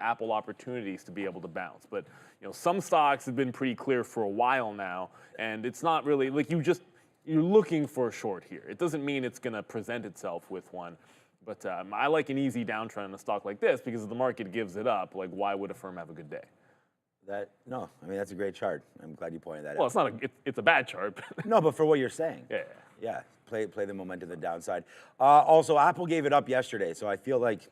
Apple opportunities to be able to bounce. But some stocks have been pretty clear for a while now, and it's not really like you're looking for a short here. It doesn't mean it's going to present itself with one. But I like an easy downtrend in a stock like this because if the market gives it up, like why would a firm have a good day? No, I mean that's a great chart. I'm glad you pointed that out. Well, it's not it's a bad chart. No, but for what you're saying. Yeah. Play the momentum to the downside. Also, Apple gave it up yesterday, so I feel like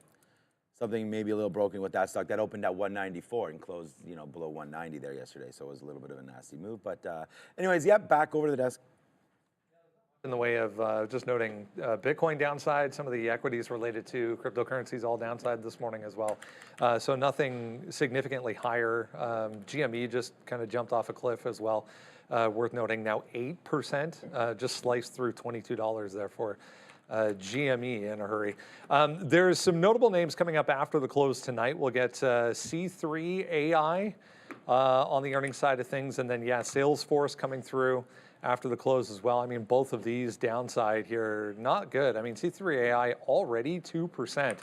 something maybe a little broken with that stock. That opened at 194 and closed, below 190 there yesterday, so it was a little bit of a nasty move. But anyways, back over to the desk. In the way of just noting Bitcoin downside, some of the equities related to cryptocurrencies all downside this morning as well. So nothing significantly higher. GME just kind of jumped off a cliff as well. Worth noting now 8%, just sliced through $22 there for GME in a hurry. There's some notable names coming up after the close tonight. We'll get C3 AI on the earnings side of things, and then Salesforce coming through after the close as well. I mean, both of these downside here, not good. I mean, C3 AI already 2%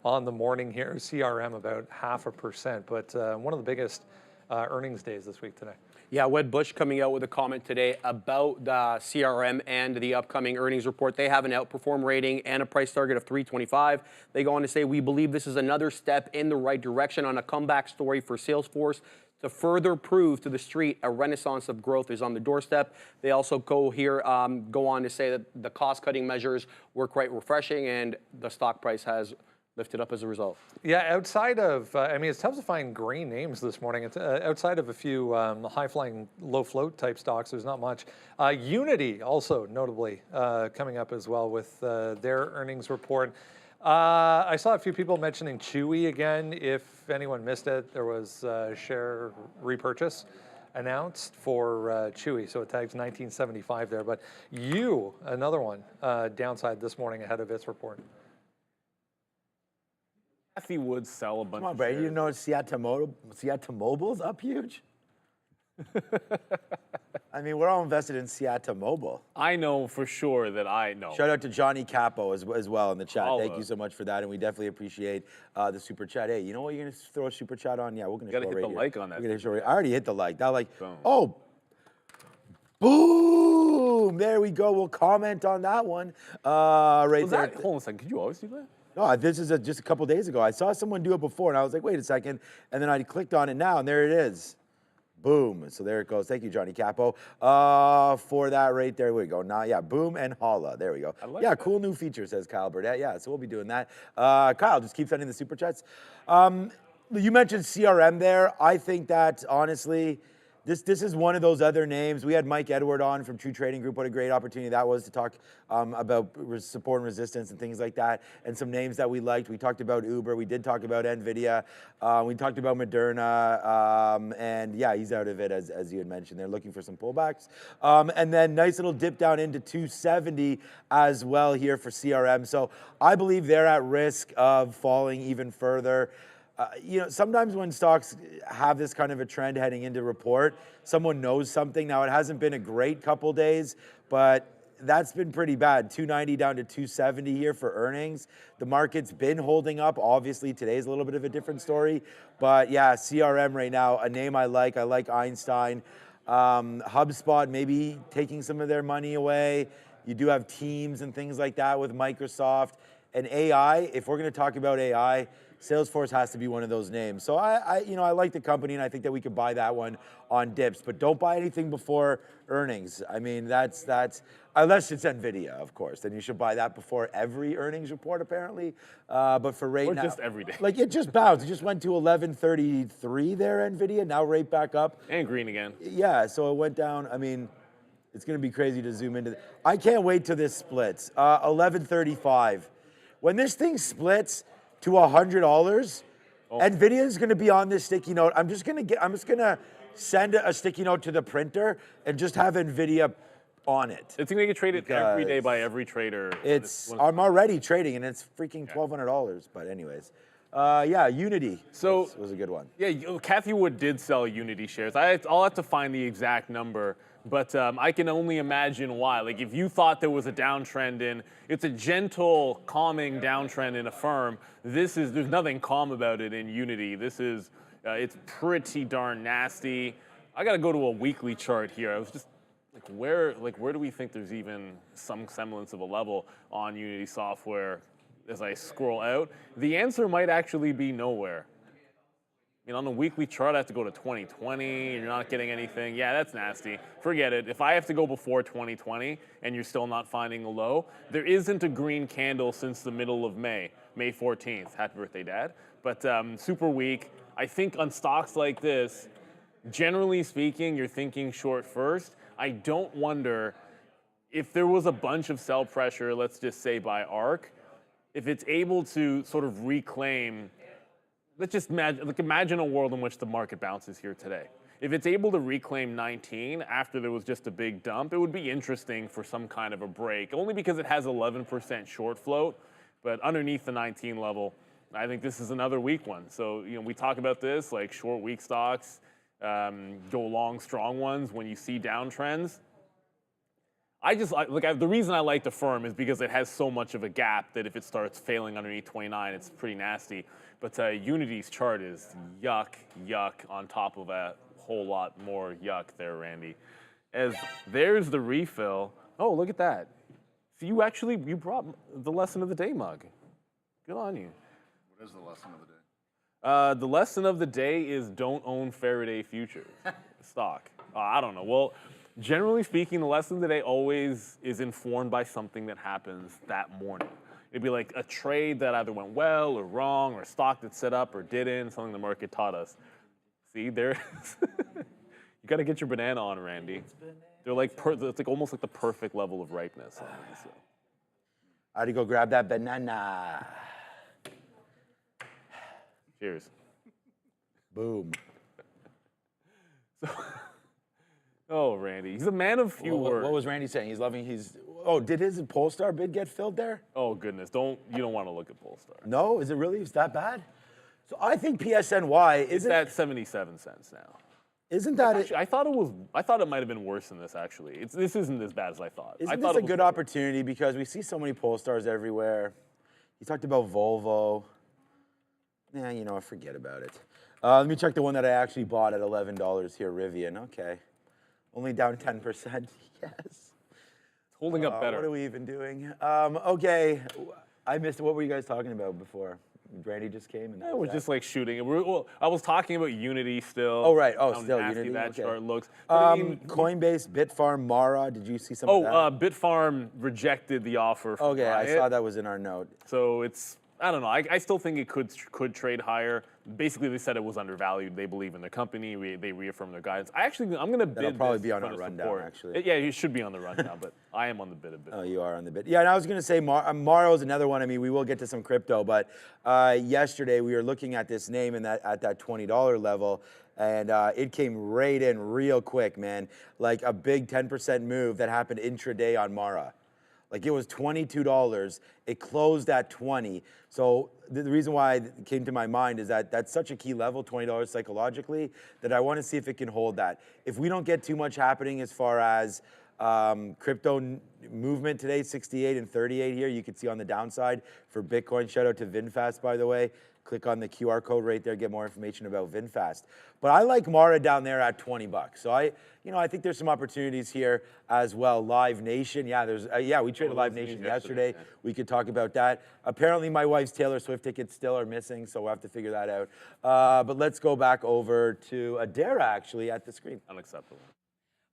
on the morning here. CRM about 0.5%, but one of the biggest earnings days this week today. Yeah, Wedbush coming out with a comment today about the CRM and the upcoming earnings report. They have an outperform rating and a price target of 325. They go on to say, we believe this is another step in the right direction on a comeback story for Salesforce to further prove to the street a renaissance of growth is on the doorstep. They also go on to say that the cost-cutting measures were quite refreshing and the stock price has lifted up as a result. Yeah, outside of, I mean, it's tough to find green names this morning. It's outside of a few high-flying, low-float type stocks, there's not much. Unity also notably coming up as well with their earnings report. I saw a few people mentioning Chewy again. If anyone missed it, there was a share repurchase announced for Chewy, so it tags 1975 there. But another one, downside this morning ahead of its report. Kathy would sell a bunch Come on, of Brady, shares. you know Seattle Mobile's up huge? I mean, we're all invested in Seattle Mobile. I know for sure that I know. Shout out to Johnny Capo as well in the chat. Cava. Thank you so much for that, and we definitely appreciate the super chat. Hey, you know what? You're gonna throw a super chat on? Yeah, we're gonna. You gotta hit right the here. like on that. We're gonna show. I already hit the like. That like. Boom. Oh. Boom! There we go. We'll comment on that one. Right there. Hold on a second. Could you always do that? No, this is just a couple days ago. I saw someone do it before, and I was like, wait a second. And then I clicked on it now, and there it is. Boom. So there it goes. Thank you, Johnny Capo, for that right there. We go. Now, boom and holla. There we go. Like cool new feature, says Kyle Burdett. Yeah, so we'll be doing that. Kyle, just keep sending the super chats. You mentioned CRM there. I think that, honestly, this is one of those other names. We had Mike Edward on from True Trading Group. What a great opportunity that was to talk about support and resistance and things like that, and some names that we liked. We talked about Uber. We did talk about Nvidia. We talked about Moderna. And he's out of it, as you had mentioned. They're looking for some pullbacks. And then nice little dip down into 270 as well here for CRM. So I believe they're at risk of falling even further. Sometimes when stocks have this kind of a trend heading into report, someone knows something. Now, it hasn't been a great couple days, but that's been pretty bad. 290 down to 270 here for earnings. The market's been holding up. Obviously, today's a little bit of a different story. But CRM right now, a name I like. I like Einstein. HubSpot maybe taking some of their money away. You do have Teams and things like that with Microsoft. And AI, if we're going to talk about AI, Salesforce has to be one of those names. So I like the company, and I think that we could buy that one on dips. But don't buy anything before earnings. I mean, that's unless it's Nvidia, of course. Then you should buy that before every earnings report, apparently. But for right now, or just every day. Like it just bounced. It just went to 1133 there, Nvidia. Now right back up. And green again. Yeah. So it went down. I mean, it's going to be crazy to zoom into. I can't wait till this splits. 1135. When this thing splits to $100, Nvidia is going to be on this sticky note. I'm just going to send a sticky note to the printer and just have Nvidia on it. It's going to get traded every day by every trader. I'm already trading, and it's freaking $1,200. But anyways, Unity was a good one. Yeah, Kathy Wood did sell Unity shares. I'll have to find the exact number, but I can only imagine why. Like if you thought there was a downtrend it's a gentle, calming downtrend in a firm. There's nothing calm about it in Unity. It's pretty darn nasty. I got to go to a weekly chart here. I was just where do we think there's even some semblance of a level on Unity software as I scroll out? The answer might actually be nowhere. On the weekly chart, I have to go to 2020, you're not getting anything. Yeah, that's nasty. Forget it. If I have to go before 2020 and you're still not finding a low, there isn't a green candle since the middle of May 14th. Happy birthday, Dad. But super weak. I think on stocks like this, generally speaking, you're thinking short first. I don't wonder if there was a bunch of sell pressure, let's just say by ARC, if it's able to sort of reclaim. Let's just imagine a world in which the market bounces here today. If it's able to reclaim 19 after there was just a big dump, it would be interesting for some kind of a break, only because it has 11% short float. But underneath the 19 level, I think this is another weak one. So we talk about this, like short weak stocks, go long strong ones when you see downtrends. The reason I like the firm is because it has so much of a gap that if it starts failing underneath 29, it's pretty nasty. But Unity's chart is yuck on top of a whole lot more yuck there, Randy. As there's the refill. Oh, look at that. So you brought the lesson of the day mug. Good on you. What is the lesson of the day? The lesson of the day is don't own Faraday futures stock. I don't know. Well, generally speaking, the lesson of the day always is informed by something that happens that morning. It'd be like a trade that either went well or wrong, or a stock that set up or didn't, something the market taught us. See, there. You got to get your banana on, Randy. They're like it's like almost like the perfect level of ripeness. So. I had to go grab that banana. Cheers. Boom. Oh, Randy, he's a man of few words. What was Randy saying? Did his Polestar bid get filled there? Oh goodness, you don't want to look at Polestar. No, is it really? Is that bad? So I think PSNY is at 77 cents now. Isn't that actually, I thought it might have been worse than this actually. This isn't as bad as I thought. Isn't this a good opportunity because we see so many Polestars everywhere? You talked about Volvo. Yeah, forget about it. Let me check the one that I actually bought at $11 here, Rivian. Okay. Only down 10%. Yes. Holding up better. What are we even doing? Okay, I missed. What were you guys talking about before? Randy just came. And we're just like shooting. I was talking about Unity still. Oh right. Oh, how still nasty Unity. That chart looks. Coinbase, Bitfarm, Mara. Did you see some of that? Bitfarm rejected the offer. Okay, I saw that was in our note. So I don't know. I still think it could trade higher. Basically, they said it was undervalued. They believe in their company. They reaffirmed their guidance. I'm going to bid. That'll probably be on our rundown, support. actually. Yeah, you should be on the rundown, but I am on the bid a bit. Oh, you are on the bid. Yeah, and I was going to say Mara is another one. I mean, we will get to some crypto, but yesterday we were looking at this name at that $20 level, and it came right in real quick, man. Like a big 10% move that happened intraday on Mara. Like it was $22. It closed at 20. So the reason why it came to my mind is that that's such a key level, $20 psychologically, that I want to see if it can hold that. If we don't get too much happening as far as crypto movement today, 68 and 38 here, you can see on the downside for Bitcoin. Shout out to VinFast, by the way. Click on the QR code right there, get more information about VinFast. But I like Mara down there at $20. So I think there's some opportunities here as well. Live Nation, we traded Live Nation yesterday. Yeah. We could talk about that. Apparently, my wife's Taylor Swift tickets still are missing, so we'll have to figure that out. But let's go back over to Adara actually at the screen. Unacceptable.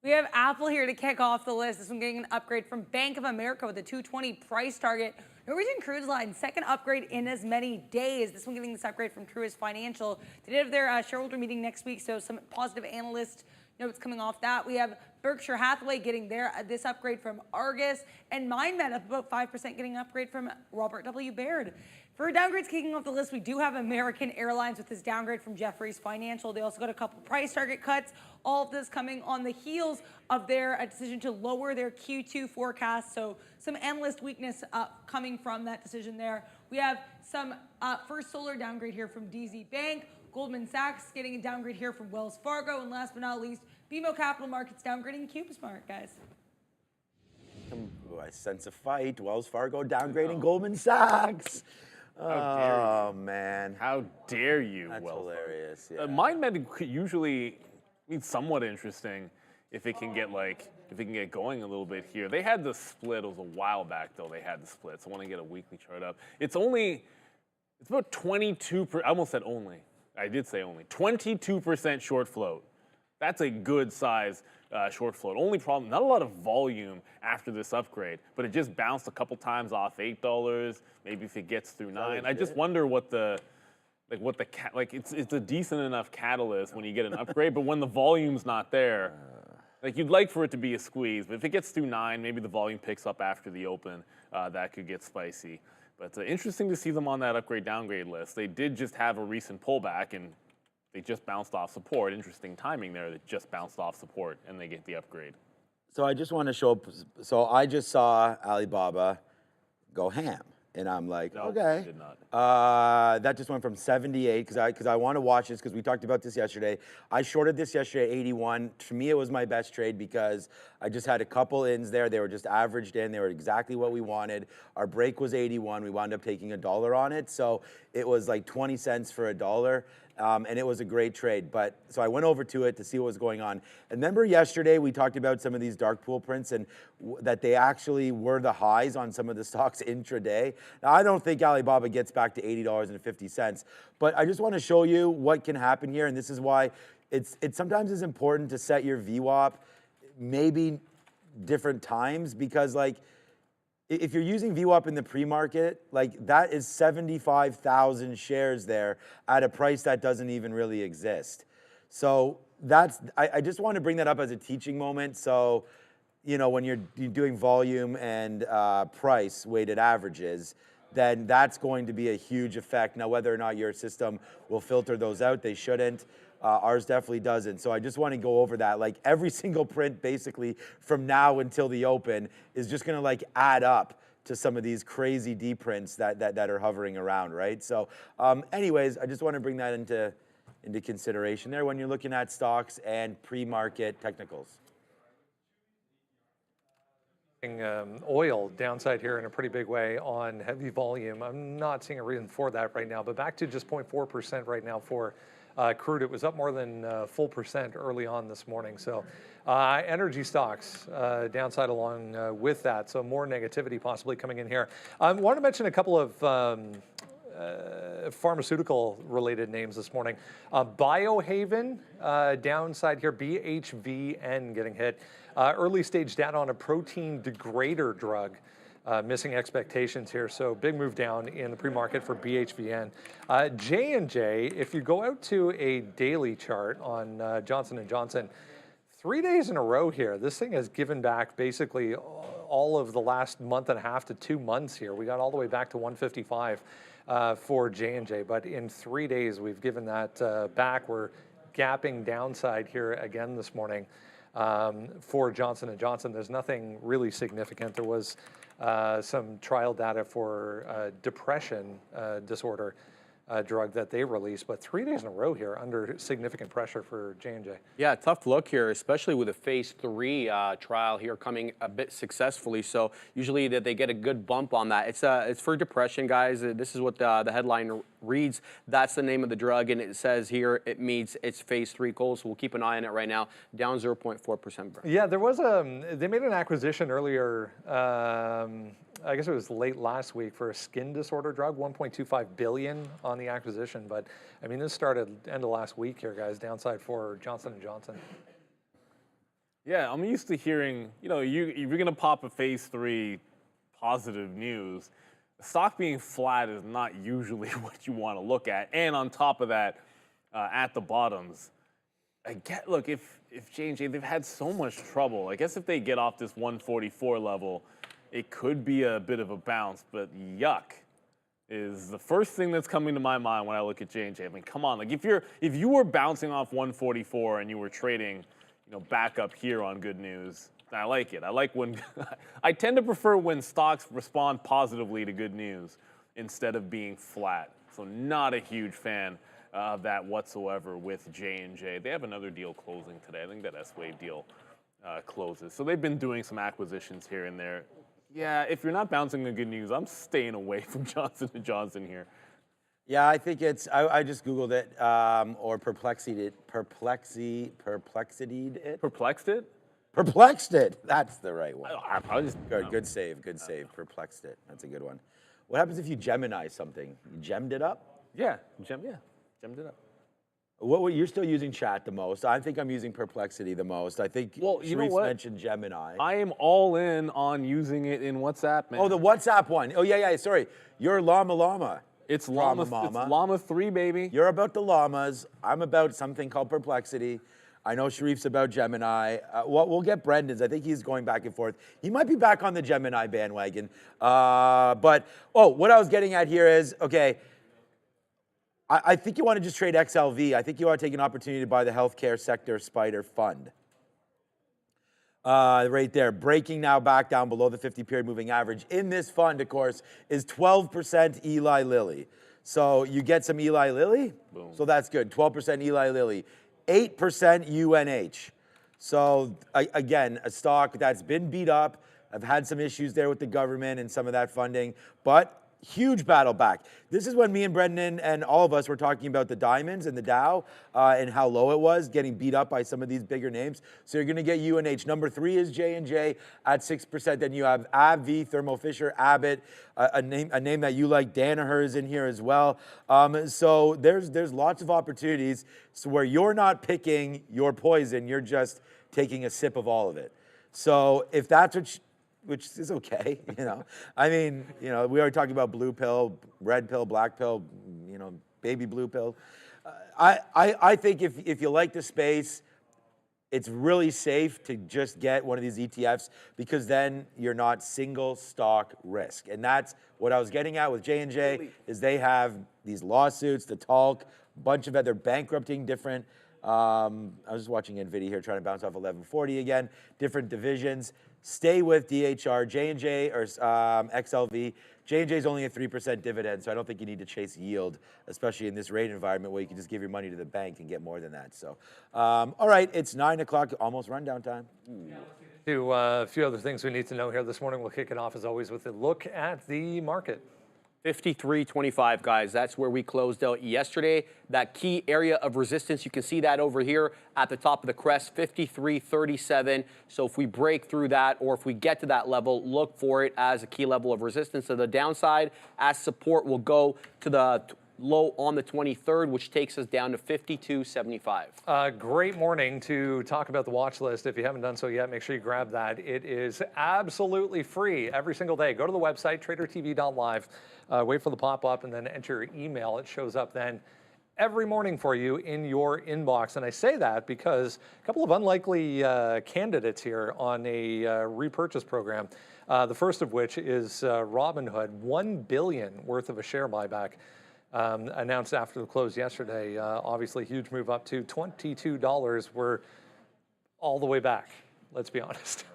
We have Apple here to kick off the list. This one getting an upgrade from Bank of America with a 220 price target. Norwegian Cruise Line, second upgrade in as many days. This one getting this upgrade from Truist Financial. They did have their shareholder meeting next week, so some positive analyst notes coming off that. We have Berkshire Hathaway getting this upgrade from Argus, and MindMed up about 5% getting an upgrade from Robert W. Baird. For downgrades kicking off the list, we do have American Airlines with this downgrade from Jefferies Financial. They also got a couple price target cuts. All of this coming on the heels of their decision to lower their Q2 forecast. So some analyst weakness coming from that decision there. We have some First Solar downgrade here from DZ Bank. Goldman Sachs getting a downgrade here from Wells Fargo. And last but not least, BMO Capital Markets downgrading CubeSmart, guys. I sense a fight. Wells Fargo downgrading Goldman Sachs. How Oh, man. How dare you? That's Wells Fargo. hilarious. Yeah. MindMed could usually be somewhat interesting if it can get going a little bit here. They had the split. It was a while back though. They had the split. So I want to get a weekly chart up. It's about 22. I almost said only. I did say only. 22% short float. That's a good size short float. Only problem, not a lot of volume after this upgrade, but it just bounced a couple times off $8. Maybe if it gets through 9. I just wonder it's a decent enough catalyst when you get an upgrade, but when the volume's not there, you'd like for it to be a squeeze, but if it gets through 9, maybe the volume picks up after the open. That could get spicy. But it's interesting to see them on that upgrade-downgrade list. They did just have a recent pullback, and they just bounced off support. Interesting timing there. They just bounced off support, and they get the upgrade. So I just want to show up. So I just saw Alibaba go ham. And I'm like, No, okay. it did not. That just went from 78 because I want to watch this because we talked about this yesterday. I shorted this yesterday at 81. To me, it was my best trade because I just had a couple ins there. They were just averaged in. They were exactly what we wanted. Our break was 81. We wound up taking $1 on it. So it was like 20 cents for $1. And it was a great trade. So I went over to it to see what was going on. And remember yesterday we talked about some of these dark pool prints and that they actually were the highs on some of the stocks intraday. Now I don't think Alibaba gets back to $80.50, but I just want to show you what can happen here. And this is why it sometimes is important to set your VWAP maybe different times because if you're using VWAP in the pre-market, that is 75,000 shares there at a price that doesn't even really exist. So I just want to bring that up as a teaching moment. So, when you're doing volume and price weighted averages, then that's going to be a huge effect. Now, whether or not your system will filter those out, they shouldn't. Ours definitely doesn't. So I just want to go over that. Every single print basically from now until the open is just going to add up to some of these crazy D prints that are hovering around, right? So anyways, I just want to bring that into consideration there when you're looking at stocks and pre-market technicals. Oil downside here in a pretty big way on heavy volume. I'm not seeing a reason for that right now, but back to just 0.4% right now for crude. It was up more than full percent early on this morning. So energy stocks downside along with that. So more negativity possibly coming in here. I want to mention a couple of pharmaceutical related names this morning. Biohaven downside here, BHVN getting hit. Early stage data on a protein degrader drug. Missing expectations here, so big move down in the pre-market for BHVN. J&J, if you go out to a daily chart on Johnson & Johnson, 3 days in a row here, this thing has given back basically all of the last month and a half to 2 months here. We got all the way back to 155 for J&J, but in 3 days we've given that back. We're gapping downside here again this morning for Johnson & Johnson. There's nothing really significant. There was some trial data for depression disorder drug that they released, but 3 days in a row here under significant pressure for J&J. Yeah, tough look here, especially with a phase 3 trial here coming a bit successfully. So usually that they get a good bump on that. It's for depression, guys. This is what the headline reads. That's the name of the drug, and it says here it meets its phase 3 goals. So we'll keep an eye on it right now. Down 0.4%. Yeah, there was they made an acquisition earlier. I guess it was late last week for a skin disorder drug, 1.25 billion on the acquisition. But I mean, this started end of last week here, guys. Downside for Johnson & Johnson. Yeah, I'm used to hearing, if you're going to pop a phase 3 positive news, stock being flat is not usually what you want to look at. And on top of that, at the bottoms, look, if J&J, they've had so much trouble. I guess if they get off this 144 level, it could be a bit of a bounce, but yuck is the first thing that's coming to my mind when I look at J&J. I mean, come on, if you were bouncing off 144 and you were trading, back up here on good news, I like it. I like when I tend to prefer when stocks respond positively to good news instead of being flat. So not a huge fan of that whatsoever with J&J. They have another deal closing today. I think that S-Wave deal closes. So they've been doing some acquisitions here and there. Yeah, if you're not bouncing the good news, I'm staying away from Johnson & Johnson here. Yeah, I think it's, I just Googled it, or perplexed it. Perplexed it. That's the right one. I just, Good save, good save. Perplexed it. That's a good one. What happens if you Gemini something? You gemmed it up? yeah, gemmed it up. You're still using chat the most. I think I'm using Perplexity the most. I think Well, you know Sharif's what? mentioned Gemini. I am all in on using it in WhatsApp, man. Oh, the WhatsApp one. Oh, yeah, sorry. You're Llama. It's Llama Llama, Mama. it's Llama 3, baby. You're about the llamas. I'm about something called Perplexity. I know Sharif's about Gemini. We'll get Brendan's. I think he's going back and forth. He might be back on the Gemini bandwagon. What I was getting at here is, okay, I think you want to just trade XLV. I think you want to take an opportunity to buy the healthcare sector Spider Fund. Right there, breaking now back down below the 50-period moving average. In this fund, of course, is 12% Eli Lilly. So you get some Eli Lilly, Boom. So that's good. 12% Eli Lilly, 8% UNH. So again, a stock that's been beat up. I've had some issues there with the government and some of that funding, but huge battle back. This is when me and Brendan and all of us were talking about the diamonds and the Dow and how low it was, getting beat up by some of these bigger names. So you're going to get UNH. Number 3 is J&J at 6%. Then you have AbbVie, Thermo Fisher, Abbott, a name that you like. Danaher is in here as well. So there's lots of opportunities. So where you're not picking your poison, you're just taking a sip of all of it. So if that's which is okay, you know. I mean, you know, we already talked about blue pill, red pill, black pill, you know, baby blue pill. I think if you like the space, it's really safe to just get one of these ETFs because then you're not single stock risk. And that's what I was getting at with J&J is they have these lawsuits, the talc, a bunch of they're bankrupting different. I was just watching Nvidia here trying to bounce off 1140 again, different divisions. Stay with DHR, J&J or XLV. J&J is only a 3% dividend, so I don't think you need to chase yield, especially in this rate environment where you can just give your money to the bank and get more than that. So, all right, it's 9 o'clock, almost rundown time. To a few other things we need to know here this morning. We'll kick it off as always with a look at the market. 53.25, guys. That's where we closed out yesterday. That key area of resistance, you can see that over here at the top of the crest, 53.37. So if we break through that or if we get to that level, look for it as a key level of resistance. So the downside as support will go to the low on the 23rd, which takes us down to 52.75. Great morning to talk about the watch list. If you haven't done so yet, make sure you grab that. It is absolutely free every single day. Go to the website, tradertv.live, wait for the pop-up, and then enter your email. It shows up then every morning for you in your inbox. And I say that because a couple of unlikely candidates here on a repurchase program. The first of which is Robinhood, $1 billion worth of a share buyback. Announced after the close yesterday. Obviously, huge move up to $22. We're all the way back, let's be honest.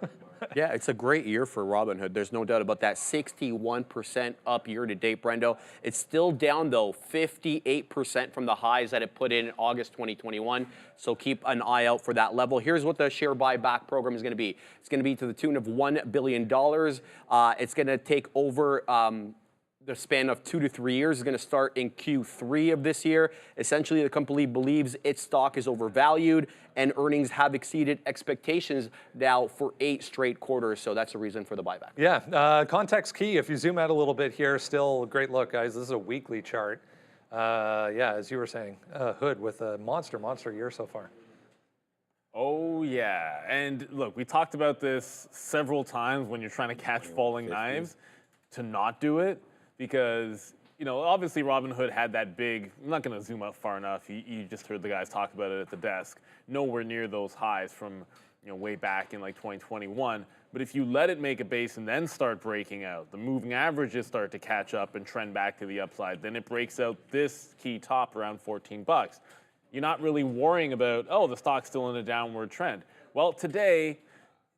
Yeah, it's a great year for Robinhood. There's no doubt about that. 61% up year to date, Brendo. It's still down, though, 58% from the highs that it put in August 2021. So keep an eye out for that level. Here's what the share buyback program is going to be. It's going to be to the tune of $1 billion. It's going to take over the span of 2 to 3 years. Is going to start in Q3 of this year. Essentially, the company believes its stock is overvalued and earnings have exceeded expectations now for 8 straight quarters. So that's a reason for the buyback. Yeah, context key. If you zoom out a little bit here, still a great look, guys. This is a weekly chart. Yeah, as you were saying, Hood with a monster year so far. Oh, yeah. And look, we talked about this several times when you're trying to catch falling knives to not do it. Because, you know, obviously Robinhood had that big, I'm not going to zoom out far enough. You just heard the guys talk about it at the desk. Nowhere near those highs from, you know, way back in like 2021. But if you let it make a base and then start breaking out, the moving averages start to catch up and trend back to the upside. Then it breaks out this key top around $14. You're not really worrying about, oh, the stock's still in a downward trend. Well, today,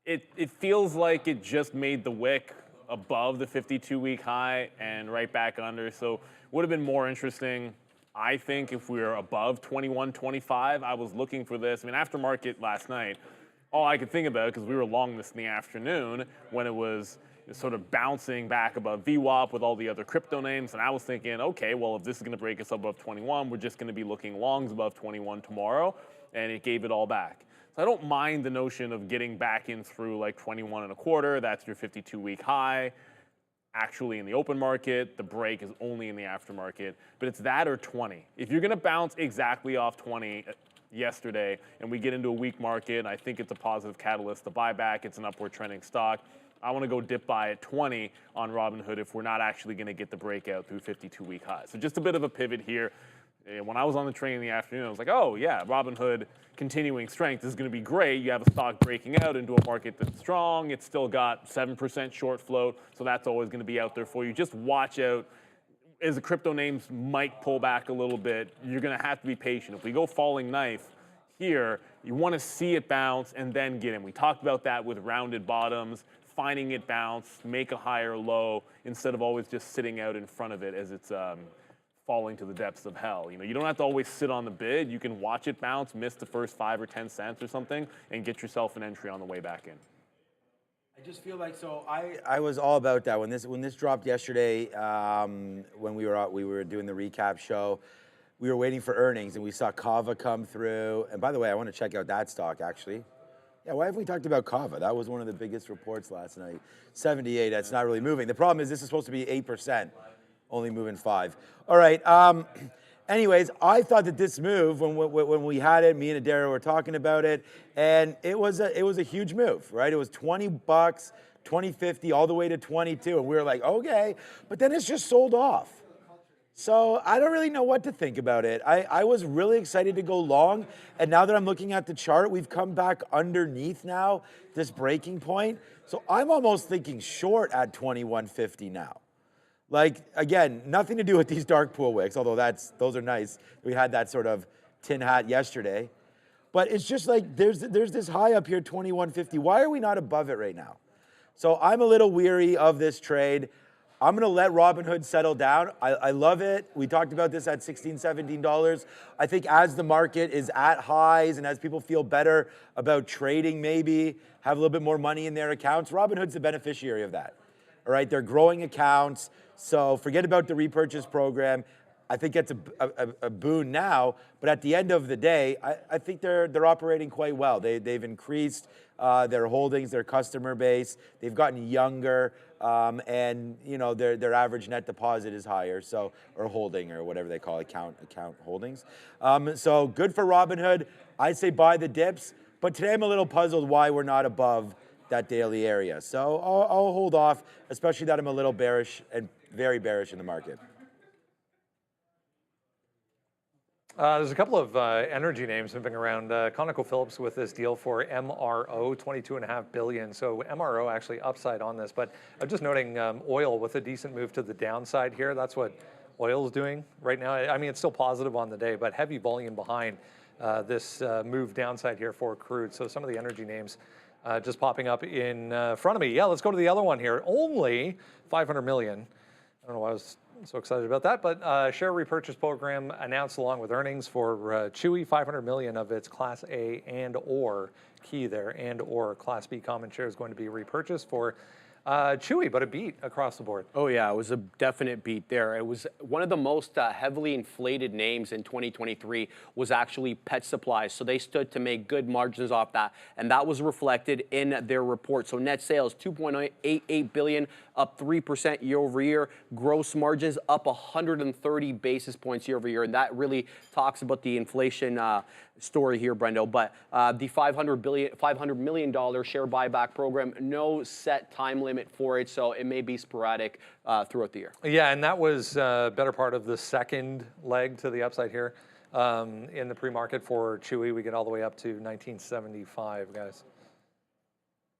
it feels like it just made the wick above the 52-week high and right back under. So would have been more interesting. I think if we're above 21.25, I was looking for this. I mean, after market last night, all I could think about, because we were long this in the afternoon when it was sort of bouncing back above VWAP with all the other crypto names, and I was thinking, okay, well, if this is going to break us above 21, we're just going to be looking longs above 21 tomorrow, and it gave it all back. So I don't mind the notion of getting back in through like 21 and a quarter. That's your 52-week high. Actually, in the open market, the break is only in the aftermarket, but it's that or 20. If you're going to bounce exactly off 20 yesterday and we get into a weak market, and I think it's a positive catalyst to buy back, it's an upward trending stock, I want to go dip buy at 20 on Robinhood if we're not actually going to get the breakout through 52-week highs. So just a bit of a pivot here. When I was on the train in the afternoon, I was like, oh yeah, Robinhood continuing strength is going to be great. You have a stock breaking out into a market that's strong. It's still got 7% short float, so that's always going to be out there for you. Just watch out. As the crypto names might pull back a little bit, you're going to have to be patient. If we go falling knife here, you want to see it bounce and then get in. We talked about that with rounded bottoms, finding it bounce, make a higher low, instead of always just sitting out in front of it as it's falling to the depths of hell. You know, you don't have to always sit on the bid. You can watch it bounce, miss the first 5 or 10 cents or something, and get yourself an entry on the way back in. I just feel like, so I was all about that when this dropped yesterday. When we were doing the recap show, we were waiting for earnings and we saw Cava come through. And by the way, I want to check out that stock actually. Yeah, why haven't we talked about Cava? That was one of the biggest reports last night. 78. That's not really moving. The problem is this is supposed to be 8%. Only moving 5. All right. Anyways, I thought that this move, when we had it, me and Adara were talking about it, and it was a huge move, right? It was $20, 20.50, all the way to 22, and we were like, okay, but then it's just sold off. So I don't really know what to think about it. I was really excited to go long, and now that I'm looking at the chart, we've come back underneath now this breaking point. So I'm almost thinking short at 21.50 now. Like, again, nothing to do with these dark pool wicks, although those are nice. We had that sort of tin hat yesterday. But it's just like there's this high up here, 21.50. Why are we not above it right now? So I'm a little weary of this trade. I'm going to let Robinhood settle down. I love it. We talked about this at $16, $17. I think as the market is at highs and as people feel better about trading, maybe have a little bit more money in their accounts, Robinhood's the beneficiary of that. All right, they're growing accounts. So forget about the repurchase program. I think it's a boon now, but at the end of the day, I think they're operating quite well. They've increased their holdings, their customer base. They've gotten younger, and you know their average net deposit is higher, so or holding or whatever they call account holdings. So good for Robinhood. I'd say buy the dips, but today I'm a little puzzled why we're not above that daily area. So I'll hold off, especially that I'm a little bearish and very bearish in the market. There's a couple of energy names moving around. ConocoPhillips with this deal for MRO, $22.5 billion. So MRO actually upside on this. But I'm just noting oil with a decent move to the downside here. That's what oil is doing right now. I mean, it's still positive on the day, but heavy volume behind this move downside here for crude. So some of the energy names just popping up in front of me. Yeah, let's go to the other one here. Only 500 million. I don't know why I was so excited about that, but share repurchase program announced along with earnings for Chewy, 500 million of its Class A and or key there and or Class B common shares going to be repurchased for Chewy, but a beat across the board. Oh yeah, it was a definite beat there. It was one of the most heavily inflated names in 2023 was actually Pet Supplies. So they stood to make good margins off that, and that was reflected in their report. So net sales, 2.88 billion, up 3% year over year. Gross margins up 130 basis points year over year, and that really talks about the inflation story here, Brendo. But the $500 million share buyback program, no set time limit for it, so it may be sporadic throughout the year. Yeah, and that was better part of the second leg to the upside here. In the pre-market for Chewy, we get all the way up to 1975, guys.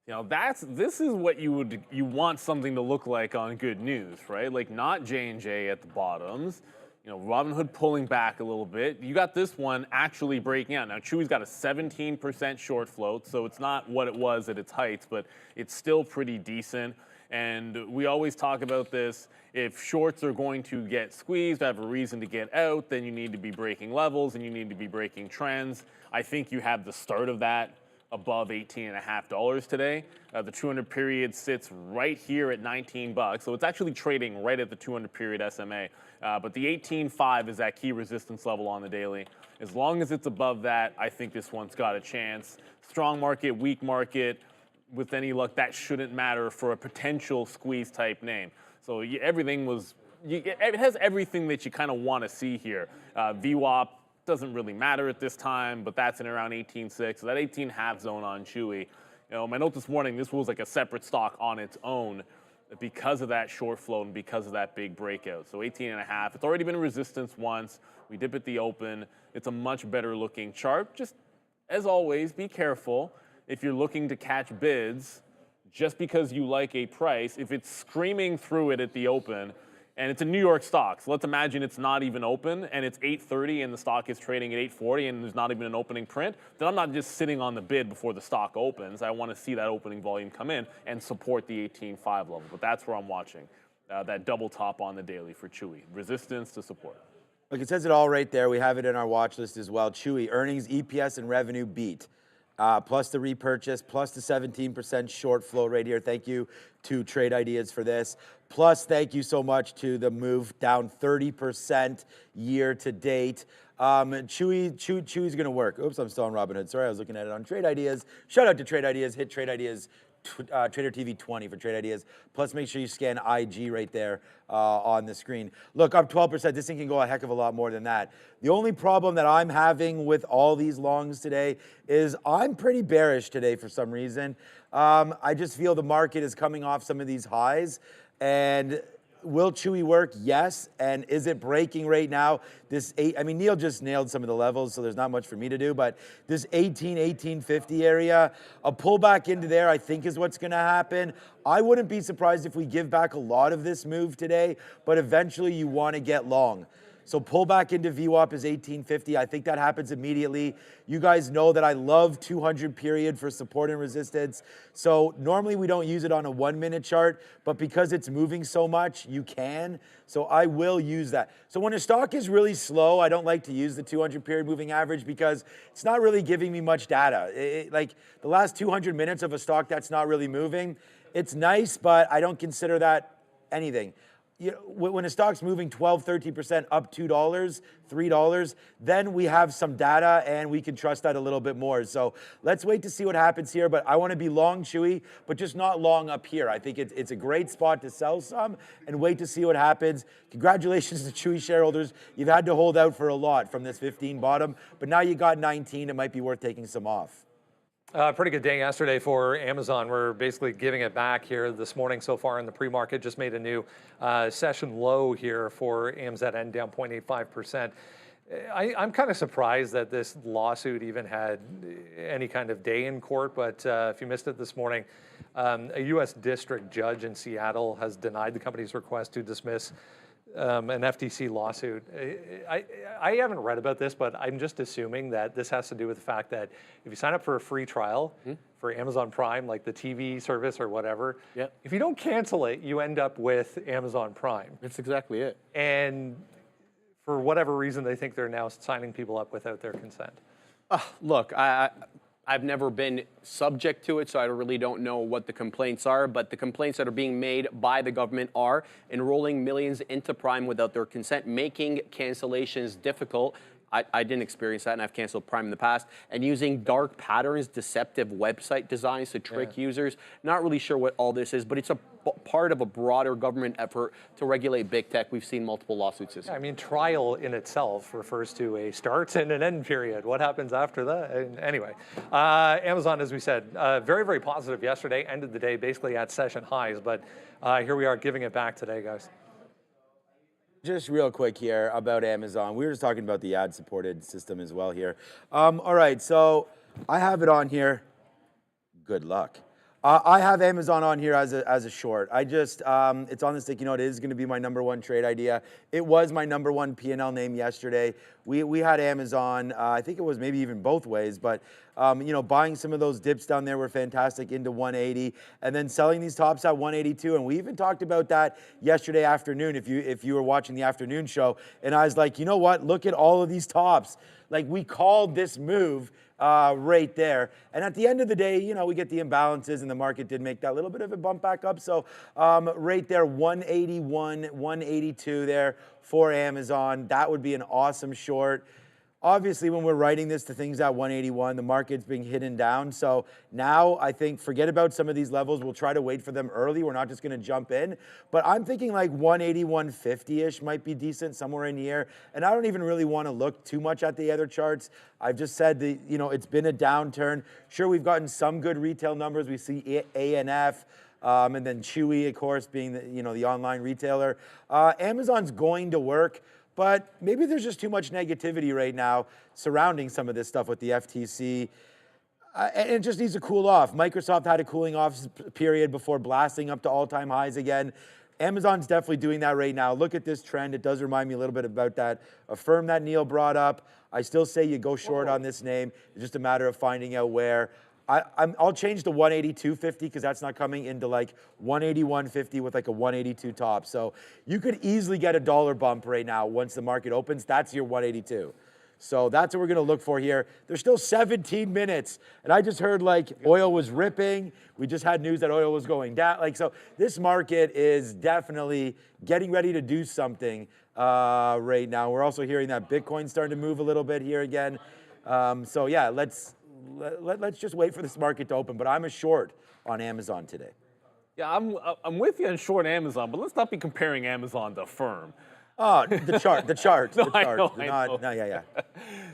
You know, this is what you want something to look like on good news, right? Like not J&J at the bottoms. You know, Robinhood pulling back a little bit. You got this one actually breaking out. Now, Chewy's got a 17% short float, so it's not what it was at its heights, but it's still pretty decent. And we always talk about this. If shorts are going to get squeezed, have a reason to get out, then you need to be breaking levels and you need to be breaking trends. I think you have the start of that above $18.50 today. The 200 period sits right here at 19 bucks. So it's actually trading right at the 200 period SMA. But the 18.5 is that key resistance level on the daily. As long as it's above that, I think this one's got a chance. Strong market, weak market, with any luck, that shouldn't matter for a potential squeeze type name. So everything was, it has everything that you kind of want to see here. VWAP doesn't really matter at this time, but that's in around 18.6. So that 18.5 zone on Chewy. You know, my note this morning, this was like a separate stock on its own because of that short flow and because of that big breakout. So 18.5, it's already been a resistance once. We dip at the open. It's a much better looking chart. Just as always, be careful if you're looking to catch bids just because you like a price. If it's screaming through it at the open, and it's a New York stock, so let's imagine it's not even open and it's 8:30 and the stock is trading at 8:40 and there's not even an opening print, then I'm not just sitting on the bid before the stock opens. I want to see that opening volume come in and support the 18.5 level. But that's where I'm watching, that double top on the daily for Chewy. Resistance to support. Look, it says it all right there. We have it in our watch list as well. Chewy, earnings, EPS, and revenue beat. Plus the repurchase, plus the 17% short flow right here. Thank you to Trade Ideas for this. Plus, thank you so much to the move down 30% year to date. Chewy's going to work. Oops, I'm still on Robinhood. Sorry, I was looking at it on Trade Ideas. Shout out to Trade Ideas. Hit Trade Ideas Trader TV 20 for Trade Ideas. Plus, make sure you scan IG right there on the screen. Look, up 12%. This thing can go a heck of a lot more than that. The only problem that I'm having with all these longs today is I'm pretty bearish today for some reason. I just feel the market is coming off some of these highs. And will Chewy work? Yes. And is it breaking right now? I mean, Neil just nailed some of the levels, so there's not much for me to do. But this 18.50 area, a pullback into there, I think is what's going to happen. I wouldn't be surprised if we give back a lot of this move today, but eventually you want to get long. So pull back into VWAP is 18.50. I think that happens immediately. You guys know that I love 200 period for support and resistance. So normally we don't use it on a 1 minute chart, but because it's moving so much, you can. So I will use that. So when a stock is really slow, I don't like to use the 200 period moving average because it's not really giving me much data. Like the last 200 minutes of a stock that's not really moving, it's nice, but I don't consider that anything. You know, when a stock's moving 12, 13% up $2, $3, then we have some data and we can trust that a little bit more. So let's wait to see what happens here. But I want to be long Chewy, but just not long up here. I think it's a great spot to sell some and wait to see what happens. Congratulations to Chewy shareholders. You've had to hold out for a lot from this 15 bottom, but now you got 19. It might be worth taking some off. Pretty good day yesterday for Amazon. We're basically giving it back here this morning so far in the pre-market. Just made a new session low here for AMZN, down 0.85%. I'm kind of surprised that this lawsuit even had any kind of day in court, but if you missed it this morning, a U.S. district judge in Seattle has denied the company's request to dismiss an FTC lawsuit. I haven't read about this, but I'm just assuming that this has to do with the fact that if you sign up for a free trial for Amazon Prime, like the TV service or whatever, if you don't cancel it, you end up with Amazon Prime. That's exactly it. And for whatever reason, they think they're now signing people up without their consent. Look, I've never been subject to it, so I really don't know what the complaints are, but the complaints that are being made by the government are enrolling millions into Prime without their consent, making cancellations difficult. I didn't experience that, and I've canceled Prime in the past, and using dark patterns, deceptive website designs to trick users. Not really sure what all this is, but it's a part of a broader government effort to regulate big tech. We've seen multiple lawsuits this year. I mean, trial in itself refers to a start and an end period. What happens after that? Anyway, Amazon, as we said, very, very positive yesterday, ended the day basically at session highs, but here we are giving it back today, guys. Just real quick here about Amazon. We were just talking about the ad-supported system as well here. All right, so I have it on here. Good luck. I have Amazon on here as a short. I just, it's on the sticky note. It is going to be my #1 trade idea. It was my #1 P&L name yesterday. We had Amazon, I think it was maybe even both ways, but you know, buying some of those dips down there were fantastic into 180, and then selling these tops at 182. And we even talked about that yesterday afternoon if you were watching the afternoon show. And I was like, you know what? Look at all of these tops. Like, we called this move right there. And at the end of the day, you know, we get the imbalances, and the market did make that little bit of a bump back up. So right there, 181, 182 there for Amazon. That would be an awesome short. Obviously, when we're writing this to things at 181, the market's being hidden down. So now I think forget about some of these levels. We'll try to wait for them early. We're not just going to jump in. But I'm thinking like 180, 150-ish might be decent somewhere in here. And I don't even really want to look too much at the other charts. I've just said that, you know, it's been a downturn. Sure, we've gotten some good retail numbers. We see ANF. And then Chewy, of course, being the, you know, the online retailer. Amazon's going to work. But maybe there's just too much negativity right now surrounding some of this stuff with the FTC. And it just needs to cool off. Microsoft had a cooling off period before blasting up to all-time highs again. Amazon's definitely doing that right now. Look at this trend. It does remind me a little bit about that Affirm that Neil brought up. I still say you go short on this name. It's just a matter of finding out where. I'll change to 182.50 because that's not coming into like 181.50 with like a 182 top. So you could easily get a dollar bump right now once the market opens. That's your 182. So that's what we're going to look for here. There's still 17 minutes. And I just heard like oil was ripping. We just had news that oil was going down. Like, so this market is definitely getting ready to do something right now. We're also hearing that Bitcoin's starting to move a little bit here again. So yeah, let's just wait for this market to open. But I'm a short on Amazon today. Yeah, I'm with you on short Amazon, but let's not be comparing Amazon to Affirm. Oh, the chart. No, I know. No, yeah.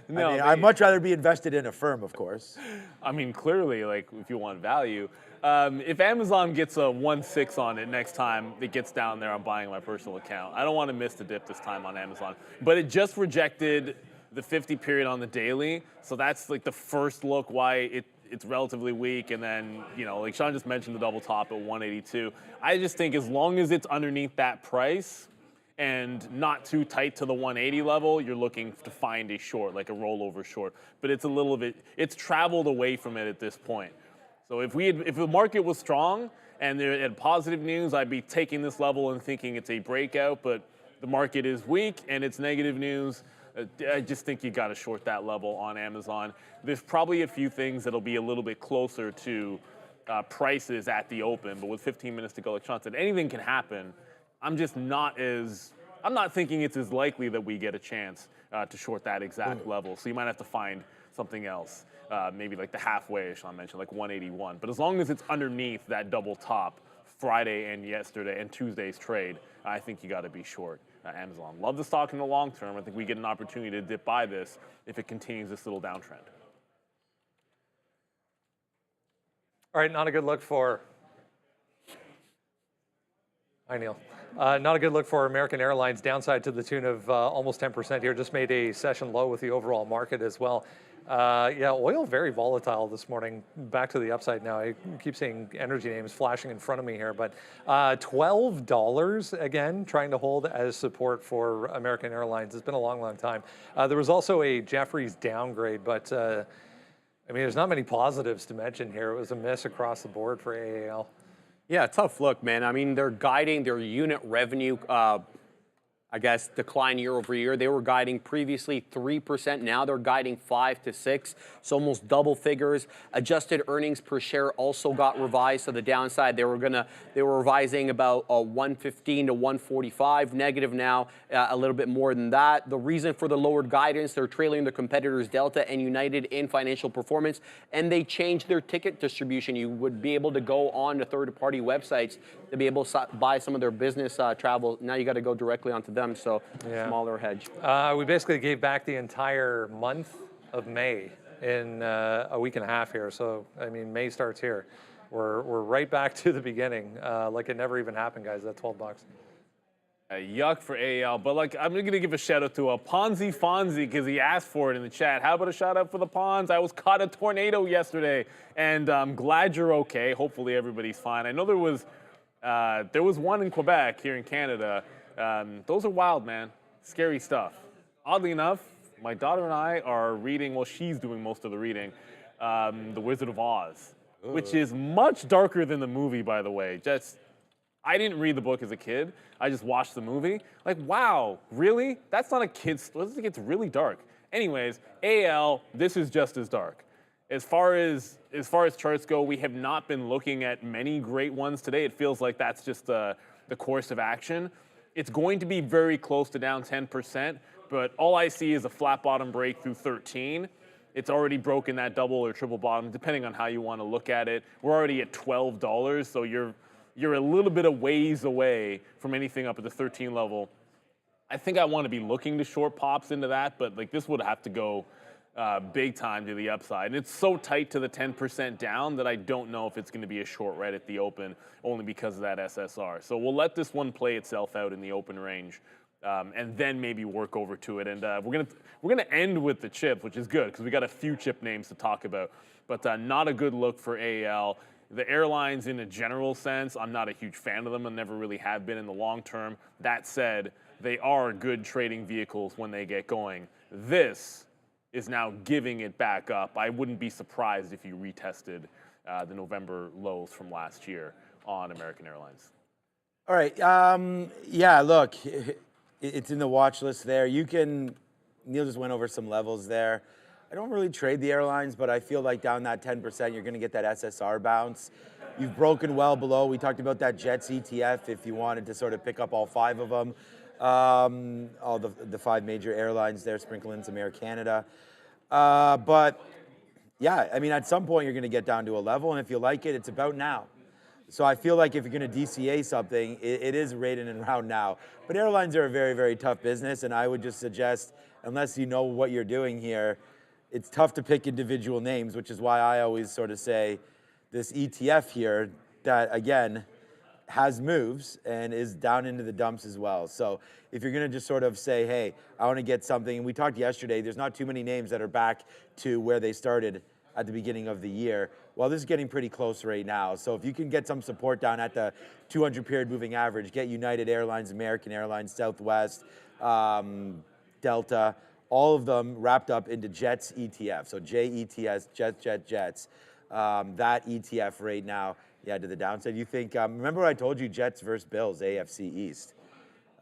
No, I mean, I'd much rather be invested in Affirm, of course. I mean, clearly, like, if you want value, if Amazon gets a 1.6 on it next time it gets down there, I'm buying my personal account. I don't want to miss the dip this time on Amazon. But it just rejected the 50 period on the daily, so that's like the first look why it's relatively weak. And then, you know, like Sean just mentioned, the double top at 182. I just think as long as it's underneath that price and not too tight to the 180 level, you're looking to find a short, like a rollover short. But it's a little bit, it's traveled away from it at this point. So if the market was strong and there had positive news, I'd be taking this level and thinking it's a breakout. But the market is weak and it's negative news. I just think you got to short that level on Amazon. There's probably a few things that'll be a little bit closer to prices at the open, but with 15 minutes to go, like Sean said, anything can happen. I'm not thinking it's as likely that we get a chance to short that exact level. So you might have to find something else, maybe like the halfway, Sean mentioned, like 181. But as long as it's underneath that double top Friday and yesterday and Tuesday's trade, I think you got to be short Amazon. Love the stock in the long term. I think we get an opportunity to dip by this if it continues this little downtrend. All right, not a good look for. Hi, Neil. Not a good look for American Airlines, downside to the tune of almost 10% here. Just made a session low with the overall market as well. Yeah, oil very volatile this morning. Back to the upside now. I keep seeing energy names flashing in front of me here, but $12 again, trying to hold as support for American Airlines. It's been a long, long time. There was also a Jefferies downgrade, but I mean, there's not many positives to mention here. It was a miss across the board for AAL. Yeah, tough look, man. I mean, they're guiding their unit revenue, I guess, decline year over year. They were guiding previously 3%. Now they're guiding 5 to 6. So almost double figures. Adjusted earnings per share also got revised to the downside. They were revising about 115 to 145. Negative now, a little bit more than that. The reason for the lowered guidance, they're trailing the competitors Delta and United in financial performance, and they changed their ticket distribution. You would be able to go on to third-party websites to be able to buy some of their business travel. Now you got to go directly onto them. So yeah. Smaller hedge. We basically gave back the entire month of May in a week and a half here. So, I mean, May starts here. We're right back to the beginning, like it never even happened, guys. That's $12. Yuck for AAL, but like I'm gonna give a shout out to a Ponzi Fonzie because he asked for it in the chat. How about a shout out for the Pons? I was caught a tornado yesterday, and I'm glad you're okay. Hopefully everybody's fine. I know there was one in Quebec here in Canada. Those are wild, man. Scary stuff. Oddly enough, my daughter and I are reading. Well, she's doing most of the reading. The Wizard of Oz, which is much darker than the movie, by the way. I didn't read the book as a kid. I just watched the movie. Like, wow, really? That's not a kid's story. It gets really dark. Anyways, AL, this is just as dark. As far as charts go, we have not been looking at many great ones today. It feels like that's just the course of action. It's going to be very close to down 10%, but all I see is a flat bottom break through 13. It's already broken that double or triple bottom, depending on how you want to look at it. We're already at $12, so you're a little bit of ways away from anything up at the 13 level. I think I want to be looking to short pops into that, but like this would have to go big time to the upside. And it's so tight to the 10% down that I don't know if it's going to be a short right at the open, only because of that SSR. So we'll let this one play itself out in the open range, and then maybe work over to it. And we're gonna end with the chip, which is good because we got a few chip names to talk about, but not a good look for AAL. The airlines, in a general sense, I'm not a huge fan of them. I never really have been in the long term. That said, they are good trading vehicles when they get going. This is now giving it back up. I wouldn't be surprised if you retested the November lows from last year on American Airlines. All right. Yeah, look, it's in the watch list there. Neil just went over some levels there. I don't really trade the airlines, but I feel like down that 10%, you're going to get that SSR bounce. You've broken well below. We talked about that Jets ETF if you wanted to sort of pick up all 5 of them. All the 5 major airlines there, sprinkle in some Air Canada. But yeah, I mean, at some point you're going to get down to a level, and if you like it, it's about now. So I feel like if you're going to DCA something, it is rated and around now. But airlines are a very, very tough business, and I would just suggest, unless you know what you're doing here, it's tough to pick individual names, which is why I always sort of say this ETF here that, again, has moves and is down into the dumps as well. So if you're going to just sort of say, hey, I want to get something, and we talked yesterday, there's not too many names that are back to where they started at the beginning of the year. Well, this is getting pretty close right now. So if you can get some support down at the 200 period moving average, get United Airlines, American Airlines, Southwest, Delta, all of them wrapped up into Jets ETF. So JETS, Jets. That ETF right now, yeah, to the downside. You think, remember what I told you, Jets versus Bills, AFC East.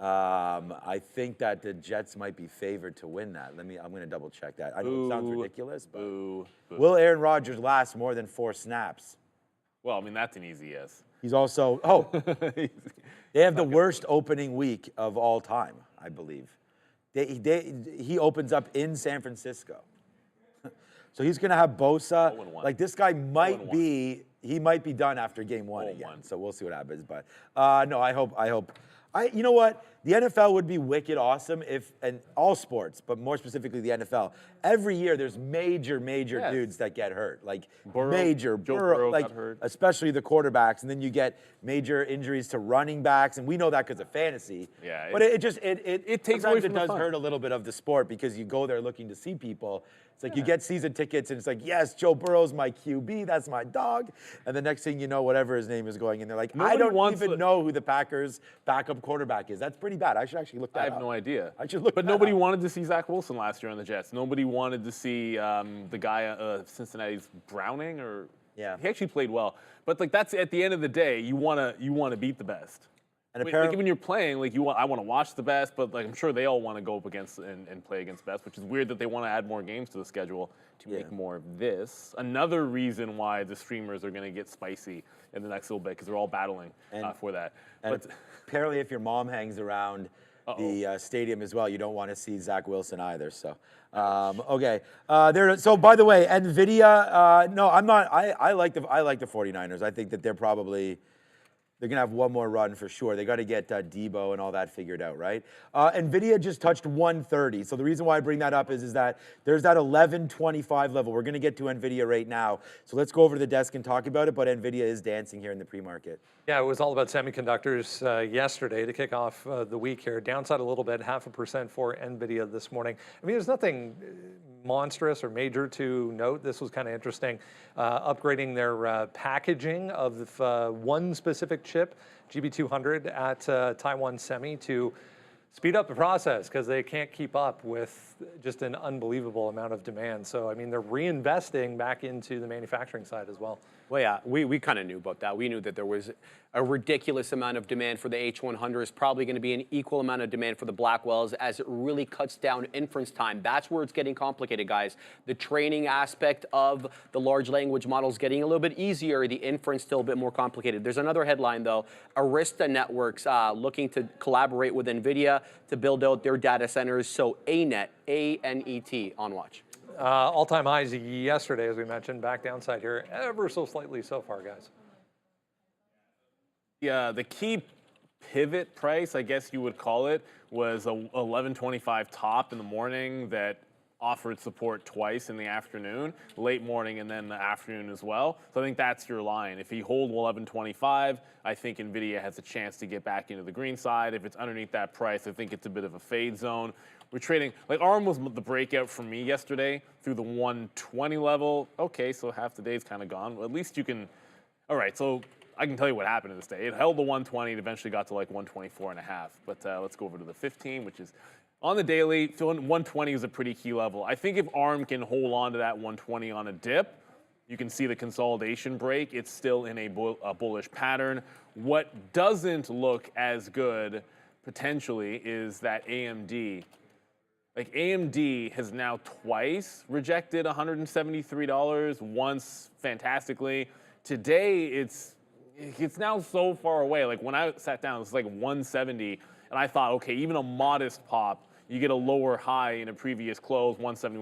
I think that the Jets might be favored to win that. I'm going to double check that. I know it sounds ridiculous, but will Aaron Rodgers last more than 4 snaps? Well, I mean, that's an easy yes. He's also, they have the worst opening week of all time, I believe. He opens up in San Francisco. So he's going to have Bosa. Like, this guy might be done after game 1 again. So we'll see what happens. But no, I hope. You know what? The NFL would be wicked awesome if, and all sports, but more specifically the NFL, every year there's major dudes that get hurt. Like Burrow like, got hurt. Especially the quarterbacks. And then you get major injuries to running backs. And we know that because of fantasy. Yeah. But it takes away from the fun. It does hurt a little bit of the sport because you go there looking to see people. It's like you get season tickets and it's like, yes, Joe Burrow's my QB, that's my dog. And the next thing you know, whatever his name is going in, they're like, I don't even know who the Packers' backup quarterback is. That's pretty bad. I should actually look that up. I have no idea. I should look But nobody wanted to see Zach Wilson last year on the Jets. Nobody wanted to see the guy Cincinnati's Browning, or he actually played well. But like that's at the end of the day, you wanna beat the best. And like when you're playing, like I want to watch the best, but like I'm sure they all want to go up against and play against best, which is weird that they want to add more games to the schedule to make more of this. Another reason why the streamers are going to get spicy in the next little bit because they're all battling for that. And but apparently, if your mom hangs around the stadium as well, you don't want to see Zach Wilson either. So, okay. So by the way, Nvidia. No, I'm not. I like the 49ers. I think that they're probably. they're going to have one more run for sure. They got to get Debo and all that figured out, right? Nvidia just touched 130. So the reason why I bring that up is that there's that 1125 level. We're going to get to Nvidia right now. So let's go over to the desk and talk about it. But Nvidia is dancing here in the pre-market. Yeah, it was all about semiconductors yesterday to kick off the week here. Downside a little bit, 0.5% for Nvidia this morning. I mean, there's nothing monstrous or major to note. This was kind of interesting. Upgrading their packaging of one specific chip, GB200 at Taiwan Semi, to speed up the process because they can't keep up with just an unbelievable amount of demand. So, I mean, they're reinvesting back into the manufacturing side as well. Well, yeah, we kind of knew about that. We knew that there was a ridiculous amount of demand for the H100. It's probably going to be an equal amount of demand for the Blackwells as it really cuts down inference time. That's where it's getting complicated, guys. The training aspect of the large language models getting a little bit easier. The inference still a bit more complicated. There's another headline, though. Arista Networks looking to collaborate with Nvidia to build out their data centers. So ANET, A-N-E-T, on watch. All-time highs yesterday, as we mentioned, back downside here ever so slightly so far, guys. Yeah, the key pivot price, I guess you would call it, was a 1125 top in the morning that offered support twice in the afternoon, late morning and then the afternoon as well. So I think that's your line. If you hold 1125, I think Nvidia has a chance to get back into the green side. If it's underneath that price, I think it's a bit of a fade zone. We're trading, like ARM was the breakout for me yesterday through the 120 level. Okay, so half the day's kind of gone. Well, at least you can, all right, so I can tell you what happened in this day. It held the 120, it eventually got to like 124 and a half. But let's go over to the 15, which is on the daily, feeling 120 is a pretty key level. I think if ARM can hold on to that 120 on a dip, you can see the consolidation break. It's still in a bullish pattern. What doesn't look as good potentially is that AMD. Like AMD has now twice rejected $173, once fantastically. Today it's now so far away. Like when I sat down, it was like 170, and I thought, okay, even a modest pop, you get a lower high in a previous close, 171.5,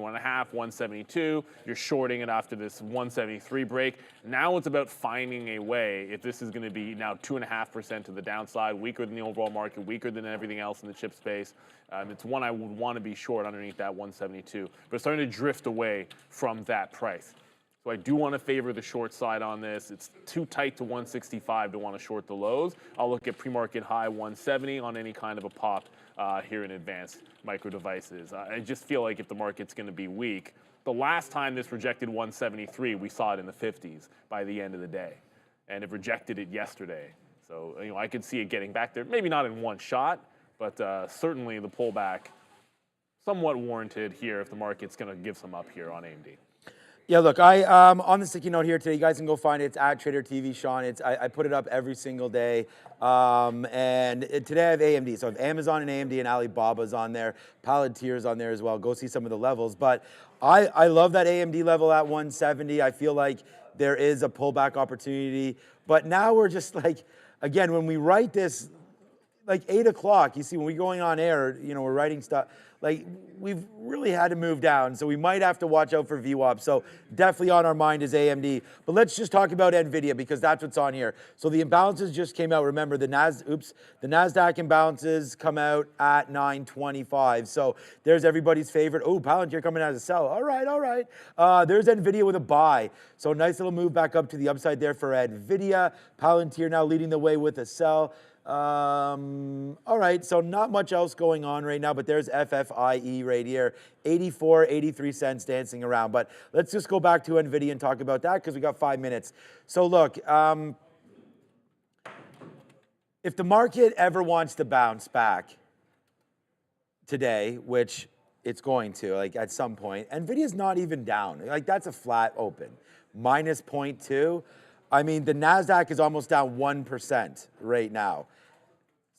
172. You're shorting it after this 173 break. Now it's about finding a way, if this is going to be now 2.5% to the downside, weaker than the overall market, weaker than everything else in the chip space. It's one I would want to be short underneath that 172. But it's starting to drift away from that price. So I do want to favor the short side on this. It's too tight to 165 to want to short the lows. I'll look at pre-market high 170 on any kind of a pop here in advanced micro devices. I just feel like if the market's going to be weak, the last time this rejected 173, we saw it in the 50s by the end of the day, and it rejected it yesterday. So I could see it getting back there, maybe not in one shot, but certainly the pullback somewhat warranted here if the market's going to give some up here on AMD. Yeah, look, I on the sticky note here today, you guys can go find it. It's at Trader TV, Sean. I put it up every single day. Today I have AMD. So I have Amazon and AMD and Alibaba's on there. Palantir's on there as well. Go see some of the levels. But I love that AMD level at 170. I feel like there is a pullback opportunity. But now we're just like, again, when we write this, like 8 o'clock, you see, when we're going on air, we're writing stuff. Like, we've really had to move down, so we might have to watch out for VWAP. So definitely on our mind is AMD. But let's just talk about Nvidia because that's what's on here. So the imbalances just came out. Remember, the NASDAQ imbalances come out at 925. So there's everybody's favorite. Oh, Palantir coming out as a sell. All right. There's Nvidia with a buy. So nice little move back up to the upside there for Nvidia. Palantir now leading the way with a sell. All right, so not much else going on right now, but there's FFIE right here, 84, 83 cents dancing around. But let's just go back to Nvidia and talk about that because we got 5 minutes. So look, if the market ever wants to bounce back today, which it's going to, like at some point, Nvidia's not even down. Like that's a flat open, minus 0.2. I mean, the NASDAQ is almost down 1% right now.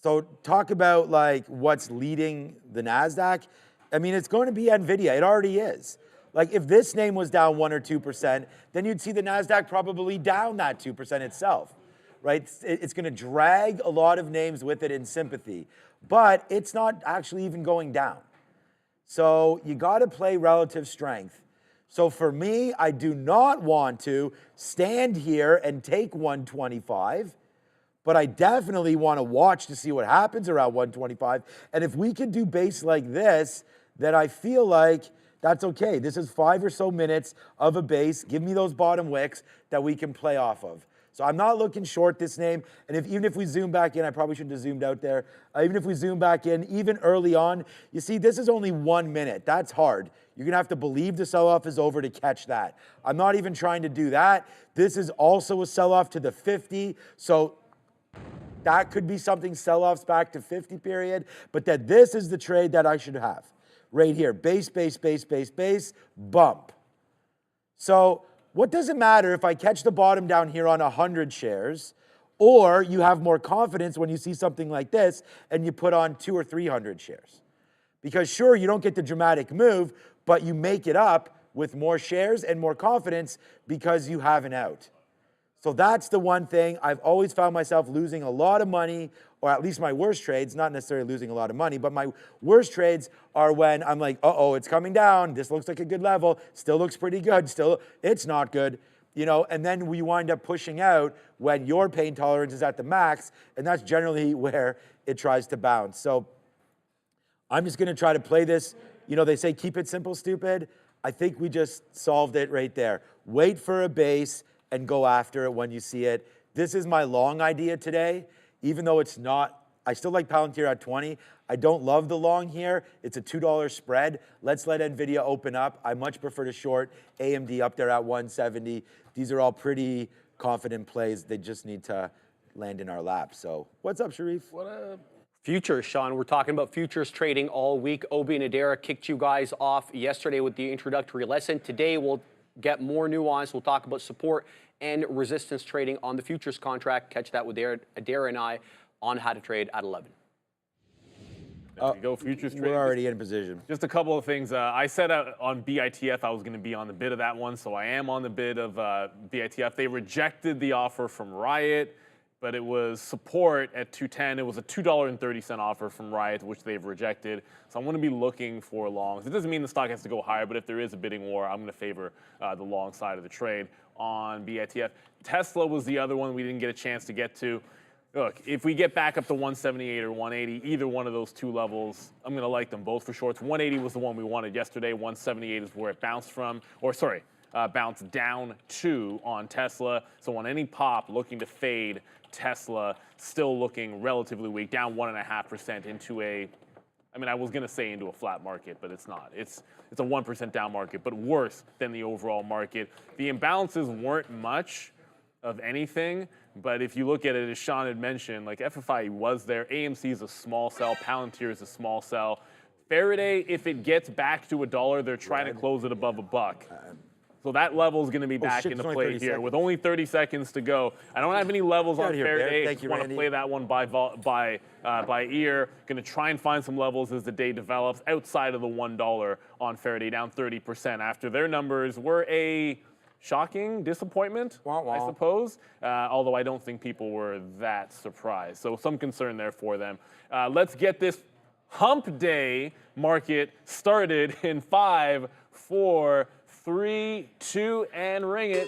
So talk about like what's leading the NASDAQ. I mean, it's going to be Nvidia. It already is. Like if this name was down 1 or 2%, then you'd see the NASDAQ probably down that 2% itself, right? It's going to drag a lot of names with it in sympathy, but it's not actually even going down. So you got to play relative strength. So for me, I do not want to stand here and take 125, but I definitely want to watch to see what happens around 125. And if we can do base like this, then I feel like that's okay. This is 5 or so minutes of a base. Give me those bottom wicks that we can play off of. So I'm not looking short this name. And even if we zoom back in, I probably shouldn't have zoomed out there. Even if we zoom back in, even early on, you see, this is only 1 minute. That's hard. You're going to have to believe the sell-off is over to catch that. I'm not even trying to do that. This is also a sell-off to the 50. So that could be something, sell-offs back to 50 period. But that this is the trade that I should have. Right here, base, base, base, base, base, bump. So what does it matter if I catch the bottom down here on 100 shares, or you have more confidence when you see something like this and you put on 200 or 300 shares? Because sure, you don't get the dramatic move, but you make it up with more shares and more confidence because you have an out. So that's the one thing. I've always found myself losing a lot of money, or at least my worst trades, not necessarily losing a lot of money, but my worst trades are when I'm like, uh-oh, it's coming down. This looks like a good level. Still looks pretty good. Still, it's not good. You know, and then we wind up pushing out when your pain tolerance is at the max, and that's generally where it tries to bounce. So I'm just going to try to play this. You know, they say keep it simple, stupid. I think we just solved it right there. Wait for a base and go after it when you see it. This is my long idea today, even though it's not. I still like Palantir at 20. I don't love the long here. It's a $2 spread. Let's let Nvidia open up. I much prefer to short AMD up there at 170. These are all pretty confident plays. They just need to land in our lap. So what's up, Sharif? What up? Futures, Sean. We're talking about futures trading all week. Obi and Adara kicked you guys off yesterday with the introductory lesson. Today we'll get more nuance. We'll talk about support and resistance trading on the futures contract. Catch that with Adara and I on how to trade at 11. There we go, futures trading. We're already in position. Just a couple of things. I said on BITF I was going to be on the bid of that one, so I am on the bid of BITF. They rejected the offer from Riot, but it was support at 210. It was a $2.30 offer from Riot, which they've rejected. So I'm going to be looking for longs. It doesn't mean the stock has to go higher, but if there is a bidding war, I'm going to favor the long side of the trade on BITF. Tesla was the other one we didn't get a chance to get to. Look, if we get back up to 178 or 180, either one of those two levels, I'm going to like them both for shorts. 180 was the one we wanted yesterday. 178 is where it bounced from, or sorry, bounced down to on Tesla. So on any pop looking to fade Tesla, still looking relatively weak, down 1.5% into a, I mean, I was going to say into a flat market, but it's not. It's a 1% down market, but worse than the overall market. The imbalances weren't much of anything, but if you look at it, as Sean had mentioned, like FFI was there, AMC is a small sell, Palantir is a small sell. Faraday, if it gets back to $1, they're trying to close it above $1. So that level is going to be back into play here. Seconds. With only 30 seconds to go. I don't have any levels on Faraday. Thank you, want to Randy. play that one by ear. Going to try and find some levels as the day develops outside of the $1 on Faraday, down 30% after their numbers were a shocking disappointment, I suppose, although I don't think people were that surprised. So some concern there for them. Let's get this hump day market started in 5, 4, 3, 2, and ring it.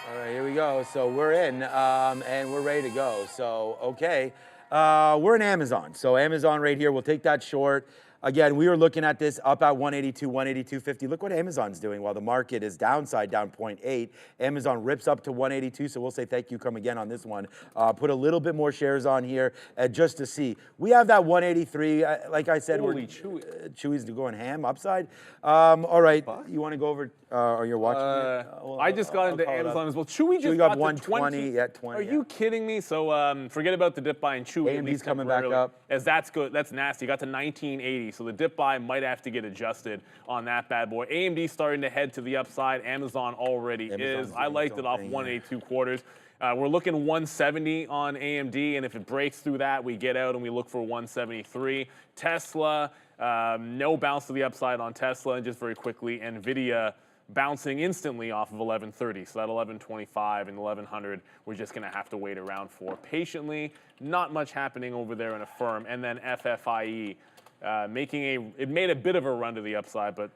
All right, here we go. So we're in, and we're ready to go. So, okay. We're in Amazon. So Amazon right here, we'll take that short. Again, we were looking at this up at 182, 182.50. Look what Amazon's doing while the market is downside, down 0.8. Amazon rips up to 182, so we'll say thank you, come again on this one. Put a little bit more shares on here just to see. We have that 183. Like I said, Holy Chewy. Chewy's going ham upside. All right, you want to go over, or you're watching it? I just got into Amazon as well. Chewy just got got to 120, yeah, 20. Are you kidding me? So forget about the dip buy in Chewy. at AMD's least coming back temporarily, up. As that's good. That's nasty. Got to 1980. So the dip buy might have to get adjusted on that bad boy. AMD starting to head to the upside. Amazon already is. I liked it off 182 quarters. We're looking 170 on AMD, and if it breaks through that, we get out and we look for 173. Tesla, no bounce to the upside on Tesla, and just very quickly, Nvidia bouncing instantly off of 1130. So that 1125 and 1100, we're just going to have to wait around for patiently. Not much happening over there in a firm. And then FFIE, it made a bit of a run to the upside, but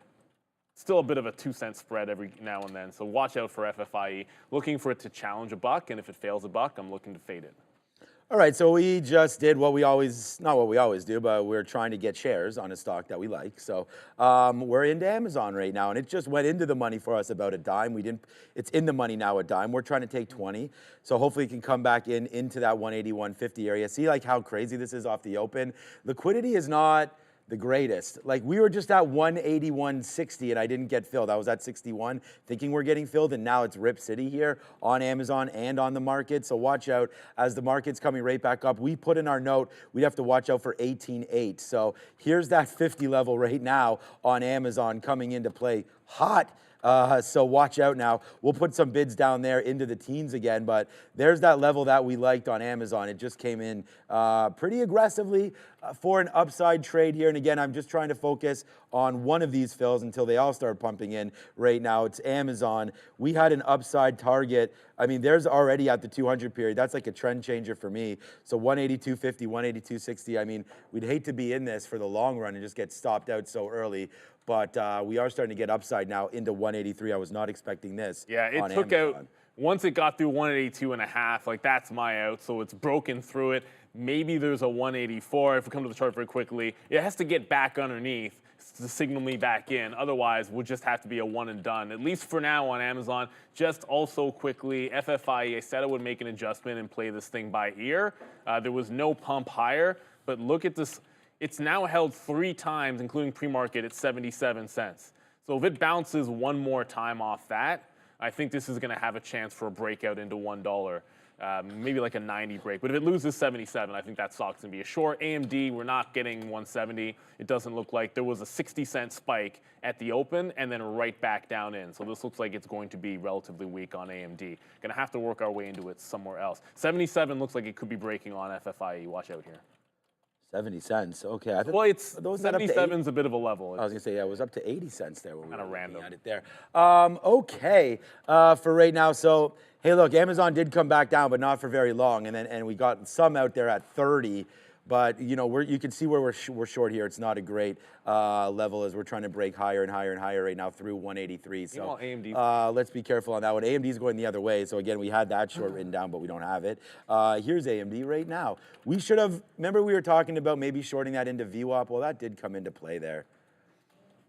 still a bit of a 2-cent spread every now and then. So watch out for FFIE. Looking for it to challenge $1, and if it fails $1, I'm looking to fade it. All right, so we just did what we always, not what we always do, but we're trying to get shares on a stock that we like. So we're into Amazon right now, and it just went into the money for us about a dime. It's in the money now a dime. We're trying to take 20. So hopefully it can come back into that 180, 150 area. See like how crazy this is off the open? Liquidity is not the greatest. Like we were just at 180, 160 and I didn't get filled. I was at 61 thinking we're getting filled, and now it's Rip City here on Amazon and on the market. So watch out as the market's coming right back up. We put in our note, we'd have to watch out for 18.8. So here's that 50 level right now on Amazon coming into play hot. So watch out now. We'll put some bids down there into the teens again, but there's that level that we liked on Amazon. It just came in pretty aggressively for an upside trade here. And again, I'm just trying to focus on one of these fills until they all start pumping in right now. It's Amazon. We had an upside target. I mean, there's already at the 200 period. That's like a trend changer for me. So 182.50, 182.60. I mean, we'd hate to be in this for the long run and just get stopped out so early. But we are starting to get upside now into 183. I was not expecting this. Yeah, it took Amazon. out, once it got through 182.5, like that's my out. So it's broken through it. Maybe there's a 184. If we come to the chart very quickly, it has to get back underneath to signal me back in. Otherwise, we'll just have to be a one and done, at least for now on Amazon. Just also quickly, FFIE, I said I would make an adjustment and play this thing by ear. There was no pump higher, but look at this. It's now held 3 times, including pre-market, at 77 cents. So if it bounces one more time off that, I think this is going to have a chance for a breakout into $1, maybe like a 90 break. But if it loses 77, I think that stock's going to be a short. AMD, we're not getting 170. It doesn't look like. There was a 60-cent spike at the open and then right back down in. So this looks like it's going to be relatively weak on AMD. Going to have to work our way into it somewhere else. 77 looks like it could be breaking on FFIE. Watch out here. 70 cents. Okay. I thought, Well, it's those not up to 77's a bit of a level. I was gonna say, yeah, it was up to 80 cents there when we Kinda were looking random. at it there. Okay, for right now. So, hey, look, Amazon did come back down, but not for very long, and we got some out there at 30. But you know, you can see where we're short here. It's not a great level as we're trying to break higher and higher and higher right now through 183. So AMD. let's be careful on that one. AMD's going the other way. So again, we had that short written down, but we don't have it. Here's AMD right now. We should have. Remember, we were talking about maybe shorting that into VWAP. Well, that did come into play there.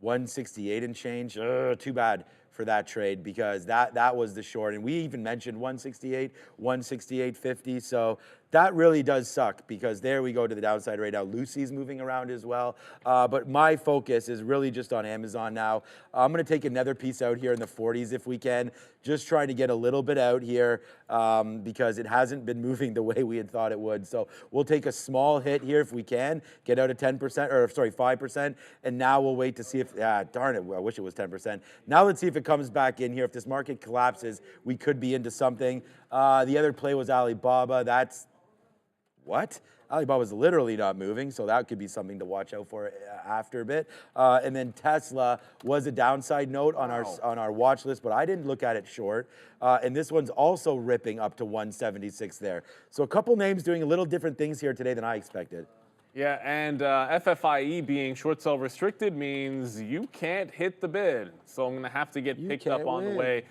168 and change. Too bad for that trade because that was the short, and we even mentioned 168, 168.50. So that really does suck because there we go to the downside right now. Lucy's moving around as well. But my focus is really just on Amazon now. I'm going to take another piece out here in the 40s if we can. Just trying to get a little bit out here because it hasn't been moving the way we had thought it would. So we'll take a small hit here if we can. Get out of 10%, or sorry, 5%. And now we'll wait to see if, darn it, I wish it was 10%. Now let's see if it comes back in here. If this market collapses, we could be into something. The other play was Alibaba. That's, what? Alibaba's literally not moving, so that could be something to watch out for after a bit. And then Tesla was a downside note on our watch list, but I didn't look at it short. And this one's also ripping up to 176 there. So a couple names doing a little different things here today than I expected. Yeah, and FFIE being short sell restricted means you can't hit the bid. So I'm going to have to get picked up on the way.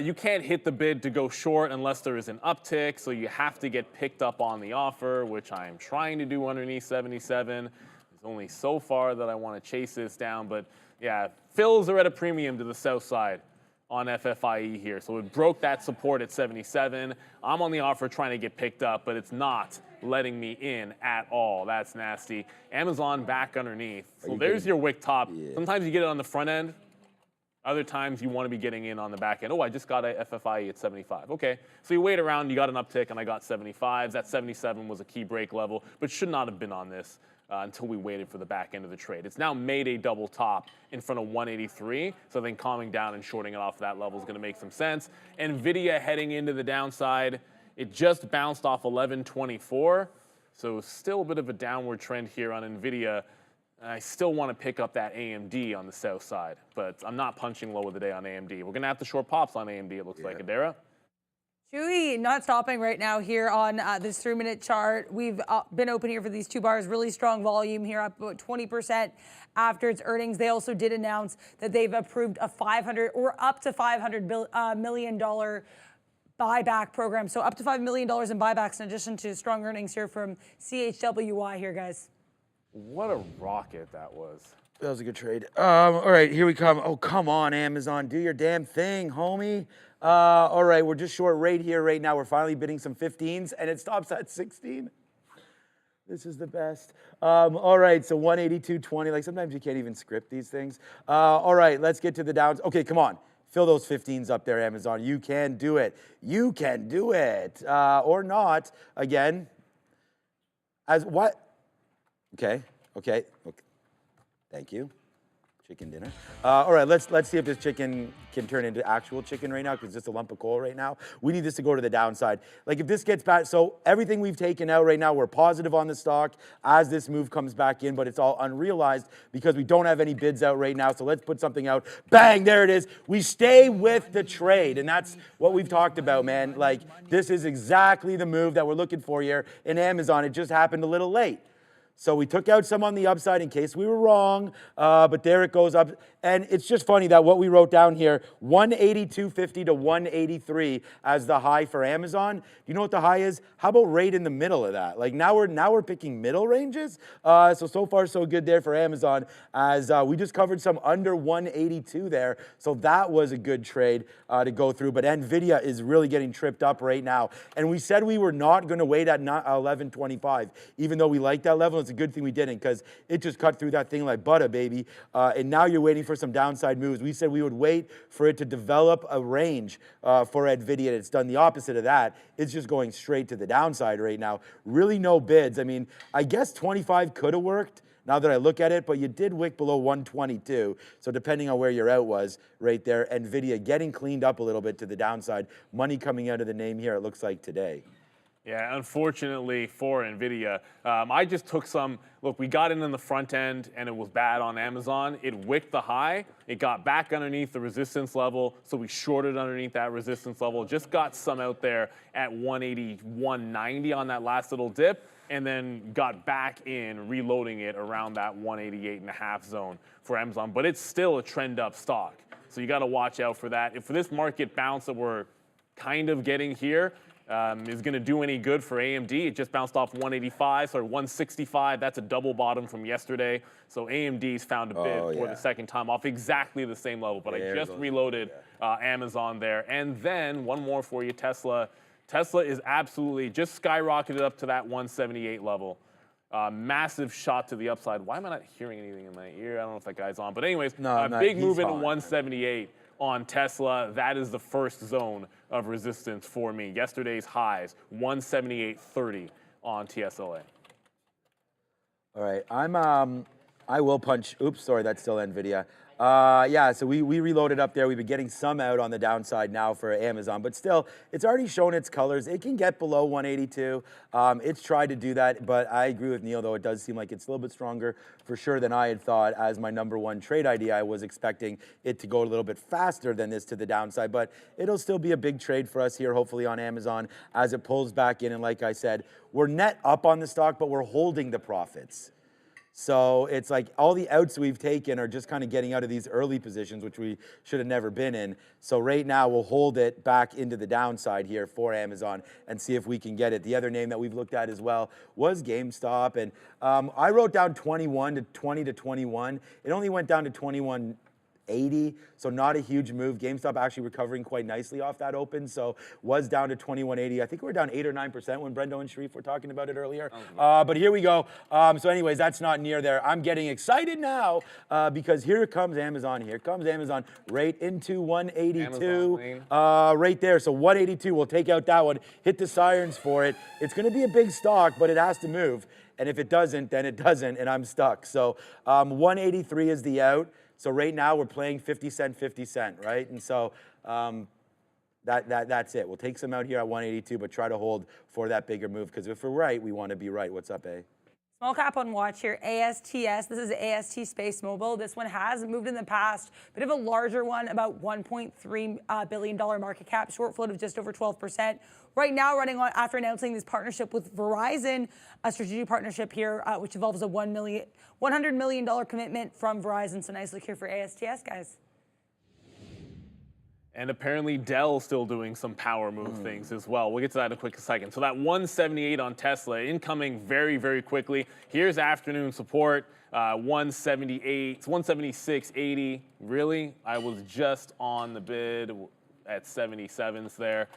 You can't hit the bid to go short unless there is an uptick, so you have to get picked up on the offer, which I am trying to do underneath 77. There's only so far that I want to chase this down, but yeah, fills are at a premium to the south side on FFIE here. So it broke that support at 77. I'm on the offer trying to get picked up, but it's not letting me in at all. That's nasty. Amazon back underneath. So there's your wick top. Yeah. Sometimes you get it on the front end. Other times you want to be getting in on the back end. Oh, I just got a FFIE at 75. Okay, so you wait around, you got an uptick, and I got 75s. That 77 was a key break level, but should not have been on this until we waited for the back end of the trade. It's now made a double top in front of 183, so I think calming down and shorting it off that level is going to make some sense. Nvidia heading into the downside. It just bounced off 1124, so still a bit of a downward trend here on Nvidia. I still want to pick up that AMD on the south side, but I'm not punching low of the day on AMD. We're going to have to short pops on AMD, it looks like, Adara. Chewy not stopping right now here on this 3-minute chart. We've been open here for these two bars. Really strong volume here, up about 20% after its earnings. They also did announce that they've approved a $500 or up to $500 million buyback program. So up to $5 million in buybacks in addition to strong earnings here from CHWY here, guys. What a rocket that was. That was a good trade. All right, here we come. Oh, come on, Amazon. Do your damn thing, homie. All right, we're just short rate here right now. We're finally bidding some 15s, and it stops at 16. This is the best. All right, so 182.20. Like, sometimes you can't even script these things. All right, let's get to the downs. Okay, come on. Fill those 15s up there, Amazon. You can do it. You can do it. Or not. Again. As what? Okay. Thank you. Chicken dinner. All right, let's see if this chicken can turn into actual chicken right now, because it's just a lump of coal right now. We need this to go to the downside. Like, if this gets bad, so everything we've taken out right now, we're positive on the stock as this move comes back in, but it's all unrealized because we don't have any bids out right now. So let's put something out. Bang, there it is. We stay with the trade, and that's what we've talked about, man. Like, this is exactly the move that we're looking for here in Amazon. It just happened a little late. So we took out some on the upside in case we were wrong, but there it goes up. And it's just funny that what we wrote down here, 182.50 to 183 as the high for Amazon. Do you know what the high is? How about right in the middle of that? Like, now we're picking middle ranges. So far so good there for Amazon, as we just covered some under 182 there. So that was a good trade to go through. But Nvidia is really getting tripped up right now. And we said we were not going to wait at 11.25, even though we like that level. It's a good thing we didn't, because it just cut through that thing like butter, baby. And now you're waiting for some downside moves. We said we would wait for it to develop a range for Nvidia. It's done the opposite of that. It's just going straight to the downside right now. Really no bids. I mean, I guess 25 could have worked now that I look at it, but you did wick below 122. So depending on where your out was right there, Nvidia getting cleaned up a little bit to the downside. Money coming out of the name here, it looks like today. Yeah, unfortunately for Nvidia, I just took some. Look, we got in the front end and it was bad on Amazon. It wicked the high. It got back underneath the resistance level, so we shorted underneath that resistance level. Just got some out there at 180, 190 on that last little dip, and then got back in, reloading it around that 188.5 zone for Amazon. But it's still a trend up stock, so you got to watch out for that. If this market bounce that we're kind of getting here is going to do any good for AMD. It just bounced off 185, sorry, 165. That's a double bottom from yesterday. So AMD's found a bid for the second time off exactly the same level. But I just reloaded Amazon there. And then one more for you, Tesla. Tesla is absolutely just skyrocketed up to that 178 level. Massive shot to the upside. Why am I not hearing anything in my ear? I don't know if that guy's on. But anyways, big move into 178 on Tesla. That is the first zone of resistance for me. Yesterday's highs, 178.30 on TSLA. All right, I will punch. Oops, sorry, that's still Nvidia. Yeah, so we reloaded up there. We've been getting some out on the downside now for Amazon, but still, it's already shown its colors. It can get below 182. It's tried to do that, but I agree with Neil, though. It does seem like it's a little bit stronger for sure than I had thought. As my number one trade idea, I was expecting it to go a little bit faster than this to the downside, but it'll still be a big trade for us here, hopefully on Amazon, as it pulls back in. And like I said, we're net up on the stock, but we're holding the profits. So it's like all the outs we've taken are just kind of getting out of these early positions, which we should have never been in. So right now we'll hold it back into the downside here for Amazon and see if we can get it. The other name that we've looked at as well was GameStop. And I wrote down 20 to 21. It only went down to 21.80, so not a huge move. GameStop actually recovering quite nicely off that open, so was down to 21.80. I think we were down 8 or 9% when Brendo and Sharif were talking about it earlier. But here we go. So anyways, that's not near there. I'm getting excited now because here comes Amazon. Here comes Amazon right into 182. Right there, so 182. We'll take out that one. Hit the sirens for it. It's going to be a big stock, but it has to move. And if it doesn't, then it doesn't, and I'm stuck. So 183 is the out. So right now we're playing 50 cent, 50 cent, right? And so that's it. We'll take some out here at 182, but try to hold for that bigger move, because if we're right, we want to be right. What's up, A? Small cap on watch here, ASTS. This is AST Space Mobile. This one has moved in the past. Bit of a larger one, about $1.3 billion market cap, short float of just over 12%. Right now, running on after announcing this partnership with Verizon, a strategic partnership here, which involves a $100 million commitment from Verizon. So nice look here for ASTS, guys. And apparently Dell's still doing some power move things as well. We'll get to that in a quick second. So that 178 on Tesla, incoming very, very quickly. Here's afternoon support, 178, 176.80. Really? I was just on the bid at 77s there.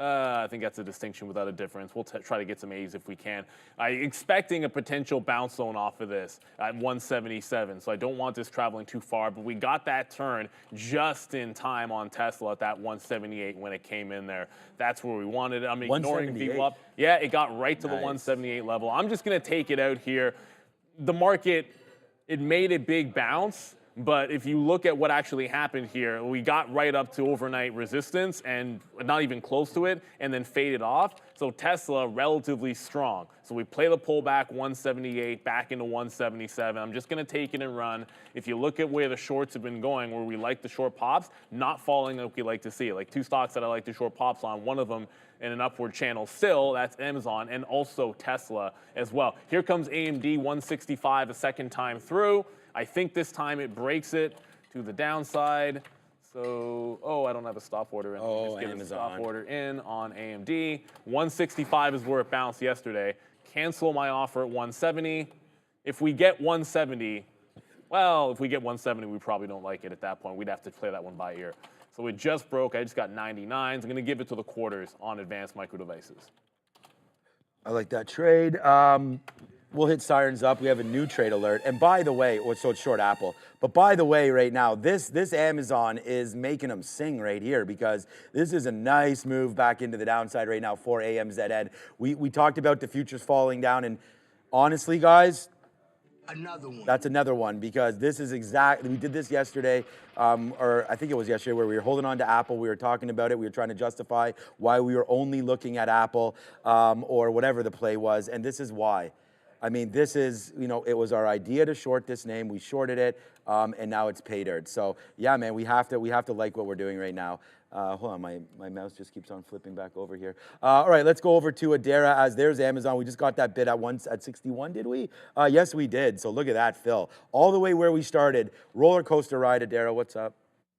I think that's a distinction without a difference. We'll try to get some A's if we can. I'm expecting a potential bounce zone off of this at 177, so I don't want this traveling too far, but we got that turn just in time on Tesla at that 178 when it came in there. That's where we wanted it. I'm ignoring VWAP. Yeah, it got right to the 178 level. I'm just going to take it out here. The market, it made a big bounce. But if you look at what actually happened here, we got right up to overnight resistance and not even close to it, and then faded off. So Tesla, relatively strong. So we play the pullback, 178, back into 177. I'm just going to take it and run. If you look at where the shorts have been going, where we like the short pops, not falling like we like to see. Like two stocks that I like the short pops on, one of them in an upward channel still, that's Amazon, and also Tesla as well. Here comes AMD, 165 a second time through. I think this time it breaks it to the downside. So, I don't have a stop order in. Oh, just Amazon. A stop order in on AMD. 165 is where it bounced yesterday. Cancel my offer at 170. If we get 170, well, if we get 170, we probably don't like it at that point. We'd have to play that one by ear. So it just broke. I just got 99s. I'm going to give it to the quarters on advanced micro devices. I like that trade. We'll hit sirens up. We have a new trade alert. And by the way, so it's short Apple. But by the way, right now, this Amazon is making them sing right here because this is a nice move back into the downside right now for AMZN. We talked about the futures falling down, and honestly, guys, that's another one because this is we did this yesterday, or I think it was yesterday, where we were holding on to Apple. We were talking about it. We were trying to justify why we were only looking at Apple or whatever the play was, and this is why. I mean, this is, it was our idea to short this name. We shorted it, and now it's pay dirt. So, yeah, man, we have to like what we're doing right now. Hold on, my mouse just keeps on flipping back over here. All right, let's go over to Adara as there's Amazon. We just got that bid at 61, did we? Yes, we did. So look at that, Phil. All the way where we started. Roller coaster ride, Adara. What's up?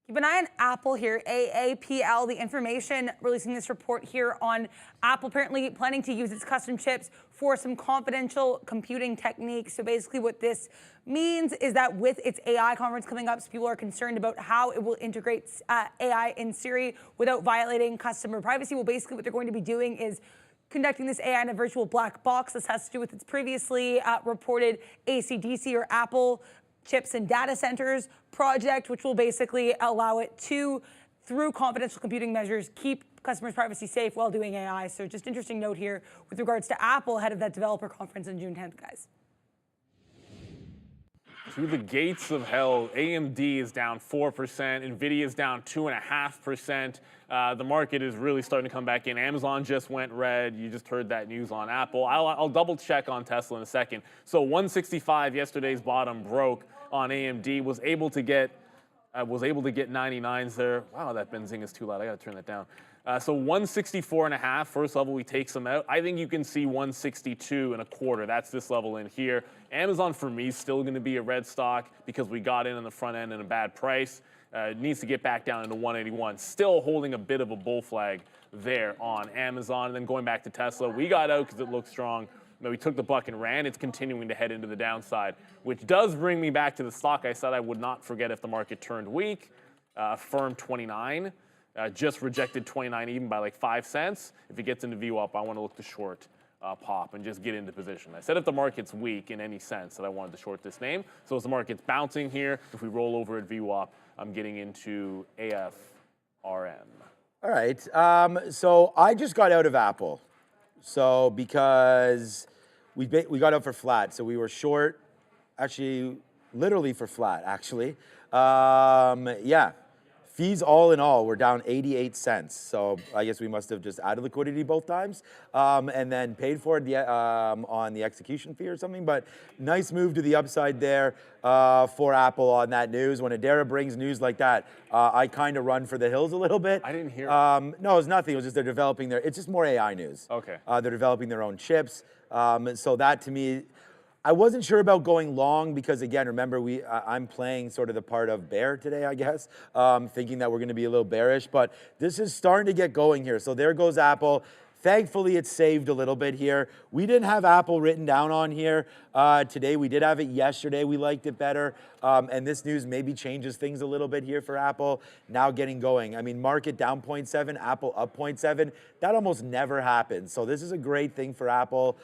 Keep an eye on Apple here, AAPL, the information releasing this report here on Apple apparently planning to use its custom chips for some confidential computing techniques. So basically what this means is that with its AI conference coming up, so people are concerned about how it will integrate AI in Siri without violating customer privacy. Well, basically what they're going to be doing is conducting this AI in a virtual black box. This has to do with its previously reported AC/DC or Apple chips and data centers project, which will basically allow it to, through confidential computing measures, keep customers' privacy safe while doing AI. So just interesting note here with regards to Apple ahead of that developer conference on June 10th, guys. To the gates of hell, AMD is down 4%, Nvidia is down 2.5%. The market is really starting to come back in. Amazon just went red. You just heard that news on Apple. I'll double check on Tesla in a second. So 165, yesterday's bottom, broke on AMD. Was able to get 99s there. Wow, that benzing is too loud. I got to turn that down. So 164.5, first level, we take some out. I think you can see 162.25. That's this level in here. Amazon, for me, is still going to be a red stock because we got in on the front end at a bad price. It needs to get back down into 181. Still holding a bit of a bull flag there on Amazon. And then going back to Tesla, we got out because it looked strong. We took the buck and ran. It's continuing to head into the downside, which does bring me back to the stock I said I would not forget if the market turned weak. Firm 29. Just rejected 29 even by like 5 cents. If it gets into VWAP, I want to look to short pop and just get into position. I said if the market's weak in any sense that I wanted to short this name. So as the market's bouncing here, if we roll over at VWAP, I'm getting into AFRM. All right. So I just got out of Apple. So because we got out for flat. So we were short, actually, literally for flat, actually. Yeah. fees all in all were down 88 cents. So I guess we must have just added liquidity both times and then paid for it on the execution fee or something. But nice move to the upside there for Apple on that news. When Adara brings news like that, I kind of run for the hills a little bit. I didn't hear. No, it was nothing. It was just they're developing it's just more AI news. Okay. They're developing their own chips. So that to me, I wasn't sure about going long because again, remember I'm playing sort of the part of bear today, I guess, thinking that we're going to be a little bearish, but this is starting to get going here. So there goes Apple. Thankfully, it's saved a little bit here. We didn't have Apple written down on here today. We did have it yesterday. We liked it better. And this news maybe changes things a little bit here for Apple. Now getting going. I mean, market down 0.7, Apple up 0.7. That almost never happens. So this is a great thing for Apple.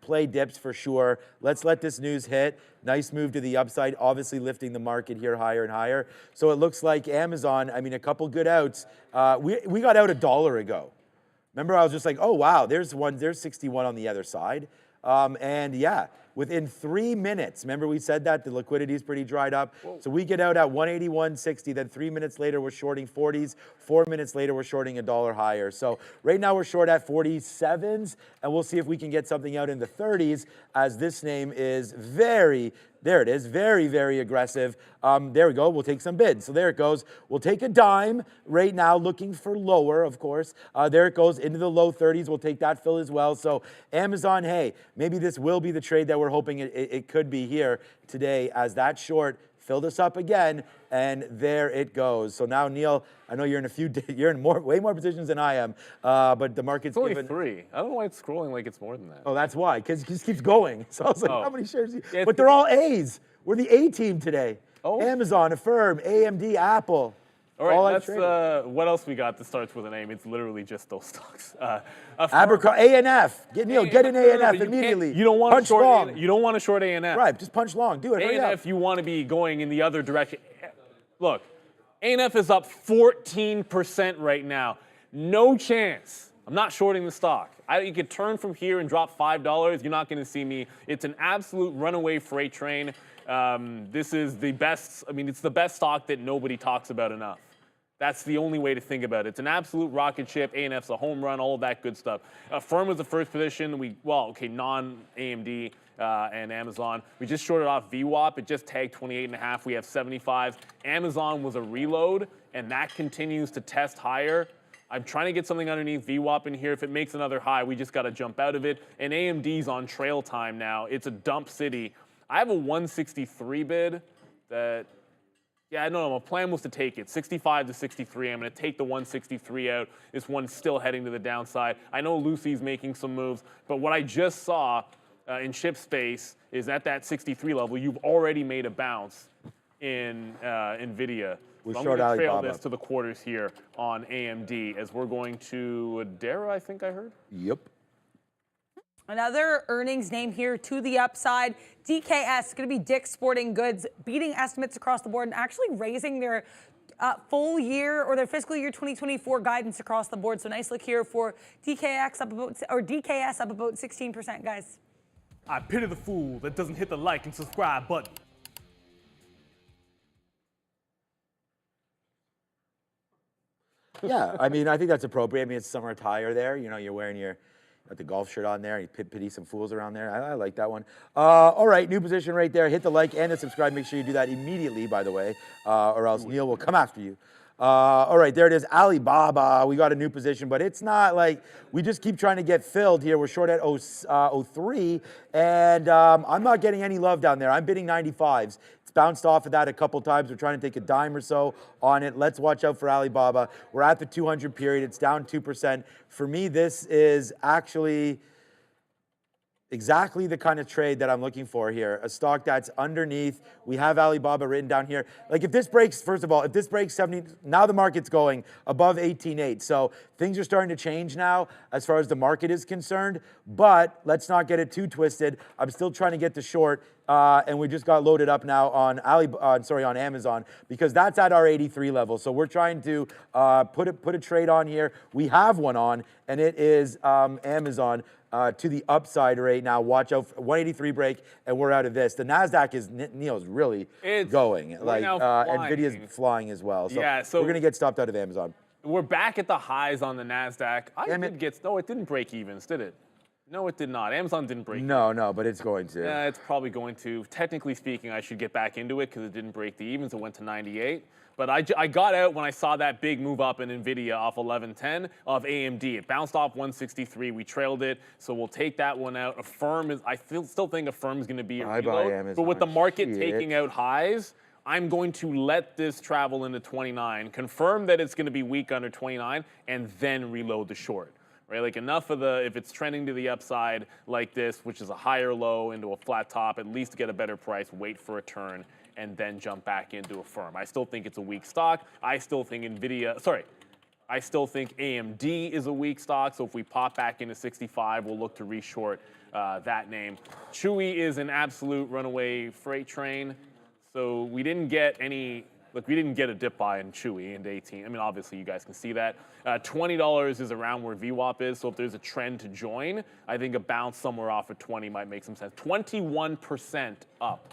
Play dips for sure. Let's let this news hit. Nice move to the upside, obviously lifting the market here higher and higher. So it looks like Amazon, I mean, a couple good outs. We got out $1 ago. Remember, I was just like, oh, wow, there's 61 on the other side. And yeah, within 3 minutes, remember we said that the liquidity is pretty dried up. Whoa. So we get out at 181.60, then 3 minutes later we're shorting 40s, 4 minutes later we're shorting $1 higher. So right now we're short at 47s, and we'll see if we can get something out in the 30s as this name is very, there it is, very, very aggressive. There we go, we'll take some bids. So there it goes. We'll take a dime right now, looking for lower, of course. There it goes into the low 30s. We'll take that fill as well. So Amazon, hey, maybe this will be the trade that we're hoping it could be here today as that short filled us up again, and there it goes. So now, Neil, I know you're in way more positions than I am, but the market's only 3. I don't know why it's scrolling like it's more than that. Oh, that's why, because it just keeps going. So I was like, how many shares? Yeah, but they're all A's. We're the A team today. Oh. Amazon, Affirm, AMD, Apple. All right, that's what else we got that starts with a name. It's literally just those stocks. Abercrombie, A&F. Get an A&F immediately. You don't want punch to short long. You don't want to short A&F. Right, just punch long. Do it. A&F, you want to be going in the other direction. Look, A&F is up 14% right now. No chance. I'm not shorting the stock. You could turn from here and drop $5. You're not going to see me. It's an absolute runaway freight train. This is the best. I mean, it's the best stock that nobody talks about enough. That's the only way to think about it. It's an absolute rocket ship. A&F's a home run, all of that good stuff. Affirm was the first position. Non-AMD and Amazon. We just shorted off VWAP. It just tagged 28.5. We have 75. Amazon was a reload, and that continues to test higher. I'm trying to get something underneath VWAP in here. If it makes another high, we just got to jump out of it. And AMD's on trail time now. It's a dump city. I have a 163 bid that, yeah, no, my plan was to take it. 65 to 63. I'm going to take the 163 out. This one's still heading to the downside. I know Lucy's making some moves, but what I just saw in chip space is at that 63 level, you've already made a bounce in Nvidia. So I'm going to trail this to the quarters here on AMD as we're going to Adara, I think I heard. Yep. Another earnings name here to the upside. DKS, going to be Dick's Sporting Goods, beating estimates across the board and actually raising their full year or their fiscal year 2024 guidance across the board. So nice look here for DKS up about 16%, guys. I pity the fool that doesn't hit the like and subscribe button. Yeah, I mean, I think that's appropriate. I mean, it's summer attire there. You know, you're wearing got the golf shirt on there. You pity some fools around there. I like that one. All right, new position right there. Hit the like and the subscribe. Make sure you do that immediately, by the way, or else Neil will come after you. All right, there it is. Alibaba. We got a new position, but it's not like we just keep trying to get filled here. We're short at 03, and I'm not getting any love down there. I'm bidding 95s. Bounced off of that a couple times. We're trying to take a dime or so on it. Let's watch out for Alibaba. We're at the 200 period. It's down 2%. For me, this is actually exactly the kind of trade that I'm looking for here. A stock that's underneath. We have Alibaba written down here. Like if this breaks, first of all, if this breaks 70, now the market's going above 18.8. So things are starting to change now as far as the market is concerned, but let's not get it too twisted. I'm still trying to get the short and we just got loaded up now on on Amazon, because that's at our 83 level. So we're trying to put a trade on here. We have one on, and it is Amazon to the upside right now. Watch out for 183 break, and we're out of this. The NASDAQ is, Neil's really going. Right now flying. Nvidia's flying as well. So, yeah, so we're going to get stopped out of Amazon. We're back at the highs on the NASDAQ. No, it didn't break evens, did it? No, it did not. Amazon didn't break. No, but it's going to. Yeah, it's probably going to. Technically speaking, I should get back into it because it didn't break the evens. It went to 98. But I got out when I saw that big move up in Nvidia off 1110 of AMD. It bounced off 163. We trailed it, so we'll take that one out. I still think Affirm is going to be a reload. But with the market taking out highs, I'm going to let this travel into 29, confirm that it's going to be weak under 29, and then reload the short. Right, like enough of if it's trending to the upside like this, which is a higher low into a flat top, at least get a better price, wait for a turn, and then jump back into Affirm. I still think it's a weak stock. I still think I still think AMD is a weak stock. So if we pop back into 65, we'll look to reshort that name. Chewy is an absolute runaway freight train. So we didn't get we didn't get a dip buy in Chewy into 18. I mean, obviously, you guys can see that. $20 is around where VWAP is, so if there's a trend to join, I think a bounce somewhere off of 20 might make some sense. 21% up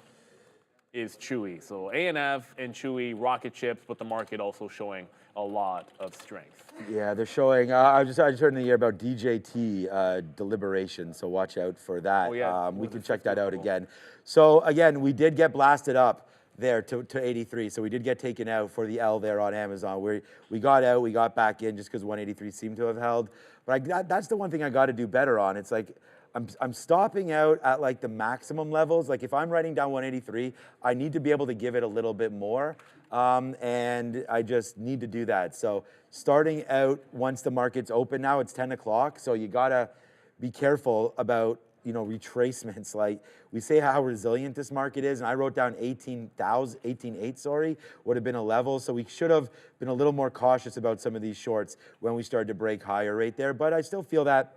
is Chewy. So A&F and Chewy, rocket ships, but the market also showing a lot of strength. Yeah, they're showing. I just heard in the year about DJT deliberation, so watch out for that. Oh, yeah. We can check that out again. So again, we did get blasted up there to 83, so we did get taken out for the L there on Amazon. We got out, we got back in just because 183 seemed to have held. But that's the one thing I got to do better on. It's like I'm stopping out at like the maximum levels. Like if I'm writing down 183, I need to be able to give it a little bit more, and I just need to do that. So starting out once the market's open now, it's 10 o'clock, so you gotta be careful about retracements. Like we say how resilient this market is, and I wrote down 18.8 would have been a level, so we should have been a little more cautious about some of these shorts when we started to break higher right there, but I still feel that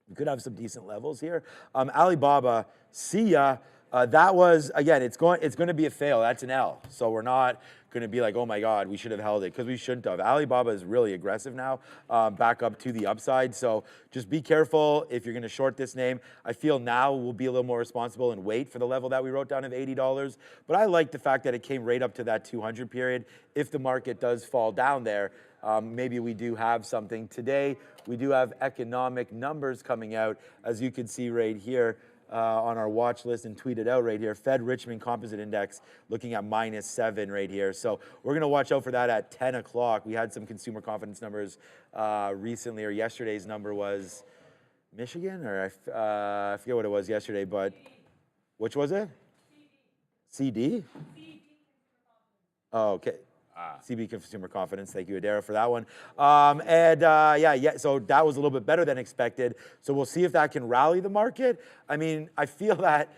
we could have some decent levels here. Alibaba, see ya. That was, again, it's going to be a fail. That's an L. So we're not going to be like, oh my God, we should have held it, because we shouldn't have. Alibaba is really aggressive now, back up to the upside. So just be careful if you're going to short this name. I feel now we'll be a little more responsible and wait for the level that we wrote down of $80. But I like the fact that it came right up to that 200 period. If the market does fall down there, maybe we do have something. Today, we do have economic numbers coming out, as you can see right here. On our watch list and tweeted out right here, Fed Richmond Composite Index looking at -7 right here. So we're going to watch out for that at 10 o'clock. We had some consumer confidence numbers recently, or yesterday's number was Michigan, or I forget what it was yesterday, but which was it? CD? Oh, okay. CB Consumer Confidence. Thank you, Adara, for that one. So that was a little bit better than expected. So we'll see if that can rally the market. I mean, I feel that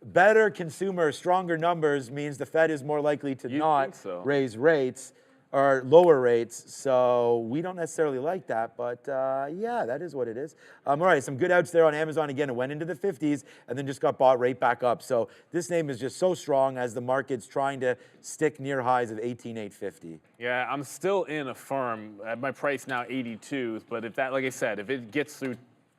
better consumer, stronger numbers means the Fed is more likely to not raise rates or lower rates. So we don't necessarily like that, but yeah, that is what it is. All right, some good outs there on Amazon. Again, it went into the 50s and then just got bought right back up. So this name is just so strong as the market's trying to stick near highs of 18,850. Yeah, I'm still in Affirm at my price now 82s, but if that, like I said, if it gets through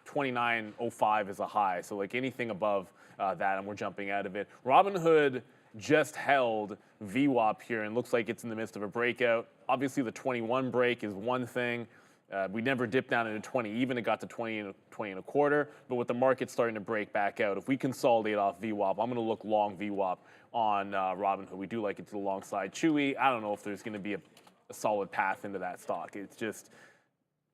29.05 is a high, so like anything above that, and we're jumping out of it. Robinhood just held VWAP here and looks like it's in the midst of a breakout. Obviously, the 21 break is one thing. We never dipped down into 20 even. It got to 20 and a quarter. But with the market starting to break back out, if we consolidate off VWAP, I'm going to look long VWAP on Robinhood. We do like it to the long side. Chewy, I don't know if there's going to be a solid path into that stock. It's just,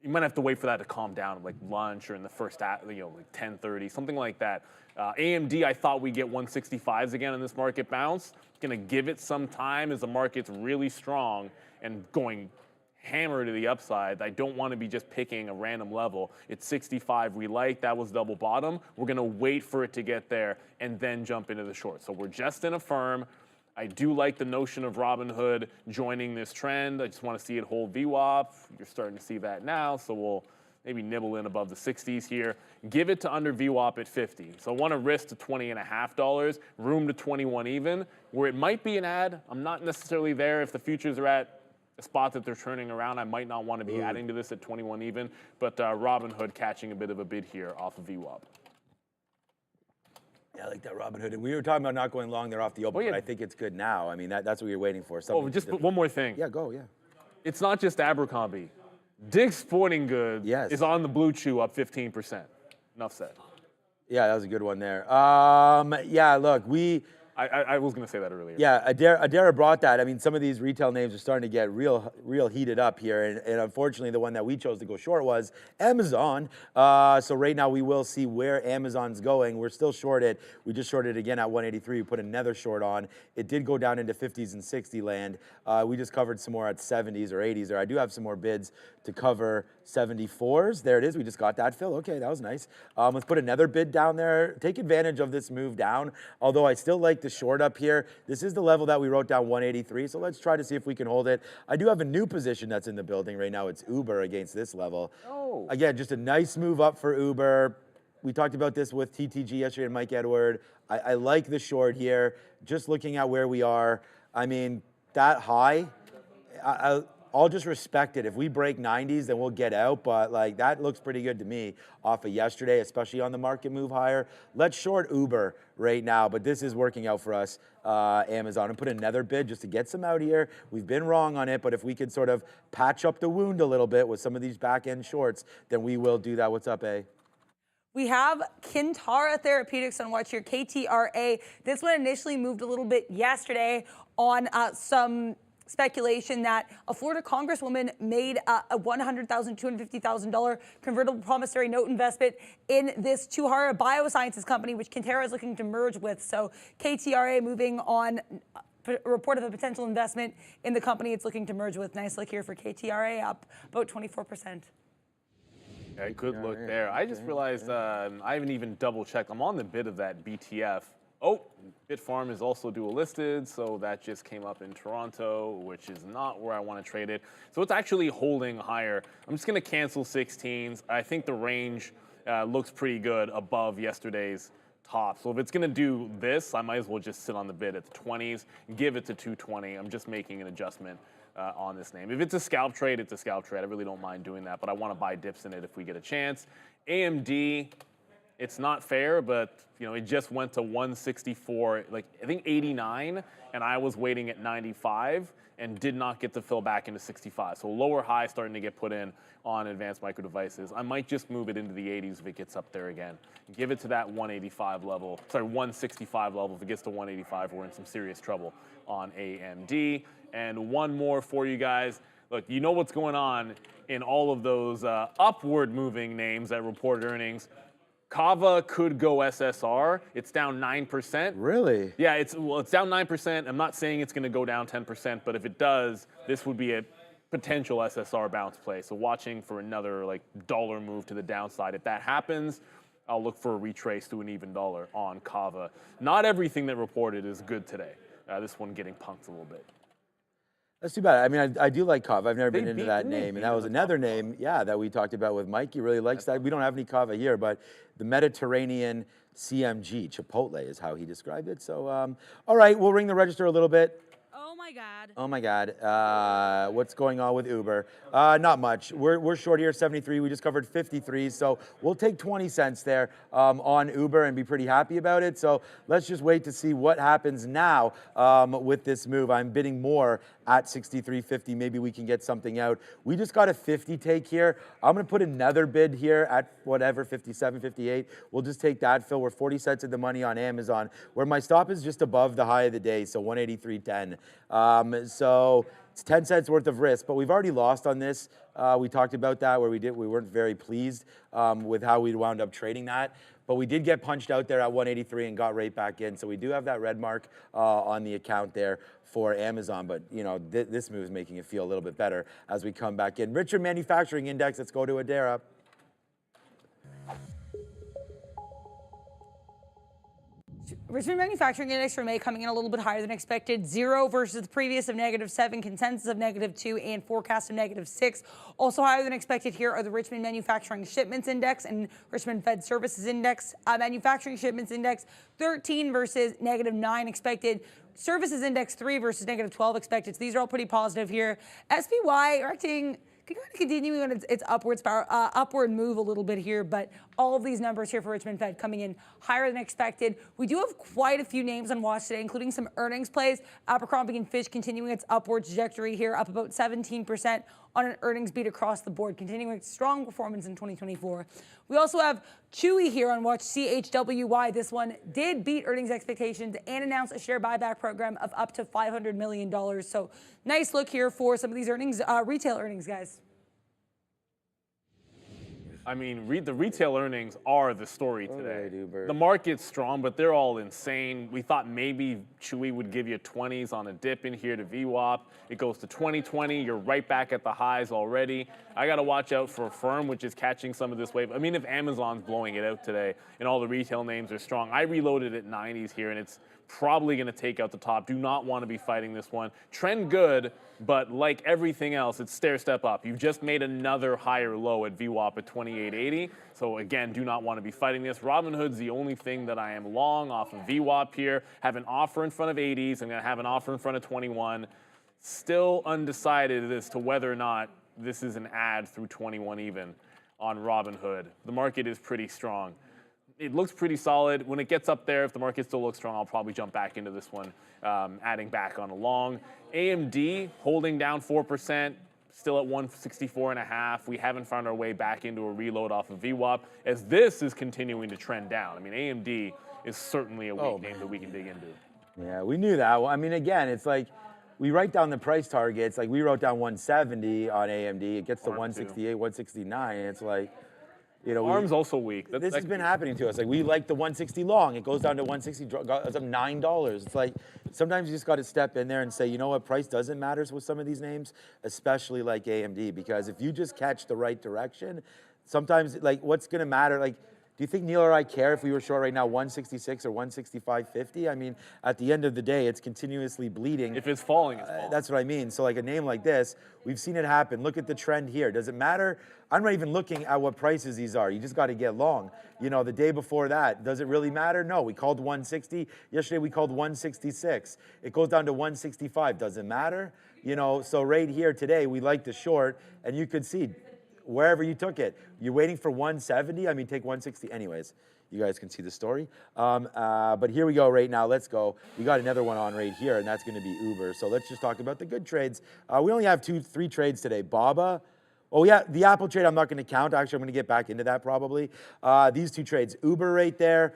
you might have to wait for that to calm down, like lunch or in the first, like 10:30, something like that. AMD, I thought we'd get 165s again in this market bounce. Going to give it some time as the market's really strong and going hammer to the upside. I don't want to be just picking a random level. It's 65 we like. That was double bottom. We're going to wait for it to get there and then jump into the short. So we're just in Affirm. I do like the notion of Robinhood joining this trend. I just want to see it hold VWAP. You're starting to see that now, so we'll maybe nibble in above the 60s here. Give it to under VWAP at 50. So I want to risk to $20.50, room to 21 even, where it might be an ad. I'm not necessarily there if the futures are at a spot that they're turning around. I might not want to be adding to this at 21 even, but Robinhood catching a bit of a bid here off of VWAP. Yeah, I like that Robinhood. And we were talking about not going long there off the open, yeah. but I think it's good now. I mean, that's what you're waiting for. Oh, just one more thing. Yeah, go, yeah. It's not just Abercrombie. Dick's Sporting Goods is on the blue chew up 15%. Enough said. Yeah, that was a good one there. Yeah, look, I was going to say that earlier. Yeah, Adara brought that. I mean, some of these retail names are starting to get real heated up here, and unfortunately, the one that we chose to go short was Amazon. So right now, we will see where Amazon's going. We're still short it. We just shorted again at 183. We put another short on. It did go down into 50s and 60 land. We just covered some more at 70s or 80s. There, I do have some more bids to cover 74s. There it is. We just got that fill. Okay, that was nice. Let's put another bid down there. Take advantage of this move down. Although I still like the short up here. This is the level that we wrote down, 183. So let's try to see if we can hold it. I do have a new position that's in the building right now. It's Uber against this level. Oh. Again, just a nice move up for Uber. We talked about this with TTG yesterday and Mike Edward. I like the short here. Just looking at where we are. I mean, that high, I'll just respect it. If we break 90s, then we'll get out. But like that looks pretty good to me off of yesterday, especially on the market move higher. Let's short Uber right now, but this is working out for us, Amazon. And put another bid just to get some out here. We've been wrong on it, but if we could sort of patch up the wound a little bit with some of these back end shorts, then we will do that. What's up, A? We have Kintara Therapeutics on watch here, KTRA. This one initially moved a little bit yesterday on some speculation that a Florida congresswoman made a $100,000, $250,000 convertible promissory note investment in this Tuhara Biosciences company, which Kintara is looking to merge with. So KTRA moving on a report of a potential investment in the company it's looking to merge with. Nice look here for KTRA, up about 24%. Yeah, good look there. I just realized I haven't even double checked. I'm on the bid of that BTF. Oh, Bitfarm is also dual listed, so that just came up in Toronto, which is not where I want to trade it. So it's actually holding higher. I'm just going to cancel 16s. I think the range looks pretty good above yesterday's top. So if it's going to do this, I might as well just sit on the bid at the 20s, give it to 220. I'm just making an adjustment on this name. If it's a scalp trade, it's a scalp trade. I really don't mind doing that, but I want to buy dips in it if we get a chance. AMD, it's not fair, but you know, it just went to 164, like I think 89, and I was waiting at 95 and did not get to fill back into 65. So lower high starting to get put in on advanced micro devices. I might just move it into the 80s if it gets up there again. Give it to that 185 level, sorry, 165 level. If it gets to 185, we're in some serious trouble on AMD. And one more for you guys. Look, you know what's going on in all of those upward moving names that reported earnings. Cava could go SSR. It's down 9%. Really? Yeah, it's down 9%. I'm not saying it's going to go down 10%, but if it does, this would be a potential SSR bounce play. So watching for another like dollar move to the downside. If that happens, I'll look for a retrace to an even dollar on Cava. Not everything that reported is good today. This one getting punked a little bit. That's too bad. I mean, I do like Cava. I've never been into beat- that didn't they name. beat And that was the another top name, yeah, that we talked about with Mike. He really likes that. We don't have any Cava here, but the Mediterranean CMG, Chipotle is how he described it. So, all right, we'll ring the register a little bit. Oh my God. Oh my God, what's going on with Uber? Not much. We're short here, 73. We just covered 53, so we'll take 20 cents there on Uber and be pretty happy about it. So let's just wait to see what happens now with this move. I'm bidding more at 63.50. Maybe we can get something out. We just got a 50 take here. I'm gonna put another bid here at whatever, 57, 58. We'll just take that, Phil. We're 40 cents of the money on Amazon, where my stop is just above the high of the day, so 183.10. So it's 10 cents worth of risk, but we've already lost on this. We talked about that where we weren't very pleased with how we wound up trading that, but we did get punched out there at 183 and got right back in. So we do have that red mark on the account there for Amazon, but you know, this move is making it feel a little bit better as we come back in. Richard Manufacturing Index, let's go to Adara. Richmond Manufacturing Index for May coming in a little bit higher than expected. 0 versus the previous of -7, consensus of -2, and forecast of -6. Also higher than expected here are the Richmond Manufacturing Shipments Index and Richmond Fed Services Index. Manufacturing Shipments Index 13 versus -9 expected. Services Index 3 versus -12 expected. So these are all pretty positive here. SPY erecting. Kind of continuing on its upward move a little bit here, but all of these numbers here for Richmond Fed coming in higher than expected. We do have quite a few names on watch today, including some earnings plays. Abercrombie and Fitch continuing its upward trajectory here, up about 17% on an earnings beat across the board, continuing its strong performance in 2024. We also have Chewy here on watch, CHWY. This one did beat earnings expectations and announced a share buyback program of up to $500 million. So nice look here for some of these earnings, retail earnings, guys. I mean, the retail earnings are the story today. The market's strong, but they're all insane. We thought maybe Chewy would give you 20s on a dip in here to VWAP. It goes to 2020. You're right back at the highs already. I got to watch out for Firm, which is catching some of this wave. I mean, if Amazon's blowing it out today and all the retail names are strong, I reloaded at 90s here, and it's probably going to take out the top. Do not want to be fighting this one. Trend good, but like everything else, it's stair step up. You've just made another higher low at VWAP at 2880. So again, do not want to be fighting this. Robinhood's the only thing that I am long off of VWAP here. Have an offer in front of 80s. I'm going to have an offer in front of 21. Still undecided as to whether or not this is an ad through 21 even on Robinhood. The market is pretty strong. It looks pretty solid. When it gets up there, if the market still looks strong, I'll probably jump back into this one, adding back on a long. AMD holding down 4%, still at 164.5. We haven't found our way back into a reload off of VWAP, as this is continuing to trend down. I mean, AMD is certainly a weak name that we can dig into. Yeah, we knew that. Well, I mean, again, it's like we write down the price targets. Like we wrote down 170 on AMD. It gets to 168, 169. And it's like, you know, ARM's also weak. This has been happening to us. Like we like the 160 long. It goes down to 160. It's up $9. It's like sometimes you just got to step in there and say, you know what, price doesn't matter with some of these names, especially like AMD, because if you just catch the right direction, sometimes like what's going to matter, like. Do you think Neil or I care if we were short right now 166 or 165.50? I mean, at the end of the day, it's continuously bleeding. If it's falling, it's falling. That's what I mean. So like a name like this, we've seen it happen. Look at the trend here. Does it matter? I'm not even looking at what prices these are. You just got to get long. You know, the day before that, does it really matter? No, we called 160. Yesterday we called 166. It goes down to 165. Does it matter? You know, so right here today, we like the short, and you could see wherever you took it. You're waiting for 170. I mean, take 160. Anyways, you guys can see the story. But here we go right now. Let's go. We got another one on right here, and that's going to be Uber. So let's just talk about the good trades. We only have 3 trades today. BABA. Oh, yeah, the Apple trade I'm not going to count. Actually, I'm going to get back into that probably. These 2 trades. Uber right there.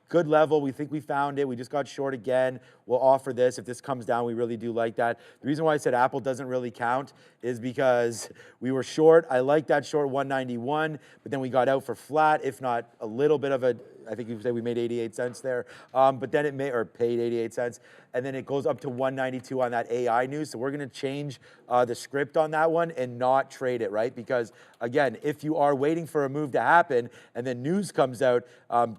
Good level. We think we found it. We just got short again. We'll offer this. If this comes down, we really do like that. The reason why I said Apple doesn't really count is because we were short. I like that short 191, but then we got out for flat, if not a little bit of a, I think you said we made 88 cents there. But then it paid 88 cents. And then it goes up to 192 on that AI news. So we're going to change the script on that one and not trade it, right? Because again, if you are waiting for a move to happen and then news comes out,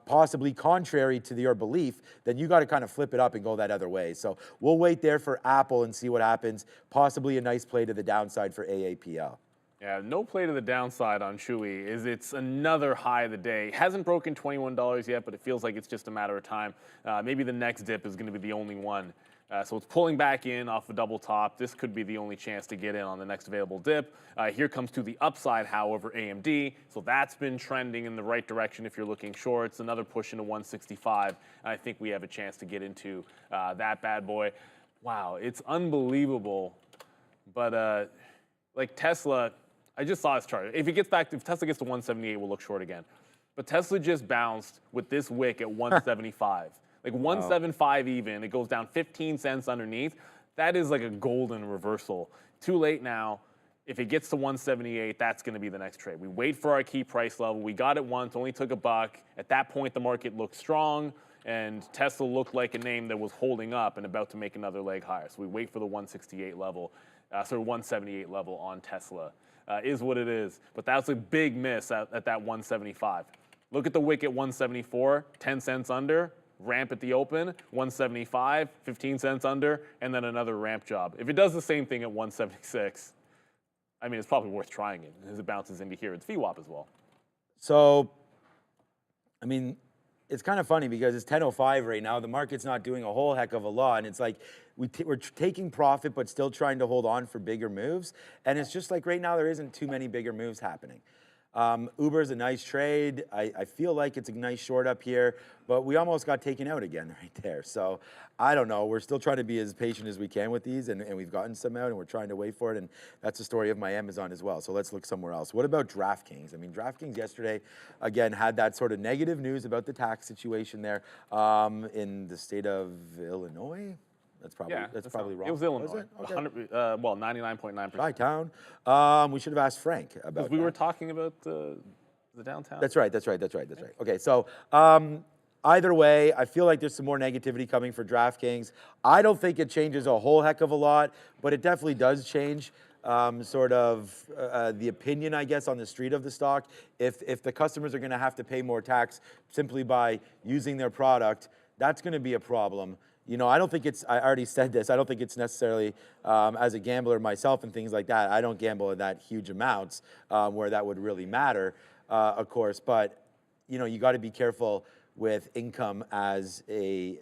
possibly contrary to your belief, then you got to kind of flip it up and go that other way. So we'll wait there for Apple and see what happens. Possibly a nice play to the downside for AAPL. Yeah, no play to the downside on Chewy. It's another high of the day. Hasn't broken $21 yet, but it feels like it's just a matter of time. Maybe the next dip is going to be the only one. So it's pulling back in off a double top. This could be the only chance to get in on the next available dip. Here comes to the upside, however, AMD. So that's been trending in the right direction if you're looking shorts. Another push into 165. I think we have a chance to get into that bad boy. Wow, it's unbelievable. But like Tesla, I just saw his chart. If Tesla gets to 178, we'll look short again. But Tesla just bounced with this wick at 175. Like 175 even, it goes down 15 cents underneath. That is like a golden reversal. Too late now. If it gets to 178, that's going to be the next trade. We wait for our key price level. We got it once, only took $1. At that point, the market looked strong, and Tesla looked like a name that was holding up and about to make another leg higher. So we wait for the 168 level, 178 level on Tesla. Is what it is. But that's a big miss at that 175. Look at the wick at 174, 10 cents under. ramp at the open, 175, 15 cents under, and then another ramp job. If it does the same thing at 176, I mean, it's probably worth trying it as it bounces into here. It's VWAP as well. So, I mean, it's kind of funny because it's 10:05 right now. The market's not doing a whole heck of a lot, and it's like we're taking profit but still trying to hold on for bigger moves. And it's just like right now there isn't too many bigger moves happening. Uber is a nice trade. I feel like it's a nice short up here, but we almost got taken out again right there. So I don't know. We're still trying to be as patient as we can with these, and we've gotten some out, and we're trying to wait for it. And that's the story of my Amazon as well. So let's look somewhere else. What about DraftKings? I mean, DraftKings yesterday, again, had that sort of negative news about the tax situation there in the state of Illinois. That's probably wrong. It was Illinois. Was it? Okay. 100, well, 99.9%. Chi-town. We should have asked Frank about Because we were talking about the downtown. That's right. Okay, so either way, I feel like there's some more negativity coming for DraftKings. I don't think it changes a whole heck of a lot, but it definitely does change sort of the opinion, I guess, on the street of the stock. If the customers are going to have to pay more tax simply by using their product, that's going to be a problem. You know, I don't think it's, I already said this, I don't think it's necessarily, as a gambler myself and things like that, I don't gamble in that huge amounts where that would really matter, of course, but, you know, you got to be careful with income as a,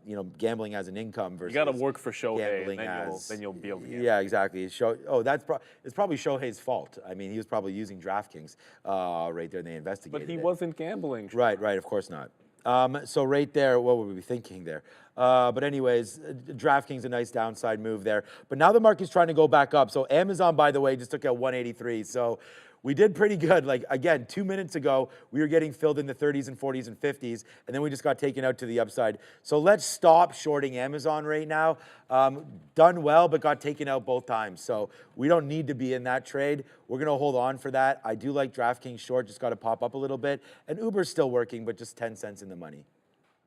you know, gambling as an income versus you got to work for Shohei, gambling and as, then you'll be able to gamble. Yeah, exactly. It's probably Shohei's fault. I mean, he was probably using DraftKings right there, and they investigated But he it. wasn't gambling. Right, of course not. So right there, what would we be thinking there? But anyways, DraftKings a nice downside move there. But now the market's trying to go back up. So Amazon, by the way, just took out 183. So we did pretty good. Like, again, 2 minutes ago, we were getting filled in the 30s and 40s and 50s, and then we just got taken out to the upside. So let's stop shorting Amazon right now. Done well, but got taken out both times. So we don't need to be in that trade. We're going to hold on for that. I do like DraftKings short, just got to pop up a little bit. And Uber's still working, but just 10 cents in the money.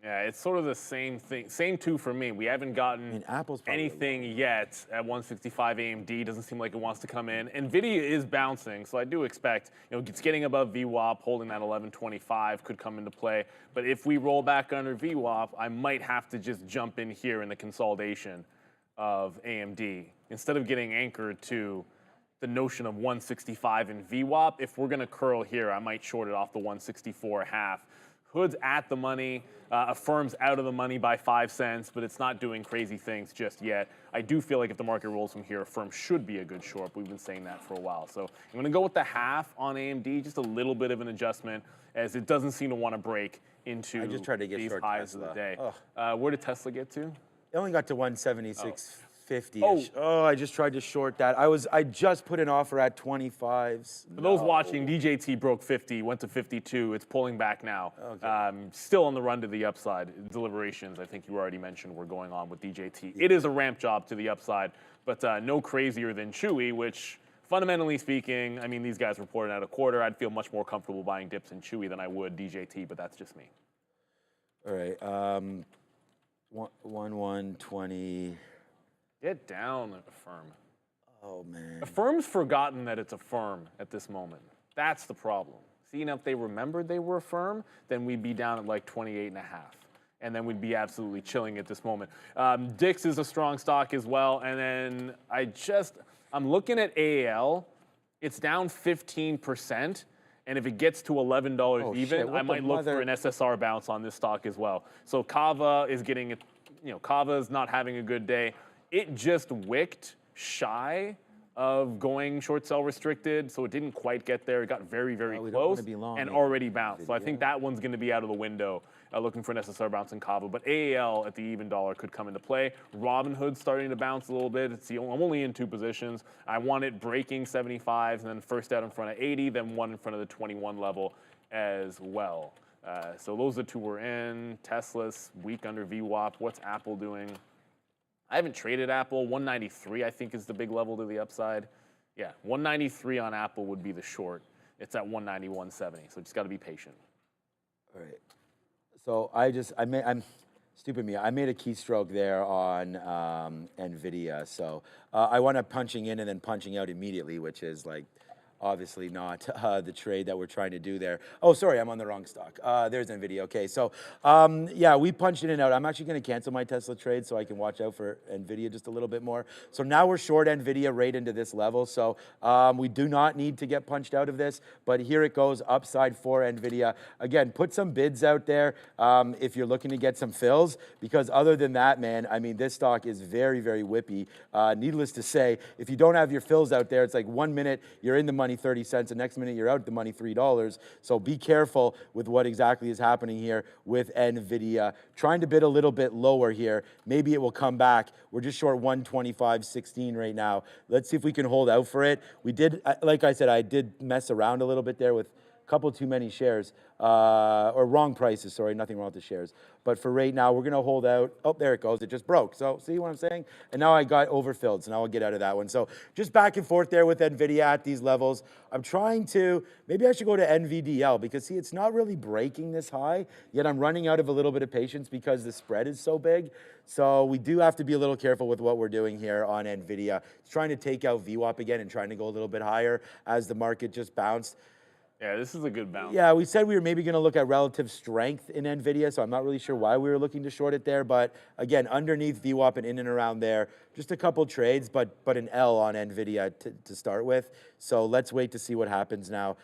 Yeah, it's sort of the same thing. Same two for me. We haven't gotten Apple's anything yet at 165 AMD. Doesn't seem like it wants to come in. Nvidia is bouncing, so I do expect, you know, it's getting above VWAP, holding that 1125 could come into play. But if we roll back under VWAP, I might have to just jump in here in the consolidation of AMD instead of getting anchored to the notion of 165 in VWAP. If we're going to curl here, I might short it off the 164.5. Hood's at the money, Affirm's out of the money by 5 cents, but it's not doing crazy things just yet. I do feel like if the market rolls from here, Affirm should be a good short. We've been saying that for a while. So I'm going to go with the half on AMD, just a little bit of an adjustment, as it doesn't seem to want to break into just tried to get these short highs Tesla. of the day. Where did Tesla get to? It only got to 176.50. Oh, I just tried to short that. I just put an offer at 25s. For those watching, DJT broke 50, went to 52. It's pulling back now. Okay. Still on the run to the upside. Deliberations, I think you already mentioned, were going on with DJT. It is a ramp job to the upside, but no crazier than Chewy, which fundamentally speaking, I mean, these guys reported out a quarter. I'd feel much more comfortable buying dips in Chewy than I would DJT, but that's just me. All right. 120. Get down, Affirm. Oh, man. Affirm's forgotten that it's Affirm at this moment. That's the problem. See, now if they remembered they were Affirm, then we'd be down at like 28.5. And then we'd be absolutely chilling at this moment. Dix is a strong stock as well. And then I'm looking at AAL. It's down 15%. And if it gets to $11 even, I might look for an SSR bounce on this stock as well. So Cava is getting it, you know, Cava is not having a good day. It just wicked shy of going short sell restricted, so it didn't quite get there. It got very, very close and already bounced. So I think that one's going to be out of the window, looking for an SSR bounce in Cava. But AAL at the even dollar could come into play. Robinhood's starting to bounce a little bit. I'm only in two positions. I want it breaking 75s, and then first out in front of 80, then one in front of the 21 level as well. So those are the two we're in. Tesla's weak under VWAP. What's Apple doing? I haven't traded Apple. 193, I think, is the big level to the upside. Yeah, 193 on Apple would be the short. It's at 190, 170, so just got to be patient. All right. So I'm stupid me. I made a keystroke there on Nvidia. So I wound up punching in and then punching out immediately, which is like obviously not the trade that we're trying to do there. Oh, sorry, I'm on the wrong stock. There's Nvidia. Okay, so yeah, we punched in and out. I'm actually going to cancel my Tesla trade so I can watch out for Nvidia just a little bit more. So now we're short Nvidia right into this level. So we do not need to get punched out of this, but here it goes, upside for Nvidia. Again, put some bids out there if you're looking to get some fills, because other than that, man, I mean, this stock is very, very whippy. Needless to say, if you don't have your fills out there, it's like 1 minute you're in the money 30 cents, the next minute you're out the money $3. So be careful with what exactly is happening here with Nvidia. Trying to bid a little bit lower here. Maybe it will come back. We're just short 125.16 right now. Let's see if we can hold out for it. We did, like I said, I did mess around a little bit there with a couple too many shares, or wrong prices, sorry, nothing wrong with the shares. But for right now, we're gonna hold out. Oh, there it goes, it just broke. So see what I'm saying? And now I got overfilled, so now I'll get out of that one. So just back and forth there with Nvidia at these levels. I'm trying to, maybe I should go to NVDL, because see, it's not really breaking this high, yet I'm running out of a little bit of patience because the spread is so big. So we do have to be a little careful with what we're doing here on Nvidia. It's trying to take out VWAP again and trying to go a little bit higher as the market just bounced. Yeah, this is a good bounce. Yeah, we said we were maybe going to look at relative strength in Nvidia, so I'm not really sure why we were looking to short it there. But again, underneath VWAP and in and around there, just a couple trades, but an L on Nvidia to start with. So let's wait to see what happens now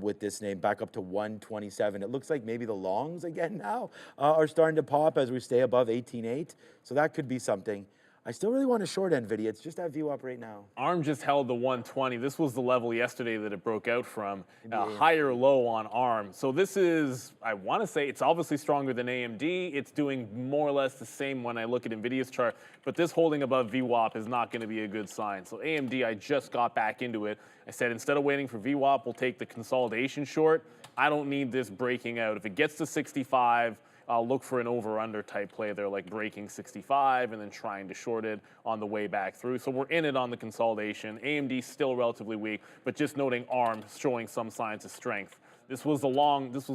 with this name back up to 127. It looks like maybe the longs again now are starting to pop as we stay above 18.8. So that could be something. I still really want to short Nvidia. It's just at VWAP right now. ARM just held the 120. This was the level yesterday that it broke out from. Higher low on ARM. So this is, I want to say, it's obviously stronger than AMD. It's doing more or less the same when I look at Nvidia's chart. But this holding above VWAP is not going to be a good sign. So AMD, I just got back into it. I said instead of waiting for VWAP, we'll take the consolidation short. I don't need this breaking out. If it gets to 65, I'll look for an over-under type play there, like breaking 65 and then trying to short it on the way back through. So we're in it on the consolidation. AMD still relatively weak, but just noting ARM showing some signs of strength. This was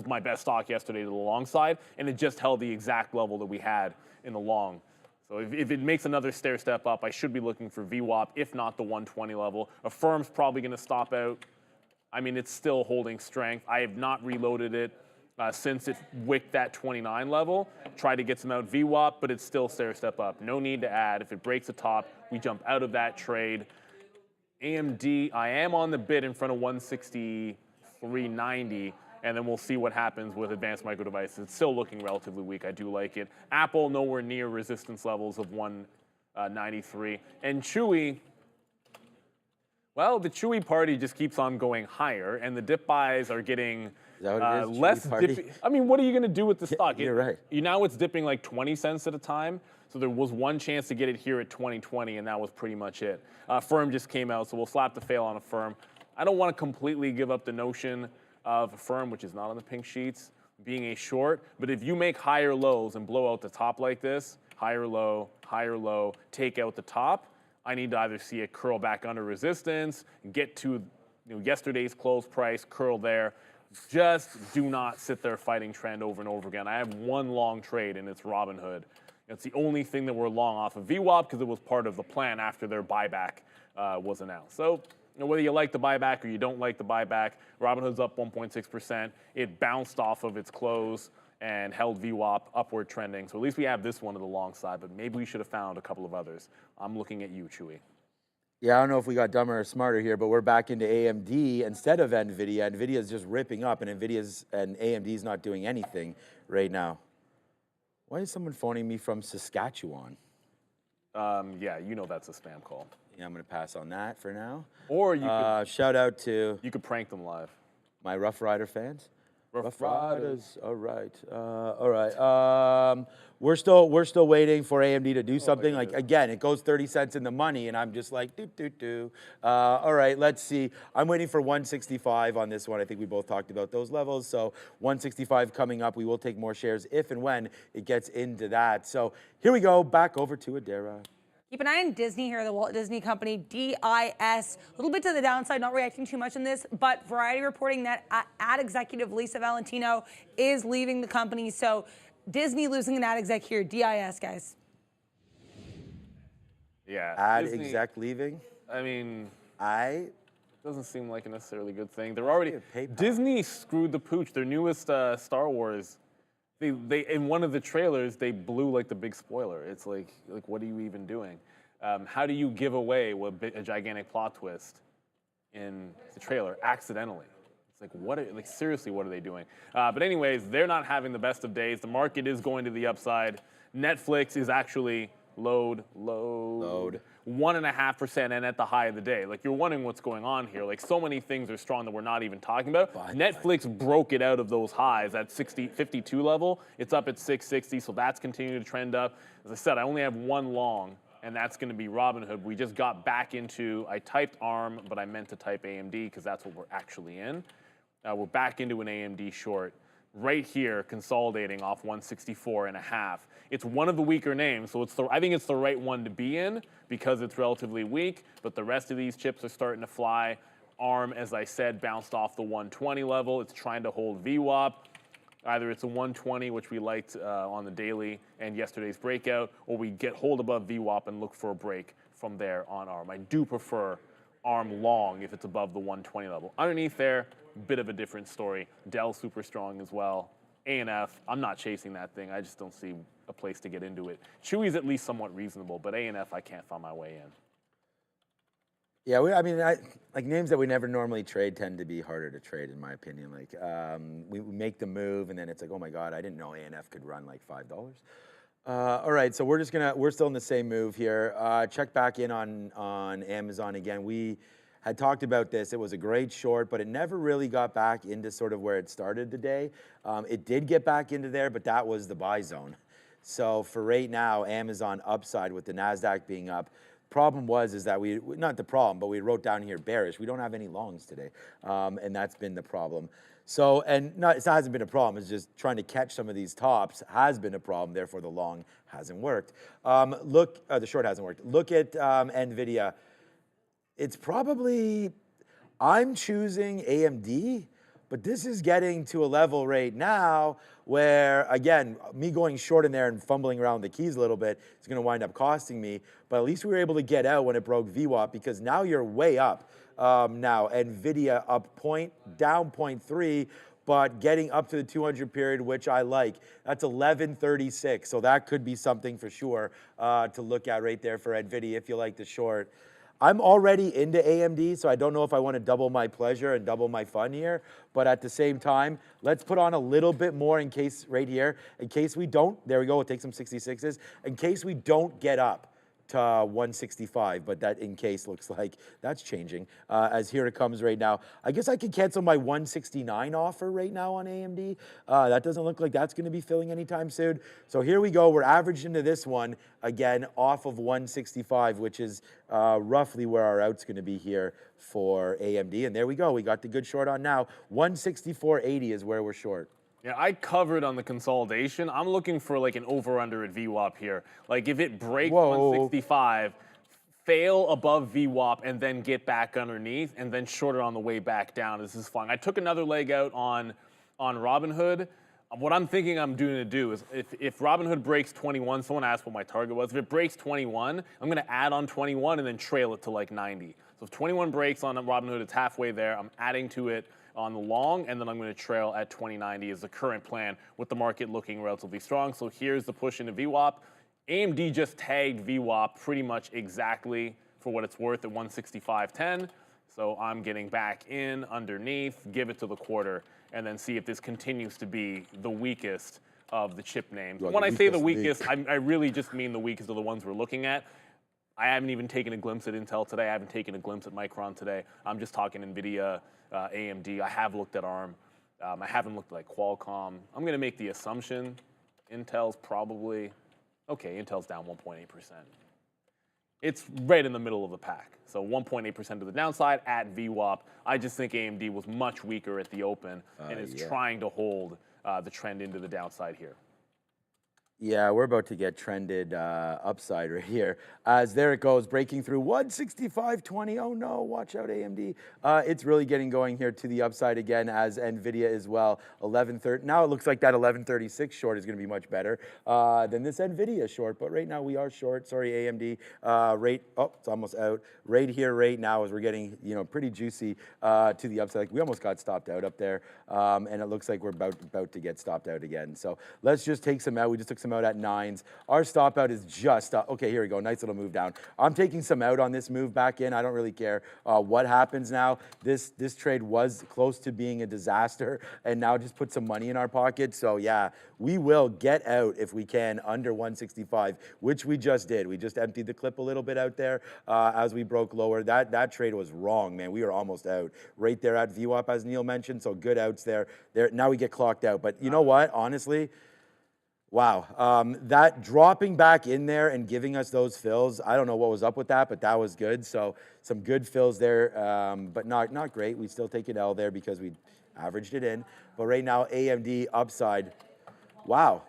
my best stock yesterday to the long side, and it just held the exact level that we had in the long. So if it makes another stair step up, I should be looking for VWAP, if not the 120 level. Affirm's probably going to stop out. I mean, it's still holding strength. I have not reloaded it since it wicked that 29 level. Tried to get some out VWAP, but it's still stair step up. No need to add. If it breaks the top, we jump out of that trade. AMD, I am on the bid in front of 163.90, and then we'll see what happens with Advanced Micro Devices. It's still looking relatively weak. I do like it. Apple, nowhere near resistance levels of 193. And Chewy, well, the Chewy party just keeps on going higher, and the dip buys are getting less dippy. I mean, what are you going to do with the stock? You're right. Now it's dipping like 20 cents at a time. So there was one chance to get it here at 2020, and that was pretty much it. Firm just came out, so we'll slap the fail on a Firm. I don't want to completely give up the notion of a Firm, which is not on the pink sheets, being a short. But if you make higher lows and blow out the top like this, higher low, take out the top, I need to either see it curl back under resistance, get to yesterday's close price, curl there. Just do not sit there fighting trend over and over again. I have one long trade, and it's Robinhood. It's the only thing that we're long off of VWAP because it was part of the plan after their buyback was announced. So whether you like the buyback or you don't like the buyback, Robinhood's up 1.6%. It bounced off of its close and held VWAP upward trending. So at least we have this one to the long side, but maybe we should have found a couple of others. I'm looking at you, Chewy. Yeah, I don't know if we got dumber or smarter here, but we're back into AMD instead of Nvidia. Nvidia's just ripping up, and AMD's not doing anything right now. Why is someone phoning me from Saskatchewan? Yeah, you know that's a spam call. Yeah, I'm going to pass on that for now. Or you could, shout out to you could prank them live. My Rough Rider fans. Rough Riders. All right. All right. We're still waiting for AMD to do something. Like again, it goes 30 cents in the money, and I'm just like all right. Let's see. I'm waiting for 165 on this one. I think we both talked about those levels. So 165 coming up. We will take more shares if and when it gets into that. So here we go. Back over to Adara. Keep an eye on Disney here, the Walt Disney Company, DIS. A little bit to the downside, not reacting too much in this, but Variety reporting that ad executive Lisa Valentino is leaving the company. So Disney losing an ad exec here, DIS, guys. Yeah. Ad Disney, exec leaving? I mean, I Doesn't seem like a necessarily good thing. They're already PayPal. Disney screwed the pooch. Their newest Star Wars, they in one of the trailers they blew like the big spoiler. It's like what are you even doing? How do you give away a gigantic plot twist in the trailer accidentally? It's like seriously, what are they doing? But anyways, they're not having the best of days. The market is going to the upside. Netflix is actually load 1.5% and at the high of the day. Like, you're wondering what's going on here. Like, so many things are strong that we're not even talking about. Netflix broke it out of those highs at 52 level. It's up at 660, so that's continuing to trend up. As I said, I only have one long, and that's going to be Robinhood. We just got back into, I typed ARM, but I meant to type AMD because that's what we're actually in. We're back into an AMD short. Right here, consolidating off 164.5. It's one of the weaker names, so I think it's the right one to be in because it's relatively weak, but the rest of these chips are starting to fly. ARM, as I said, bounced off the 120 level. It's trying to hold VWAP. Either it's a 120, which we liked on the daily and yesterday's breakout, or we get hold above VWAP and look for a break from there on ARM. I do prefer ARM long if it's above the 120 level. Underneath there, bit of a different story. Dell super strong as well. A&F, I'm not chasing that thing. I just don't see a place to get into it. Chewy's at least somewhat reasonable, but A&F I can't find my way in. Yeah, like names that we never normally trade tend to be harder to trade, in my opinion. Like we make the move, and then it's like, oh my God, I didn't know A&F could run like $5. All right, so we're still in the same move here. Check back in on Amazon again. We had talked about this. It was a great short, but it never really got back into sort of where it started the day. It did get back into there, but that was the buy zone. So for right now, Amazon upside with the NASDAQ being up. Problem is that not the problem, but we wrote down here bearish. We don't have any longs today, and that's been the problem. So, it hasn't been a problem. It's just trying to catch some of these tops has been a problem. Therefore, the long hasn't worked. The short hasn't worked. Look at Nvidia. It's probably, I'm choosing AMD, but this is getting to a level right now where, again, me going short in there and fumbling around the keys a little bit is going to wind up costing me. But at least we were able to get out when it broke VWAP, because now you're way up. Now, Nvidia up down 0.3, but getting up to the 200 period, which I like. That's 1136, so that could be something for sure to look at right there for Nvidia if you like the short. I'm already into AMD, so I don't know if I want to double my pleasure and double my fun here. But at the same time, let's put on a little bit more in case right here, in case we don't, there we go, we'll take some 66s, in case we don't get up to 165, but that in case looks like that's changing as here it comes right now. I guess I could cancel my 169 offer right now on AMD. That doesn't look like that's going to be filling anytime soon. So here we go. We're averaged into this one again off of 165, which is roughly where our out's going to be here for AMD. And there we go. We got the good short on now. 164.80 is where we're short. Yeah, I covered on the consolidation. I'm looking for like an over-under at VWAP here. Like if it breaks 165, fail above VWAP, and then get back underneath, and then shorter on the way back down. This is fun. I took another leg out on Robinhood. What I'm thinking I'm going to do is if Robinhood breaks 21, someone asked what my target was. If it breaks 21, I'm going to add on 21 and then trail it to like 90. So if 21 breaks on Robinhood, it's halfway there. I'm adding to it on the long, and then I'm going to trail at 2090 is the current plan with the market looking relatively strong. So here's the push into VWAP. AMD just tagged VWAP pretty much exactly for what it's worth at 165.10. So I'm getting back in underneath, give it to the quarter, and then see if this continues to be the weakest of the chip names. When I say the weakest, I really just mean the weakest of the ones we're looking at. I haven't even taken a glimpse at Intel today. I haven't taken a glimpse at Micron today. I'm just talking Nvidia, AMD. I have looked at ARM. I haven't looked at like Qualcomm. I'm going to make the assumption Intel's probably, okay, Intel's down 1.8%. It's right in the middle of the pack. So 1.8% to the downside at VWAP. I just think AMD was much weaker at the open and is trying to hold the trend into the downside here. Yeah, we're about to get trended upside right here. As there it goes, breaking through 165.20. Oh no, watch out AMD. It's really getting going here to the upside again as Nvidia as well. 11.30. Now it looks like that 11.36 short is going to be much better than this Nvidia short. But right now we are short. Sorry, AMD. Rate, oh, it's almost out. Right here, right now, as we're getting pretty juicy to the upside. Like we almost got stopped out up there, and it looks like we're about to get stopped out again. So let's just take some out. We just took some out at 9s. Our stop out is just, okay, here we go. Nice little move down. I'm taking some out on this move back in. I don't really care what happens now. This trade was close to being a disaster and now just put some money in our pocket. So yeah, we will get out if we can under 165, which we just did. We just emptied the clip a little bit out there as we broke lower. That trade was wrong, man. We were almost out right there at VWAP, as Neil mentioned. So good outs there. Now we get clocked out. But you know what? Honestly, wow, that dropping back in there and giving us those fills, I don't know what was up with that, but that was good. So some good fills there, but not great. We still take an L there because we averaged it in. But right now, AMD upside, wow.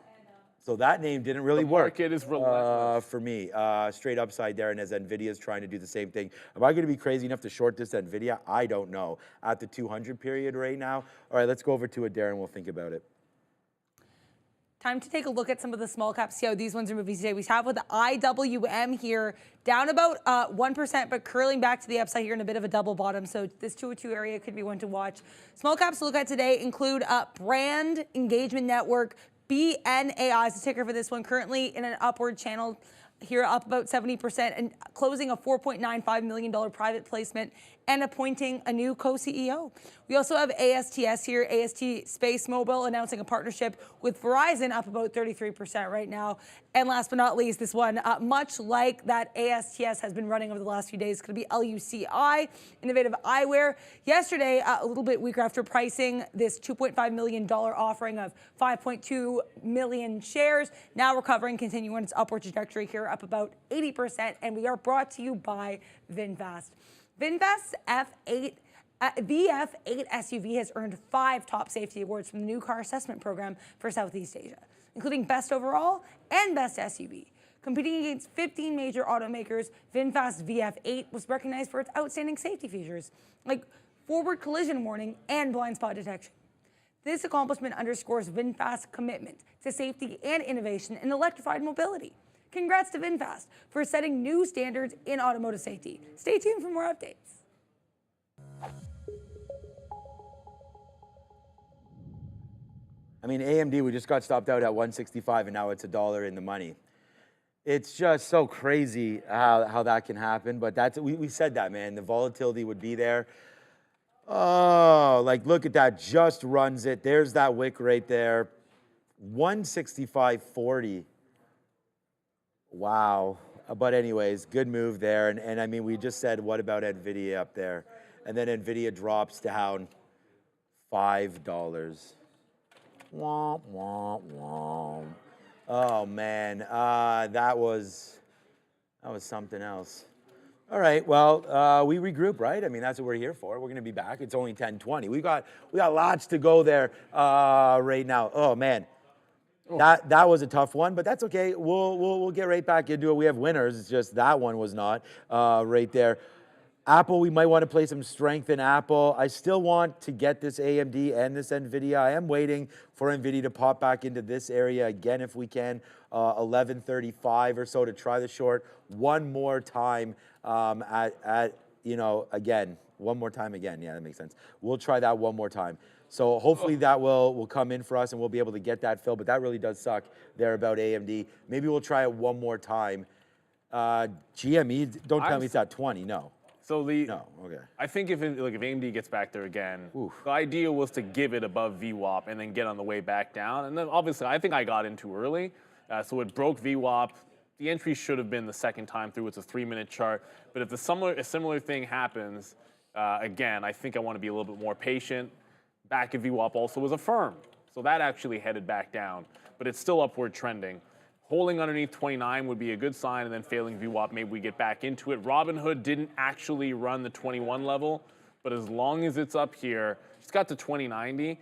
So that name didn't really work. The market is relentless. For me. Straight upside there, and as Nvidia is trying to do the same thing. Am I going to be crazy enough to short this Nvidia? I don't know. At the 200 period right now. All right, let's go over to it, Darren. We'll think about it. Time to take a look at some of the small caps, see how these ones are moving today. We have with the IWM here down about 1%, but curling back to the upside here in a bit of a double bottom. So this 202 area could be one to watch. Small caps to look at today include Brand Engagement Network. BNAI is the ticker for this one, currently in an upward channel here, up about 70% and closing a $4.95 million private placement and appointing a new co-CEO. We also have ASTS here, AST Space Mobile, announcing a partnership with Verizon, up about 33% right now. And last but not least, this one, much like that ASTS has been running over the last few days, could be LUCI, Innovative Eyewear. Yesterday, a little bit weaker after pricing this $2.5 million offering of 5.2 million shares. Now recovering, continuing its upward trajectory here, up about 80%. And we are brought to you by VinFast. VinFast's VF8 SUV has earned 5 top safety awards from the New Car Assessment Program for Southeast Asia, including Best Overall and Best SUV. Competing against 15 major automakers, VinFast's VF8 was recognized for its outstanding safety features, like forward collision warning and blind spot detection. This accomplishment underscores VinFast's commitment to safety and innovation in electrified mobility. Congrats to VinFast for setting new standards in automotive safety. Stay tuned for more updates. I mean, AMD, we just got stopped out at 165 and now it's $1 in the money. It's just so crazy how that can happen, but we said that, man. The volatility would be there. Oh, like look at that, just runs it. There's that wick right there. 165.40. Wow. But anyways, good move there. And I mean, we just said, what about Nvidia up there? And then Nvidia drops down $5. Womp, womp, womp. Oh man, that was something else. All right, well, we regroup, right? I mean, that's what we're here for. We're gonna be back. It's only 10:20. We got lots to go there right now. Oh man. That was a tough one, but that's okay. We'll get right back into it. We have winners. It's just that one was not right there. Apple, we might want to play some strength in Apple. I still want to get this AMD and this Nvidia. I am waiting for Nvidia to pop back into this area again if we can. 11.35 or so to try the short one more time again. One more time again. Yeah, that makes sense. We'll try that one more time. So hopefully that will come in for us and we'll be able to get that fill, but that really does suck there about AMD. Maybe we'll try it one more time. GME, don't tell me it's at 20, no. So no, okay. I think if AMD gets back there again, the idea was to give it above VWAP and then get on the way back down. And then obviously I think I got in too early. So it broke VWAP. The entry should have been the second time through. It's a 3-minute chart. But if a similar thing happens, again, I think I want to be a little bit more patient. Back at VWAP also was a firm. So that actually headed back down. But it's still upward trending. Holding underneath 29 would be a good sign, and then failing VWAP, maybe we get back into it. Robinhood didn't actually run the 21 level, but as long as it's up here, it's got to 2090.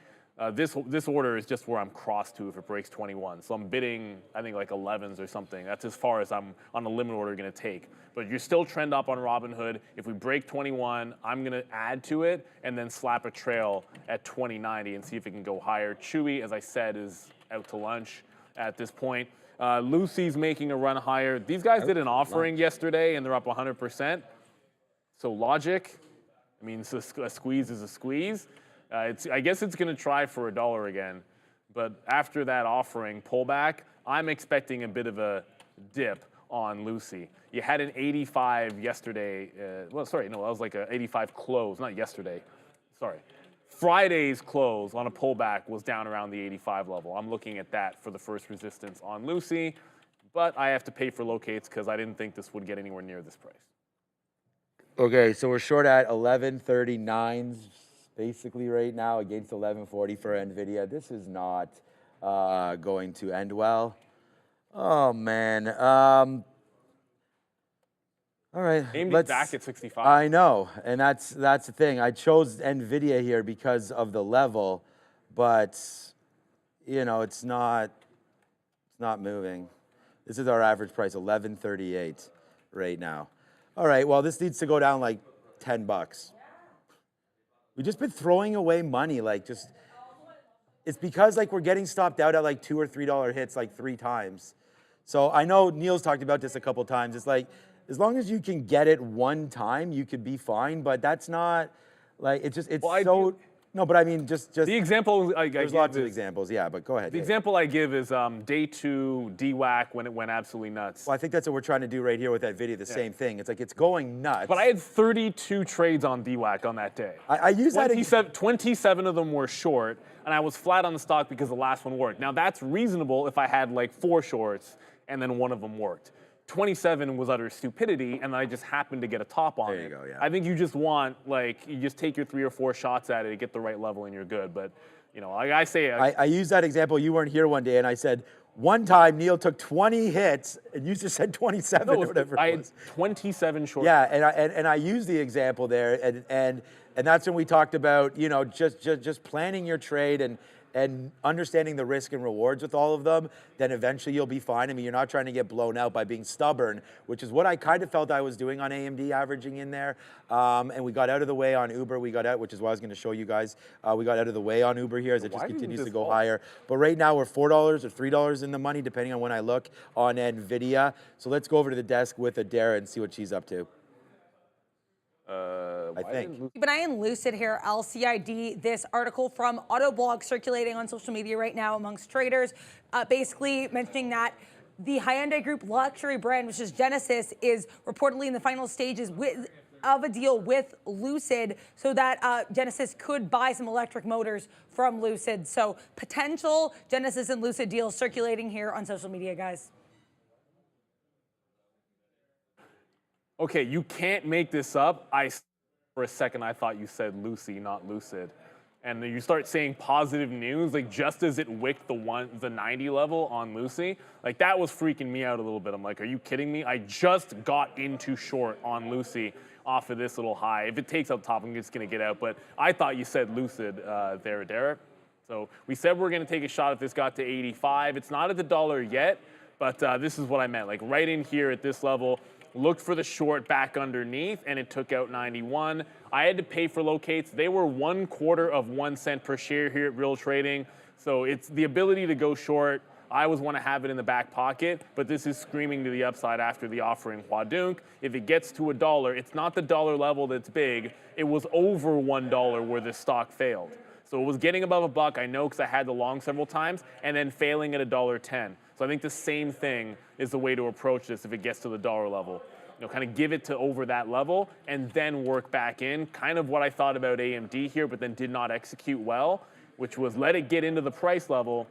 This order is just where I'm crossed to if it breaks 21. So I'm bidding, I think like 11s or something. That's as far as I'm on a limit order going to take. But you're still trend up on Robinhood. If we break 21, I'm going to add to it and then slap a trail at 2090 and see if it can go higher. Chewy, as I said, is out to lunch at this point. Lucy's making a run higher. These guys did an offering yesterday and they're up 100%. So logic, I mean, so a squeeze is a squeeze. I guess it's going to try for $1 again. But after that offering pullback, I'm expecting a bit of a dip on Lucy. You had an 85 yesterday. Well, sorry, no, that was like an 85 close, not yesterday. Sorry. Friday's close on a pullback was down around the 85 level. I'm looking at that for the first resistance on Lucy. But I have to pay for locates because I didn't think this would get anywhere near this price. Okay, so we're short at 1139s basically right now against 1140 for Nvidia. This is not going to end well. Oh man. All right. AMD's back at 65. I know, and that's the thing. I chose Nvidia here because of the level, but you know it's not moving. This is our average price, 1138 right now. All right, well, this needs to go down like $10. We've just been throwing away money, like just, it's because like we're getting stopped out at like $2 or $3 hits like 3 times. So I know Neil's talked about this a couple times. It's like, as long as you can get it one time, you could be fine, but that's not, like, it's just, it's well, no, but I mean, just the example I there's lots of examples, yeah, but go ahead. The example I give is day 2 DWAC when it went absolutely nuts. Well, I think that's what we're trying to do right here with that video, the same thing. It's like, it's going nuts. But I had 32 trades on DWAC on that day. I use that. 27 of them were short, and I was flat on the stock because the last one worked. Now, that's reasonable if I had like 4 shorts and then one of them worked. 27 was utter stupidity, and I just happened to get a top on it. There you go, yeah. I think you just want, like, you just take your 3 or 4 shots at it, get the right level, and you're good. But, you know, like I say... I used that example. You weren't here one day, and I said, one time Neil took 20 hits, and you just said 27 or whatever I it was. had 27 short. Yeah, and I used the example there, and that's when we talked about, you know, just planning your trade and understanding the risk and rewards with all of them, then eventually you'll be fine. I mean, you're not trying to get blown out by being stubborn, which is what I kind of felt I was doing on AMD, averaging in there. And we got out of the way on Uber. We got out, which is what I was going to show you guys. We got out of the way on Uber here as it just continues to go higher. But right now we're $4 or $3 in the money, depending on when I look on Nvidia. So let's go over to the desk with Adara and see what she's up to. I think. Keep an eye on Lucid here, LCID. This article from Autoblog circulating on social media right now amongst traders, basically mentioning that the Hyundai Group luxury brand, which is Genesis, is reportedly in the final stages of a deal with Lucid so that Genesis could buy some electric motors from Lucid. So potential Genesis and Lucid deals circulating here on social media, guys. Okay, you can't make this up. For a second, I thought you said Lucy, not Lucid. And then you start saying positive news, like just as it wicked the 90 level on Lucy, like that was freaking me out a little bit. I'm like, are you kidding me? I just got into short on Lucy off of this little high. If it takes out top, I'm just gonna get out. But I thought you said Lucid there, Derek. So we said we're gonna take a shot if this got to 85. It's not at the dollar yet, but this is what I meant. Like right in here at this level, looked for the short back underneath, and it took out 91. I had to pay for locates. They were 1/4 of 1 cent per share here at Real Trading. So it's the ability to go short. I always want to have it in the back pocket, but this is screaming to the upside after the offering Huadunk. If it gets to $1, it's not the dollar level that's big. It was over $1 where the stock failed. So it was getting above $1, I know, because I had the long several times, and then failing at $1.10. So I think the same thing is the way to approach this if it gets to the dollar level. You know, kind of give it to over that level and then work back in. Kind of what I thought about AMD here, but then did not execute well, which was let it get into the price level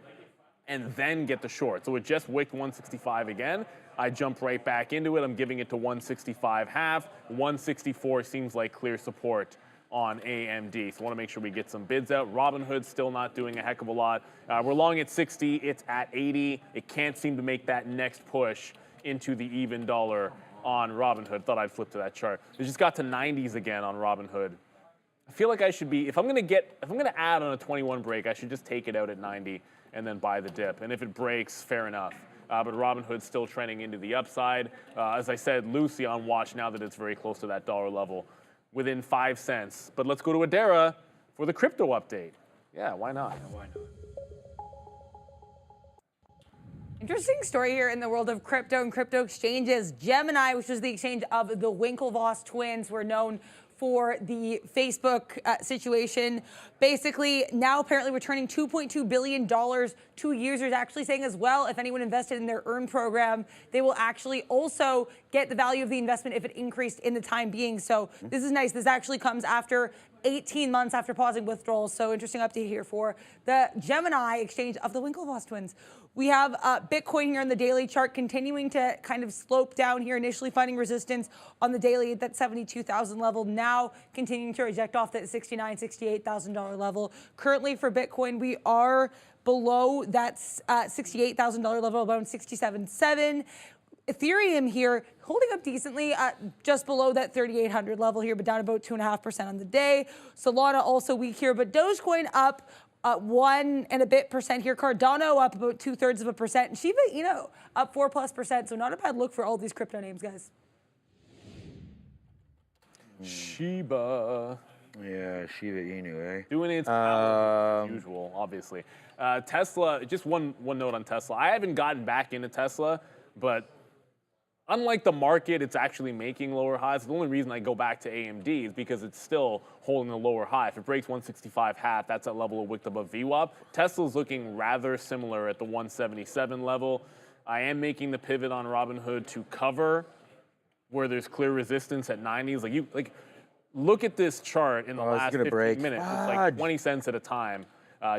and then get the short. So it just wicked 165 again. I jump right back into it. I'm giving it to 165 half. 164 seems like clear support on AMD. So I want to make sure we get some bids out. Robinhood still not doing a heck of a lot. We're long at 60. It's at 80. It can't seem to make that next push into the even dollar on Robinhood. Thought I'd flip to that chart. It just got to 90s again on Robinhood. I feel like I should be, if I'm gonna add on a 21 break, I should just take it out at 90 and then buy the dip. And if it breaks, fair enough. But Robinhood's still trending into the upside. As I said, Lucy on watch now that it's very close to that dollar level, within 5 cents. But let's go to Adara for the crypto update. Yeah, why not? Interesting story here in the world of crypto and crypto exchanges. Gemini, which was the exchange of the Winklevoss twins, were known for the Facebook situation, basically now apparently returning $2.2 billion to users, actually saying as well, if anyone invested in their Earn program, they will actually also get the value of the investment if it increased in the time being. So this is nice. This actually comes after 18 months after pausing withdrawals. So interesting update here for the Gemini exchange of the Winklevoss twins. We have Bitcoin here on the daily chart continuing to kind of slope down here, initially finding resistance on the daily at that 72,000 level, now continuing to reject off that $69,000, $68,000 level. Currently for Bitcoin, we are below that $68,000 level, around 67.7. Ethereum here holding up decently, just below that 3,800 level here, but down about 2.5% on the day. Solana also weak here, but Dogecoin up 1% and a bit here. Cardano up about 2/3%. And Shiba Inu up 4+%. So not a bad look for all these crypto names, guys. Shiba. Yeah, Shiba Inu, eh? Doing its as usual, obviously. Tesla, just one note on Tesla. I haven't gotten back into Tesla, but unlike the market, it's actually making lower highs. The only reason I go back to AMD is because it's still holding a lower high. If it breaks 165.5, that's that level of wick above VWAP. Tesla's looking rather similar at the 177 level. I am making the pivot on Robinhood to cover where there's clear resistance at 90s. Look at this chart in the last 15 minutes. It's like 20 cents at a time.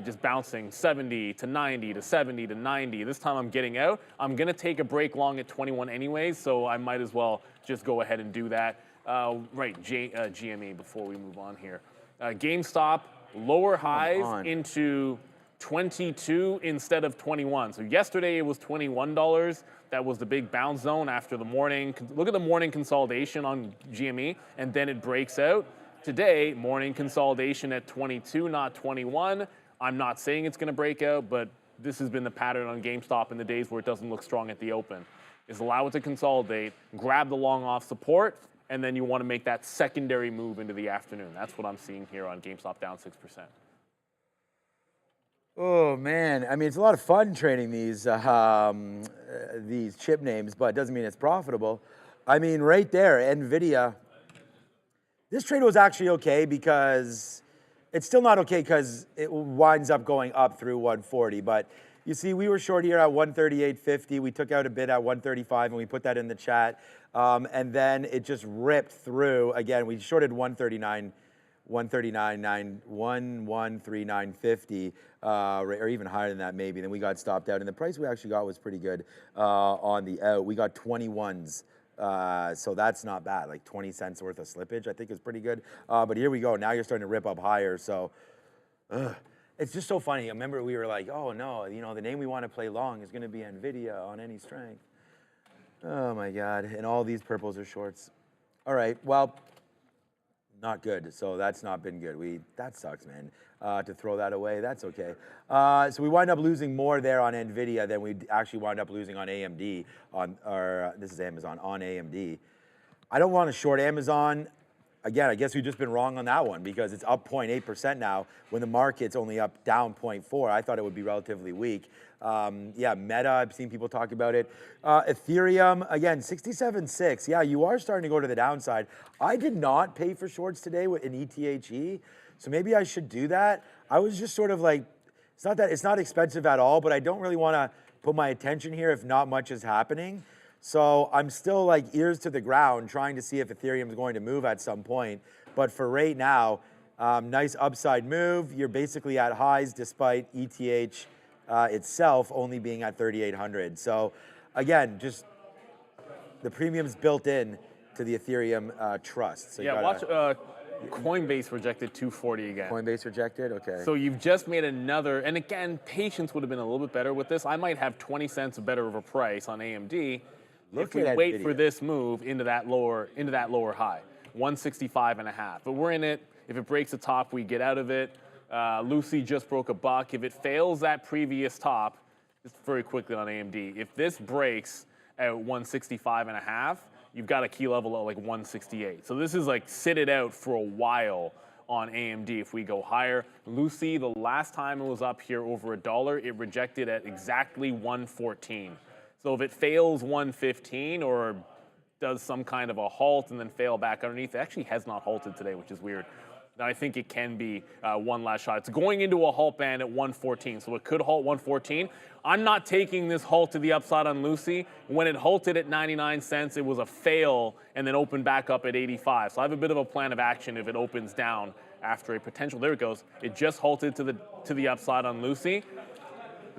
Just bouncing 70 to 90 to 70 to 90. This time I'm getting out. I'm going to take a break long at 21 anyways, so I might as well just go ahead and do that. GME before we move on here. GameStop, lower highs into 22 instead of 21. So yesterday it was $21. That was the big bounce zone after the morning. Look at the morning consolidation on GME, and then it breaks out. Today, morning consolidation at 22, not 21. I'm not saying it's going to break out, but this has been the pattern on GameStop in the days where it doesn't look strong at the open, is allow it to consolidate, grab the long off support, and then you want to make that secondary move into the afternoon. That's what I'm seeing here on GameStop down 6%. Oh man, I mean it's a lot of fun trading these chip names, but it doesn't mean it's profitable. I mean right there, Nvidia. This trade was actually okay because it's still not okay because it winds up going up through 140. But you see, we were short here at 138.50. We took out a bid at 135, and we put that in the chat. And then it just ripped through. Again, we shorted 139.50, or even higher than that maybe. Then we got stopped out. And the price we actually got was pretty good on the out. We got 21s. So that's not bad, like 20 cents worth of slippage, I think is pretty good. But here we go, now you're starting to rip up higher, so it's just so funny. I remember we were like, oh no, the name we want to play long is gonna be Nvidia on any strength. Oh my God, and all these purples are shorts. All right, well, not good, so that's not been good. That sucks, man. To throw that away, that's okay. So we wind up losing more there on Nvidia than we actually wind up losing on AMD, this is Amazon, on AMD. I don't want to short Amazon. Again, I guess we've just been wrong on that one because it's up 0.8% now when the market's only up down 0.4. I thought it would be relatively weak. Yeah, Meta, I've seen people talk about it. Ethereum, again, 67.6. Yeah, you are starting to go to the downside. I did not pay for shorts today in ETHE, so maybe I should do that. I was just sort of like, it's not expensive at all, but I don't really want to put my attention here if not much is happening. So I'm still like ears to the ground trying to see if Ethereum is going to move at some point. But for right now, nice upside move. You're basically at highs despite ETH itself only being at 3,800. So again, just the premium's built in to the Ethereum trust. So yeah, watch Coinbase rejected 240 again. Coinbase rejected, okay. So you've just made another, and again, patience would have been a little bit better with this. I might have 20 cents better of a price on AMD if we wait for this move into that lower high, 165.5. But we're in it. If it breaks the top, we get out of it. Lucy just broke $1. If it fails that previous top, just very quickly on AMD, if this breaks at 165.5, you've got a key level at like 168. So this is like sit it out for a while on AMD if we go higher. Lucy, the last time it was up here over $1, it rejected at exactly 114. So if it fails 115 or does some kind of a halt and then fail back underneath, it actually has not halted today, which is weird. And I think it can be one last shot. It's going into a halt band at 114, so it could halt 114. I'm not taking this halt to the upside on Lucy. When it halted at 99 cents, it was a fail and then opened back up at 85. So I have a bit of a plan of action if it opens down after a potential. There it goes. It just halted to the upside on Lucy.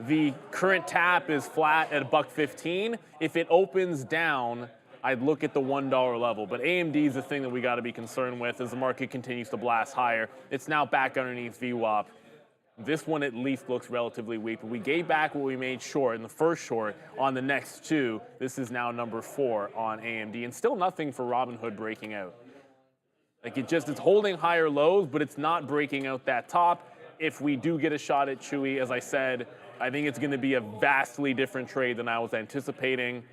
The current tap is flat at $1.15. If it opens down, I'd look at the $1 level. But AMD is the thing that we got to be concerned with as the market continues to blast higher. It's now back underneath VWAP. This one at least looks relatively weak, but we gave back what we made short in the first short on the next two. This is now number 4 on AMD, and still nothing for Robinhood breaking out. Like it's holding higher lows, but it's not breaking out that top. If we do get a shot at Chewy, as I said, I think it's going to be a vastly different trade than I was anticipating,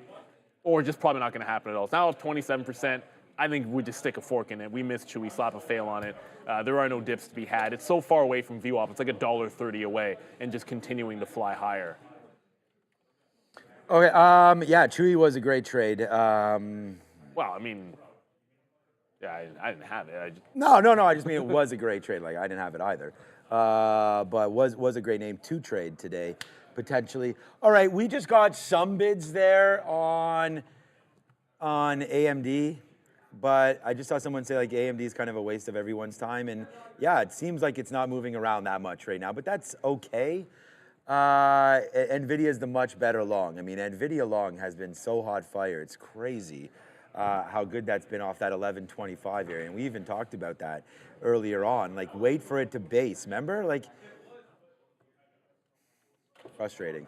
or just probably not going to happen at all. It's now up 27%. I think we just stick a fork in it. We miss Chewy, slap a fail on it. There are no dips to be had. It's so far away from VWAP. It's like $1.30 away and just continuing to fly higher. Okay, yeah, Chewy was a great trade. Well, I mean, yeah, I didn't have it. No, I just mean it was a great trade. Like, I didn't have it either. But was a great name to trade today, potentially. All right, we just got some bids there on AMD. But I just saw someone say like AMD is kind of a waste of everyone's time. And yeah, it seems like it's not moving around that much right now, but that's okay. Nvidia is the much better long. I mean, Nvidia long has been so hot fire. It's crazy how good that's been off that 1125 area. And we even talked about that earlier on. Like, wait for it to base. Remember? Like, frustrating.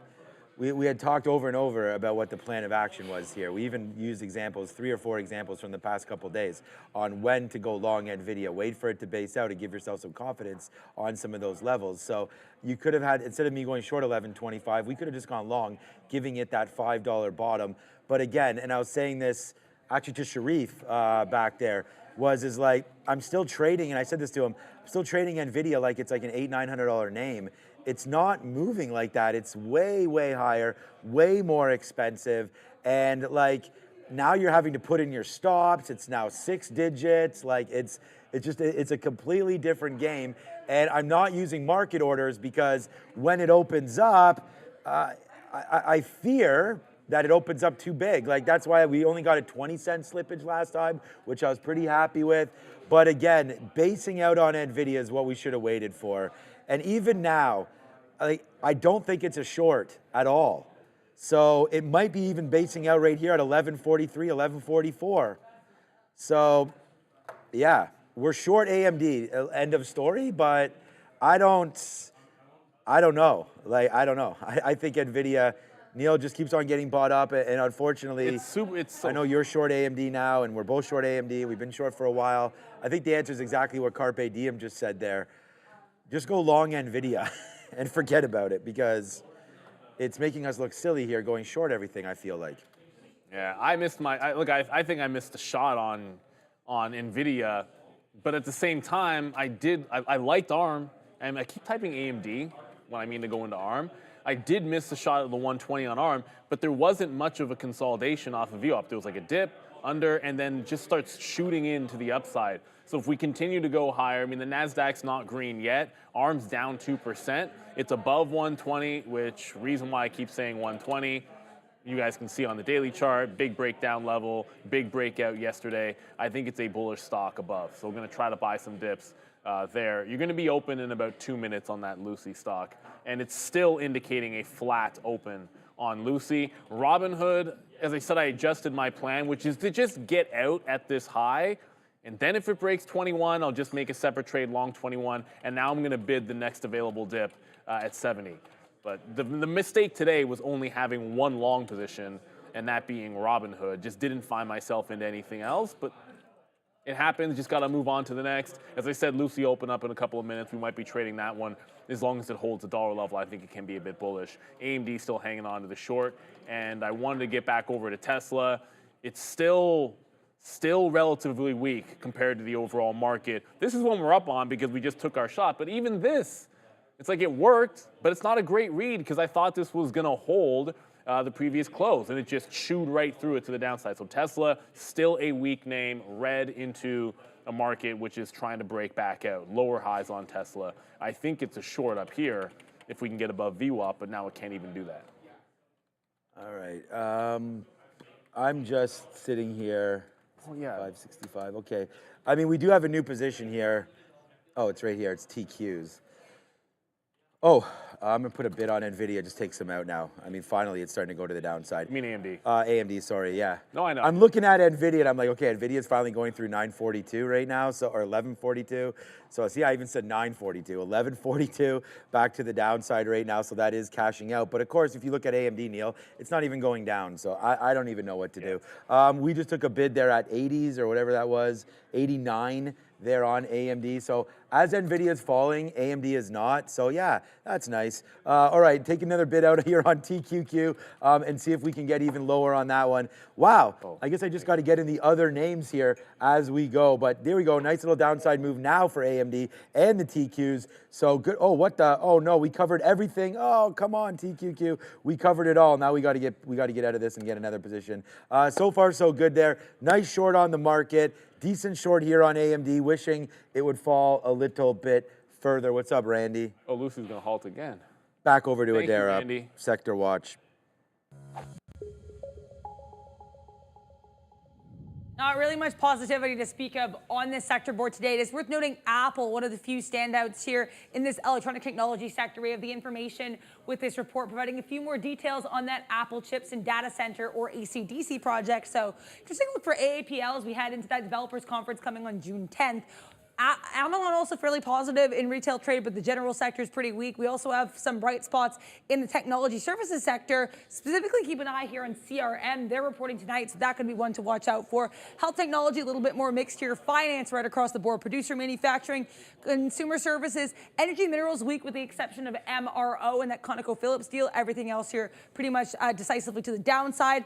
We had talked over and over about what the plan of action was here. We even used examples, 3 or 4 examples from the past couple days on when to go long Nvidia. Wait for it to base out and give yourself some confidence on some of those levels. So you could have had, instead of me going short 11.25, we could have just gone long, giving it that $5 bottom. But again, and I was saying this actually to Sharif back there, is like, I'm still trading, and I said this to him, I'm still trading Nvidia like it's like an $800-900 name. It's not moving like that. It's way, way higher, way more expensive. And like, now you're having to put in your stops. It's now 6 digits. Like, it's a completely different game. And I'm not using market orders because when it opens up, I fear that it opens up too big. Like, that's why we only got a 20-cent slippage last time, which I was pretty happy with. But again, basing out on Nvidia is what we should have waited for. And even now, I don't think it's a short at all. So it might be even basing out right here at 11.43, 11.44. So yeah, we're short AMD, end of story, but I don't know. Like, I don't know. I think Nvidia, Neil just keeps on getting bought up, and unfortunately, I know you're short AMD now, and we're both short AMD. We've been short for a while. I think the answer is exactly what Carpe Diem just said there. Just go long Nvidia and forget about it, because it's making us look silly here going short everything, I feel like. Yeah, I missed I think I missed a shot on Nvidia, but at the same time, I liked ARM, and I keep typing AMD when I mean to go into ARM. I did miss the shot at the 120 on ARM, but there wasn't much of a consolidation off of VWAP. There was like a dip, under, and then just starts shooting into the upside. So if we continue to go higher, I mean, the NASDAQ's not green yet. ARM's down 2%. It's above 120, which reason why I keep saying 120. You guys can see on the daily chart, big breakdown level, big breakout yesterday. I think it's a bullish stock above. So we're going to try to buy some dips there. You're going to be open in about 2 minutes on that Lucy stock. And it's still indicating a flat open on Lucy. Robinhood, as I said, I adjusted my plan, which is to just get out at this high. And then if it breaks 21, I'll just make a separate trade long 21. And now I'm going to bid the next available dip at 70. But the mistake today was only having one long position, and that being Robinhood. Just didn't find myself into anything else. But It happens, just got to move on to the next. As I said, Lucy open up in a couple of minutes. We might be trading that one. As long as it holds the dollar level, I think it can be a bit bullish. AMD still hanging on to the short. And I wanted to get back over to Tesla. It's still relatively weak compared to the overall market. This is one we're up on because we just took our shot. But even this, it's like it worked, but it's not a great read because I thought this was going to hold the previous close, and it just chewed right through it to the downside. So Tesla, still a weak name, read into a market which is trying to break back out. Lower highs on Tesla. I think it's a short up here if we can get above VWAP, but now it can't even do that. All right. I'm just sitting here. Oh, yeah. 565. Okay. I mean, we do have a new position here. Oh, it's right here. It's TQs. Oh, I'm going to put a bid on Nvidia. Just takes them out now. I mean, finally, it's starting to go to the downside. You mean AMD? AMD, sorry, yeah. No, I know. I'm looking at Nvidia, and I'm like, okay, Nvidia's finally going through 942 right now, so or 1142. So see, I even said 942. 1142 back to the downside right now, so that is cashing out. But of course, if you look at AMD, Neil, it's not even going down, so I don't even know what to do. We just took a bid there at 80s or whatever that was, 89 there on AMD. So as Nvidia is falling, AMD is not. So yeah, that's nice. All right, take another bid out here on TQQ and see if we can get even lower on that one. Wow, I guess I just got to get in the other names here as we go. But there we go, nice little downside move now for AMD and the TQs. So good. Oh, what the? Oh no, we covered everything. Oh, come on, TQQ. We covered it all. Now we got to get out of this and get another position. So far, so good there. Nice short on the market. Decent short here on AMD, wishing it would fall a little bit further. What's up, Randy? Oh, Lucy's going to halt again. Back over to Thank you, Adara, Randy. Sector Watch. Not really much positivity to speak of on this sector board today. It is worth noting Apple, one of the few standouts here in this electronic technology sector. We have the information with this report providing a few more details on that Apple chips and data center or AC/DC project. So just take a look for AAPL as we head into that developers conference coming on June 10th. Amazon also fairly positive in retail trade, but the general sector is pretty weak. We also have some bright spots in the technology services sector. Specifically, keep an eye here on CRM. They're reporting tonight, so that could be one to watch out for. Health technology, a little bit more mixed here. Finance right across the board. Producer manufacturing, consumer services, energy minerals weak with the exception of MRO and that ConocoPhillips deal. Everything else here pretty much decisively to the downside.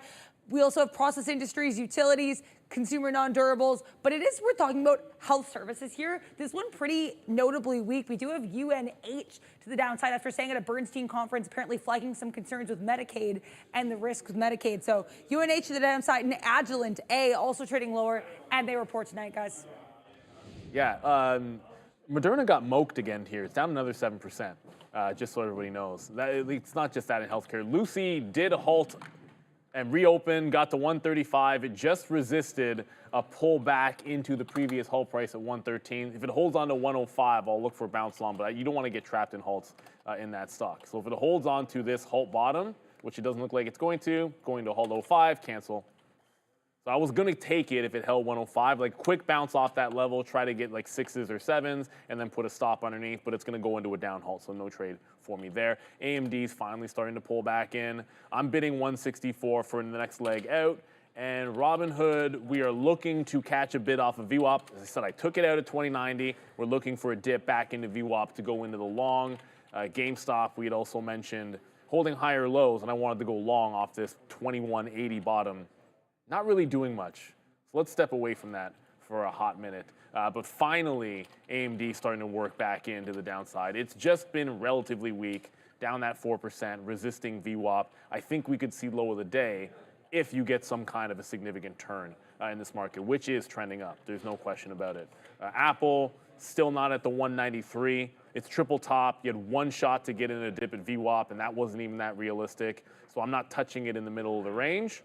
We also have process industries, utilities, consumer non-durables, but it is worth talking about health services here. This one pretty notably weak. We do have UNH to the downside after saying at a Bernstein conference, apparently flagging some concerns with Medicaid and the risks with Medicaid. So UNH to the downside and Agilent A also trading lower, and they report tonight, guys. Yeah, Moderna got moked again here. It's down another 7%, just so everybody knows. It's not just that in healthcare. Lucy did halt and reopened, got to 135. It just resisted a pull back into the previous halt price at 113. If it holds on to 105, I'll look for a bounce long, but you don't want to get trapped in halts in that stock. So if it holds on to this halt bottom, which it doesn't look like it's going to halt 05, cancel. So I was going to take it if it held 105, like quick bounce off that level, try to get like 6s or 7s, and then put a stop underneath, but it's going to go into a down halt, so no trade for me there. AMD's finally starting to pull back in. I'm bidding 164 for the next leg out. And Robinhood, we are looking to catch a bid off of VWAP. As I said, I took it out at 2090. We're looking for a dip back into VWAP to go into the long. GameStop, we had also mentioned holding higher lows, and I wanted to go long off this 2180 bottom. Not really doing much. So let's step away from that for a hot minute. But finally, AMD starting to work back into the downside. It's just been relatively weak, down that 4%, resisting VWAP. I think we could see low of the day if you get some kind of a significant turn in this market, which is trending up. There's no question about it. Apple, still not at the 193. It's triple top. You had one shot to get in a dip at VWAP, and that wasn't even that realistic. So I'm not touching it in the middle of the range.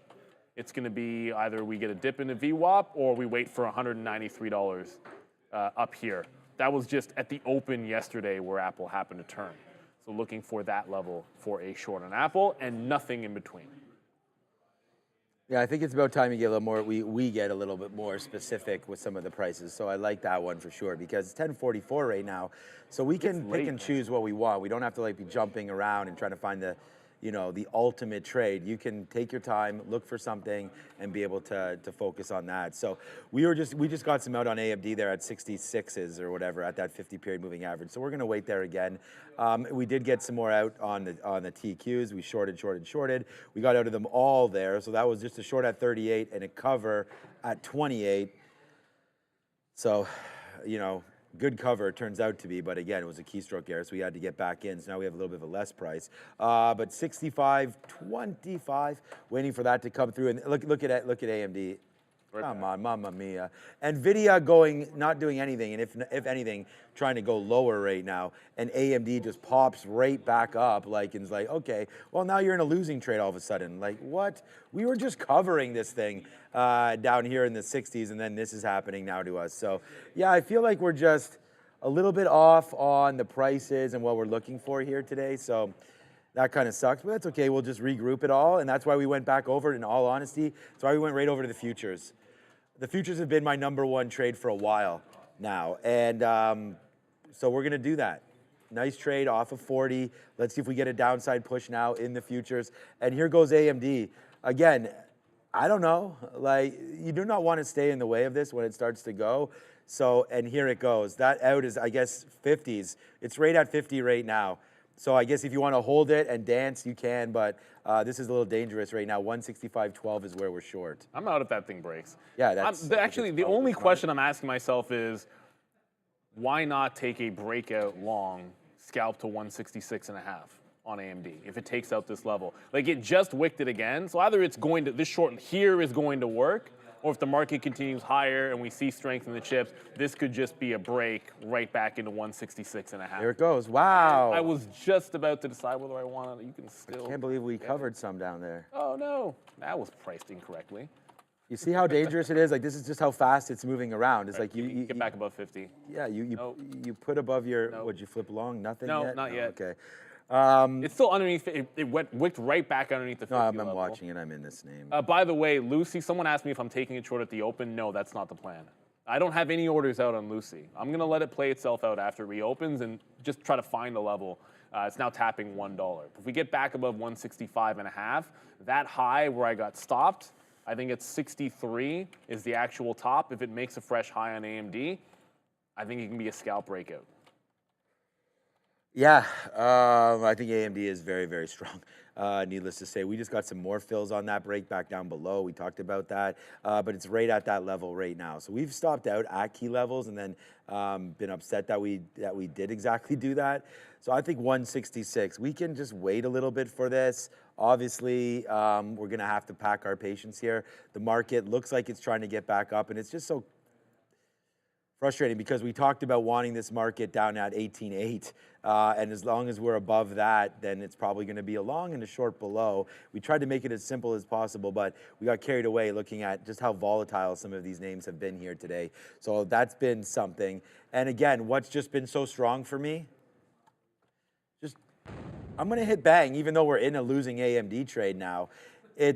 It's going to be either we get a dip into VWAP or we wait for $193 up here. That was just at the open yesterday where Apple happened to turn. So looking for that level for a short on Apple and nothing in between. Yeah, I think it's about time you get a little more. We get a little bit more specific with some of the prices. So I like that one for sure because it's 1044 right now. So we can pick and choose what we want. We don't have to like be jumping around and trying to find the you know, the ultimate trade. You can take your time, look for something, and be able to focus on that. So we just got some out on AMD there at 66s or whatever at that 50-period moving average. So we're going to wait there again. We did get some more out on the TQs. We shorted. We got out of them all there. So that was just a short at 38 and a cover at 28. So, you know, good cover it turns out to be, but again, it was a keystroke error, so we had to get back in. So now we have a little bit of a less price. But 65.25, waiting for that to come through. And look at AMD. Come on, mamma mia. Nvidia not doing anything, and if anything, trying to go lower right now. And AMD just pops right back up, like, and is like, okay, well, now you're in a losing trade all of a sudden. Like, what? We were just covering this thing down here in the 60s, and then this is happening now to us. So, yeah, I feel like we're just a little bit off on the prices and what we're looking for here today. So that kind of sucks, but that's okay. We'll just regroup it all, and that's why we went back over it, in all honesty. That's why we went right over to the futures. The futures have been my #1 trade for a while now, and so we're going to do that. Nice trade off of 40. Let's see if we get a downside push now in the futures. And here goes AMD. Again, I don't know. Like, you do not want to stay in the way of this when it starts to go. So, and here it goes. That out is, I guess, 50s. It's right at 50 right now. So I guess if you want to hold it and dance, you can, but this is a little dangerous right now. 165.12 is where we're short. I'm out if that thing breaks. Yeah, that's actually the only question I'm asking myself is, why not take a breakout long, scalp to 166.5 on AMD if it takes out this level? Like, it just wicked it again. So either it's going to, this short here is going to work, or if the market continues higher and we see strength in the chips, this could just be a break right back into 166.5. There it goes. Wow. I was just about to decide whether I want to. You can still. I can't believe we covered some down there. Oh no, that was priced incorrectly. You see how dangerous it is? Like, this is just how fast it's moving around. It's like you get back above 50. Yeah, you put above your, would you flip long? Nothing No, yet? not yet. Okay. It's still underneath. It wicked right back underneath the 50 No, I'm level. watching it. I'm in this name. By the way, Lucy, someone asked me if I'm taking it short at the open. No, that's not the plan. I don't have any orders out on Lucy. I'm going to let it play itself out after it reopens and just try to find a level. It's now tapping $1. If we get back above 165.5, that high where I got stopped, I think it's 63 is the actual top. If it makes a fresh high on AMD, I think it can be a scalp breakout. Yeah, I think AMD is very, very strong. Needless to say, we just got some more fills on that break back down below. We talked about that, but it's right at that level right now. So we've stopped out at key levels and then been upset that we did exactly do that. So I think 166. We can just wait a little bit for this. Obviously, we're going to have to pack our patience here. The market looks like it's trying to get back up, and it's just so frustrating because we talked about wanting this market down at 18.8, and as long as we're above that, then it's probably going to be a long and a short below. We tried to make it as simple as possible, but we got carried away looking at just how volatile some of these names have been here today. So that's been something. And again, what's just been so strong for me? I'm going to hit bang, even though we're in a losing AMD trade now.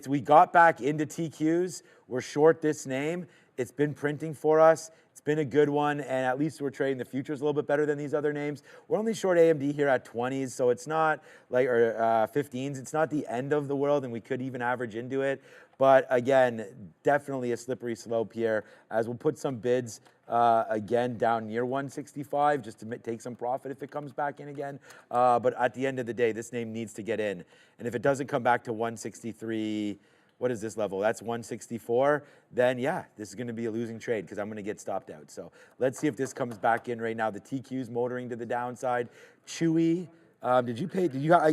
We got back into TQs. We're short this name. It's been printing for us. It's been a good one, and at least we're trading the futures a little bit better than these other names. We're only short AMD here at 20s, so it's not like, or 15s. It's not the end of the world, and we could even average into it. But again, definitely a slippery slope here, as we'll put some bids again down near 165 just to take some profit if it comes back in again. But at the end of the day, this name needs to get in. And if it doesn't come back to 163, what is this level? That's 164. Then yeah, this is going to be a losing trade because I'm going to get stopped out. So let's see if this comes back in right now. The TQ's motoring to the downside. Chewy. Did you pay?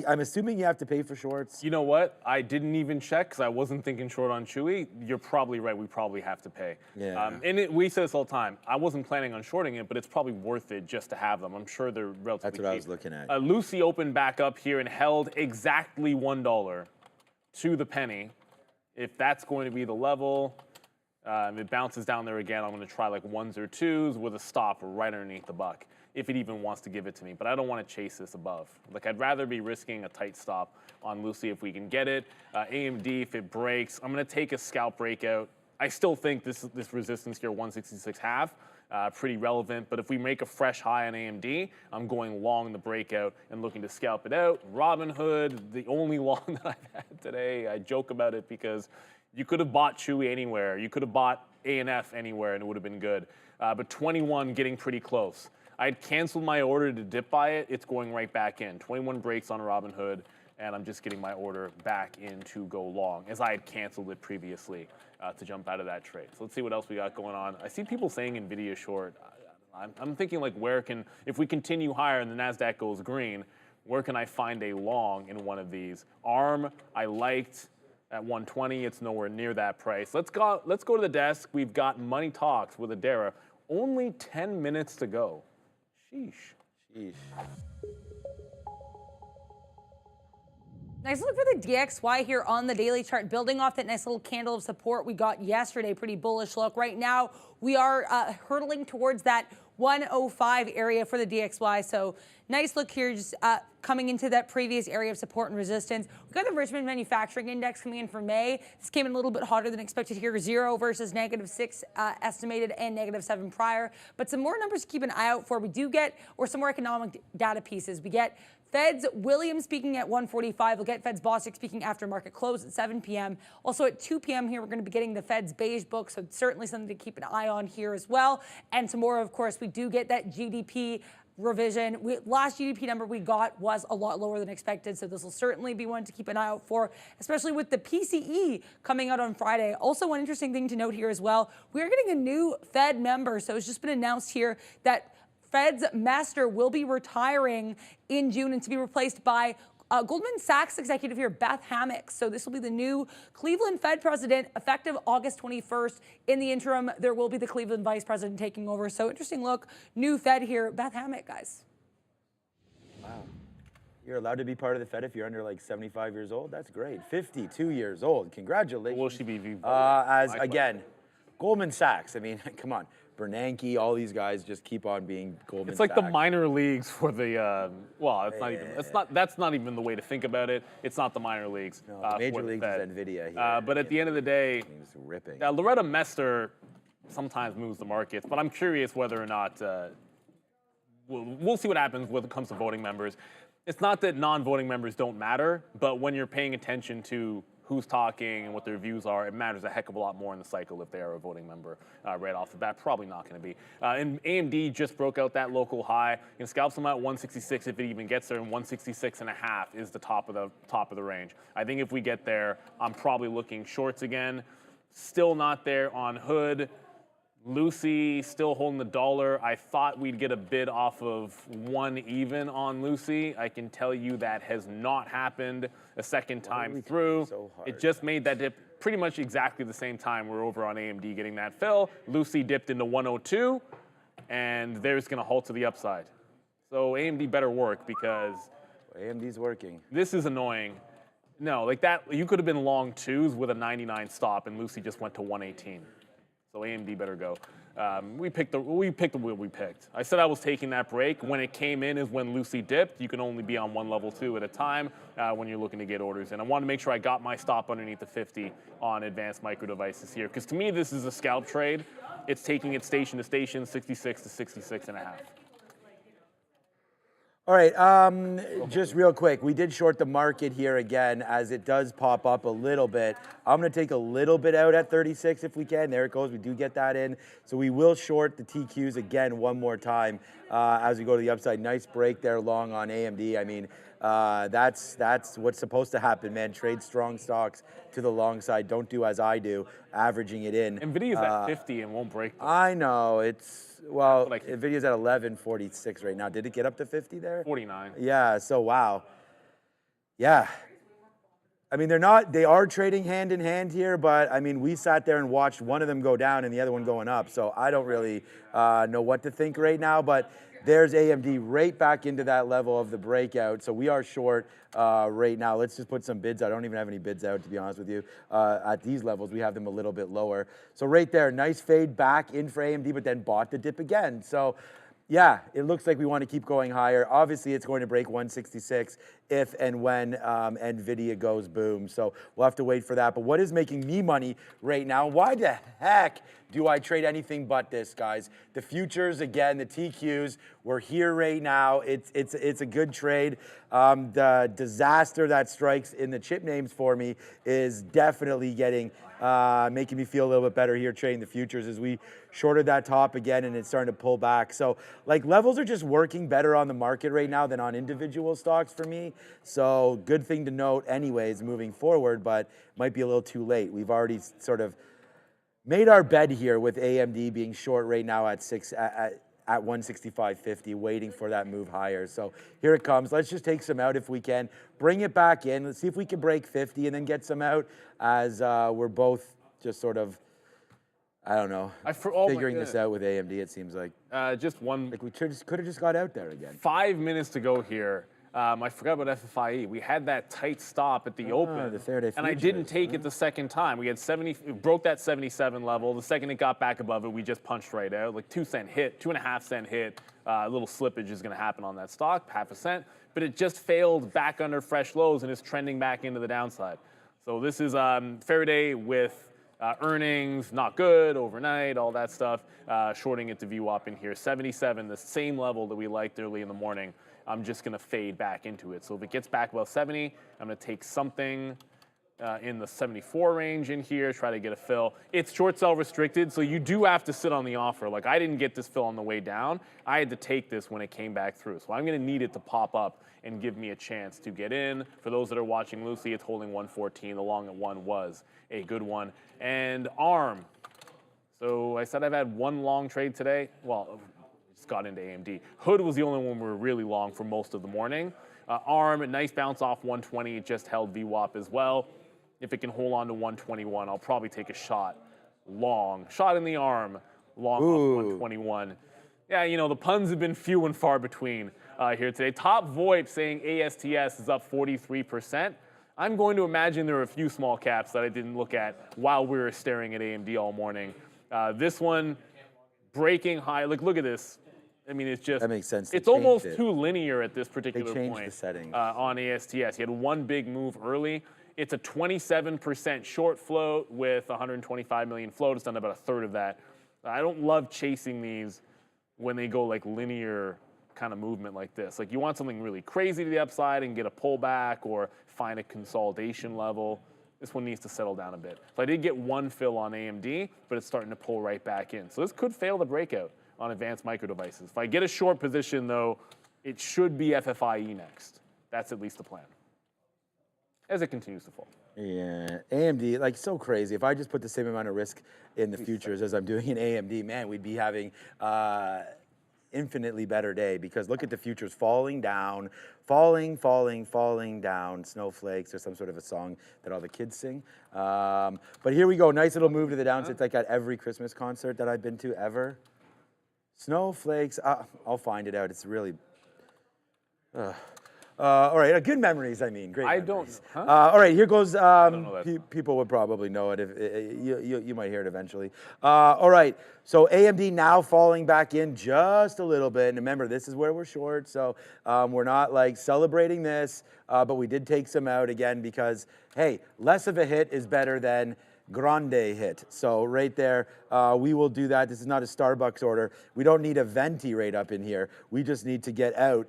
I'm assuming you have to pay for shorts. You know what? I didn't even check because I wasn't thinking short on Chewy. You're probably right. We probably have to pay. Yeah. We say this all the time. I wasn't planning on shorting it, but it's probably worth it just to have them. I'm sure they're relatively That's what cheap. I was looking at. Lucy opened back up here and held exactly $1 to the penny. If that's going to be the level, it bounces down there again. I'm going to try like ones or twos with a stop right underneath the buck, if it even wants to give it to me. But I don't want to chase this above. Like, I'd rather be risking a tight stop on Lucy if we can get it. AMD, if it breaks, I'm going to take a scalp breakout. I still think this resistance here, 166.5, pretty relevant. But if we make a fresh high on AMD, I'm going long the breakout and looking to scalp it out. Robinhood, the only long that I've had today. I joke about it because you could have bought Chewy anywhere. You could have bought ANF anywhere and it would have been good. But 21 getting pretty close. I had canceled my order to dip buy it. It's going right back in. 21 breaks on Robinhood, and I'm just getting my order back in to go long, as I had canceled it previously to jump out of that trade. So let's see what else we got going on. I see people saying Nvidia short. I'm thinking like if we continue higher and the NASDAQ goes green, where can I find a long in one of these? ARM, I liked at 120. It's nowhere near that price. Let's go to the desk. We've got Money Talks with Adara. Only 10 minutes to go. Sheesh. Sheesh. Nice look for the DXY here on the daily chart, building off that nice little candle of support we got yesterday. Pretty bullish look. Right now, we are hurtling towards that 105 area for the DXY. So nice look here, just coming into that previous area of support and resistance. We've got the Richmond Manufacturing Index coming in for May. This came in a little bit hotter than expected here, 0 versus -6 estimated and -7 prior. But some more numbers to keep an eye out for. We do get, or some more economic data pieces. We get Fed's Williams speaking at 1:45. We'll get Fed's Bostic speaking after market close at 7 p.m. Also at 2 p.m. here, we're going to be getting the Fed's beige book, so certainly something to keep an eye on here as well. And some more, of course, we do get that GDP revision. Last GDP number we got was a lot lower than expected, so this will certainly be one to keep an eye out for, especially with the PCE coming out on Friday. Also, one interesting thing to note here as well, we are getting a new Fed member, so it's just been announced here that Fed's master will be retiring in June and to be replaced by Goldman Sachs executive here, Beth Hammock. So this will be the new Cleveland Fed president effective August 21st. In the interim, there will be the Cleveland vice president taking over. So interesting look, new Fed here, Beth Hammock, guys. Wow. You're allowed to be part of the Fed if you're under like 75 years old? That's great. 52 years old. Congratulations. Will she be? Again, Goldman Sachs. I mean, come on. Bernanke, all these guys just keep on being Goldman It's like Sachs. the minor leagues for the, that's not even the way to think about it. It's not the minor leagues. No, the major leagues is Nvidia here. But at the end of the day, It's ripping. Loretta Mester sometimes moves the markets, but I'm curious whether or not, we'll see what happens when it comes to voting members. It's not that non-voting members don't matter, but when you're paying attention to who's talking and what their views are, it matters a heck of a lot more in the cycle if they are a voting member right off the bat. Probably not going to be. And AMD just broke out that local high. You can scalp them at 166 if it even gets there, and 166.5 is the top of the range. I think if we get there, I'm probably looking shorts again. Still not there on Hood. Lucy still holding the dollar. I thought we'd get a bid off of 1 even on Lucy. I can tell you that has not happened a second time through. So hard? It just made that dip pretty much exactly the same time we're over on AMD getting that fill. Lucy dipped into 102, and there's going to halt to the upside. So AMD better work because AMD's working. this is annoying. No, like that, you could have been long twos with a 99 stop, and Lucy just went to 118. So AMD better go. We picked the wheel we picked. I said I was taking that break. When it came in is when Lucy dipped. You can only be on one level 2 at a time when you're looking to get orders in. I wanted to make sure I got my stop underneath the 50 on advanced micro devices here. Because to me, this is a scalp trade. It's taking it station to station, 66 to 66.5. All right, just real quick, we did short the market here again as it does pop up a little bit. I'm going to take a little bit out at 36 if we can. There it goes. We do get that in. So we will short the TQs again one more time as we go to the upside. Nice break there long on AMD. I mean, that's what's supposed to happen, man. Trade strong stocks to the long side. Don't do as I do, averaging it in. Nvidia's at 50 and won't break. I know. Nvidia's at 1146 right now. Did it get up to 50 there? 49. Yeah, so wow. Yeah. I mean, they are trading hand in hand here, but I mean, we sat there and watched one of them go down and the other one going up. So I don't really know what to think right now, but there's AMD right back into that level of the breakout. So we are short right now. Let's just put some bids out. I don't even have any bids out, to be honest with you. At these levels, we have them a little bit lower. So right there, nice fade back in for AMD, but then bought the dip again. So yeah, it looks like we want to keep going higher. Obviously, it's going to break 166 if and when Nvidia goes boom. So we'll have to wait for that. But what is making me money right now? Why the heck do I trade anything but this, guys? The futures, again, the TQs, we're here right now. It's a good trade. The disaster that strikes in the chip names for me is definitely making me feel a little bit better here trading the futures as we shorted that top again and it's starting to pull back. So like levels are just working better on the market right now than on individual stocks for me. So good thing to note anyways moving forward, but might be a little too late. We've already sort of made our bed here with AMD being short right now at 165.50, waiting for that move higher. So here it comes. Let's just take some out if we can. Bring it back in. Let's see if we can break 50 and then get some out as we're both just sort of, I don't know, figuring this out with AMD, it seems like. Just one. Like we could have just got out there again. 5 minutes to go here. I forgot about FFIE. We had that tight stop at the open, the Faraday and I futures, didn't take it the second time. We had broke that 77 level. The second it got back above it, we just punched right out. Like 2-cent hit, 2.5-cent hit. A little slippage is going to happen on that stock, 0.5 cent. But it just failed back under fresh lows and is trending back into the downside. So this is Faraday with earnings not good overnight, all that stuff. Shorting it to VWAP in here, 77, the same level that we liked early in the morning. I'm just going to fade back into it. So if it gets back above 70, I'm going to take something in the 74 range in here, try to get a fill. It's short sell restricted, so you do have to sit on the offer. Like I didn't get this fill on the way down. I had to take this when it came back through. So I'm going to need it to pop up and give me a chance to get in. For those that are watching loosely, it's holding 114. The long at one was a good one. And ARM. So I said I've had one long trade today. Well, got into AMD. Hood was the only one we were really long for most of the morning. ARM, a nice bounce off 120. It just held VWAP as well. If it can hold on to 121, I'll probably take a shot long. Shot in the ARM, long off 121. Yeah, you know, the puns have been few and far between here today. Top VoIP saying ASTS is up 43%. I'm going to imagine there are a few small caps that I didn't look at while we were staring at AMD all morning. This one, breaking high. Look at this. I mean, it's just, that makes sense. It's almost too linear at this particular point the settings. On ASTS. He had one big move early. It's a 27% short float with 125 million float. It's done about a third of that. I don't love chasing these when they go like linear kind of movement like this. Like you want something really crazy to the upside and get a pullback or find a consolidation level. This one needs to settle down a bit. So I did get one fill on AMD, but it's starting to pull right back in. So this could fail the breakout on advanced micro devices. If I get a short position, though, it should be FFIE next. That's at least the plan, as it continues to fall. Yeah, AMD, like so crazy. If I just put the same amount of risk in the futures as I'm doing in AMD, man, we'd be having infinitely better day because look at the futures falling down, falling down, snowflakes or some sort of a song that all the kids sing. But here we go, nice little move to the downside. It's like at every Christmas concert that I've been to ever. Snowflakes, I'll find it out. It's really, all right, good memories, I mean, great memories. I don't, huh? All right, here goes, don't know that. people would probably know it. If you might hear it eventually. All right, so AMD now falling back in just a little bit. And remember, this is where we're short, so we're not like celebrating this, but we did take some out again because, hey, less of a hit is better than grande hit. So right there, we will do that. This is not a Starbucks order. We don't need a venti rate up in here. We just need to get out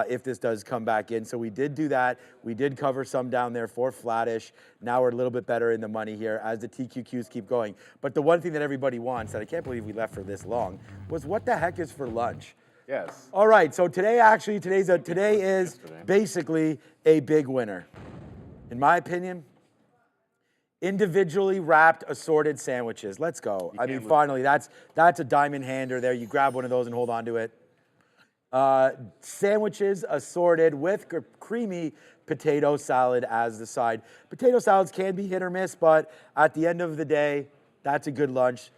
if this does come back in. So we did do that. We did cover some down there for flattish. Now we're a little bit better in the money here as the TQQs keep going. But the one thing that everybody wants that I can't believe we left for this long was what the heck is for lunch? Yes. All right, so today is basically a big winner. In my opinion, individually wrapped assorted sandwiches. Let's go. I mean, finally, that's a diamond hander there. You grab one of those and hold on to it. Sandwiches assorted with creamy potato salad as the side. Potato salads can be hit or miss, but at the end of the day, that's a good lunch.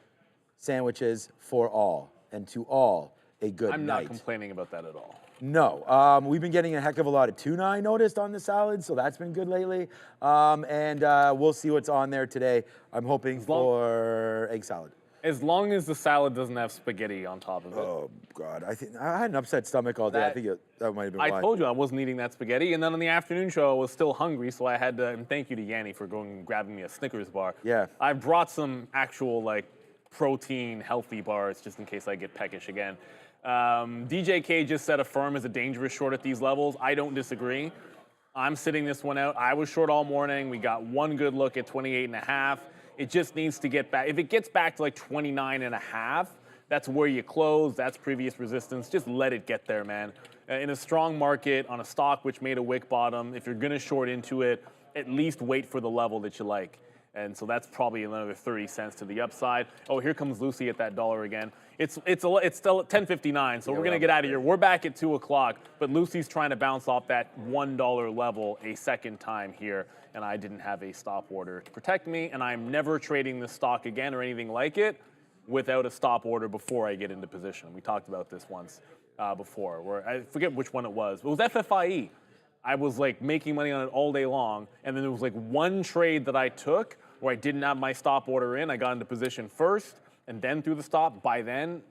Sandwiches for all, and to all, a good night. I'm not complaining about that at all. No, we've been getting a heck of a lot of tuna, I noticed, on the salad, so that's been good lately. And we'll see what's on there today. I'm hoping for egg salad. As long as the salad doesn't have spaghetti on top of it. Oh God, I think I had an upset stomach all day. I think that might have been why. I told you I wasn't eating that spaghetti, and then on the afternoon show I was still hungry, so I had to. And thank you to Yanni for going and grabbing me a Snickers bar. Yeah. I brought some actual like protein healthy bars just in case I get peckish again. DJK just said Affirm is a dangerous short at these levels. I don't disagree. I'm sitting this one out. I was short all morning. We got one good look at 28.5. It just needs to get back. If it gets back to like 29.5, that's where you close. That's previous resistance. Just let it get there, man. In a strong market, on a stock which made a wick bottom, if you're going to short into it, at least wait for the level that you like. And so that's probably another 30 cents to the upside. Oh, here comes Lucy at that dollar again. It's still at 10:59, so we're going to get out of here. We're back at 2 o'clock, but Lucy's trying to bounce off that $1 level a second time here, and I didn't have a stop order to protect me, and I'm never trading this stock again or anything like it without a stop order before I get into position. We talked about this once before, where I forget which one it was. It was FFIE. I was like making money on it all day long, and then there was like one trade that I took where I didn't have my stop order in. I got into position first and then through the stop. By then,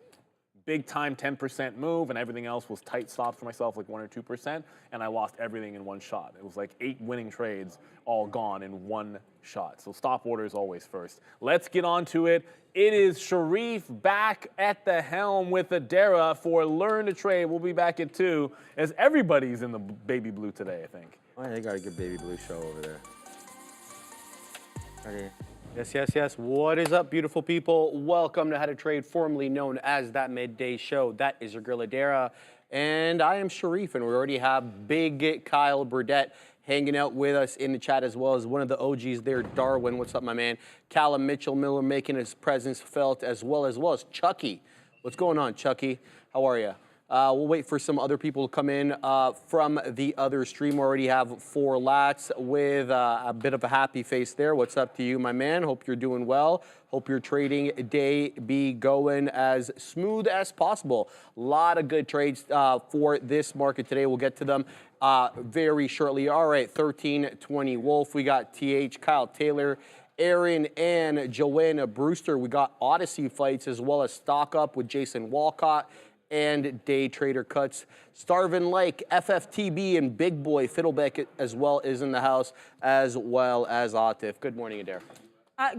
big time 10% move, and everything else was tight stops for myself, like 1 or 2%, and I lost everything in one shot. It was like 8 winning trades all gone in one shot. So stop order is always first. Let's get on to it. It is Sharif back at the helm with Adara for Learn to Trade. We'll be back at 2 as everybody's in the baby blue today, I think. Oh, yeah, they got a good baby blue show over there. Okay. Yes. What is up, beautiful people? Welcome to How to Trade, formerly known as That Midday Show. That is your girl Adara, and I am Sharif, and we already have Big Kyle Burdett hanging out with us in the chat, as well as one of the OGs there, Darwin. What's up, my man? Callum Mitchell Miller making his presence felt, as well as Chucky. What's going on, Chucky? How are you? We'll wait for some other people to come in from the other stream. We already have 4 lats with a bit of a happy face there. What's up to you, my man? Hope you're doing well. Hope your trading day be going as smooth as possible. A lot of good trades for this market today. We'll get to them very shortly. All right, 1320 Wolf. We got TH, Kyle Taylor, Aaron, and Joanna Brewster. We got Odyssey fights as well as Stock Up with Jason Walcott and Day Trader Cuts. Starvin' Lake, FFTB, and Big Boy Fiddleback as well is in the house, as well as Atif. Good morning, Adair.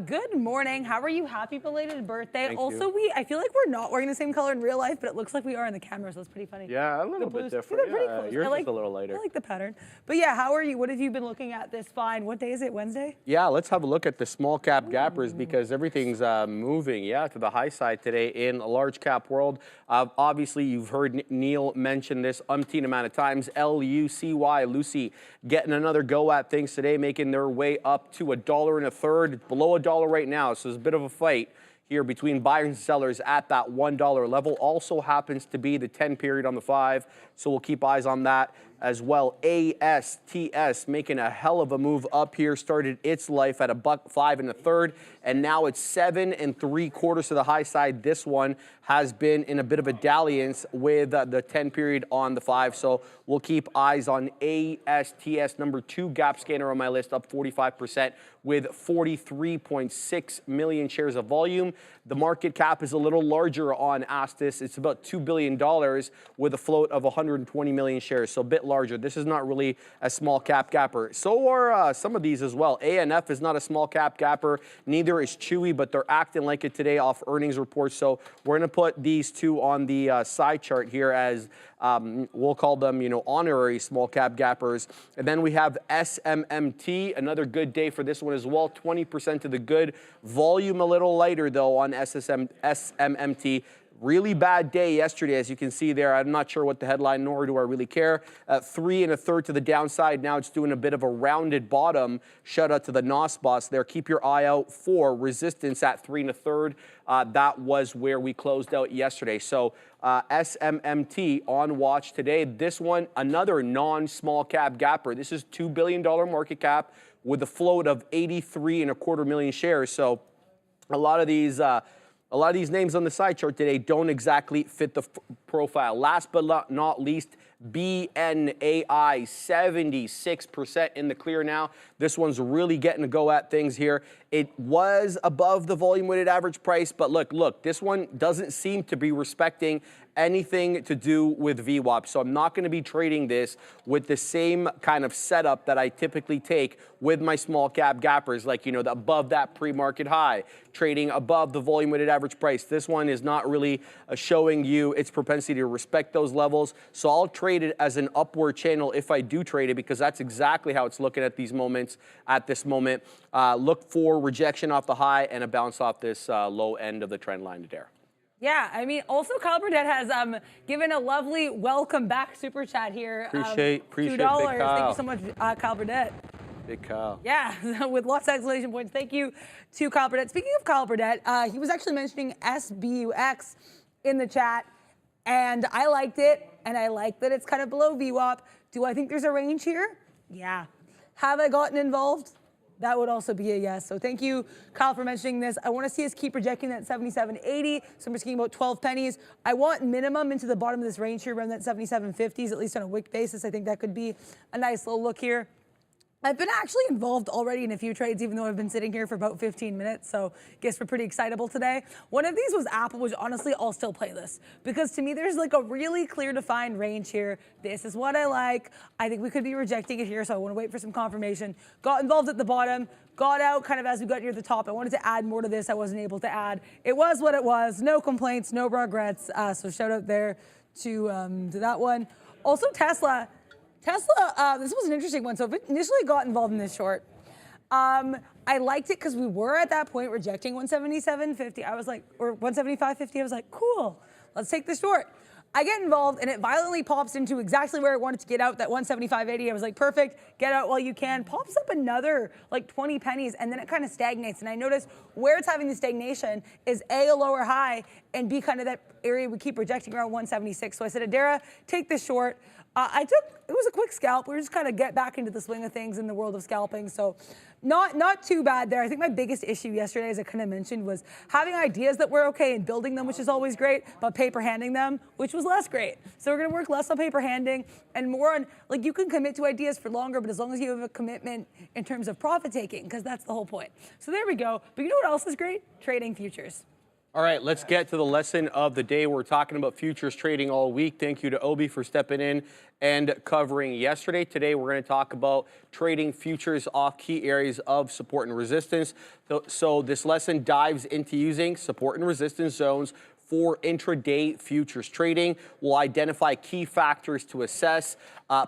Good morning. How are you? Happy belated birthday. Thank also, you. I feel like we're not wearing the same color in real life, but it looks like we are in the camera, so it's pretty funny. Yeah, a little bit different. They're pretty close. Yours I like, is a little lighter. I like the pattern. But yeah, how are you? What have you been looking at this fine? What day is it? Wednesday? Yeah, let's have a look at the small cap gappers because everything's moving, to the high side today in a large cap world. Obviously, you've heard Neil mention this umpteen amount of times. LUCY, Lucy, getting another go at things today, making their way up to $1.33, below $1 right now. So there's a bit of a fight here between buyers and sellers at that $1 level. Also happens to be the 10 period on the 5, so we'll keep eyes on that as well. ASTS making a hell of a move up here. Started its life at $1.05 1/3, and now it's 7 3/4 to the high side. This one has been in a bit of a dalliance with the 10 period on the 5, so we'll keep eyes on ASTS. Number 2 gap scanner on my list, up 45% with 43.6 million shares of volume. The market cap is a little larger on ASTS. It's about $2 billion with a float of 120 million shares, so a bit larger. This is not really a small cap gapper. So are some of these as well. ANF is not a small cap gapper. Neither is Chewy, but they're acting like it today off earnings reports. So we're going to put these two on the side chart here as we'll call them, honorary small cap gappers. And then we have SMMT, another good day for this one as well. 20% to the good. Volume a little lighter though on SMMT. Really bad day yesterday, as you can see there. I'm not sure what the headline, nor do I really care. 3 1/3 to the downside. Now it's doing a bit of a rounded bottom. Shout out to the NOS boss there. Keep your eye out for resistance at 3 1/3. That was where we closed out yesterday. So SMMT on watch today. This one, another non-small cap gapper. This is $2 billion market cap with a float of 83.25 million shares. So a lot of these names on the side chart today don't exactly fit the profile. Last but not least, BNAI 76% in the clear now. This one's really getting to go at things here. It was above the volume weighted average price, but look, this one doesn't seem to be respecting anything to do with VWAP. So I'm not going to be trading this with the same kind of setup that I typically take with my small cap gappers, like, above that pre-market high, trading above the volume weighted average price. This one is not really showing you its propensity to respect those levels. So I'll trade it as an upward channel if I do trade it, because that's exactly how it's looking at these moments. At this moment, look for rejection off the high and a bounce off this low end of the trend line there. Yeah, I mean, also Kyle Burdett has given a lovely welcome back super chat here. Appreciate $2. Big Kyle. Thank you so much, Kyle Burdett. Big Kyle. Yeah, with lots of exclamation points. Thank you to Kyle Burdett. Speaking of Kyle Burdett, he was actually mentioning SBUX in the chat, and I liked it, and I like that it's kind of below VWAP. Do I think there's a range here? Yeah. Have I gotten involved? That would also be a yes. So thank you, Kyle, for mentioning this. I want to see us keep projecting that 77.80. So I'm just getting about 12 pennies. I want minimum into the bottom of this range here around that 77.50s, at least on a wick basis. I think that could be a nice little look here. I've been actually involved already in a few trades, even though I've been sitting here for about 15 minutes, so I guess we're pretty excitable today. One of these was Apple, which honestly I'll still play this, because to me there's like a really clear defined range here. This is what I like. I think we could be rejecting it here, so I want to wait for some confirmation. Got involved at the bottom, got out kind of as we got near the top. I wanted to add more to this. I wasn't able to add. It was what it was. No complaints, no regrets. So shout out there to that one. Also Tesla, this was an interesting one. So I initially got involved in this short. I liked it because we were at that point rejecting 177.50. I was like, or 175.50. I was like, cool, let's take the short. I get involved and it violently pops into exactly where I wanted to get out, that 175.80. I was like, perfect, get out while you can. Pops up another like 20 pennies and then it kind of stagnates. And I noticed where it's having the stagnation is A, a lower high, and B, kind of that area we keep rejecting around 176. So I said, Adara, take this short. It was a quick scalp. We're just kind of get back into the swing of things in the world of scalping. So not too bad there. I think my biggest issue yesterday, as I kind of mentioned, was having ideas that were okay and building them, which is always great, but paper handing them, which was less great. So we're going to work less on paper handing and more on, like, you can commit to ideas for longer, but as long as you have a commitment in terms of profit taking, because that's the whole point. So there we go. But you know what else is great? Trading futures. All right, let's get to the lesson of the day. We're talking about futures trading all week. Thank you to Obi for stepping in and covering yesterday. Today, we're going to talk about trading futures off key areas of support and resistance. So this lesson dives into using support and resistance zones for intraday futures trading. We'll identify key factors to assess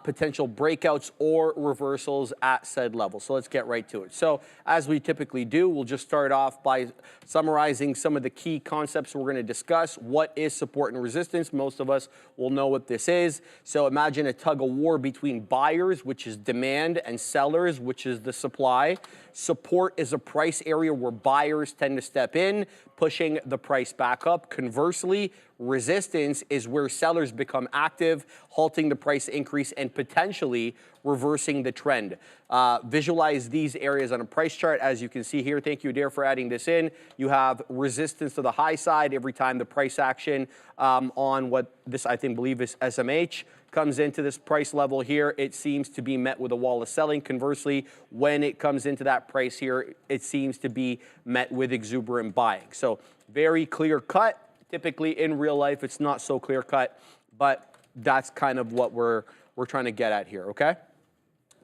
potential breakouts or reversals at said level. So let's get right to it. So as we typically do, we'll just start off by summarizing some of the key concepts we're going to discuss. What is support and resistance? Most of us will know what this is. So imagine a tug of war between buyers, which is demand, and sellers, which is the supply. Support is a price area where buyers tend to step in, pushing the price back up. Conversely, resistance is where sellers become active, halting the price increase and potentially reversing the trend. Visualize these areas on a price chart. As you can see here, thank you, Adair, for adding this in. You have resistance to the high side every time the price action on what this, I believe is SMH, comes into this price level here. It seems to be met with a wall of selling. Conversely, when it comes into that price here, it seems to be met with exuberant buying. So very clear cut. Typically in real life, it's not so clear cut, but that's kind of what we're trying to get at here, okay?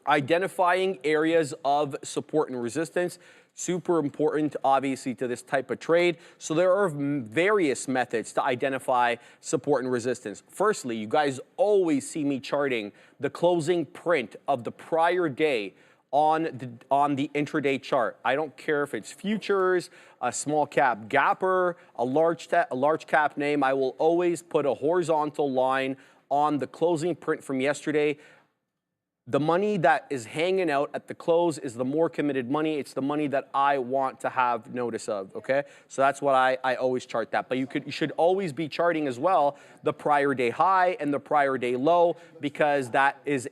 Identifying areas of support and resistance, super important, obviously, to this type of trade. So there are various methods to identify support and resistance. Firstly, you guys always see me charting the closing print of the prior day on the intraday chart. I don't care if it's futures, a small cap gapper, a large cap name. I will always put a horizontal line on the closing print from yesterday. The money that is hanging out at the close is the more committed money. It's the money that I want to have notice of, okay? So that's what I always chart that. But you should always be charting as well the prior day high and the prior day low, because that is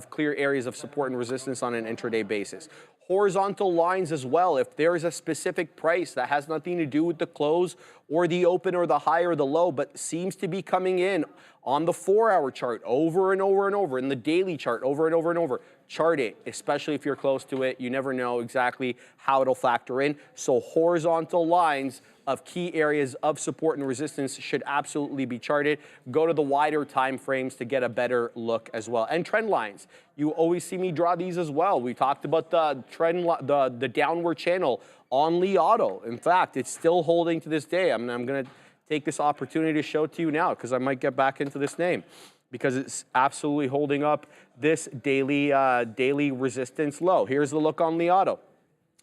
clear areas of support and resistance on an intraday basis. Horizontal lines as well. If there is a specific price that has nothing to do with the close or the open or the high or the low, but seems to be coming in on the 4-hour chart over and over and over, in the daily chart over and over and over. Chart it, especially if you're close to it. You never know exactly how it'll factor in. So horizontal lines of key areas of support and resistance should absolutely be charted. Go to the wider time frames to get a better look as well. And trend lines. You always see me draw these as well. We talked about the trend, the downward channel on Li Auto. In fact, it's still holding to this day. I'm going to take this opportunity to show it to you now because I might get back into this name, because it's absolutely holding up this daily resistance low. Here's the look on Li Auto.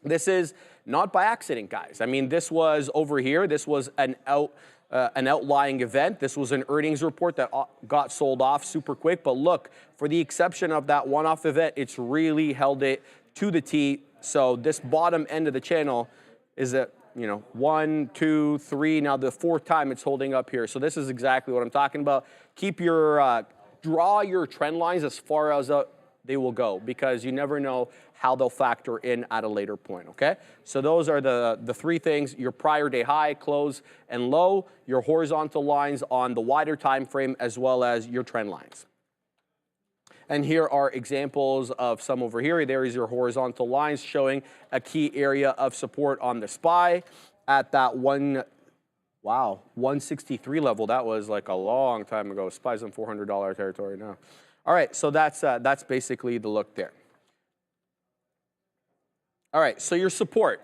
This is not by accident, guys. I mean, this was over here. This was an outlying event. This was an earnings report that got sold off super quick. But look, for the exception of that one-off event, it's really held it to the T. So this bottom end of the channel is at, 1, 2, 3. Now the 4th time it's holding up here. So this is exactly what I'm talking about. Keep your, draw your trend lines as far as they will go, because you never know how they'll factor in at a later point, okay? So those are the 3 things: your prior day high, close, and low, your horizontal lines on the wider time frame, as well as your trend lines. And here are examples of some over here. There is your horizontal lines showing a key area of support on the SPY at that 163 level. That was like a long time ago. SPY's in $400 territory now. All right, so that's basically the look there. All right, so your support.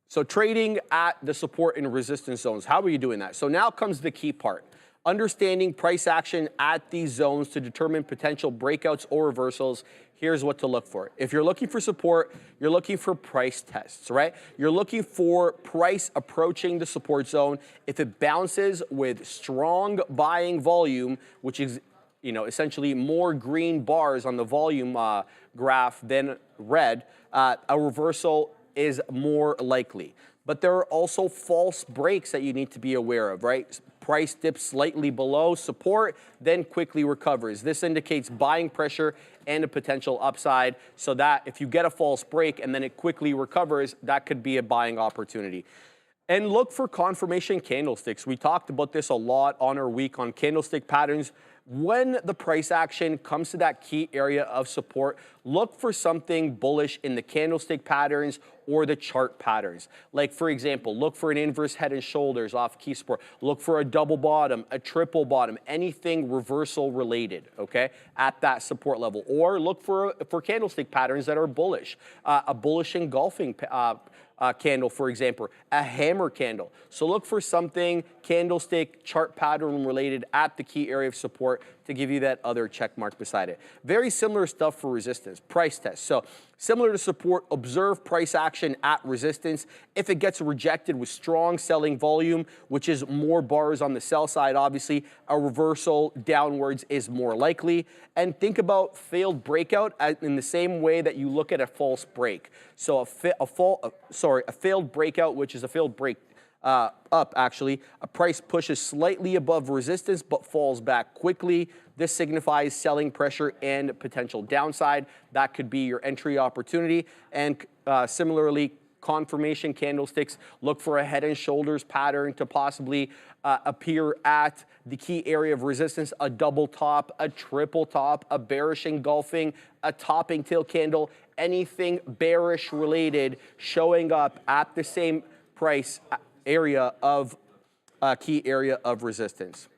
So trading at the support and resistance zones. How are you doing that? So now comes the key part. Understanding price action at these zones to determine potential breakouts or reversals. Here's what to look for. If you're looking for support, you're looking for price tests, right? You're looking for price approaching the support zone. If it bounces with strong buying volume, which is essentially more green bars on the volume graph than red, a reversal is more likely. But there are also false breaks that you need to be aware of, right? Price dips slightly below support, then quickly recovers. This indicates buying pressure and a potential upside, so that if you get a false break and then it quickly recovers, that could be a buying opportunity. And look for confirmation candlesticks. We talked about this a lot on our week on candlestick patterns. When the price action comes to that key area of support, look for something bullish in the candlestick patterns or the chart patterns. Like, for example, look for an inverse head and shoulders off key support. Look for a double bottom, a triple bottom, anything reversal related, okay, at that support level. Or look for candlestick patterns that are bullish. A bullish engulfing candle, for example, a hammer candle. So look for something candlestick chart pattern related at the key area of support to give you that other check mark beside it. Very similar stuff for resistance, price test. So similar to support, observe price action at resistance. If it gets rejected with strong selling volume, which is more bars on the sell side, obviously, a reversal downwards is more likely. And think about failed breakout in the same way that you look at a false break. So a failed breakout, which is a failed break up, actually, a price pushes slightly above resistance but falls back quickly. This signifies selling pressure and potential downside. That could be your entry opportunity. And similarly, confirmation candlesticks, look for a head and shoulders pattern to possibly appear at the key area of resistance, a double top, a triple top, a bearish engulfing, a topping tail candle, anything bearish related showing up at the same price area of key area of resistance.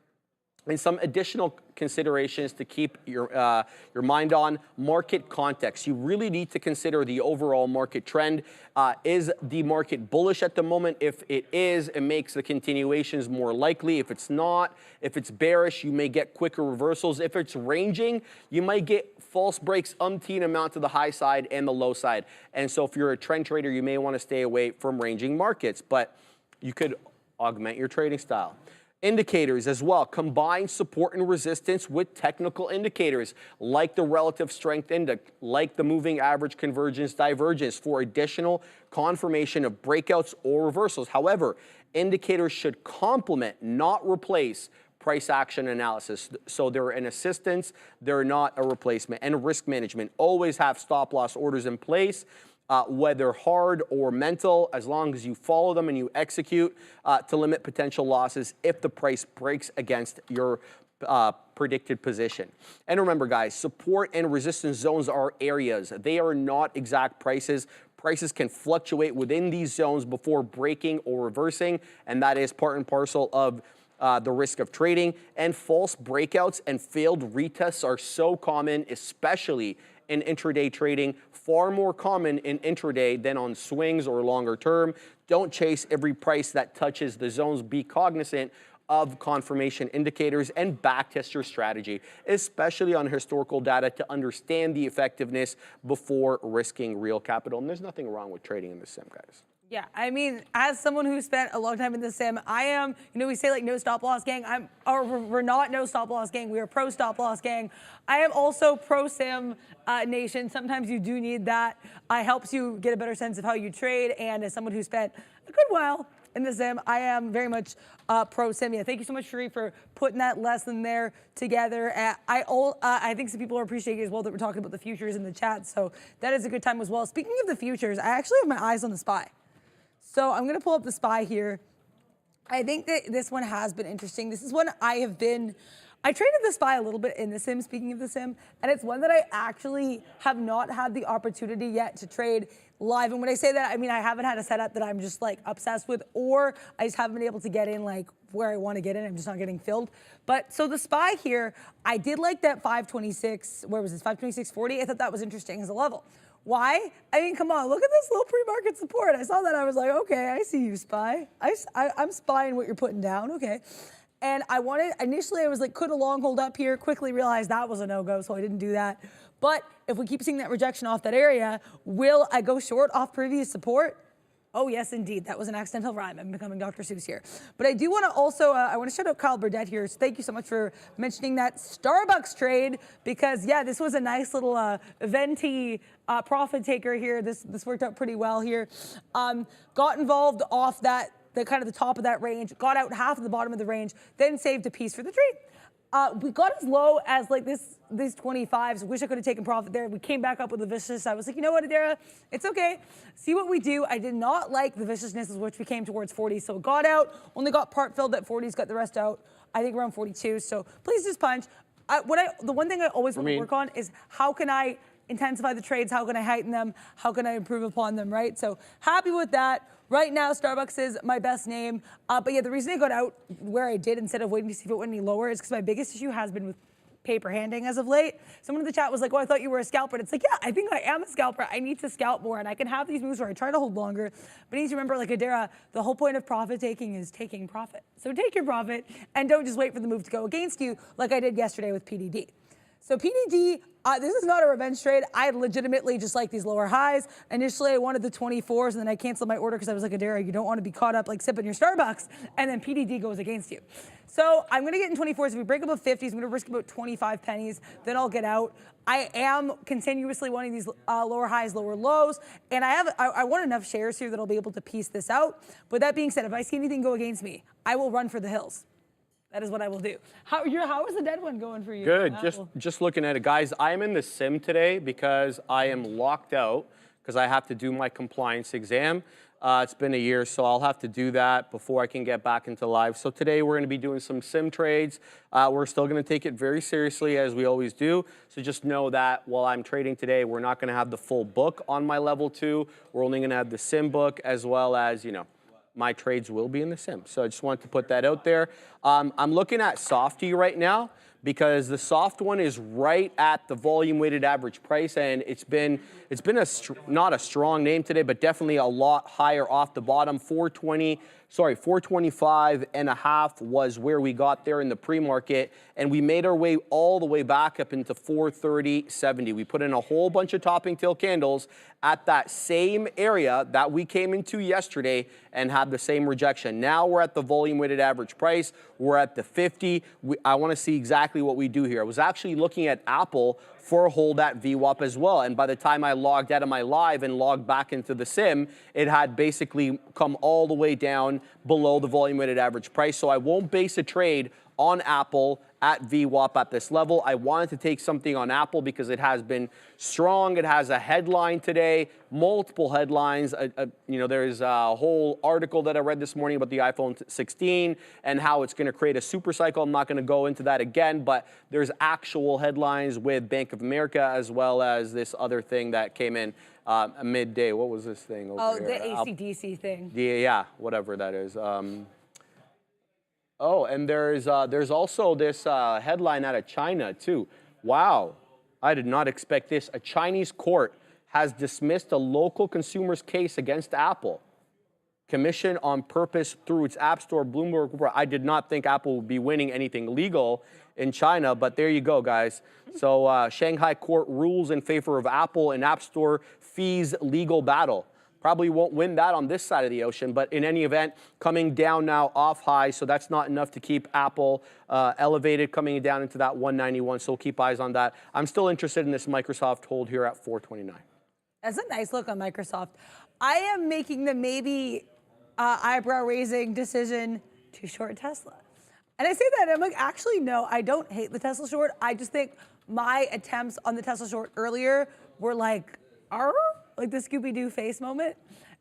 And some additional considerations to keep your mind on: market context. You really need to consider the overall market trend. Is the market bullish at the moment? If it is, it makes the continuations more likely. If it's not, if it's bearish, you may get quicker reversals. If it's ranging, you might get false breaks umpteen amount to the high side and the low side. And so if you're a trend trader, you may want to stay away from ranging markets, but you could augment your trading style. Indicators as well. Combine support and resistance with technical indicators like the relative strength index, like the moving average convergence divergence for additional confirmation of breakouts or reversals. However, indicators should complement, not replace, price action analysis. So they're an assistance, they're not a replacement. And risk management. Always have stop loss orders in place. whether hard or mental, as long as you follow them and you execute to limit potential losses if the price breaks against your predicted position. And remember, guys, support and resistance zones are areas. They are not exact prices. Prices can fluctuate within these zones before breaking or reversing, and that is part and parcel of the risk of trading. And false breakouts and failed retests are so common, especially in intraday trading, far more common in intraday than on swings or longer term. Don't chase every price that touches the zones. Be cognizant of confirmation indicators and backtest your strategy, especially on historical data, to understand the effectiveness before risking real capital. And there's nothing wrong with trading in the sim, guys. Yeah, I mean, as someone who spent a long time in the sim, I am, we say like no stop loss gang. We're not no stop loss gang. We are pro stop loss gang. I am also pro sim nation. Sometimes you do need that. It helps you get a better sense of how you trade. And as someone who spent a good while in the sim, I am very much pro sim. Yeah, thank you so much, Chewy, for putting that lesson there together. I think some people are appreciating as well that we're talking about the futures in the chat. So that is a good time as well. Speaking of the futures, I actually have my eyes on the SPY. So I'm going to pull up the SPY here. I think that this one has been interesting. This is one I traded the SPY a little bit in the sim, speaking of the sim, and it's one that I actually have not had the opportunity yet to trade live. And when I say that, I mean I haven't had a setup that I'm just like obsessed with, or I just haven't been able to get in like where I want to get in. I'm just not getting filled. But so the SPY here, I did like that 526, where was this, 526.40? I thought that was interesting as a level. Why? I mean, come on, look at this low pre-market support. I saw that, I was like, okay, I see you, SPY. I'm spying what you're putting down, okay. And initially I was like, could a long hold up here? Quickly realized that was a no-go, so I didn't do that. But if we keep seeing that rejection off that area, will I go short off previous support? Oh, yes, indeed. That was an accidental rhyme. I'm becoming Dr. Seuss here. But I do want to also, I want to shout out Kyle Burdett here. So thank you so much for mentioning that Starbucks trade, because, yeah, this was a nice little venti profit taker here. This worked out pretty well here. Got involved off that, the kind of the top of that range, got out half of the bottom of the range, then saved a piece for the trade. We got as low as like these 25s. Wish I could have taken profit there. We came back up with the vicious. I was like, you know what, Adara, it's okay. See what we do. I did not like the viciousness, which we came towards 40. So it got out, only got part filled at 40s, got the rest out, I think around 42. So please just punch. The one thing I always want to work on is how can I intensify the trades? How can I heighten them? How can I improve upon them, right? So happy with that. Right now, Starbucks is my best name. But yeah, the reason I got out where I did instead of waiting to see if it went any lower is because my biggest issue has been with paper handing as of late. Someone in the chat was like, oh, I thought you were a scalper. And it's like, yeah, I think I am a scalper. I need to scalp more, and I can have these moves where I try to hold longer. But you need to remember, like Adara, the whole point of profit taking is taking profit. So take your profit and don't just wait for the move to go against you like I did yesterday with PDD. So PDD, this is not a revenge trade. I legitimately just like these lower highs. Initially, I wanted the 24s, and then I canceled my order because I was like, Adara, you don't want to be caught up like sipping your Starbucks, and then PDD goes against you. So I'm going to get in 24s. If we break above 50s, I'm going to risk about 25 pennies. Then I'll get out. I am continuously wanting these lower highs, lower lows, and I want enough shares here that I'll be able to piece this out. But that being said, if I see anything go against me, I will run for the hills. That is what I will do. How is the dead one going for you? Good. Just looking at it, guys. I am in the sim today because I am locked out because I have to do my compliance exam. It's been a year, so I'll have to do that before I can get back into live. So today we're going to be doing some sim trades. We're still going to take it very seriously as we always do. So just know that while I'm trading today, we're not going to have the full book on my level 2. We're only going to have the sim book as well as, my trades will be in the sim. So I just wanted to put that out there. I'm looking at Softy right now because the soft one is right at the volume weighted average price, and it's been not a strong name today, but definitely a lot higher off the bottom. 425.5 was where we got there in the pre-market, and we made our way all the way back up into 430.70. We put in a whole bunch of topping tail candles at that same area that we came into yesterday and had the same rejection. Now we're at the volume weighted average price. We're at the 50. I want to see exactly what we do here. I was actually looking at Apple for a hold at VWAP as well. And by the time I logged out of my live and logged back into the sim, it had basically come all the way down below the volume weighted average price. So I won't base a trade on Apple at VWAP at this level. I wanted to take something on Apple because it has been strong. It has a headline today, multiple headlines. You know, there's a whole article that I read this morning about the iPhone 16 and how it's going to create a super cycle. I'm not going to go into that again, but there's actual headlines with Bank of America as well as this other thing that came in midday. What was this thing over here? The AC/DC thing. Yeah, whatever that is. Oh, and there's also this headline out of China, too. Wow, I did not expect this. A Chinese court has dismissed a local consumer's case against Apple. Commission on purpose through its App Store, Bloomberg Report. I did not think Apple would be winning anything legal in China, but there you go, guys. So Shanghai court rules in favor of Apple in App Store fees legal battle. Probably won't win that on this side of the ocean, but in any event, coming down now off high, so that's not enough to keep Apple elevated, coming down into that 191, so we'll keep eyes on that. I'm still interested in this Microsoft hold here at 429. That's a nice look on Microsoft. I am making the maybe eyebrow-raising decision to short Tesla. And I say that, and I'm like, actually, no, I don't hate the Tesla short. I just think my attempts on the Tesla short earlier were like, like the Scooby-Doo face moment.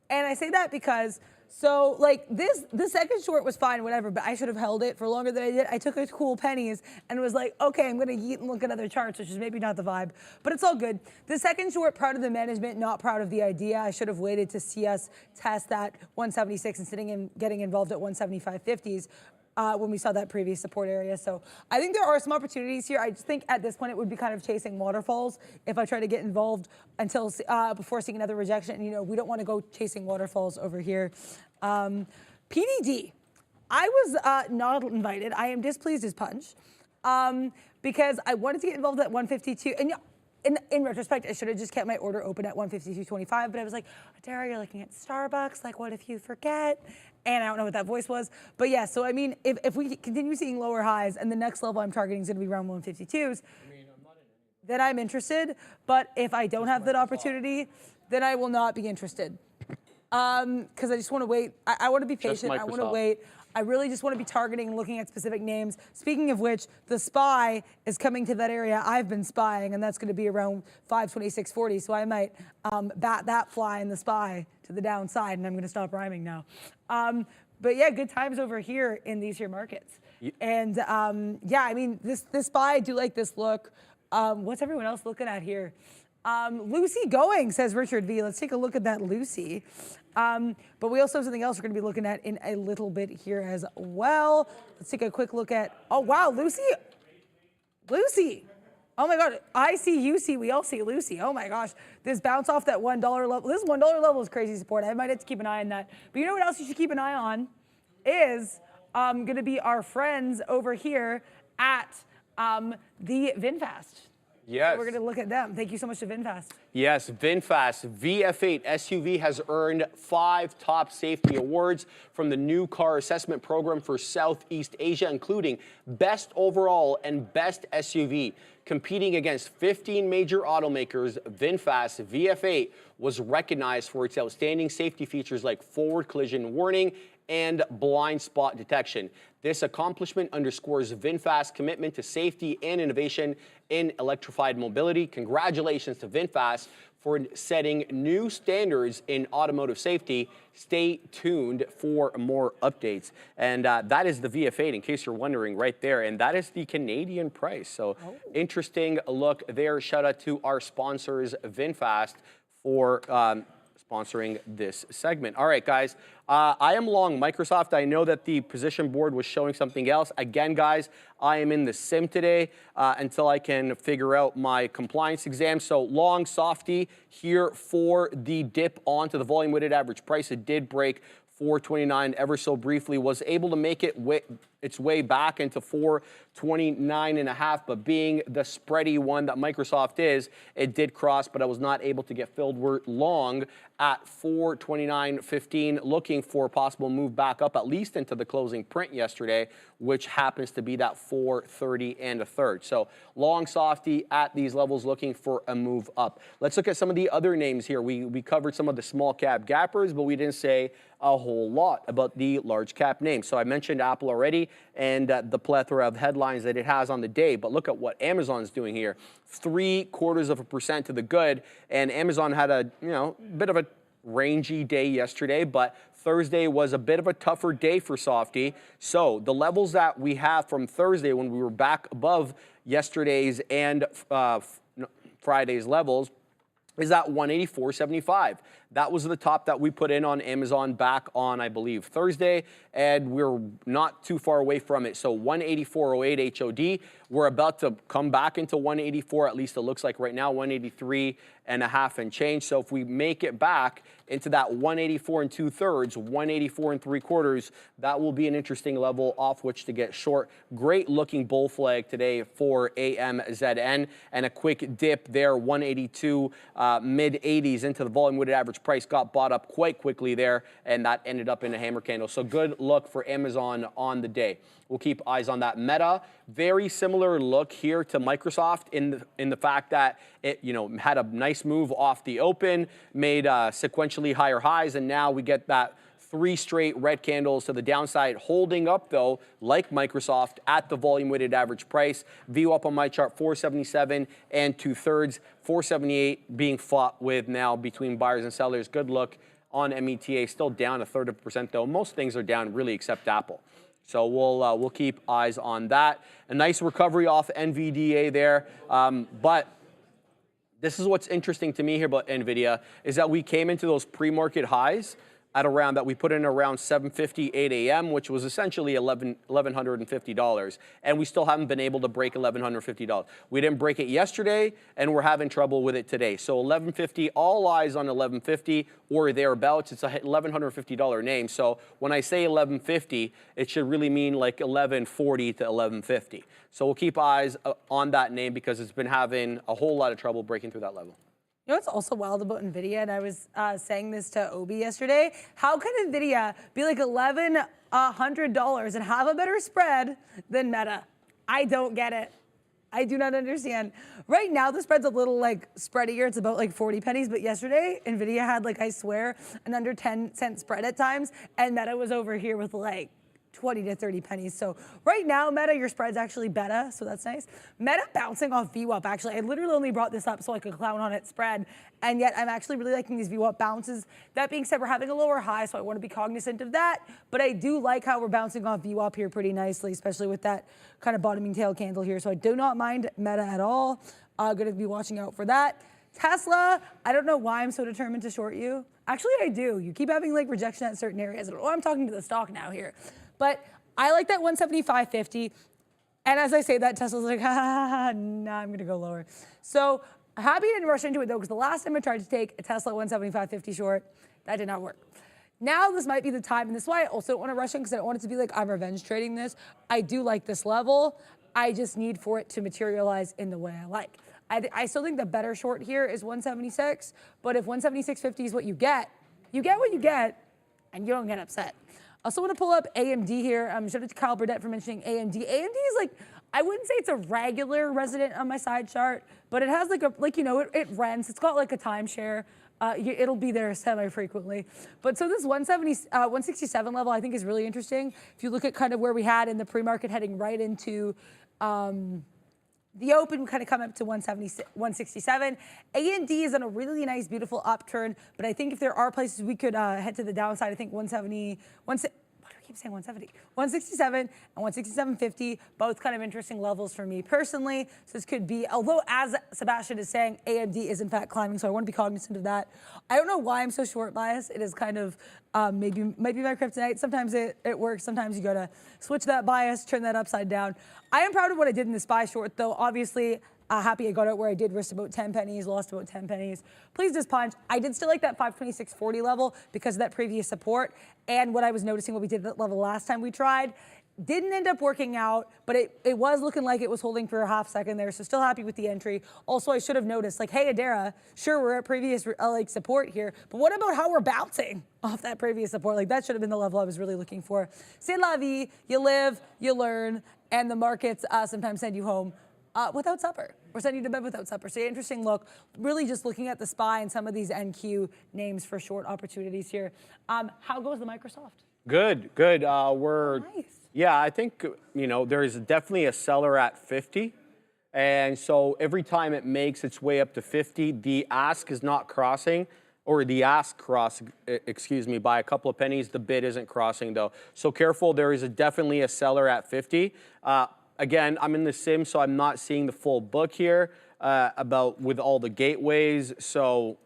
And I say that because, so like the second short was fine, whatever, but I should have held it for longer than I did. I took a cool pennies and was like, okay, I'm gonna yeet and look at other charts, which is maybe not the vibe, but it's all good. The second short, proud of the management, not proud of the idea. I should have waited to see us test that 176 and sitting in, getting involved at 175.50s. When we saw that previous support area. So I think there are some opportunities here. I just think at this point it would be kind of chasing waterfalls if I try to get involved until before seeing another rejection. And, you know, we don't want to go chasing waterfalls over here. PDD, I was not invited. I am displeased as punch because I wanted to get involved at 152. And in retrospect, I should have just kept my order open at 152.25, but I was like, Dara, you're looking at Starbucks. Like, what if you forget? And I don't know what that voice was. But yeah, so I mean, if we continue seeing lower highs and the next level I'm targeting is going to be around 152s, then I'm interested. But if I don't have that opportunity, then I will not be interested. Because I just want to wait. I want to be patient. I want to wait. I really just want to be targeting and looking at specific names. Speaking of which, the SPY is coming to that area I've been spying, and that's going to be around 526.40. So I might bat that fly in the SPY to the downside, and I'm going to stop rhyming now. But yeah, good times over here in these here markets. And yeah, I mean, this SPY, I do like this look. What's everyone else looking at here? Lucy going, says Richard V. Let's take a look at that Lucy. But we also have something else we're going to be looking at in a little bit here as well. Let's take a quick look at, oh wow, Lucy. Oh my God, I see you see, we all see Lucy. Oh my gosh, this bounce off that $1 level. This $1 level is crazy support. I might have to keep an eye on that. But you know what else you should keep an eye on is going to be our friends over here at the VinFast. Yes. So we're going to look at them. Thank you so much to VinFast. Yes, VinFast VF8 SUV has earned 5 top safety awards from the new car assessment program for Southeast Asia, including Best Overall and Best SUV. Competing against 15 major automakers, VinFast VF8 was recognized for its outstanding safety features like forward collision warning and blind spot detection. This accomplishment underscores VinFast's commitment to safety and innovation in electrified mobility. Congratulations to VinFast for setting new standards in automotive safety. Stay tuned for more updates. And that is the VF8, in case you're wondering, right there. And that is the Canadian price. So interesting look there. Shout out to our sponsors, VinFast, for sponsoring this segment. All right, guys, I am long Microsoft. I know that the position board was showing something else. Again, guys, I am in the sim today until I can figure out my compliance exam. So long softy here for the dip onto the volume weighted average price. It did break 429 ever so briefly, was able to make it its way back into 429.5, but being the spready one that Microsoft is, it did cross, but I was not able to get filled. We're long at 429.15, looking for a possible move back up, at least into the closing print yesterday, which happens to be that 430 and a third. So long softy at these levels, looking for a move up. Let's look at some of the other names here. We covered some of the small cap gappers, but we didn't say a whole lot about the large cap names. So I mentioned Apple already. and the plethora of headlines that it has on the day. But look at what Amazon's doing here. 0.75% to the good, and Amazon had a bit of a rangy day yesterday, but Thursday was a bit of a tougher day for Softy. So the levels that we have from Thursday when we were back above yesterday's and Friday's levels is at 184.75. That was the top that we put in on Amazon back on, I believe, Thursday, and we're not too far away from it. So 184.08 HOD. We're about to come back into 184, at least it looks like right now, 183.5 and change. So if we make it back into that 184 and 2/3, 184 and 3/4, that will be an interesting level off which to get short. Great looking bull flag today for AMZN, and a quick dip there, 182, mid 80s into the volume weighted average price, got bought up quite quickly there, and that ended up in a hammer candle. So good look for Amazon on the day. We'll keep eyes on that. Meta, very similar look here to Microsoft in the fact that it had a nice move off the open, made sequentially higher highs, and now we get that 3 straight red candles to the downside, holding up though, like Microsoft, at the volume weighted average price. VWAP up on my chart, 477 and 2/3, 478 being fought with now between buyers and sellers. Good look on META, still down 1/3% though. Most things are down really except Apple. So we'll keep eyes on that. A nice recovery off NVDA there, but this is what's interesting to me here about Nvidia is that we came into those pre-market highs at around that we put in around 7:50, 8 a.m., which was essentially $1,150, and we still haven't been able to break $1,150. We didn't break it yesterday, and we're having trouble with it today. So 1150, all eyes on 1150 or thereabouts. It's a $1,150 name. So when I say 1150, it should really mean like 1140 to 1150. So we'll keep eyes on that name because it's been having a whole lot of trouble breaking through that level. You know what's also wild about Nvidia, and I was saying this to Obi yesterday, how can Nvidia be like $1,100 and have a better spread than Meta? I don't get it. I do not understand. Right now, the spread's a little like spreadier. It's about like 40 pennies, but yesterday, Nvidia had like, I swear, an under 10-cent spread at times, and Meta was over here with like 20 to 30 pennies. So right now, Meta, your spread's actually better, so that's nice. Meta bouncing off VWAP, actually. I literally only brought this up so I could clown on its spread, and yet I'm actually really liking these VWAP bounces. That being said, we're having a lower high, so I want to be cognizant of that, but I do like how we're bouncing off VWAP here pretty nicely, especially with that kind of bottoming tail candle here, so I do not mind Meta at all. Going to be watching out for that. Tesla, I don't know why I'm so determined to short you. Actually, I do. You keep having like rejection at certain areas. Oh, I'm talking to the stock now here. But I like that 175.50. And as I say that, Tesla's like, nah, I'm going to go lower. So happy I didn't rush into it, though, because the last time I tried to take a Tesla 175.50 short, that did not work. Now this might be the time, and this is why I also don't want to rush in, because I don't want it to be like I'm revenge trading this. I do like this level. I just need for it to materialize in the way I like. I still think the better short here is 176, but if 176.50 is what you get what you get, and you don't get upset. I also want to pull up AMD here. Shout out to Kyle Burdett for mentioning AMD. AMD is like, I wouldn't say it's a regular resident on my side chart, but it has it rents. It's got like a timeshare. It'll be there semi-frequently. But so this 167 level I think is really interesting. If you look at kind of where we had in the pre-market heading right into the open, we kind of come up to 167. AMD is on a really nice, beautiful upturn, but I think if there are places we could head to the downside, I think 170, why do I keep saying 170? 167 and 167.50, both kind of interesting levels for me personally. So this could be, although as Sebastian is saying, AMD is in fact climbing, so I want to be cognizant of that. I don't know why I'm so short biased. It is kind of might be my kryptonite. Sometimes it works. Sometimes you got to switch that bias, turn that upside down. I am proud of what I did in this buy short, though. Obviously, happy I got it where I did, risked about 10 pennies, lost about 10 pennies. Please just punch. I did still like that 526.40 level because of that previous support. And what I was noticing when we did that level last time we tried, didn't end up working out, but it was looking like it was holding for a half second there, so still happy with the entry. Also, I should have noticed, like, hey, Adara, sure, we're at previous support here, but what about how we're bouncing off that previous support? Like, that should have been the level I was really looking for. C'est la vie, you live, you learn, and the markets sometimes send you home without supper, or send you to bed without supper. So interesting look, really just looking at the SPY and some of these NQ names for short opportunities here. How goes the Microsoft? Good. We're Nice. Yeah, I think, there is definitely a seller at 50. And so every time it makes its way up to 50, the ask is not crossing, or the ask cross, by a couple of pennies. The bid isn't crossing though. So careful, there is definitely a seller at 50. Again, I'm in the sim, so I'm not seeing the full book here with all the gateways. So,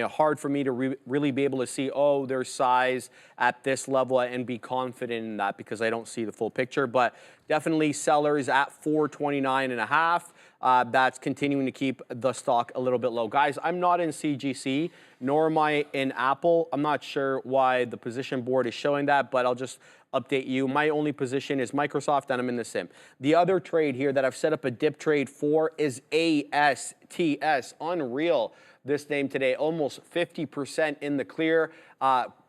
hard for me to really be able to see, there's size at this level and be confident in that because I don't see the full picture. But definitely sellers at 429.5. That's continuing to keep the stock a little bit low. Guys, I'm not in CGC, nor am I in Apple. I'm not sure why the position board is showing that, but I'll just update you. My only position is Microsoft, and I'm in the sim. The other trade here that I've set up a dip trade for is ASTS. Unreal. This name today, almost 50% in the clear,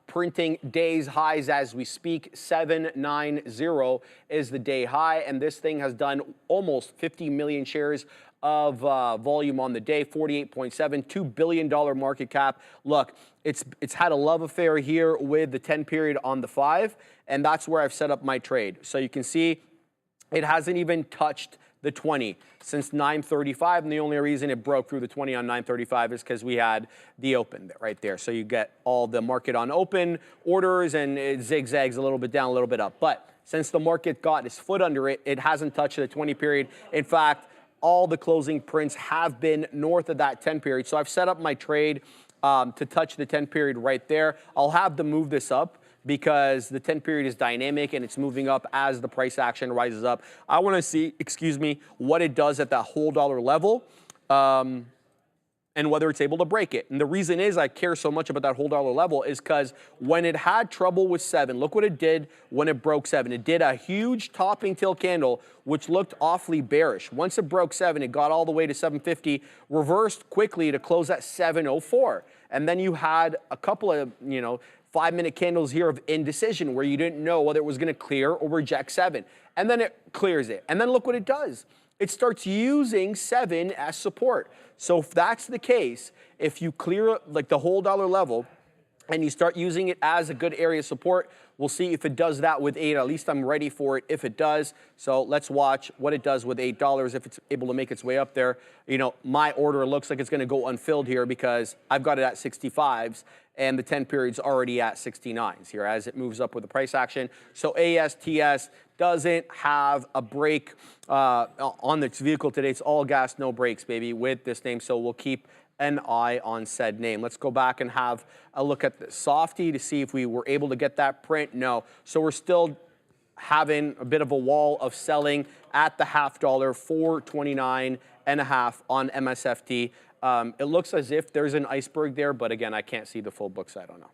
printing days highs as we speak. 790 is the day high, and this thing has done almost 50 million shares of volume on the day, 48.7, $2 billion market cap. Look, it's had a love affair here with the 10 period on the 5, and that's where I've set up my trade. So you can see it hasn't even touched the 20 since 9:35, and the only reason it broke through the 20 on 9:35 is because we had the open right there. So you get all the market on open orders, and it zigzags a little bit down, a little bit up. But since the market got its foot under it, it hasn't touched the 20 period. In fact, all the closing prints have been north of that 10 period. So I've set up my trade to touch the 10 period right there. I'll have to move this up because the 10 period is dynamic and it's moving up as the price action rises up. I want to see, what it does at that whole dollar level and whether it's able to break it. And the reason is I care so much about that whole dollar level is because when it had trouble with 7, look what it did when it broke 7. It did a huge topping tail candle, which looked awfully bearish. Once it broke 7, it got all the way to 750, reversed quickly to close at 704. And then you had a couple of, 5-minute candles here of indecision where you didn't know whether it was going to clear or reject 7. And then it clears it. And then look what it does. It starts using 7 as support. So if that's the case, if you clear like the whole dollar level and you start using it as a good area of support, we'll see if it does that with 8. At least I'm ready for it if it does. So let's watch what it does with $8 if it's able to make its way up there. My order looks like it's going to go unfilled here because I've got it at 65s and the 10 period's already at 69s here as it moves up with the price action. So ASTS doesn't have a break on this vehicle today. It's all gas, no brakes, baby, with this name. So we'll keep an eye on said name. Let's go back and have a look at the Softy to see if we were able to get that print. No. So we're still having a bit of a wall of selling at the $0.50, 429.5 on MSFT. It looks as if there's an iceberg there, but again, I can't see the full book, so I don't know.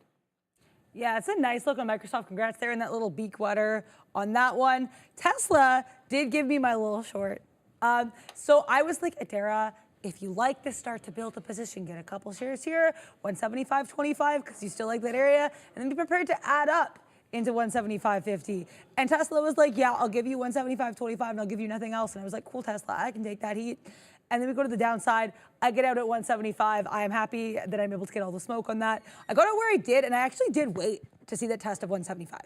Yeah, it's a nice look on Microsoft. Congrats there in that little beak wetter on that one. Tesla did give me my little short. So I was like, Adara, if you like this, start to build a position, get a couple shares here, 175.25, because you still like that area, and then be prepared to add up into 175.50. And Tesla was like, yeah, I'll give you 175.25 and I'll give you nothing else. And I was like, cool, Tesla, I can take that heat. And then we go to the downside. I get out at 175. I am happy that I'm able to get all the smoke on that. I got out where I did, and I actually did wait to see that test of 175.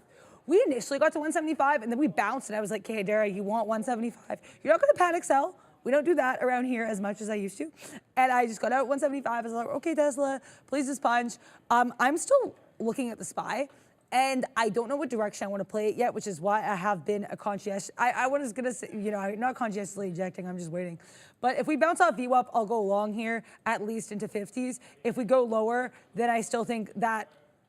We initially got to 175, and then we bounced, and I was like, okay, Dara, you want 175. You're not going to panic sell. We don't do that around here as much as I used to. And I just got out at 175. I was like, okay, Tesla, please just punch. I'm still looking at the SPY. And I don't know what direction I want to play it yet, which is why I have been a conscientious. I was going to say, I'm not conscientiously ejecting, I'm just waiting. But if we bounce off VWAP, I'll go long here, at least into 50s. If we go lower, then I still think that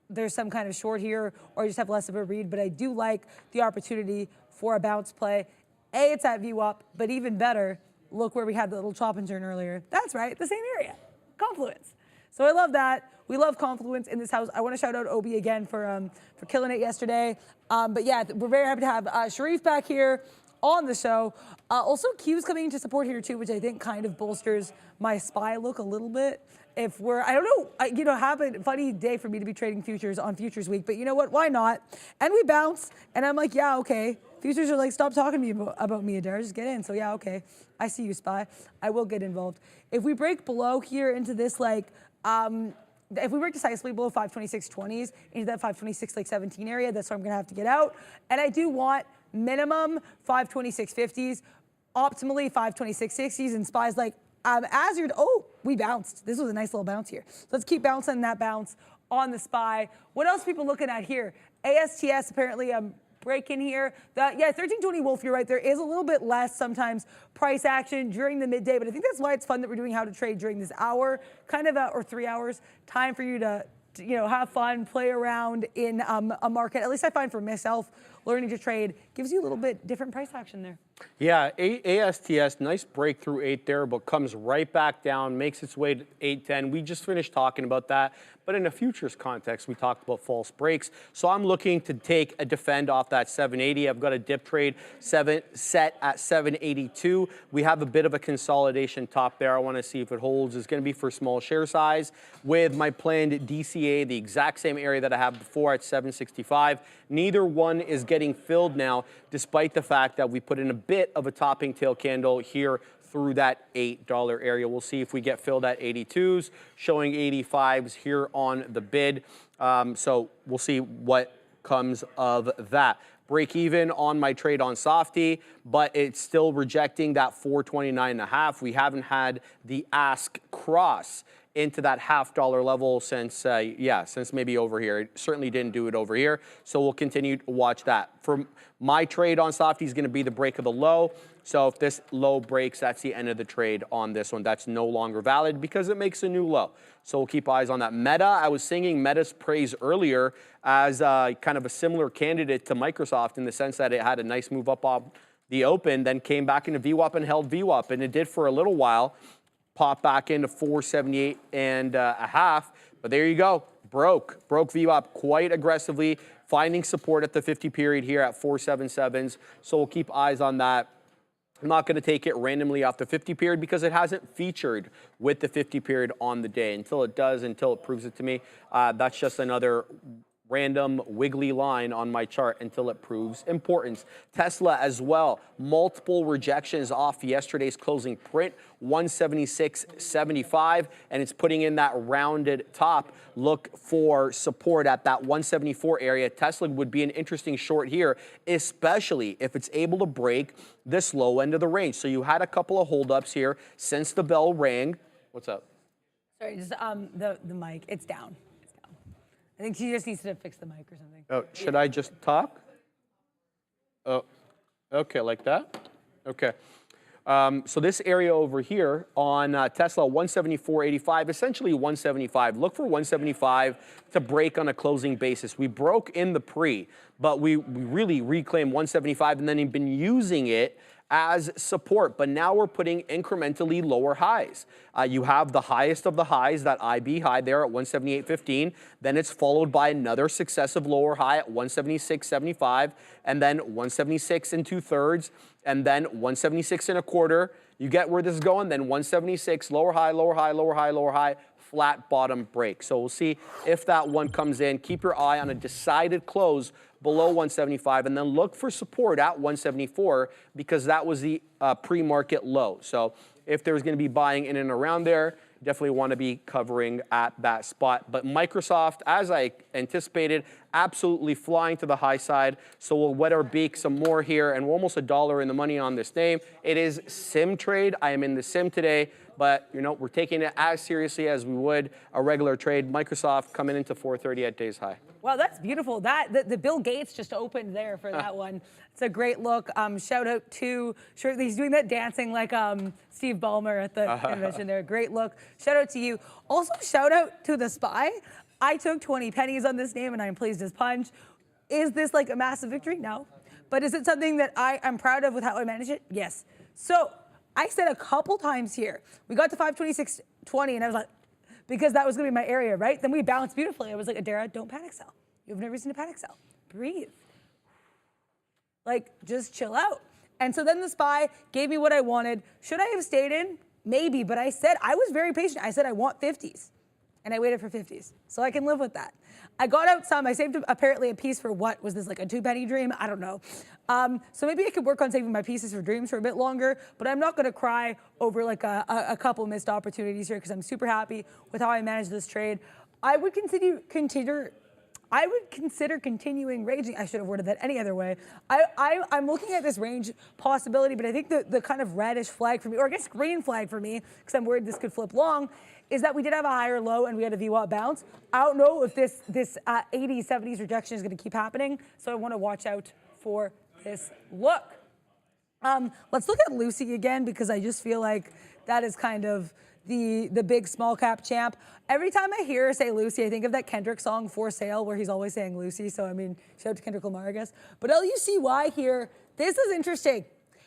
there's some kind of short here, or I just have less of a read. But I do like the opportunity for a bounce play. It's at VWAP, but even better, look where we had the little chop and turn earlier. That's right, the same area, Confluence. So I love that. We love Confluence in this house. I want to shout out Obi again for killing it yesterday. But yeah, we're very happy to have Sharif back here on the show. Also, Q's coming into support here too, which I think kind of bolsters my SPY look a little bit. If we're, I don't know, have a funny day for me to be trading futures on Futures Week, but you know what, why not? And we bounce, and I'm like, yeah, okay. Futures are like, stop talking to me about me, Adair, just get in. So yeah, okay, I see you, SPY. I will get involved. If we break below here into this if we break decisively below 526.20s into that 526.17 area, that's where I'm gonna have to get out. And I do want minimum 526.50s, optimally 526.60s, and SPY's like, as you're, oh, we bounced. This was a nice little bounce here. So let's keep bouncing that bounce on the SPY. What else are people looking at here? ASTS apparently break in here. Yeah, 1320 Wolf, you're right. There is a little bit less sometimes price action during the midday, but I think that's why it's fun that we're doing how to trade during this hour, kind of, or 3 hours, time for you to have fun, play around in a market. At least I find for myself, learning to trade gives you a little bit different price action there. Yeah, ASTS, nice breakthrough 8 there, but comes right back down, makes its way to 810. We just finished talking about that, but in a futures context, we talked about false breaks. So I'm looking to take a defend off that 780. I've got a dip trade set at 782. We have a bit of a consolidation top there. I want to see if it holds. It's going to be for small share size with my planned DCA, the exact same area that I had before at 765. Neither one is getting filled now, despite the fact that we put in a bit of a topping tail candle here through that $8 area. We'll see if we get filled at 82s, showing 85s here on the bid. So we'll see what comes of that. Break even on my trade on Softy, but it's still rejecting that 429.5. We haven't had the ask cross into that $0.50 level since maybe over here. It certainly didn't do it over here, so we'll continue to watch that. For my trade on Softy is going to be the break of the low. So if this low breaks, that's the end of the trade on this one. That's no longer valid because it makes a new low. So we'll keep eyes on that. Meta, I was singing Meta's praise earlier as kind of a similar candidate to Microsoft in the sense that it had a nice move up on the open, then came back into VWAP and held VWAP, and it did for a little while. Pop back into 478 and a half, but there you go. Broke VWAP quite aggressively, finding support at the 50 period here at 477s. So we'll keep eyes on that. I'm not going to take it randomly off the 50 period because it hasn't featured with the 50 period on the day. Until it does, until it proves it to me, that's just another random wiggly line on my chart until it proves importance. Tesla as well, multiple rejections off yesterday's closing print, 176.75, and it's putting in that rounded top. Look for support at that 174 area. Tesla would be an interesting short here, especially if it's able to break this low end of the range. So you had a couple of holdups here since the bell rang. What's up? Sorry, just the mic, it's down. I think she just needs to fix the mic or something. Oh, should I just talk? Oh, okay, like that? Okay. So this area over here on Tesla, 174.85, essentially 175. Look for 175 to break on a closing basis. We broke in the pre, but we really reclaimed 175 and then have been using it as support, but now we're putting incrementally lower highs. You have the highest of the highs, that IB high there at 178.15, then it's followed by another successive lower high at 176.75, and then 176 and 2/3, and then 176 and a quarter. You get where this is going, then 176, lower high, lower high, lower high, lower high, flat bottom break. So we'll see if that one comes in. Keep your eye on a decided close below 175, and then look for support at 174 because that was the pre-market low. So if there's going to be buying in and around there, definitely want to be covering at that spot. But Microsoft, as I anticipated, absolutely flying to the high side. So we'll wet our beak some more here, and we're almost $1 in the money on this name. It is sim trade. I am in the sim today, but we're taking it as seriously as we would a regular trade. Microsoft coming into 430 at day's high. Wow, that's beautiful. The Bill Gates just opened there for that one. It's a great look. Shout out to, sure, he's doing that dancing like Steve Ballmer at the convention there. Great look. Shout out to you. Also, shout out to the SPY. I took 20 pennies on this name and I'm pleased as punch. Is this like a massive victory? No. But is it something that I'm proud of with how I manage it? Yes. So I said a couple times here, we got to 526.20 and I was like, because that was going to be my area, right? Then we bounced beautifully. I was like, Adara, don't panic sell. You have no reason to panic sell. Breathe. Like, just chill out. And so then the SPY gave me what I wanted. Should I have stayed in? Maybe, but I said, I was very patient. I said, I want 50s. And I waited for 50s. So I can live with that. I got out some. I saved apparently a piece for what? Was this like a 2-penny dream? I don't know. So maybe I could work on saving my pieces for dreams for a bit longer, but I'm not going to cry over like a couple missed opportunities here because I'm super happy with how I managed this trade. I would consider I would consider continuing ranging. I should have worded that any other way. I'm looking at this range possibility, but I think the kind of reddish flag for me, or I guess green flag for me, because I'm worried this could flip long, is that we did have a higher low and we had a VWAP bounce. I don't know if this 80s, 70s rejection is going to keep happening, so I want to watch out for this look. Let's look at Lucy again, because I just feel like that is kind of the big small cap champ. Every time I hear her say Lucy, I think of that Kendrick song For Sale, where he's always saying Lucy. So I mean, shout out to Kendrick Lamar, I guess. But LUCY here, this is interesting.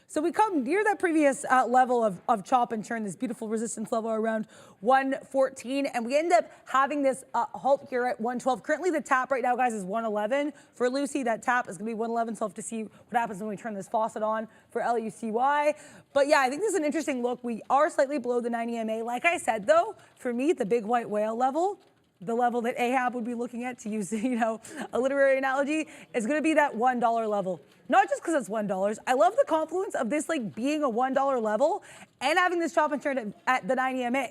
So we come near that previous level of chop and turn, this beautiful resistance level around 114, and we end up having this halt here at 112. Currently the tap right now, guys, is 111. For Lucy, that tap is gonna be 111, so I'll have to see what happens when we turn this faucet on for LUCY. But yeah, I think this is an interesting look. We are slightly below the 90 MA. Like I said though, for me, the big white whale level, the level that Ahab would be looking at, to use a literary analogy, is going to be that $1 level. Not just because it's $1. I love the confluence of this like being a $1 level and having this chop and turn at the 90 MA.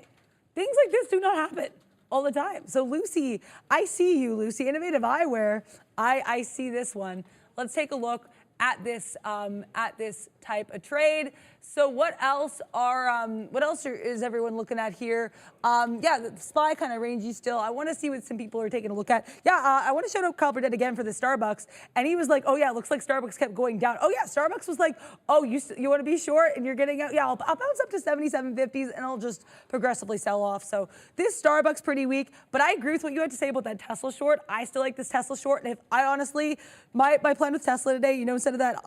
Things like this do not happen all the time. So Lucy, I see you, Lucy. Innovative Eyewear, I see this one. Let's take a look at this type of trade. So what else is everyone looking at here? Yeah, the SPY kind of rangy still. I want to see what some people are taking a look at. Yeah, I want to shout out Calvert again for the Starbucks, and he was like, oh yeah, it looks like Starbucks kept going down. Oh yeah, Starbucks was like, oh, you want to be short and you're getting out. Yeah, I'll bounce up to 77.50s and I'll just progressively sell off. So this Starbucks pretty weak, but I agree with what you had to say about that Tesla short. I still like this Tesla short, and if I honestly, my plan with Tesla today, instead of that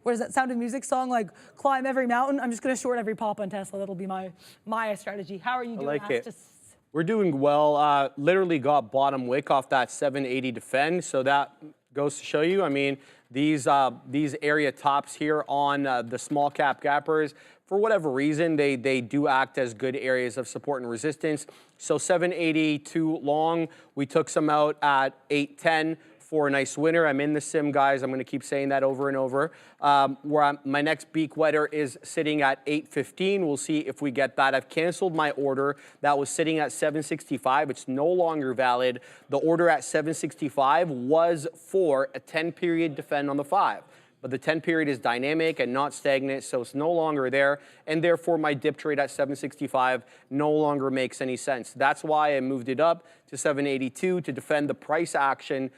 what is that Sound of Music song, like climb every mountain, I'm just going to short every pop on Tesla. That'll be my strategy. How are you doing? I like it. We're doing well. Literally got bottom wick off that 780 defend, so that goes to show you. I mean, these area tops here on the small cap gappers, for whatever reason, they do act as good areas of support and resistance. So 782 long, we took some out at 810. For a nice winner. I'm in the sim, guys. I'm going to keep saying that over and over. My next beak wetter is sitting at 815. We'll see if we get that. I've canceled my order that was sitting at 765. It's no longer valid. The order at 765 was for a 10-period defend on the 5. But the 10-period is dynamic and not stagnant, so it's no longer there. And therefore, my dip trade at 765 no longer makes any sense. That's why I moved it up to 782 to defend the price action.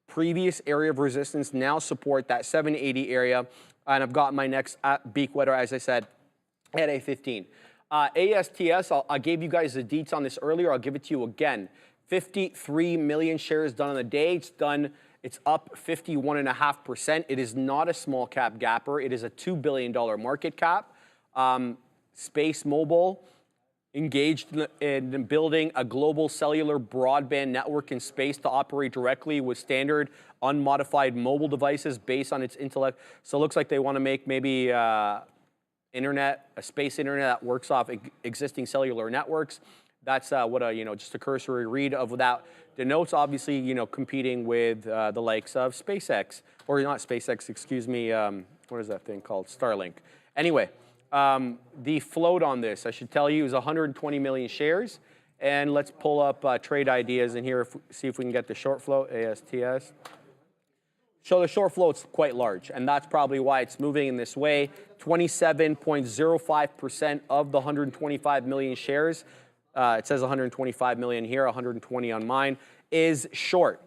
Previous area of resistance, now support that 780 area, and I've got my next beak wetter, as I said, at 815. ASTS, I gave you guys the deets on this earlier. I'll give it to you again. 53 million shares done on the day. It's up 51.5%. It is not a small cap gapper. It is a $2 billion market cap. Space Mobile engaged in building a global cellular broadband network in space to operate directly with standard unmodified mobile devices based on its intellect. So it looks like they want to make maybe a space internet that works off existing cellular networks. That's what just a cursory read of that denotes. Obviously, competing with the likes of SpaceX, or not SpaceX, excuse me. What is that thing called? Starlink. Anyway. The float on this, I should tell you, is 120 million shares. And let's pull up trade ideas in here, see if we can get the short float, ASTS. So the short float's quite large, and that's probably why it's moving in this way. 27.05% of the 125 million shares, it says 125 million here, 120 on mine, is short.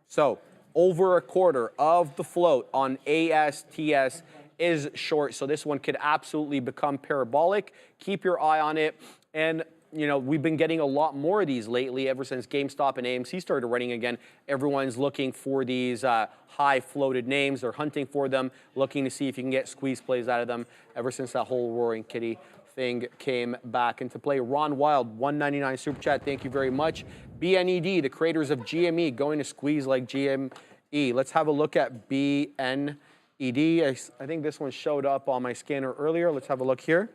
So over a quarter of the float on ASTS is short, so this one could absolutely become parabolic. Keep your eye on it, and we've been getting a lot more of these lately ever since GameStop and AMC started running again. Everyone's looking for these high floated names. They're hunting for them, looking to see if you can get squeeze plays out of them ever since that whole Roaring Kitty thing came back into play. Ron Wild, 199 super chat, thank you very much. BNED, the creators of GME, going to squeeze like GME. Let's have a look at BNED. I think this one showed up on my scanner earlier. Let's have a look here.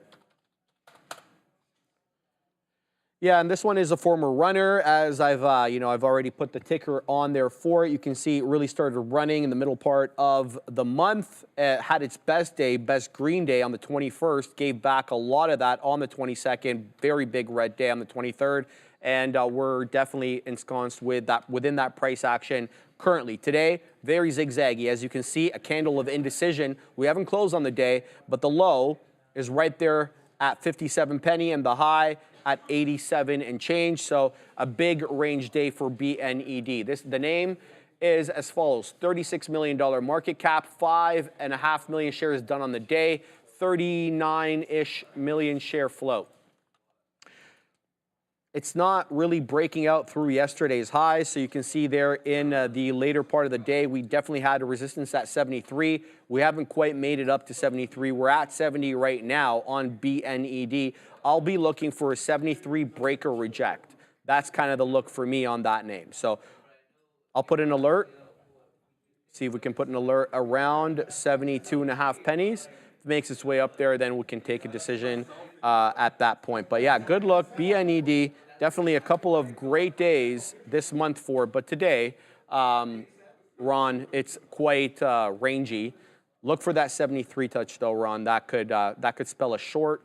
Yeah, and this one is a former runner. As I've already put the ticker on there for it. You can see it really started running in the middle part of the month. It had its best day, best green day on the 21st. Gave back a lot of that on the 22nd. Very big red day on the 23rd, and we're definitely ensconced with that within that price action currently. Today, very zigzaggy. As you can see, a candle of indecision. We haven't closed on the day, but the low is right there at 57 penny, and the high at 87 and change. So a big range day for BNED. The name is as follows: $36 million market cap, 5.5 million shares done on the day, 39-ish million share float. It's not really breaking out through yesterday's highs. So you can see there in the later part of the day, we definitely had a resistance at 73. We haven't quite made it up to 73. We're at 70 right now on BNED. I'll be looking for a 73 break or reject. That's kind of the look for me on that name. So I'll put an alert. See if we can put an alert around 72.5 pennies. If it makes its way up there, then we can take a decision at that point. But yeah, good look. BNED. Definitely a couple of great days this month for, but today, Ron, it's quite rangy. Look for that 73 touch though, Ron. That could spell a short.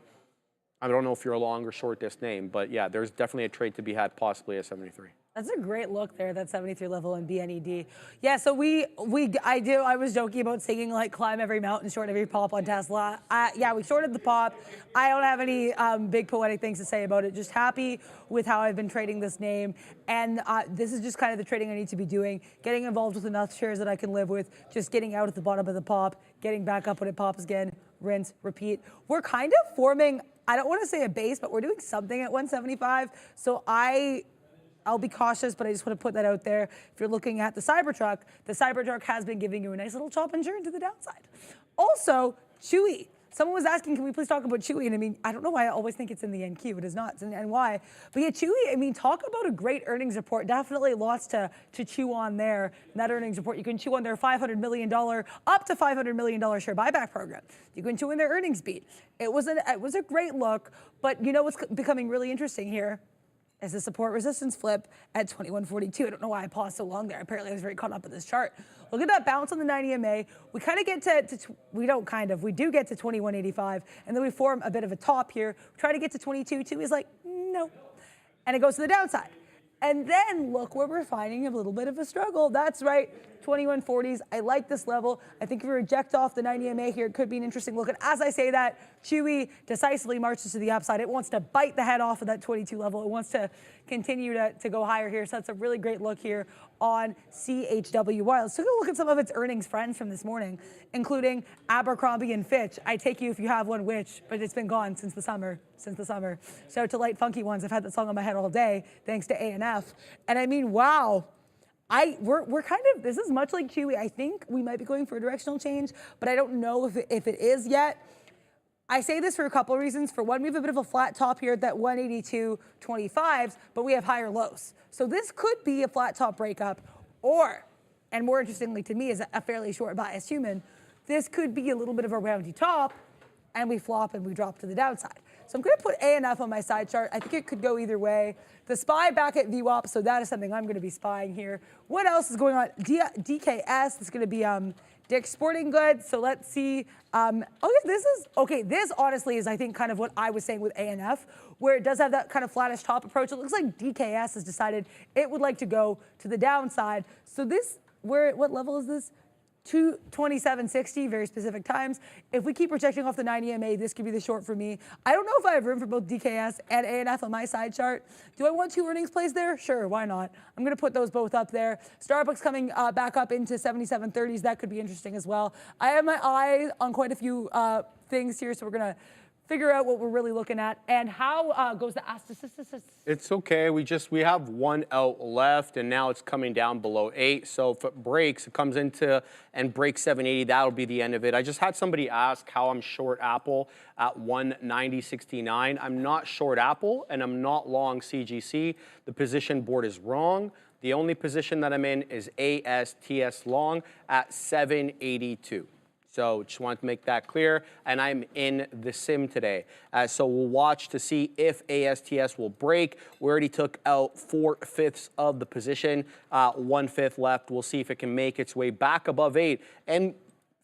I don't know if you're a long or short this name, but yeah, there's definitely a trade to be had possibly at 73. That's a great look there, that 73 level in BNED. Yeah, so I was joking about singing like climb every mountain, short every pop on Tesla. Yeah, we shorted the pop. I don't have any big poetic things to say about it. Just happy with how I've been trading this name. And this is just kind of the trading I need to be doing. Getting involved with enough shares that I can live with. Just getting out at the bottom of the pop. Getting back up when it pops again. Rinse, repeat. We're kind of forming, I don't want to say a base, but we're doing something at 175. So I'll be cautious, but I just want to put that out there. If you're looking at the Cybertruck has been giving you a nice little chop and turn to the downside. Also, Chewy. Someone was asking, can we please talk about Chewy? And I mean, I don't know why I always think it's in the NQ. It is not. It's in NY. But yeah, Chewy, I mean, talk about a great earnings report. Definitely lots to chew on there. In that earnings report, you can chew on their $500 million, up to $500 million share buyback program. You can chew on their earnings beat. It was a great look. But you know what's becoming really interesting here? Is the support resistance flip at 2142. I don't know why I paused so long there. Apparently I was very caught up in this chart. Look at that bounce on the 90 MA. We kind of get we do get to 2185, and then we form a bit of a top here. Try to get to 22.2. He's like, no. And it goes to the downside. And then look where we're finding a little bit of a struggle. That's right, 2140s. I like this level. I think if we reject off the 90 MA here, it could be an interesting look. And as I say that, Chewy decisively marches to the upside. It wants to bite the head off of that 22 level. It wants to continue to go higher here. So that's a really great look here on CHWY. Let's take a look at some of its earnings friends from this morning, including Abercrombie and Fitch. I take you if you have one, which, but it's been gone since the summer. So to Light Funky Ones, I've had that song on my head all day, thanks to ANF. And I mean, wow. We're kind of, this is much like Chewy. I think we might be going for a directional change, but I don't know if it is yet. I say this for a couple of reasons. For one, we have a bit of a flat top here at that 182.25s, but we have higher lows. So this could be a flat top breakup, or, and more interestingly to me as a fairly short biased human, this could be a little bit of a roundy top, and we flop and we drop to the downside. So I'm going to put ANF on my side chart. I think it could go either way. The SPY back at VWAP, so that is something I'm going to be spying here. What else is going on? DKS is going to be Dick's Sporting Goods. So let's see. This honestly is, I think, kind of what I was saying with ANF, where it does have that kind of flattish top approach. It looks like DKS has decided it would like to go to the downside. So this, what level is this? 227.60, very specific times. If we keep rejecting off the 90 MA, this could be the short for me. I don't know if I have room for both DKS and ANF on my side chart. Do I want two earnings plays there? Sure, why not? I'm going to put those both up there. Starbucks coming back up into 77.30s. That could be interesting as well. I have my eye on quite a few things here, so we're going to figure out what we're really looking at. And how goes the astrocysis? It's okay. We have one out left, and now it's coming down below 8. So if it breaks, it comes into and breaks 780. That'll be the end of it. I just had somebody ask how I'm short Apple at 190.69. I'm not short Apple, and I'm not long CGC. The position board is wrong. The only position that I'm in is ASTS long at 782. So just want to make that clear, and I'm in the sim today. So we'll watch to see if ASTS will break. We already took out 4/5 of the position, 1/5 left. We'll see if it can make its way back above 8. And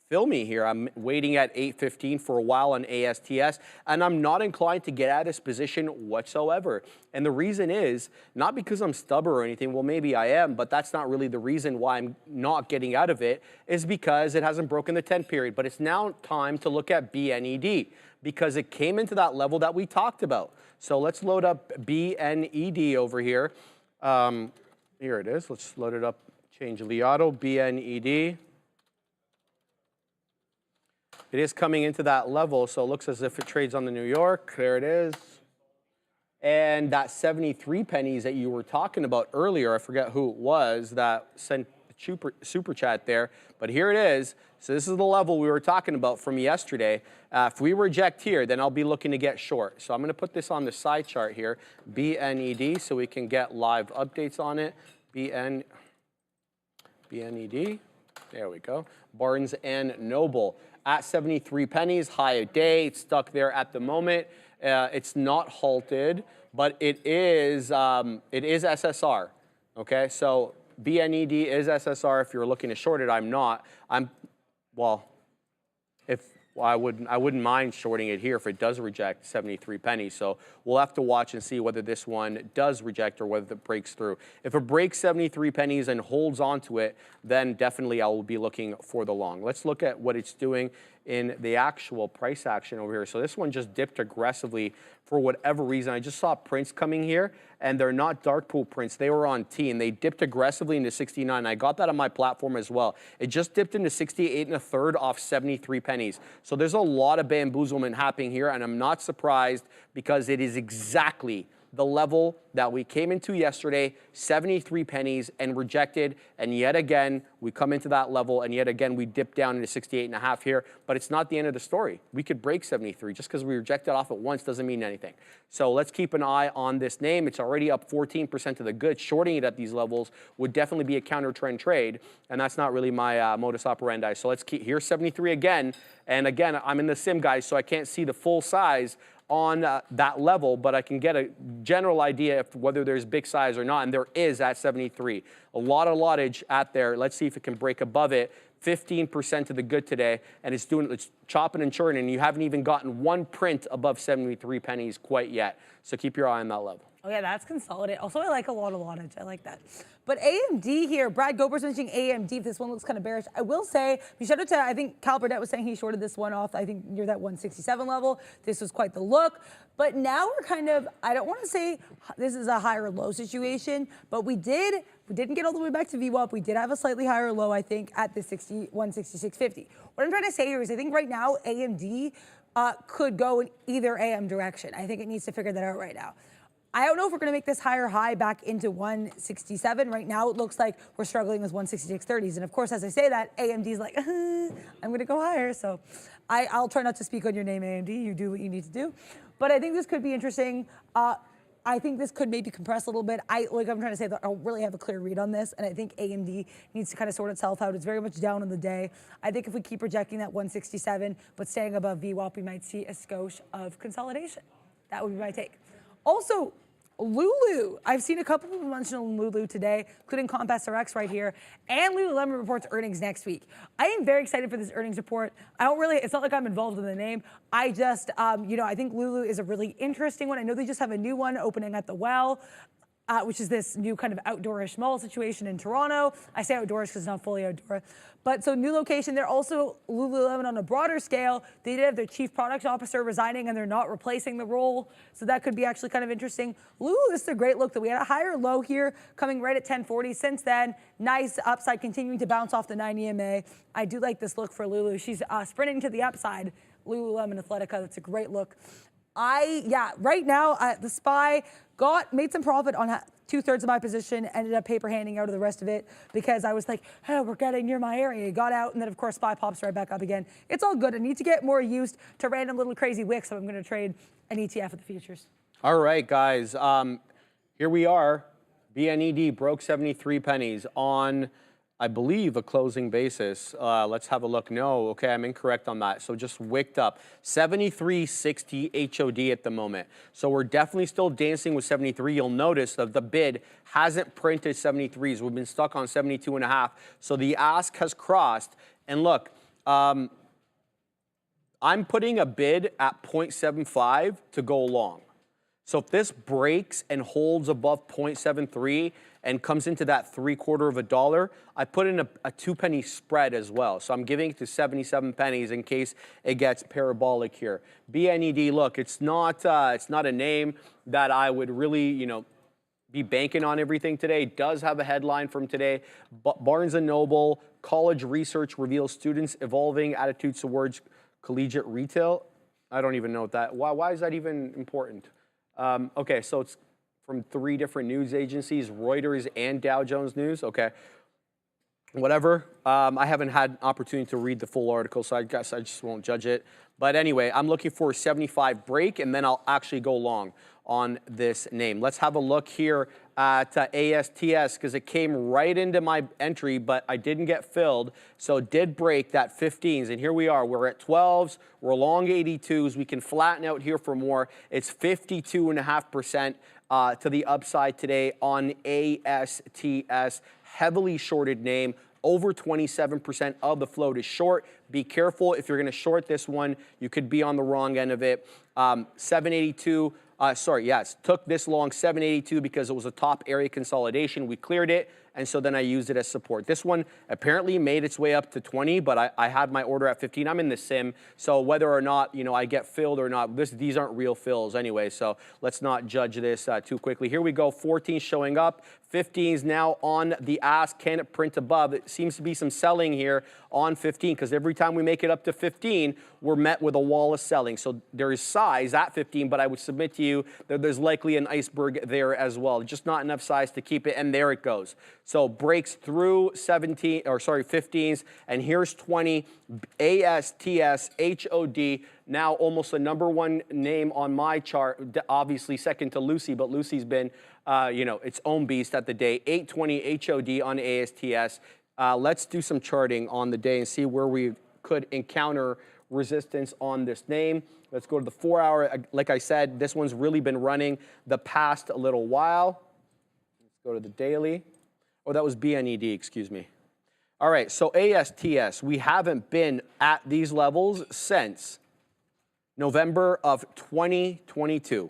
feel me here, I'm waiting at 8.15 for a while on ASTS, and I'm not inclined to get out of this position whatsoever. And the reason is, not because I'm stubborn or anything, well maybe I am, but that's not really the reason why I'm not getting out of it, is because it hasn't broken the 10 period. But it's now time to look at BNED, because it came into that level that we talked about. So let's load up BNED over here. Here it is, let's load it up, change the auto, BNED. It is coming into that level, so it looks as if it trades on the New York. There it is. And that 73 pennies that you were talking about earlier, I forget who it was that sent super chat there, but here it is. So this is the level we were talking about from yesterday. If we reject here, then I'll be looking to get short. So I'm going to put this on the side chart here, BNED, so we can get live updates on it. BNED, there we go. Barnes and Noble. At 73 pennies, high of day, it's stuck there at the moment. It's not halted, but it is SSR, okay? So BNED is SSR. If you're looking to short it, I'm not. I wouldn't mind shorting it here if it does reject 73 pennies. So we'll have to watch and see whether this one does reject or whether it breaks through. If it breaks 73 pennies and holds onto it, then definitely I will be looking for the long. Let's look at what it's doing in the actual price action over here. So this one just dipped aggressively for whatever reason. I just saw prints coming here, and they're not dark pool prints. They were on T, and they dipped aggressively into 69. I got that on my platform as well. It just dipped into 68 1/3 off 73 pennies. So there's a lot of bamboozlement happening here, and I'm not surprised because it is exactly the level that we came into yesterday, 73 pennies, and rejected. And yet again, we come into that level, and yet again, we dip down into 68.5 here. But it's not the end of the story. We could break 73. Just because we reject it off at once doesn't mean anything. So let's keep an eye on this name. It's already up 14% to the good. Shorting it at these levels would definitely be a counter trend trade, and that's not really my modus operandi. So let's keep, here's 73 again. And again, I'm in the sim, guys, so I can't see the full size on that level, but I can get a general idea of whether there's big size or not, and there is at 73. A lot of wattage at there. Let's see if it can break above it. 15% to the good today, and it's chopping and churning, and you haven't even gotten one print above 73 pennies quite yet. So keep your eye on that level. Oh yeah, that's consolidated. Also, I like a lot of wattage. I like that. But AMD here, Brad Gober's mentioning AMD. This one looks kind of bearish. I will say, shout out to, I think Cal Burdett was saying he shorted this one off, I think near that 167 level. This was quite the look. But now we're kind of, I don't want to say this is a high or low situation, but we didn't get all the way back to VWAP. We did have a slightly higher low, I think, at the 166.50. What I'm trying to say here is I think right now AMD could go in either AM direction. I think it needs to figure that out right now. I don't know if we're going to make this higher high back into 167. Right now, it looks like we're struggling with 166.30s. And of course, as I say that, AMD's like, I'm going to go higher. So I'll try not to speak on your name, AMD. You do what you need to do. But I think this could be interesting. I think this could maybe compress a little bit. Like I'm trying to say, that I don't really have a clear read on this. And I think AMD needs to kind of sort itself out. It's very much down on the day. I think if we keep rejecting that 167, but staying above VWAP, we might see a skosh of consolidation. That would be my take. Also, Lulu. I've seen a couple people mention Lulu today, including Compass RX right here. And Lululemon reports earnings next week. I am very excited for this earnings report. It's not like I'm involved in the name. I just, I think Lulu is a really interesting one. I know they just have a new one opening at the Well, which is this new kind of outdoorish mall situation in Toronto. I say outdoors because it's not fully outdoor. But so new location. They're also Lululemon on a broader scale. They did have their chief product officer resigning and they're not replacing the role. So that could be actually kind of interesting. Lulu, this is a great look that we had a higher low here coming right at 1040. Since then, nice upside continuing to bounce off the 9 EMA. I do like this look for Lulu. She's sprinting to the upside. Lululemon Athletica, that's a great look. Right now, the SPY made some profit on 2/3 of my position, ended up paper handing out of the rest of it because I was like, hey, we're getting near my area. Got out, and then of course SPY pops right back up again. It's all good. I need to get more used to random little crazy wicks, so I'm going to trade an ETF of the futures. All right, guys. Here we are. BNED broke 73 pennies on I believe, a closing basis. Let's have a look. No, okay, I'm incorrect on that. So just wicked up. 73.60 HOD at the moment. So we're definitely still dancing with 73. You'll notice that the bid hasn't printed 73s. We've been stuck on 72.5. So the ask has crossed. And look, I'm putting a bid at 0.75 to go long. So if this breaks and holds above 0.73 and comes into that $0.75, I put in a 2 penny spread as well. So I'm giving it to 77 pennies in case it gets parabolic here. BNED, look, it's not a name that I would really, be banking on everything today. It does have a headline from today. Barnes & Noble, college research reveals students' evolving attitudes towards collegiate retail. I don't even know what that, why is that even important? Okay, so it's from 3 different news agencies, Reuters and Dow Jones News. Okay, whatever. I haven't had an opportunity to read the full article, so I guess I just won't judge it. But anyway, I'm looking for a 75 break, and then I'll actually go long on this name. Let's have a look here at ASTS, because it came right into my entry, but I didn't get filled, so it did break that 15s, and here we are. We're at 12s, we're long 82s. We can flatten out here for more. It's 52.5% to the upside today on ASTS. Heavily shorted name. Over 27% of the float is short. Be careful if you're going to short this one. You could be on the wrong end of it. 782. Took this long, 782, because it was a top area consolidation. We cleared it, and so then I used it as support. This one apparently made its way up to 20, but I had my order at 15. I'm in the sim, so whether or not I get filled or not, these aren't real fills anyway, so let's not judge this too quickly. Here we go, 14 showing up. 15s now on the ask. Can it print above? It seems to be some selling here on 15, because every time we make it up to 15, we're met with a wall of selling. So there is size at 15, but I would submit to you that there's likely an iceberg there as well. Just not enough size to keep it, and there it goes. So breaks through 15s, and here's 20. ASTS HOD, now almost the #1 name on my chart, obviously second to Lucy, but Lucy's been its own beast at the day. 820 HOD on ASTS. Let's do some charting on the day and see where we could encounter resistance on this name. Let's go to the 4-hour. Like I said, this one's really been running the past little while. Let's go to the daily. Oh, that was BNED, excuse me. All right, so ASTS, we haven't been at these levels since November of 2022.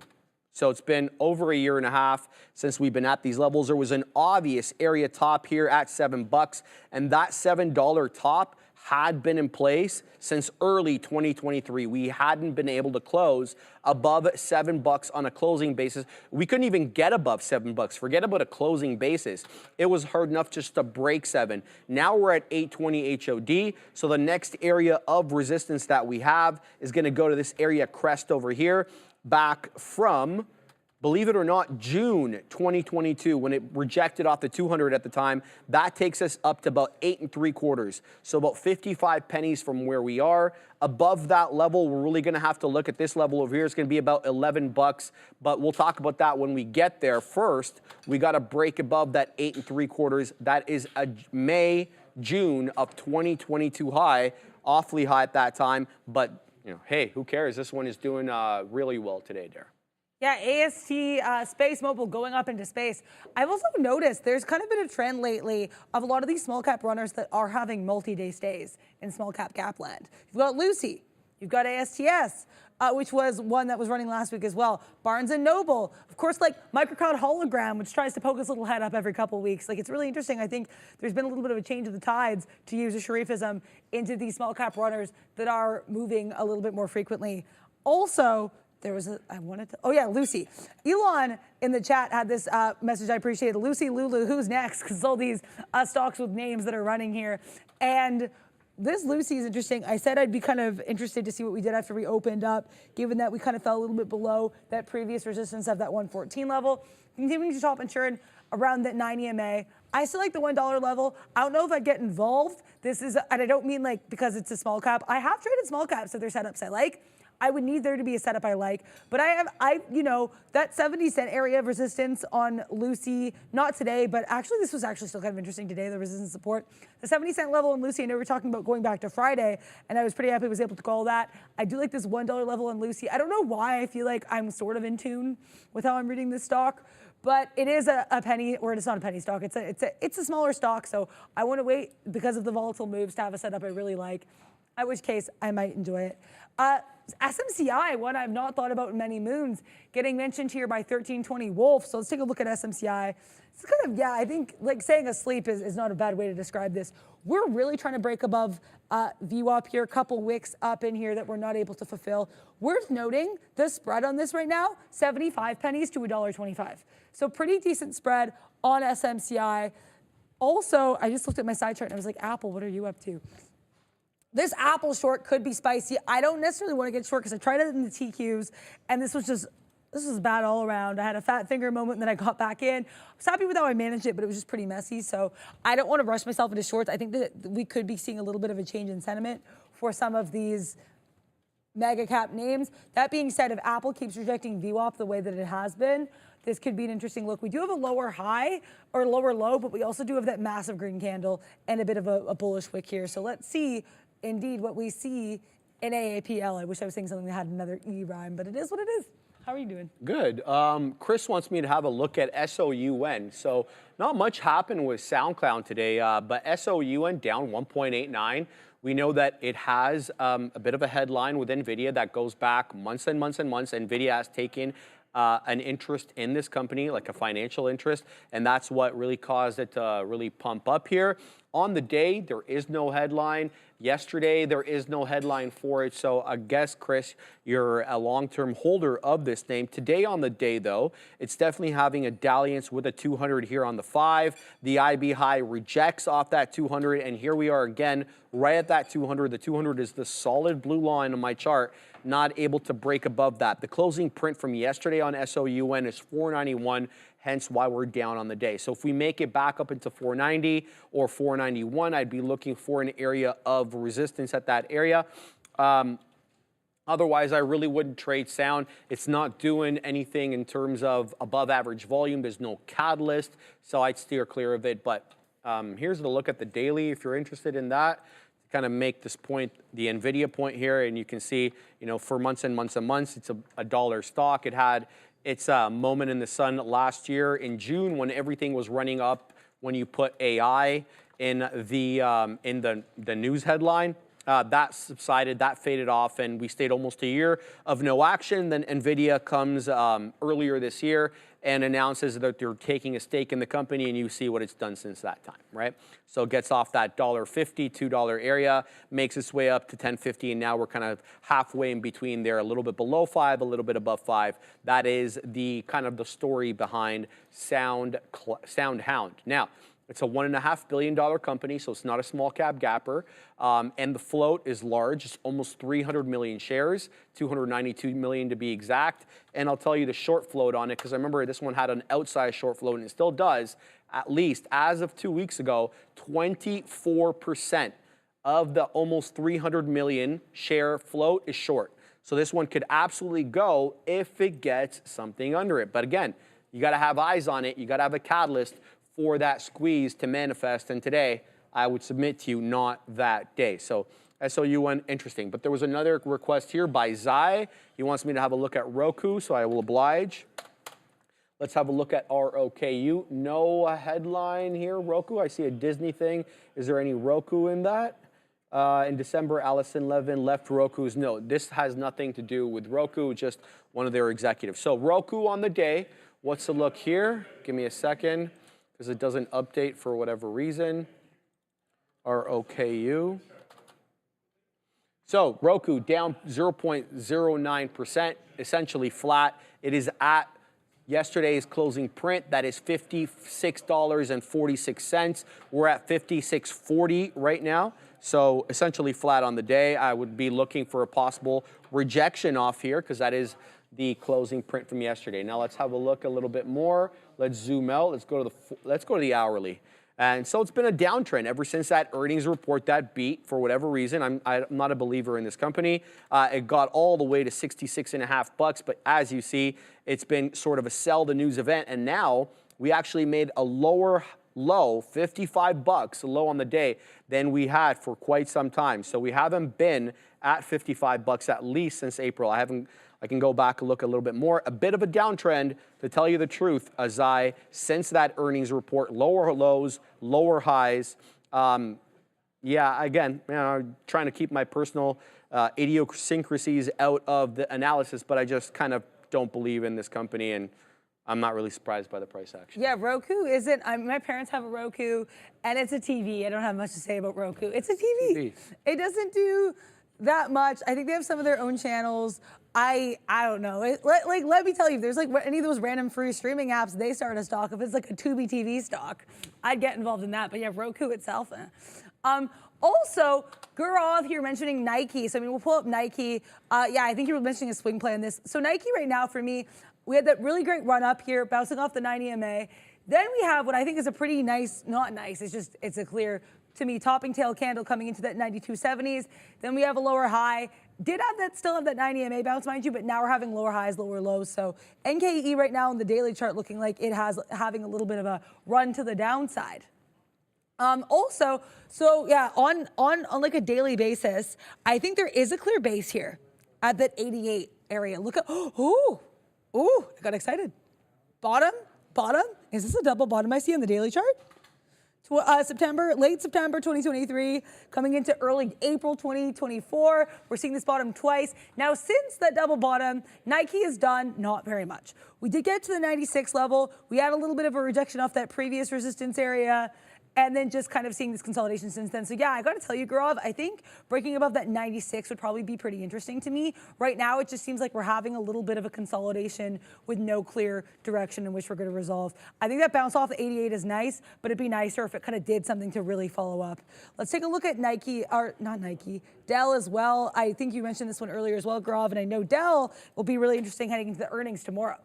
So it's been over a year and a half since we've been at these levels. There was an obvious area top here at $7, and that $7 top had been in place since early 2023. We hadn't been able to close above $7 on a closing basis. We couldn't even get above $7. Forget about a closing basis. It was hard enough just to break 7. Now we're at 820 HOD. So the next area of resistance that we have is going to go to this area crest over here, back from, believe it or not, June 2022, when it rejected off the 200 at the time. That takes us up to about 8 3/4. So about 55 pennies from where we are. Above that level, we're really going to have to look at this level over here. It's going to be about $11, but we'll talk about that when we get there. First, we got to break above that 8 3/4. That is a June of 2022 high, awfully high at that time, but hey, who cares? This one is doing really well today, Dare. Yeah, AST Space Mobile going up into space. I've also noticed there's kind of been a trend lately of a lot of these small cap runners that are having multi-day stays in small cap gap land. You've got Lucy, you've got ASTS, which was one that was running last week as well. Barnes & Noble, of course, like Microcloud Hologram, which tries to poke its little head up every couple of weeks. Like, it's really interesting. I think there's been a little bit of a change of the tides, to use a Sharifism, into these small cap runners that are moving a little bit more frequently. Also, there was Lucy. Elon in the chat had this message I appreciated. Lucy, Lulu, who's next? Because all these stocks with names that are running here. And this Lucy is interesting. I said I'd be kind of interested to see what we did after we opened up, given that we kind of fell a little bit below that previous resistance of that 114 level. Continuing to top and churn around that 9 EMA. I still like the $1 level. I don't know if I'd get involved. This is, and I don't mean like because it's a small cap. I have traded small caps, so there's setups I like. I would need there to be a setup I like, but that 70-cent area of resistance on Lucy, not today, but actually this was actually still kind of interesting today, the resistance support. The 70-cent level on Lucy, I know we were talking about going back to Friday, and I was pretty happy I was able to call that. I do like this $1 level on Lucy. I don't know why I feel like I'm sort of in tune with how I'm reading this stock, but it is a penny, or it's not a penny stock, it's a smaller stock, so I want to wait because of the volatile moves to have a setup I really like, at which case I might enjoy it. SMCI, one I've not thought about in many moons, getting mentioned here by 1320 Wolf. So let's take a look at SMCI. It's kind of, I think like saying asleep is not a bad way to describe this. We're really trying to break above VWAP here, a couple wicks up in here that we're not able to fulfill. Worth noting, the spread on this right now, 75 pennies to $1.25. So pretty decent spread on SMCI. Also, I just looked at my side chart and I was like, Apple, what are you up to? This Apple short could be spicy. I don't necessarily want to get short because I tried it in the TQs, and this was bad all around. I had a fat finger moment, and then I got back in. I was happy with how I managed it, but it was just pretty messy. So I don't want to rush myself into shorts. I think that we could be seeing a little bit of a change in sentiment for some of these mega cap names. That being said, if Apple keeps rejecting VWAP the way that it has been, this could be an interesting look. We do have a lower high or lower low, but we also do have that massive green candle and a bit of a bullish wick here. So let's see indeed what we see in AAPL. I wish I was saying something that had another E rhyme, but it is what it is. How are you doing? Good. Chris wants me to have a look at SOUN. So not much happened with SoundCloud today, but SOUN down 1.89. We know that it has a bit of a headline with Nvidia that goes back months and months and months. Nvidia has taken an interest in this company, like a financial interest, and that's what really caused it to really pump up here. On the day, there is no headline. Yesterday, there is no headline for it. So I guess, Chris, you're a long-term holder of this name. Today on the day, though, it's definitely having a dalliance with a 200 here on the 5. The IB high rejects off that 200, and here we are again, right at that 200. The 200 is the solid blue line on my chart, not able to break above that. The closing print from yesterday on SOUN is 491, hence why we're down on the day. So if we make it back up into 490 or 491, I'd be looking for an area of resistance at that area. Otherwise, I really wouldn't trade Sound. It's not doing anything in terms of above average volume. There's no catalyst, so I'd steer clear of it. But here's the look at the daily if you're interested in that. Kind of make this point, the Nvidia point here, and you can see, for months and months and months, it's a dollar stock. It had its moment in the sun last year in June when everything was running up when you put AI in the news headline. That subsided, that faded off, and we stayed almost a year of no action. Then Nvidia comes earlier this year and announces that they're taking a stake in the company, and you see what it's done since that time, right? So it gets off that $1.50, $2 area, makes its way up to $10.50, and now we're kind of halfway in between there, a little bit below 5, a little bit above 5. That is the kind of the story behind SoundHound. Now, it's a $1.5 billion company, so it's not a small cap gapper. And the float is large. It's almost 300 million shares, 292 million to be exact. And I'll tell you the short float on it, because I remember this one had an outsized short float, and it still does, at least as of 2 weeks ago, 24% of the almost 300 million share float is short. So this one could absolutely go if it gets something under it. But again, you got to have eyes on it. You got to have a catalyst for that squeeze to manifest, and today I would submit to you not that day. So SOUN, interesting. But there was another request here by Zai. He wants me to have a look at Roku, so I will oblige. Let's have a look at ROKU. No headline here, Roku. I see a Disney thing. Is there any Roku in that? In December, Allison Levin left Roku's. No, this has nothing to do with Roku, just one of their executives. So Roku on the day. What's the look here? Give me a second, because it doesn't update for whatever reason. ROKU. So Roku down 0.09%, essentially flat. It is at yesterday's closing print. That is $56.46. We're at $56.40 right now. So essentially flat on the day. I would be looking for a possible rejection off here, because that is the closing print from yesterday. Now let's have a look a little bit more. Let's zoom out. Let's go to the hourly. And so it's been a downtrend ever since that earnings report that beat for whatever reason. I'm not a believer in this company. It got all the way to 66.5 bucks, but as you see, it's been sort of a sell the news event, and now we actually made a lower low, 55 bucks, a low on the day, than we had for quite some time. So we haven't been at 55 bucks at least since April. I can go back and look a little bit more. A bit of a downtrend, to tell you the truth, since that earnings report, lower lows, lower highs. Yeah, again, trying to keep my personal idiosyncrasies out of the analysis, but I just kind of don't believe in this company, and I'm not really surprised by the price action. Yeah, Roku isn't. My parents have a Roku, and it's a TV. I don't have much to say about Roku. It's a TV. It doesn't do that much. I think they have some of their own channels. I don't know. Let me tell you, if there's like any of those random free streaming apps they start a stock, if it's like a Tubi TV stock, I'd get involved in that. But yeah, Roku itself. Also, Gaurav here mentioning Nike. So I mean, we'll pull up Nike. Yeah, I think you were mentioning a swing play on this. So Nike right now for me, we had that really great run up here, bouncing off the 90 EMA. Then we have what I think is a pretty nice, not nice, it's a clear, to me, topping tail candle coming into that 92.70s. Then we have a lower high. Still have that 90 EMA bounce, mind you, but now we're having lower highs, lower lows. So NKE right now in the daily chart looking like it has having a little bit of a run to the downside. Also, so yeah, on like a daily basis, I think there is a clear base here at that 88 area. Look at, ooh, I got excited. Bottom, is this a double bottom I see on the daily chart? Late September 2023, coming into early April 2024. We're seeing this bottom twice. Now, since that double bottom, Nike has done not very much. We did get to the 96 level. We had a little bit of a rejection off that previous resistance area, and then just kind of seeing this consolidation since then. So yeah, I gotta tell you, Gaurav, I think breaking above that 96 would probably be pretty interesting to me. Right now, it just seems like we're having a little bit of a consolidation with no clear direction in which we're gonna resolve. I think that bounce off the 88 is nice, but it'd be nicer if it kind of did something to really follow up. Let's take a look at Dell as well. I think you mentioned this one earlier as well, Gaurav, and I know Dell will be really interesting heading into the earnings tomorrow.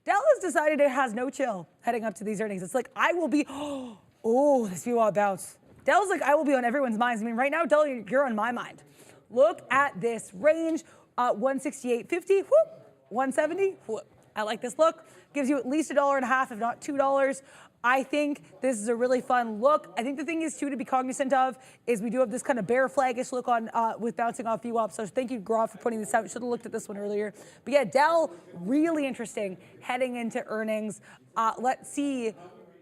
Dell has decided it has no chill heading up to these earnings. It's like, I will be, oh, this VWAP bounce. Dell's like, I will be on everyone's minds. I mean, right now, Dell, you're on my mind. Look at this range, 168.50, whoop, 170, whoop. I like this look. Gives you at least $1.50, if not $2. I think this is a really fun look. I think the thing is, too, to be cognizant of is we do have this kind of bear flaggish look on with bouncing off VWAP. So thank you, Gaurav, for putting this out. Should have looked at this one earlier. But yeah, Dell, really interesting heading into earnings. Let's see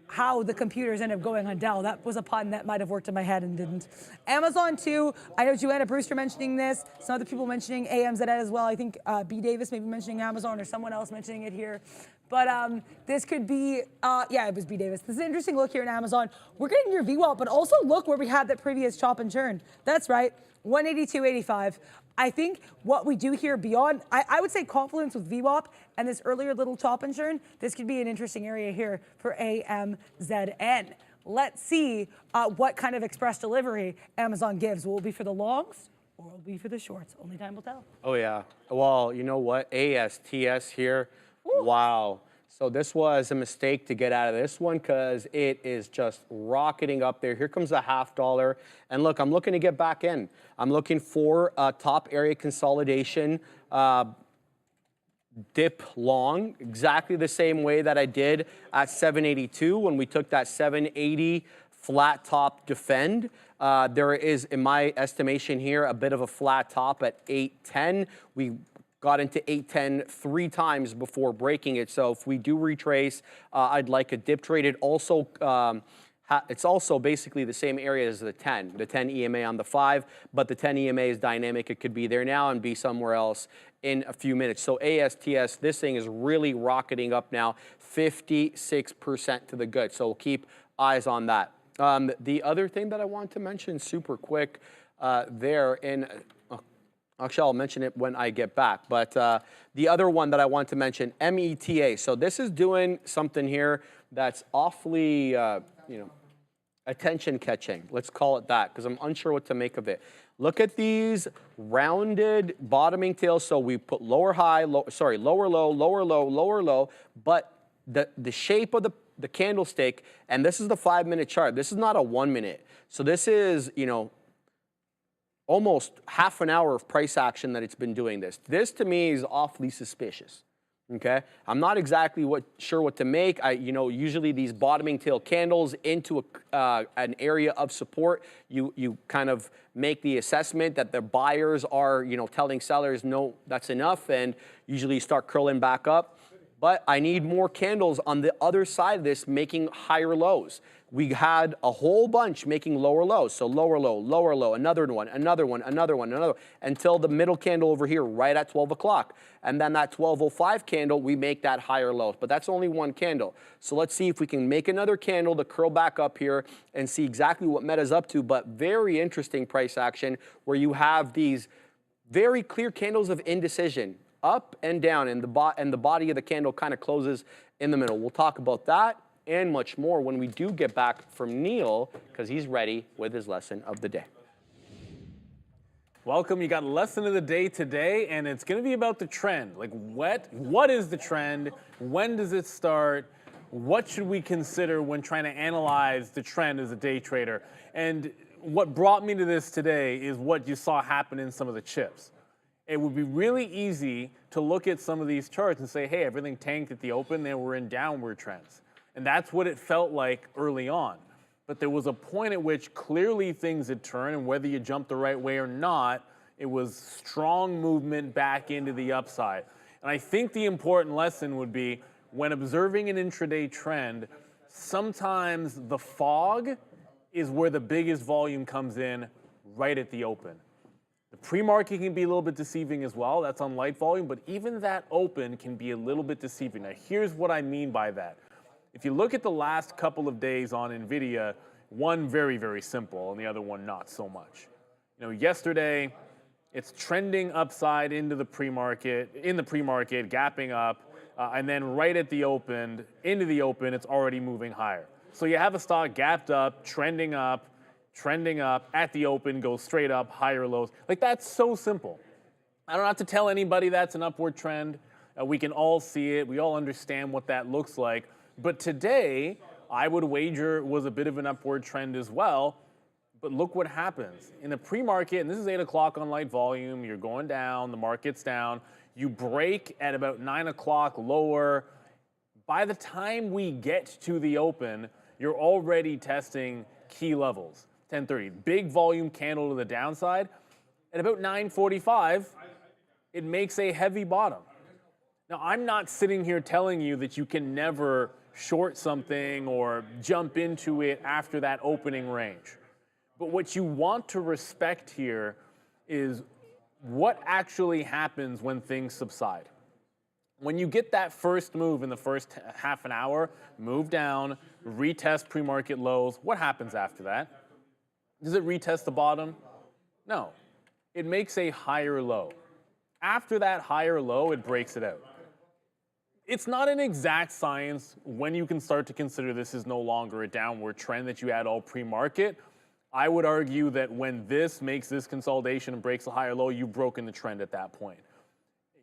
how the computers end up going on Dell. That was a pun that might have worked in my head and didn't. Amazon too. I know Joanna Brewster mentioning this. Some other people mentioning AMZ as well. I think B. Davis maybe mentioning Amazon or someone else mentioning it here. But this could be, yeah, it was B. Davis. This is an interesting look here in Amazon. We're getting your VWAP, but also look where we had that previous chop and churn. That's right, 182.85. I think what we do here beyond, I would say confluence with VWAP and this earlier little chop and churn, this could be an interesting area here for AMZN. Let's see what kind of express delivery Amazon gives. Will it be for the longs or will it be for the shorts? Only time will tell. Oh yeah, well, you know what, ASTS here, wow. So this was a mistake to get out of this one because it is just rocketing up there. Here comes a $0.50. And look, I'm looking to get back in. I'm looking for a top area consolidation, dip long, exactly the same way that I did at 782 when we took that 780 flat top defend. There is, in my estimation here, a bit of a flat top at 810. We got into 810 3 times before breaking it. So if we do retrace, I'd like a dip trade. It also, it's also basically the same area as the 10 EMA on the 5, but the 10 EMA is dynamic. It could be there now and be somewhere else in a few minutes. So ASTS, this thing is really rocketing up now, 56% to the good. So we'll keep eyes on that. The other thing that I want to mention super quick there in, actually, I'll mention it when I get back. But the other one that I want to mention, META. So this is doing something here that's awfully, you know, attention catching. Let's call it that, because I'm unsure what to make of it. Look at these rounded bottoming tails. So we put lower high, lower low, lower low, lower low, but the shape of the the candlestick, and this is the 5-minute chart. This is not a 1 minute. So this is, you know, almost half an hour of price action that it's been doing this. This to me is awfully suspicious. Okay, I'm not exactly sure what to make. Usually these bottoming tail candles into an area of support, you kind of make the assessment that the buyers are, telling sellers, no, that's enough, and usually start curling back up. But I need more candles on the other side of this making higher lows. We had a whole bunch making lower lows. So lower low, another one, until the middle candle over here right at 12 o'clock. And then that 12:05 candle, we make that higher low. But that's only one candle. So let's see if we can make another candle to curl back up here and see exactly what Meta's up to. But very interesting price action where you have these very clear candles of indecision, up and down, and the body of the candle kind of closes in the middle. We'll talk about that and much more when we do get back from Neil, because he's ready with his lesson of the day. Welcome. You got a lesson of the day today, and it's going to be about the trend. Like, what is the trend? When does it start? What should we consider when trying to analyze the trend as a day trader? And what brought me to this today is what you saw happen in some of the chips. It would be really easy to look at some of these charts and say, hey, everything tanked at the open, and we're in downward trends. And that's what it felt like early on. But there was a point at which clearly things had turned, and whether you jumped the right way or not, it was strong movement back into the upside. And I think the important lesson would be when observing an intraday trend, sometimes the fog is where the biggest volume comes in right at the open. The pre-market can be a little bit deceiving as well. That's on light volume, but even that open can be a little bit deceiving. Now, here's what I mean by that. If you look at the last couple of days on Nvidia, one very, very simple, and the other one not so much. Yesterday, it's trending upside into the pre-market, gapping up, and then right at the open, into the open, it's already moving higher. So you have a stock gapped up, trending up, at the open, goes straight up, higher lows. Like, that's so simple. I don't have to tell anybody that's an upward trend. We can all see it. We all understand what that looks like. But today, I would wager was a bit of an upward trend as well. But look what happens. In a pre-market, and this is 8 o'clock on light volume, you're going down, the market's down. You break at about 9 o'clock lower. By the time we get to the open, you're already testing key levels. 10:30, big volume candle to the downside. At about 9:45, it makes a heavy bottom. Now, I'm not sitting here telling you that you can never short something or jump into it after that opening range. But what you want to respect here is what actually happens when things subside. When you get that first move in the first half an hour, move down, retest pre-market lows, what happens after that? Does it retest the bottom? No. It makes a higher low. After that higher low, it breaks it out. It's not an exact science when you can start to consider this is no longer a downward trend that you had all pre-market. I would argue that when this makes this consolidation and breaks a higher low, you've broken the trend at that point.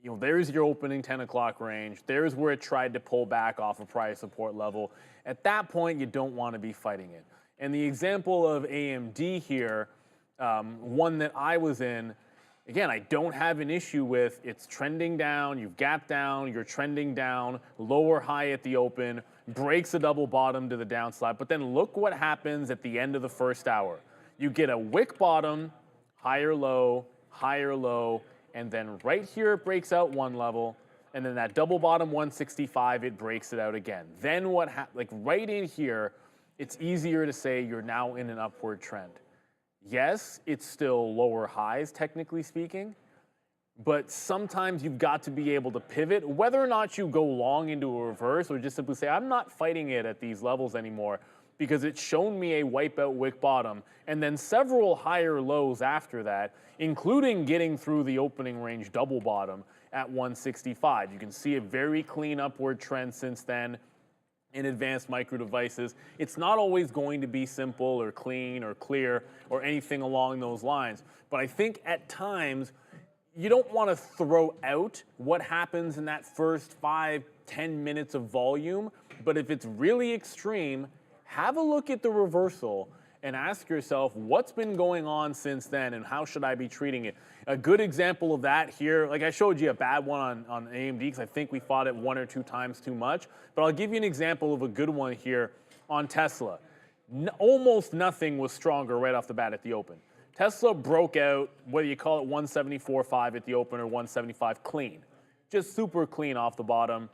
There's your opening 10 o'clock range. There's where it tried to pull back off a price support level. At that point, you don't want to be fighting it. And the example of AMD here, one that I was in, again, I don't have an issue with it's trending down, you've gapped down, you're trending down, lower high at the open, breaks a double bottom to the downside. But then look what happens at the end of the first hour. You get a wick bottom, higher low, and then right here it breaks out one level, and then that double bottom 165, it breaks it out again. Then what right in here, it's easier to say you're now in an upward trend. Yes, it's still lower highs, technically speaking, but sometimes you've got to be able to pivot, whether or not you go long into a reverse or just simply say, I'm not fighting it at these levels anymore because it's shown me a wipeout wick bottom and then several higher lows after that, including getting through the opening range double bottom at 165. You can see a very clean upward trend since then. In advanced micro devices, it's not always going to be simple or clean or clear or anything along those lines. But I think at times, you don't want to throw out what happens in that first 5-10 minutes of volume But if it's really extreme, have a look at the reversal and ask yourself what's been going on since then and how should I be treating it. A good example of that here, like I showed you a bad one on AMD because I think we fought it 1 or 2 times too much, but I'll give you an example of a good one here on Tesla. Almost nothing was stronger right off the bat at the open. Tesla broke out, whether you call it 174.5 at the open or 175 clean. Just super clean off the bottom,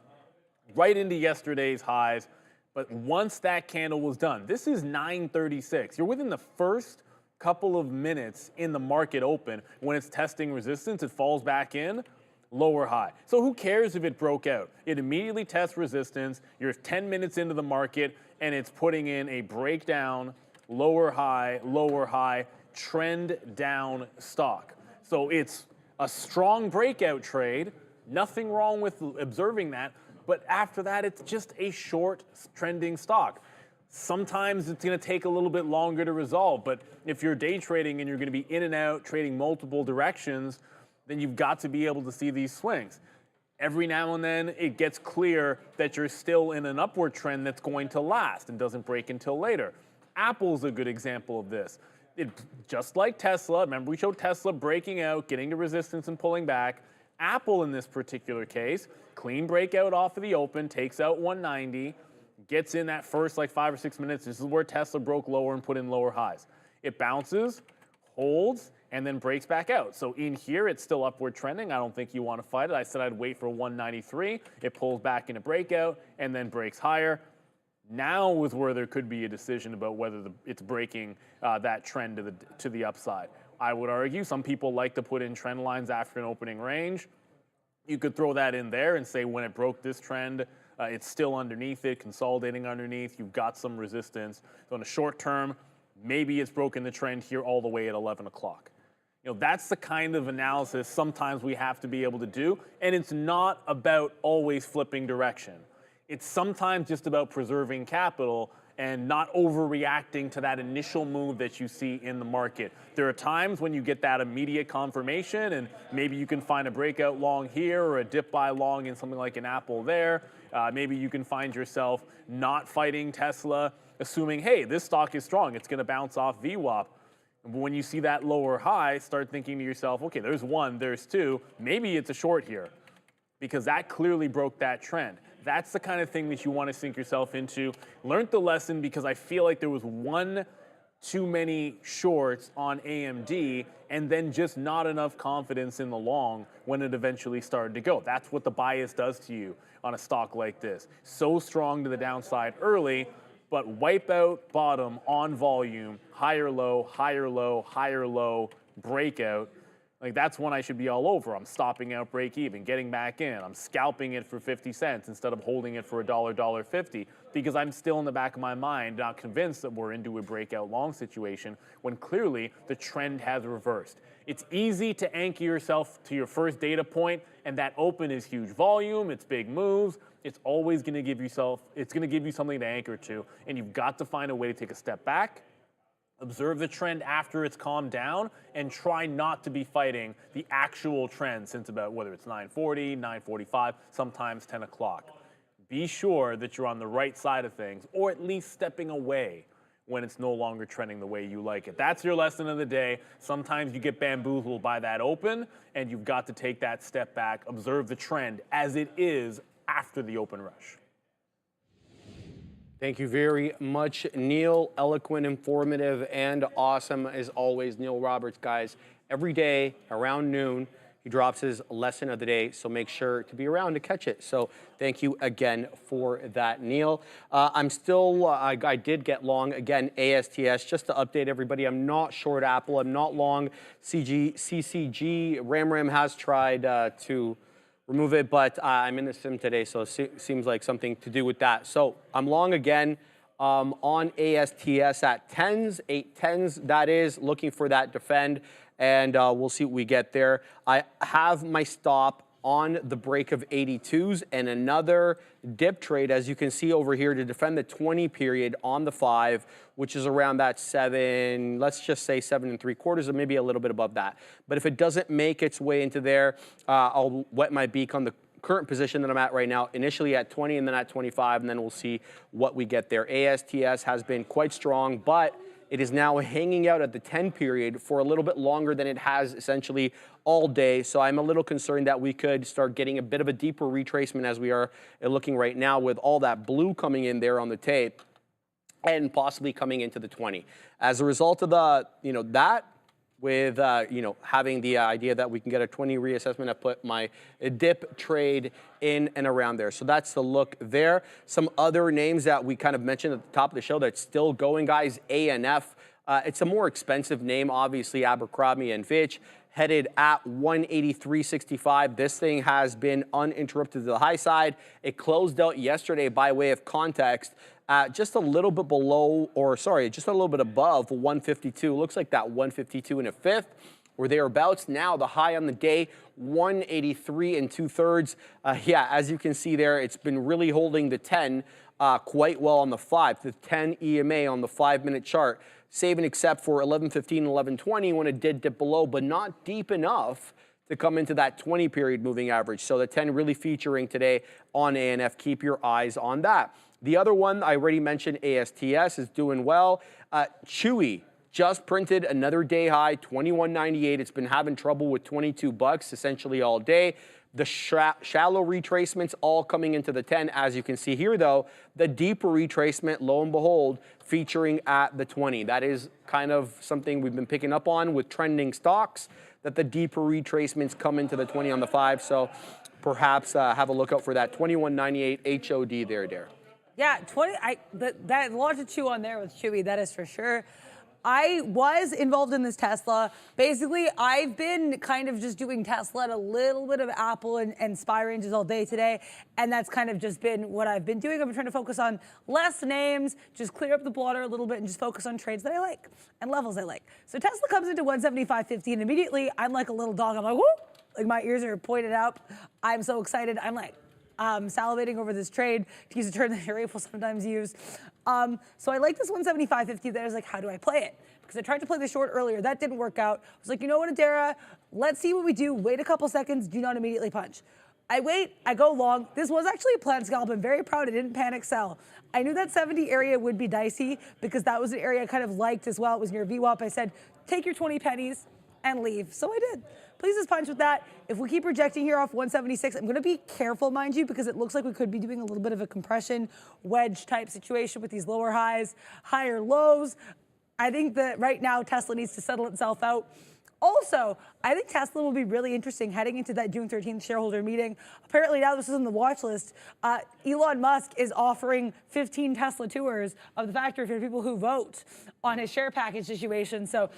right into yesterday's highs. But once that candle was done, this is 9:36. You're within the first couple of minutes in the market open. When it's testing resistance, it falls back in, lower high. So who cares if it broke out? It immediately tests resistance. You're 10 minutes into the market, and it's putting in a breakdown, lower high, trend down stock. So it's a strong breakout trade. Nothing wrong with observing that. But after that, it's just a short trending stock. Sometimes it's going to take a little bit longer to resolve, but if you're day trading and you're going to be in and out trading multiple directions, then you've got to be able to see these swings. Every now and then, it gets clear that you're still in an upward trend that's going to last and doesn't break until later. Apple's a good example of this. Just like Tesla, remember we showed Tesla breaking out, getting to resistance and pulling back. Apple in this particular case, clean breakout off of the open, takes out 190, gets in that first like 5 or 6 minutes. This is where Tesla broke lower and put in lower highs. It bounces, holds, and then breaks back out. So in here, it's still upward trending. I don't think you want to fight it. I said I'd wait for 193. It pulls back in a breakout and then breaks higher. Now is where there could be a decision about whether it's breaking that trend to the upside. I would argue some people like to put in trend lines after an opening range. You could throw that in there and say when it broke this trend, it's still underneath it, consolidating underneath. You've got some resistance. So in the short term, maybe it's broken the trend here all the way at 11 o'clock. You know, that's the kind of analysis sometimes we have to be able to do. And it's not about always flipping direction. It's sometimes just about preserving capital and not overreacting to that initial move that you see in the market. There are times when you get that immediate confirmation and maybe you can find a breakout long here or a dip buy long in something like an Apple there. Maybe you can find yourself not fighting Tesla, assuming, hey, this stock is strong, it's gonna bounce off VWAP. But when you see that lower high, start thinking to yourself, okay, there's 1, there's 2, maybe it's a short here because that clearly broke that trend. That's the kind of thing that you want to sink yourself into. Learned the lesson because I feel like there was 1 too many shorts on AMD and then just not enough confidence in the long when it eventually started to go. That's what the bias does to you on a stock like this. So strong to the downside early, but wipe out bottom on volume, higher low, higher low, higher low, breakout. Like that's when I should be all over. I'm stopping out break even, getting back in. I'm scalping it for 50 cents instead of holding it for $1.50 because I'm still in the back of my mind not convinced that we're into a breakout long situation when clearly the trend has reversed. It's easy to anchor yourself to your first data point, and that open is huge volume, it's big moves. It's always going to give you something to anchor to, and you've got to find a way to take a step back, observe the trend after it's calmed down, and try not to be fighting the actual trend since about whether it's 9:40, 9:45, sometimes 10 o'clock. Be sure that you're on the right side of things, or at least stepping away when it's no longer trending the way you like it. That's your lesson of the day. Sometimes you get bamboozled by that open, and you've got to take that step back, observe the trend as it is after the open rush. Thank you very much, Neil. Eloquent, informative, and awesome as always. Neil Roberts, guys, every day around noon, he drops his lesson of the day, so make sure to be around to catch it. So thank you again for that, Neil. I'm still, I did get long, again, ASTS, just to update everybody. I'm not short Apple. I'm not long CCG. Ram has tried to remove it, but I'm in the sim today, so it seems like something to do with that. So I'm long again on ASTS at 10s, 8/10s, that is, looking for that defend, and we'll see what we get there. I have my stop on the break of 82s and another dip trade, as you can see over here, to defend the 20 period on the 5, which is around that 7, let's just say 7 3/4, or maybe a little bit above that. But if it doesn't make its way into there, I'll wet my beak on the current position that I'm at right now, initially at 20 and then at 25, and then we'll see what we get there. ASTS has been quite strong, but it is now hanging out at the 10 period for a little bit longer than it has essentially all day. So I'm a little concerned that we could start getting a bit of a deeper retracement as we are looking right now with all that blue coming in there on the tape and possibly coming into the 20. As a result of the, that, with having the idea that we can get a 20 reassessment, I put my dip trade in and around there. So that's the look there. Some other names that we kind of mentioned at the top of the show that's still going, guys. ANF. It's a more expensive name, obviously. Abercrombie and Fitch headed at 183.65. This thing has been uninterrupted to the high side. It closed out yesterday, by way of context, just a little bit below, just a little bit above 152. Looks like that 152 and a fifth or thereabouts. Now the high on the day, 183 and 2/3. Yeah, as you can see there, it's been really holding the 10 quite well on the 5. The 10 EMA on the 5-minute chart, save and except for 11:15 and 11:20 when it did dip below, but not deep enough to come into that 20 period moving average. So the 10 really featuring today on ANF. Keep your eyes on that. The other one I already mentioned, ASTS, is doing well. Chewy just printed another day high, 21.98. It's been having trouble with 22 bucks essentially all day. The shallow retracements all coming into the 10. As you can see here, though, the deeper retracement, lo and behold, featuring at the 20. That is kind of something we've been picking up on with trending stocks, that the deeper retracements come into the 20 on the 5. So perhaps have a look out for that 21.98 HOD there, Dare. Yeah, that lot to chew on there with Chewy, that is for sure. I was involved in this Tesla. Basically, I've been kind of just doing Tesla and a little bit of Apple and SPY ranges all day today, and that's kind of just been what I've been doing. I've been trying to focus on less names, just clear up the blotter a little bit, and just focus on trades that I like and levels I like. So Tesla comes into 175.50, and immediately I'm like a little dog. I'm like, whoop! Like my ears are pointed out. I'm so excited. I'm like, salivating over this trade, to use a term that Harry will sometimes use. So I like this 175.50 there. I was like, how do I play it? Because I tried to play the short earlier. That didn't work out. I was like, you know what, Adara? Let's see what we do. Wait a couple seconds. Do not immediately punch. I wait. I go long. This was actually a planned scalp. I'm very proud I didn't panic sell. I knew that 70 area would be dicey because that was an area I kind of liked as well. It was near VWAP. I said, take your 20 pennies and leave. So I did. Please just punch with that. If we keep rejecting here off 176, I'm going to be careful, mind you, because it looks like we could be doing a little bit of a compression wedge type situation with these lower highs, higher lows. I think that right now Tesla needs to settle itself out. Also, I think Tesla will be really interesting heading into that June 13th shareholder meeting. Apparently now this is on the watch list. Elon Musk is offering 15 Tesla tours of the factory for people who vote on his share package situation. So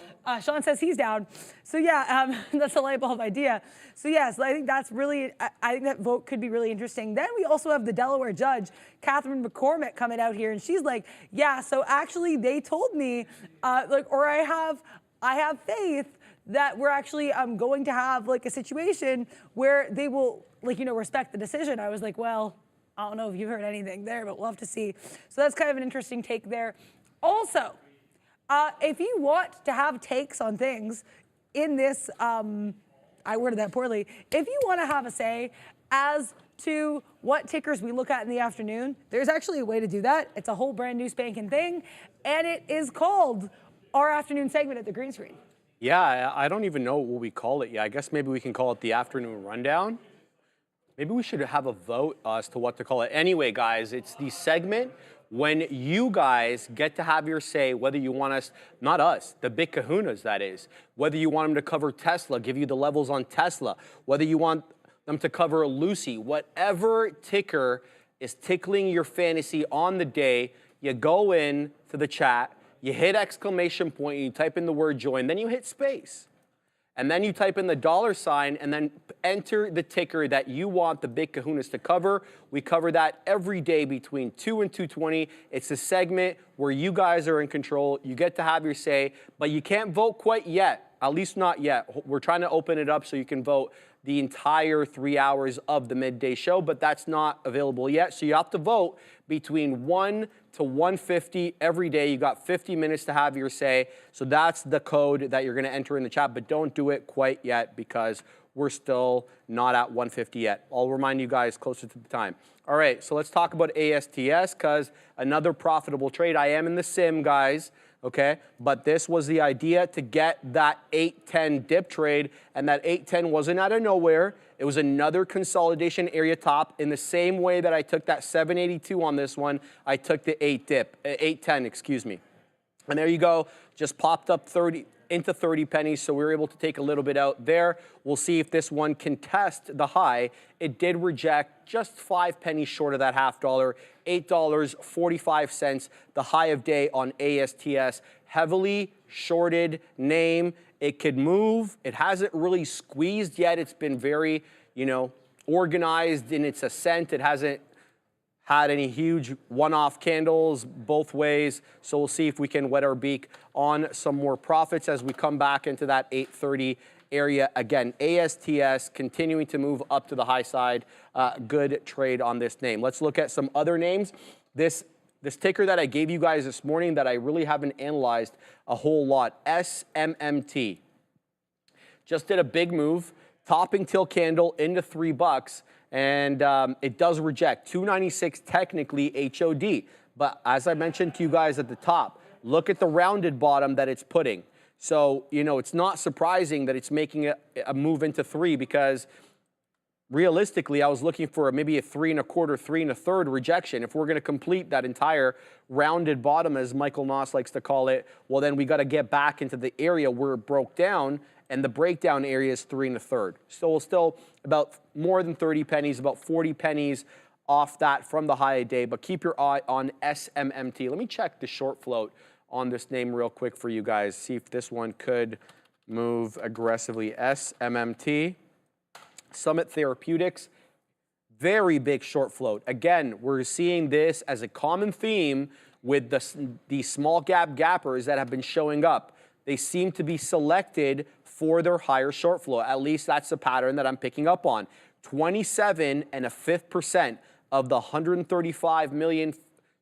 Sean says he's down. So yeah, that's a light bulb idea. So yes, I think that's really, I think that vote could be really interesting. Then we also have the Delaware judge, Catherine McCormick, coming out here, and she's like, yeah, so actually they told me, I have faith that we're actually going to have like a situation where they will respect the decision. I was like, well, I don't know if you've heard anything there, but we'll have to see. So that's kind of an interesting take there. Also, if you want to have takes on things in this, I worded that poorly. If you want to have a say as to what tickers we look at in the afternoon, there's actually a way to do that. It's a whole brand new spanking thing, and it is called our afternoon segment at the green screen. Yeah, I don't even know what we call it yet. I guess maybe we can call it the afternoon rundown. Maybe we should have a vote as to what to call it. Anyway, guys, it's the segment when you guys get to have your say, whether you want us, not us, the big kahunas, that is, whether you want them to cover Tesla, give you the levels on Tesla, whether you want them to cover Lucy, whatever ticker is tickling your fantasy on the day, you go in to the chat, you hit exclamation point, you type in the word join, then you hit space. And then you type in the $sign and then enter the ticker that you want the big kahunas to cover. We cover that every day between 2 and 2:20. It's a segment where you guys are in control. You get to have your say, but you can't vote quite yet, at least not yet. We're trying to open it up so you can vote the entire 3 hours of the midday show, but that's not available yet. So you have to vote between 1 to 1:50 every day. You got 50 minutes to have your say. So that's the code that you're going to enter in the chat, but don't do it quite yet because we're still not at 150 yet. I'll remind you guys closer to the time. All right, so let's talk about ASTS, because another profitable trade. I am in the sim, guys, okay? But this was the idea to get that 810 dip trade, and that 810 wasn't out of nowhere. It was another consolidation area top. In the same way that I took that 782 on this one, I took the 810, excuse me. And there you go, just popped up 30 into 30 pennies, so we were able to take a little bit out there. We'll see if this one can test the high. It did reject just 5 pennies short of that $0.50, $8.45, the high of day on ASTS. Heavily shorted name. It could move. It hasn't really squeezed yet. It's been very, organized in its ascent. It hasn't had any huge one-off candles both ways. So we'll see if we can wet our beak on some more profits as we come back into that 830 area. Again, ASTS continuing to move up to the high side. Good trade on this name. Let's look at some other names. This ticker that I gave you guys this morning that I really haven't analyzed a whole lot, SMMT. Just did a big move, topping till candle into $3. And it does reject 296 technically HOD. But as I mentioned to you guys at the top, look at the rounded bottom that it's putting. So, it's not surprising that it's making a move into 3, because realistically, I was looking for maybe a 3 1/4, 3 1/3 rejection. If we're going to complete that entire rounded bottom, as Michael Noss likes to call it, well, then we got to get back into the area where it broke down. And the breakdown area is 3 1/3. So we'll still about more than 30 pennies, about 40 pennies off that from the high of day. But keep your eye on SMMT. Let me check the short float on this name real quick for you guys. See if this one could move aggressively. SMMT, Summit Therapeutics, very big short float. Again, we're seeing this as a common theme with the small gap gappers that have been showing up. They seem to be selected for their higher short flow. At least that's the pattern that I'm picking up on. 27.1% of the 135 million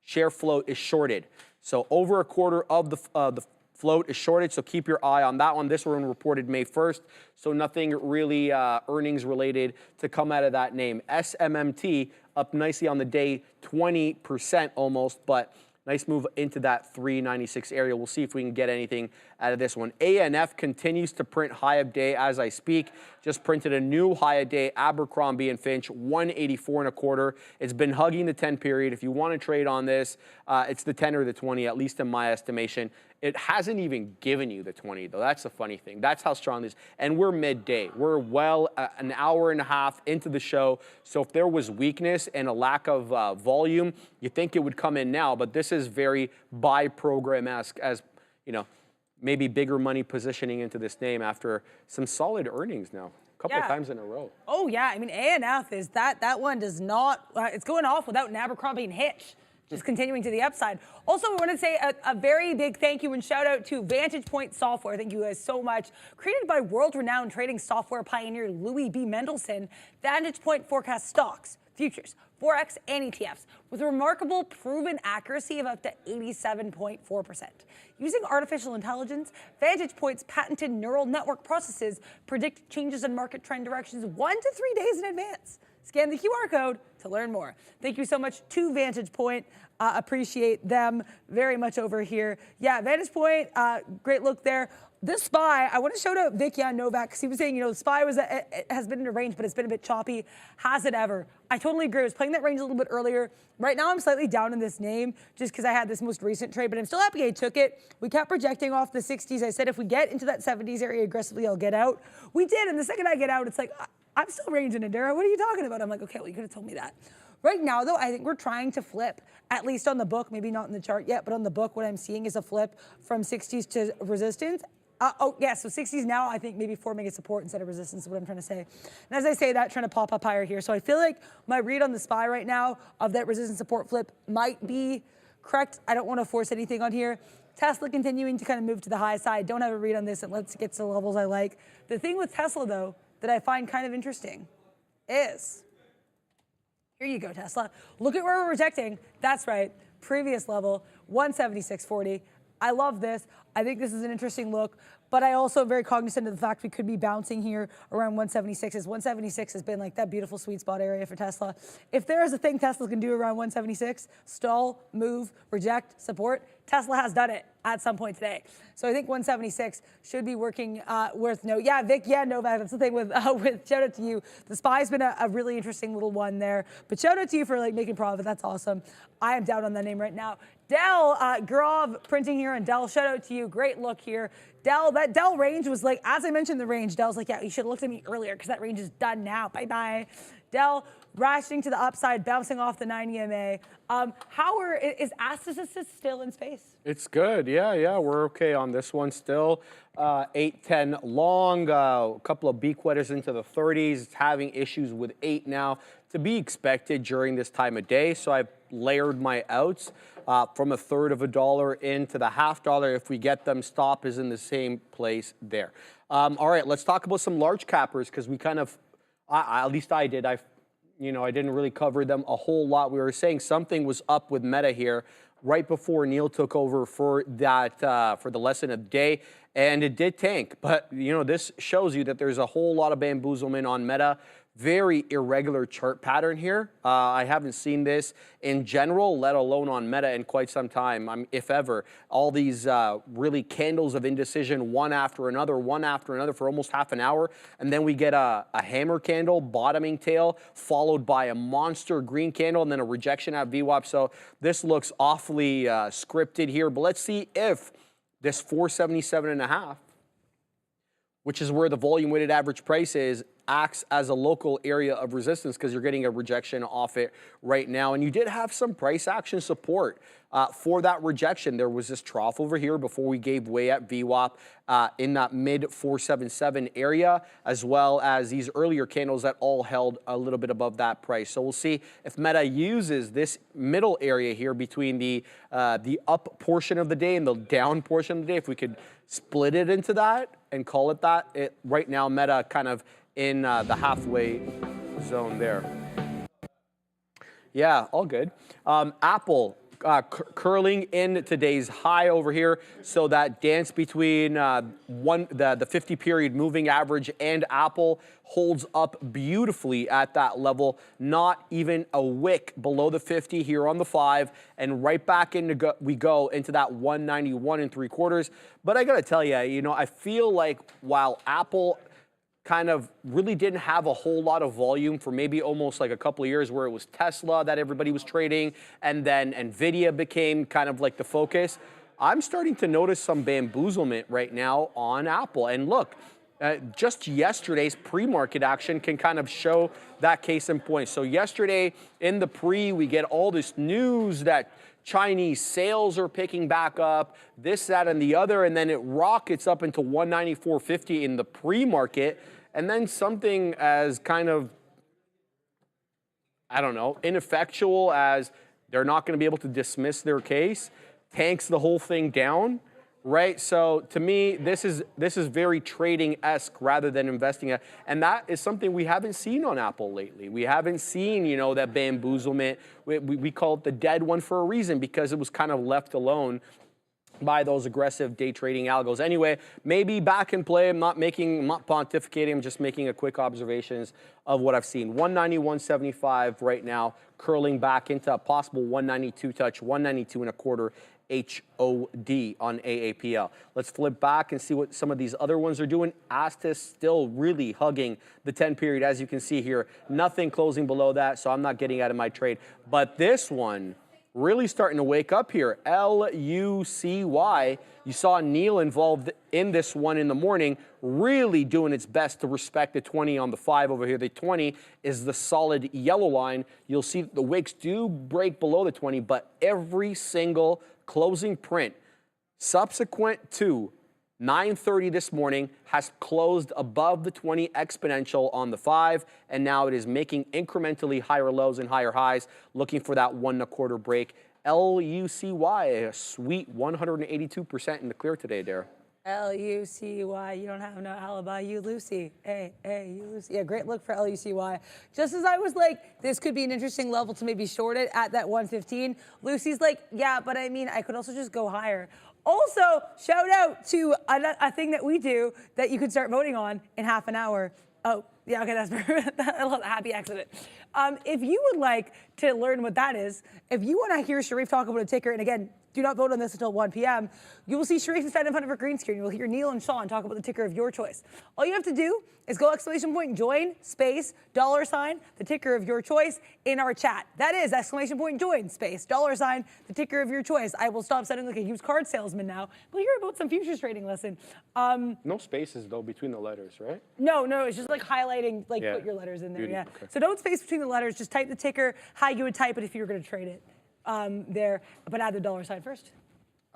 share float is shorted. So over a quarter of the float is shorted, so keep your eye on that one. This one reported May 1st, so nothing really earnings related to come out of that name. SMMT up nicely on the day, 20% almost, but nice move into that 396 area. We'll see if we can get anything out of this one. ANF continues to print high of day as I speak. Just printed a new high of day, Abercrombie & Finch, 184 1/4. It's been hugging the 10 period. If you want to trade on this, it's the 10 or the 20, at least in my estimation. It hasn't even given you the 20, though. That's the funny thing. That's how strong this is. And we're midday. We're well an hour and a half into the show. So if there was weakness and a lack of volume, you think it would come in now. But this is very buy program-esque, as, maybe bigger money positioning into this name after some solid earnings now. A couple of times in a row. Oh, yeah. I mean, ANF is that one does not, it's going off without an Abercrombie & Hitch. Just continuing to the upside. Also, we want to say a very big thank you and shout out to Vantage Point Software. Thank you guys so much. Created by world-renowned trading software pioneer Louis B. Mendelson, Vantage Point forecasts stocks, futures, Forex, and ETFs with a remarkable proven accuracy of up to 87.4%. Using artificial intelligence, Vantage Point's patented neural network processes predict changes in market trend directions 1 to 3 days in advance. Scan the QR code to learn more. Thank you so much to Vantage Point. Appreciate them very much over here. Yeah, Vantage Point, great look there. This SPY, I want to shout out Vikyan Novak because he was saying, SPY has been in a range, but it's been a bit choppy. Has it ever? I totally agree. I was playing that range a little bit earlier. Right now, I'm slightly down in this name just because I had this most recent trade, but I'm still happy I took it. We kept projecting off the 60s. I said if we get into that 70s area aggressively, I'll get out. We did, and the second I get out, it's like, I'm still ranging in there. What are you talking about? I'm like, okay, well, you could have told me that. Right now, though, I think we're trying to flip, at least on the book, maybe not in the chart yet, but on the book, what I'm seeing is a flip from 60s to resistance. So 60s now, I think maybe forming a support instead of resistance is what I'm trying to say. And as I say that, trying to pop up higher here. So I feel like my read on the SPY right now of that resistance support flip might be correct. I don't want to force anything on here. Tesla continuing to kind of move to the high side. Don't have a read on this, and let's get to the levels I like. The thing with Tesla, though, that I find kind of interesting is, here you go, Tesla. Look at where we're rejecting. That's right, previous level, 176.40. I love this. I think this is an interesting look. But I also am very cognizant of the fact we could be bouncing here around 176. 176 has been like that beautiful sweet spot area for Tesla. If there is a thing Tesla can do around 176, stall, move, reject, support, Tesla has done it at some point today. So I think 176 should be working worth note. Yeah, Vic, yeah, Novak, that's the thing with shout out to you. The SPY's been a really interesting little one there. But shout out to you for like making profit. That's awesome. I am down on that name right now. Dell, Grov printing here, and Dell, shout out to you. Great look here. Dell, that Dell range was like, as I mentioned the range, Dell's like, yeah, you should have looked at me earlier because that range is done now. Bye-bye. Dell, rationing to the upside, bouncing off the 9 EMA. Is Astasys still in space? It's good. Yeah, we're okay on this one still. 8-10 long, a couple of beak wetters into the 30s. It's having issues with 8 now, to be expected during this time of day. So I've layered my outs from a third of a dollar into the $0.5. If we get them, stop is in the same place there. All right, let's talk about some large cappers, because we kind of, at least I did. I didn't really cover them a whole lot. We were saying something was up with Meta here right before Neil took over for that for the lesson of the day, and it did tank. But this shows you that there's a whole lot of bamboozlement on Meta. Very irregular chart pattern here. I haven't seen this in general, let alone on Meta, in quite some time, if ever. All these really candles of indecision, one after another for almost half an hour. And then we get a hammer candle, bottoming tail, followed by a monster green candle, and then a rejection at VWAP. So this looks awfully scripted here. But let's see if this 477.5, which is where the volume weighted average price is, acts as a local area of resistance, because you're getting a rejection off it right now. And you did have some price action support for that rejection. There was this trough over here before we gave way at VWAP in that mid 477 area, as well as these earlier candles that all held a little bit above that price. So we'll see if Meta uses this middle area here between the up portion of the day and the down portion of the day. If we could split it into that and call it that. Right now, Meta kind of in the halfway zone there. Yeah, all good. Apple curling in today's high over here. So that dance between the 50-period moving average and Apple holds up beautifully at that level. Not even a wick below the 50 here on the 5, and right back we go into that 191 3/4. But I gotta tell you, I feel like while Apple kind of really didn't have a whole lot of volume for maybe almost like a couple of years, where it was Tesla that everybody was trading, and then Nvidia became kind of like the focus. I'm starting to notice some bamboozlement right now on Apple. And look, just yesterday's pre-market action can kind of show that case in point. So yesterday in the pre, we get all this news that Chinese sales are picking back up, this, that, and the other, and then it rockets up into 194.50 in the pre-market. And then something as kind of, I don't know, ineffectual as they're not going to be able to dismiss their case, tanks the whole thing down, right? So to me, this is very trading-esque rather than investing. And that is something we haven't seen on Apple lately. We haven't seen, that bamboozlement. We call it the dead one for a reason, because it was kind of left alone by those aggressive day trading algos. Anyway, maybe back in play. I'm not pontificating. I'm just making a quick observations of what I've seen. 191.75 right now, curling back into a possible 192 touch, 192.25 HOD on AAPL. Let's flip back and see what some of these other ones are doing. Astas still really hugging the 10-period, as you can see here. Nothing closing below that, so I'm not getting out of my trade. But this one, really starting to wake up here. LUCY. You saw Neil involved in this one in the morning, really doing its best to respect the 20 on the 5 over here. The 20 is the solid yellow line. You'll see that the wicks do break below the 20, but every single closing print subsequent to 9:30 this morning has closed above the 20 exponential on the 5, and now it is making incrementally higher lows and higher highs, looking for that 1.25 break. LUCY, a sweet 182% in the clear today, Dare. LUCY, you don't have no alibi, you Lucy. Hey, you Lucy. Yeah, great look for LUCY. Just as I was like, this could be an interesting level to maybe short it at that 115, Lucy's like, yeah, but I mean, I could also just go higher. Also, shout out to a thing that we do that you can start voting on in half an hour. Oh, yeah, okay, that's I love that happy accident. If you would like to learn what that is, if you want to hear Sharif talk about a ticker, and again, do not vote on this until 1 p.m., you will see Sharif stand in front of a green screen. You will hear Neil and Sean talk about the ticker of your choice. All you have to do is go exclamation point join space $, the ticker of your choice in our chat. That is exclamation point join space $, the ticker of your choice. I will stop sounding like a used card salesman now. We'll hear about some futures trading lesson. No spaces though between the letters, right? No, it's just like highlighting, like Yeah. put your letters in there. Beauty, Yeah. okay. So don't space between the letters. Just type the ticker how you would type it if you were going to trade it there, but add the $sign first.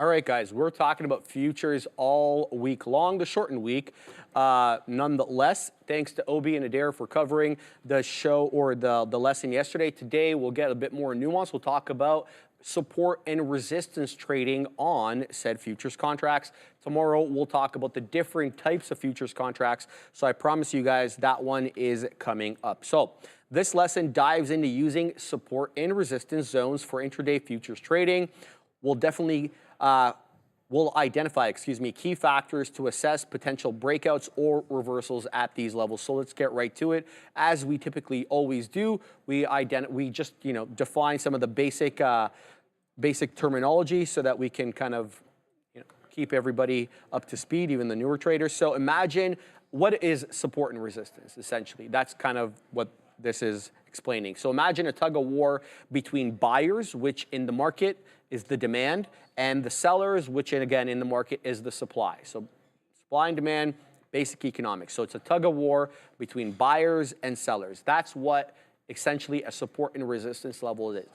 All right, guys, we're talking about futures all week long, the shortened week. Nonetheless, thanks to Obi and Adair for covering the show or the lesson yesterday. Today, we'll get a bit more nuance. We'll talk about support and resistance trading on said futures contracts. Tomorrow, we'll talk about the different types of futures contracts. So I promise you guys that one is coming up. So this lesson dives into using support and resistance zones for intraday futures trading. We'll definitely will identify, key factors to assess potential breakouts or reversals at these levels. So let's get right to it. As we typically always do, we just define some of the basic terminology so that we can kind of keep everybody up to speed, even the newer traders. So imagine what is support and resistance, essentially. That's kind of what this is explaining. So imagine a tug of war between buyers, which in the market is the demand, and the sellers, which again in the market is the supply. So supply and demand, basic economics. So it's a tug of war between buyers and sellers. That's what essentially a support and resistance level is.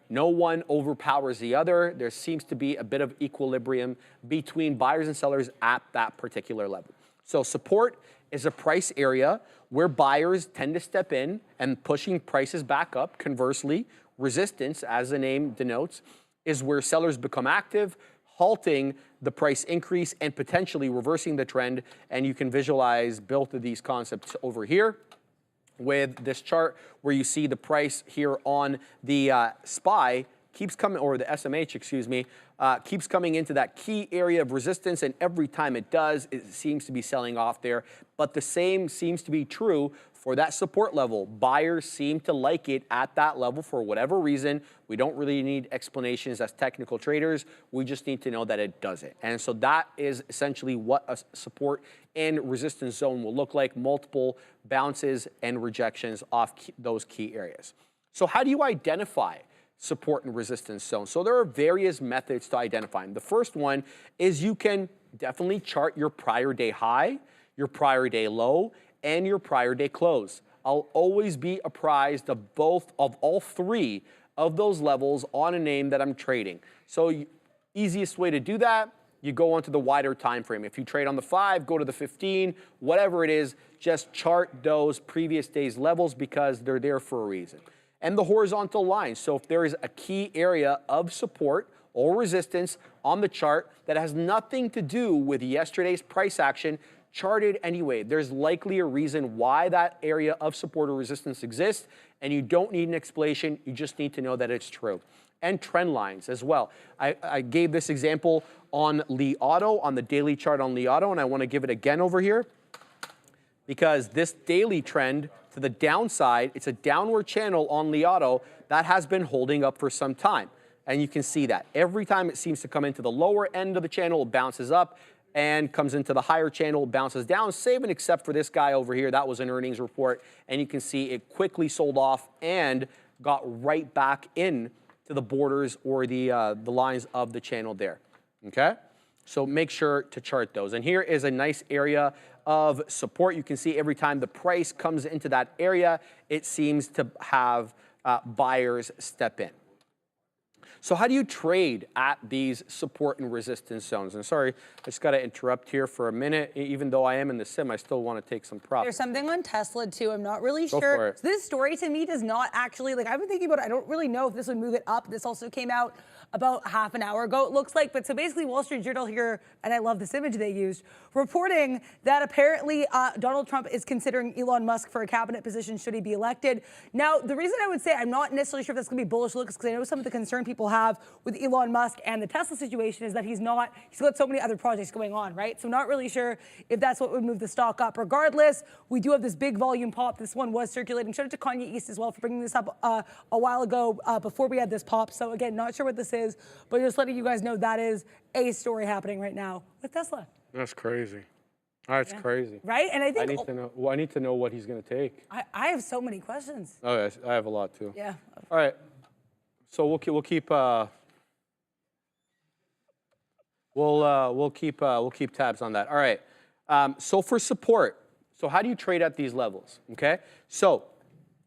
No one overpowers the other. There seems to be a bit of equilibrium between buyers and sellers at that particular level. So support is a price area where buyers tend to step in and pushing prices back up. Conversely, resistance, as the name denotes, is where sellers become active, halting the price increase and potentially reversing the trend. And you can visualize both of these concepts over here with this chart where you see the price here on the SPY keeps coming, or the SMH, keeps coming into that key area of resistance, and every time it does, it seems to be selling off there. But the same seems to be true for that support level. Buyers seem to like it at that level for whatever reason. We don't really need explanations as technical traders. We just need to know that it does it. And so that is essentially what a support and resistance zone will look like, multiple bounces and rejections off those key areas. So how do you identify support and resistance zones? So there are various methods to identify them. The first one is you can definitely chart your prior day high, your prior day low, and your prior day close. I'll always be apprised of all three of those levels on a name that I'm trading. So easiest way to do that, you go onto the wider time frame. If you trade on the 5, go to the 15, whatever it is, just chart those previous day's levels because they're there for a reason. And the horizontal line. So if there is a key area of support or resistance on the chart that has nothing to do with yesterday's price action, charted anyway, there's likely a reason why that area of support or resistance exists, and you don't need an explanation, you just need to know that it's true. And trend lines as well. I gave this example on Li Auto, on the daily chart on Li Auto, and I want to give it again over here because this daily trend to the downside, it's a downward channel on Li Auto that has been holding up for some time. And you can see that every time it seems to come into the lower end of the channel, it bounces up, and comes into the higher channel, bounces down, save and except for this guy over here. That was an earnings report, and you can see it quickly sold off and got right back in to the borders or the lines of the channel there, okay? So make sure to chart those. And here is a nice area of support. You can see every time the price comes into that area, it seems to have buyers step in. So how do you trade at these support and resistance zones? And sorry, I just got to interrupt here for a minute. Even though I am in the sim, I still want to take some profit. There's something on Tesla too. I'm not really Go sure. for it. So this story to me does not actually, like, I've been thinking about it. I don't really know if this would move it up. This also came out about half an hour ago, it looks like. But so basically, Wall Street Journal here, and I love this image they used, reporting that apparently Donald Trump is considering Elon Musk for a cabinet position should he be elected. Now, the reason I would say I'm not necessarily sure if that's going to be bullish looks, because I know some of the concern people have with Elon Musk and the Tesla situation is that he's got so many other projects going on, right? So not really sure if that's what would move the stock up. Regardless, we do have this big volume pop. This one was circulating. Shout out to Kanye East as well for bringing this up a while ago before we had this pop. So again, not sure what this is, but just letting you guys know that is a story happening right now with Tesla. That's crazy. That's crazy. Right? And I think I need to know. Well, I need to know what he's going to take. I have so many questions. Oh, yes, I have a lot too. Yeah. All right. So we'll keep tabs on that. All right. So for support, so how do you trade at these levels? Okay. So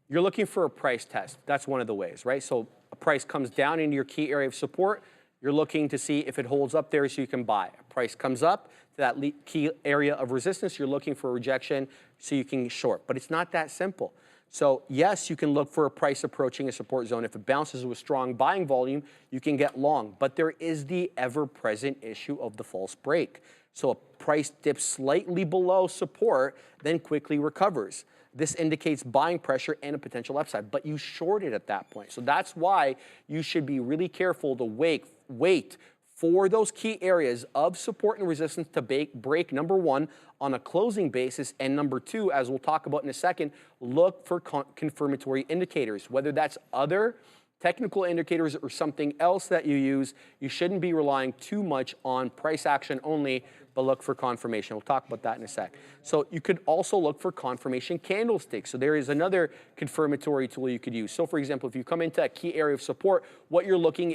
you're looking for a price test. That's one of the ways, right? So a price comes down into your key area of support. You're looking to see if it holds up there so you can buy. A price comes up to that key area of resistance. You're looking for a rejection so you can short. But it's not that simple. So yes, you can look for a price approaching a support zone. If it bounces with strong buying volume, you can get long. But there is the ever-present issue of the false break. So a price dips slightly below support, then quickly recovers. This indicates buying pressure and a potential upside, but you shorted at that point. So that's why you should be really careful to wait for those key areas of support and resistance to break, number one, on a closing basis, and number two, as we'll talk about in a second, look for confirmatory indicators, whether that's other technical indicators or something else that you use. You shouldn't be relying too much on price action only, but look for confirmation. We'll talk about that in a sec. So you could also look for confirmation candlesticks. So there is another confirmatory tool you could use. So for example, if you come into a key area of support, what you're looking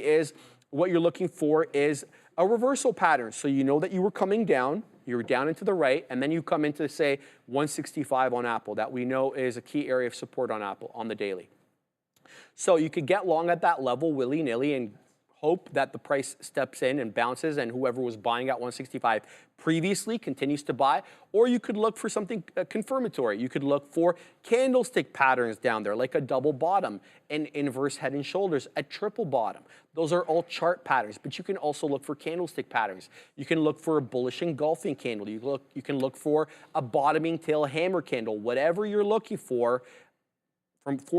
for is a reversal pattern. So you know that you were coming down, you were down into the right, and then you come into, say, 165 on Apple, that we know is a key area of support on Apple on the daily. So you could get long at that level willy-nilly and hope that the price steps in and bounces and whoever was buying at 165 previously continues to buy. Or you could look for something confirmatory. You could look for candlestick patterns down there, like a double bottom, an inverse head and shoulders, a triple bottom. Those are all chart patterns, but you can also look for candlestick patterns. You can look for a bullish engulfing candle. You can look for a bottoming tail hammer candle. Whatever you're looking for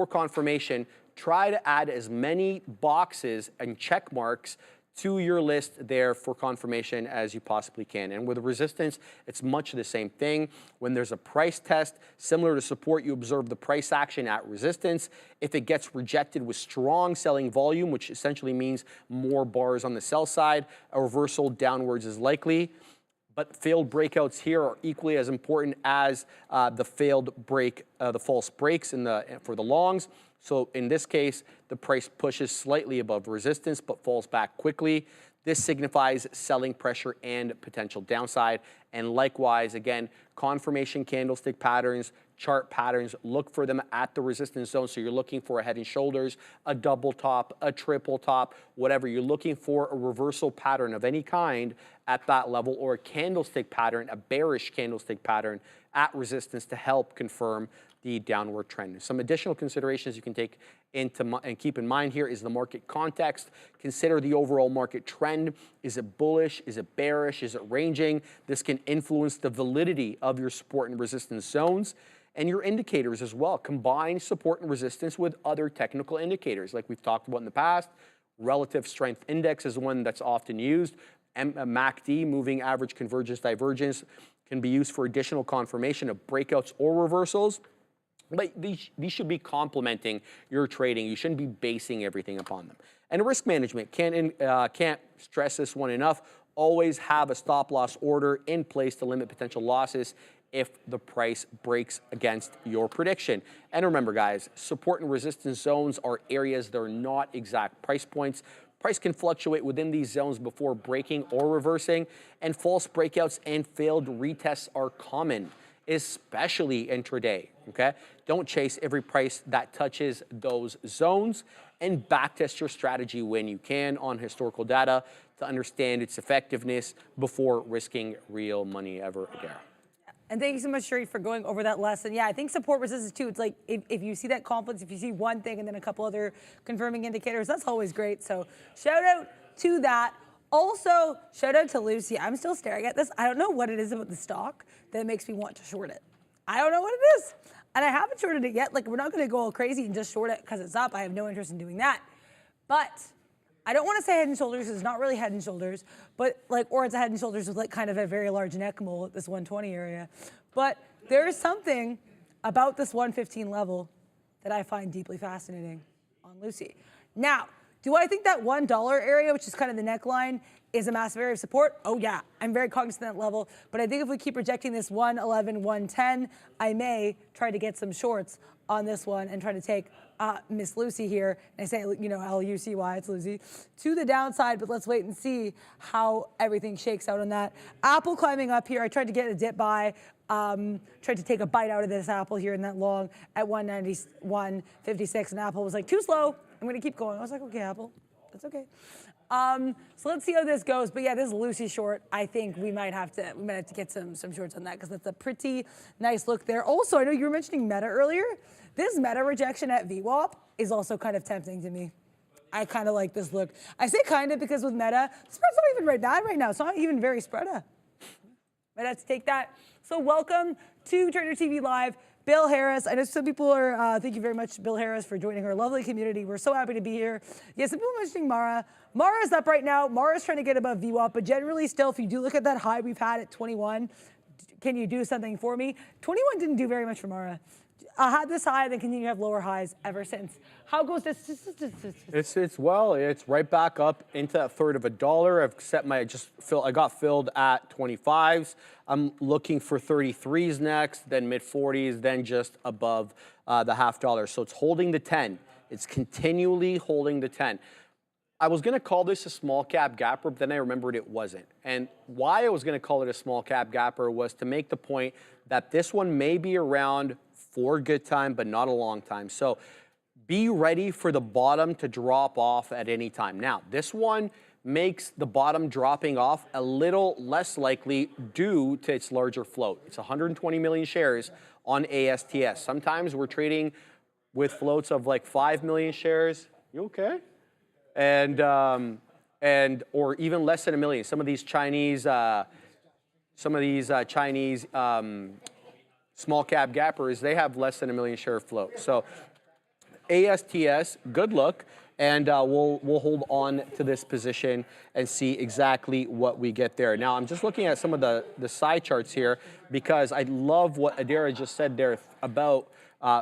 confirmation, try to add as many boxes and check marks to your list there for confirmation as you possibly can. And with resistance, it's much the same thing. When there's a price test, similar to support, you observe the price action at resistance. If it gets rejected with strong selling volume, which essentially means more bars on the sell side, a reversal downwards is likely. But failed breakouts here are equally as important as the false breaks for the longs. So in this case, the price pushes slightly above resistance but falls back quickly. This signifies selling pressure and potential downside. And likewise, again, confirmation candlestick patterns, chart patterns, look for them at the resistance zone. So you're looking for a head and shoulders, a double top, a triple top, whatever. You're looking for a reversal pattern of any kind at that level, or a candlestick pattern, a bearish candlestick pattern at resistance to help confirm the downward trend. Some additional considerations you can take into and keep in mind here is the market context. Consider the overall market trend. Is it bullish? Is it bearish? Is it ranging? This can influence the validity of your support and resistance zones and your indicators as well. Combine support and resistance with other technical indicators like we've talked about in the past. Relative strength index is one that's often used. MACD, moving average convergence divergence, can be used for additional confirmation of breakouts or reversals. But these should be complementing your trading. You shouldn't be basing everything upon them. And risk management, can't stress this one enough. Always have a stop loss order in place to limit potential losses if the price breaks against your prediction. And remember, guys, support and resistance zones are areas that are not exact price points. Price can fluctuate within these zones before breaking or reversing, and false breakouts and failed retests are common, especially intraday, okay? Don't chase every price that touches those zones, and backtest your strategy when you can on historical data to understand its effectiveness before risking real money ever again. And thank you so much, Sherry, for going over that lesson. Yeah, I think support resistance too. It's like if you see that confluence, if you see one thing and then a couple other confirming indicators, that's always great. So shout out to that. Also, shout out to Lucy. I'm still staring at this. I don't know what it is about the stock that makes me want to short it. I don't know what it is. And I haven't shorted it yet. Like, we're not going to go all crazy and just short it because it's up. I have no interest in doing that. But I don't want to say head and shoulders. It's not really head and shoulders, but like, or it's a head and shoulders with like kind of a very large neck mole at this 120 area. But there is something about this 115 level that I find deeply fascinating on Lucy. Now, do I think that $1 area, which is kind of the neckline, is a massive area of support? Oh yeah, I'm very cognizant of that level. But I think if we keep rejecting this 111, 110, I may try to get some shorts on this one and try to take Miss Lucy here. And I say, you know, L-U-C-Y, it's Lucy, to the downside, but let's wait and see how everything shakes out on that. Apple climbing up here. I tried to get a dip buy. Tried to take a bite out of this Apple here in that long at 191.56, and Apple was like, too slow. I'm going to keep going. I was like, okay, Apple, that's okay. So let's see how this goes. But yeah, this is Lucy short. I think we might have to get some shorts on that because that's a pretty nice look there. Also, I know you were mentioning Meta earlier. This Meta rejection at VWAP is also kind of tempting to me. I kind of like this look. I say kind of because with Meta, the spread's not even very bad right now. It's not even very spread-a. Might have to take that. So welcome to Trader TV Live. Bill Harris. I know some people are, thank you very much, Bill Harris, for joining our lovely community. We're so happy to be here. Yeah, some people mentioning Mara. Mara's up right now. Mara's trying to get above VWAP, but generally still, if you do look at that high we've had at 21, can you do something for me? 21 didn't do very much for Mara. I had this high, then continue to have lower highs ever since. How goes this? It's right back up into that third of a dollar. I've set my I got filled at 25s. I'm looking for 33s next, then mid 40s, then just above the $0.50. So it's holding the 10. It's continually holding the 10. I was going to call this a small cap gapper, but then I remembered it wasn't. And why I was going to call it a small cap gapper was to make the point that this one may be around for a good time, but not a long time. So be ready for the bottom to drop off at any time. Now, this one makes the bottom dropping off a little less likely due to its larger float. It's 120 million shares on ASTS. Sometimes we're trading with floats of like 5 million shares. You okay? And or even less than a million. Some of these Chinese small cap gappers, they have less than a million share float. So ASTS, good look, and we'll hold on to this position and see exactly what we get there. Now, I'm just looking at some of the side charts here because I love what Adira just said there about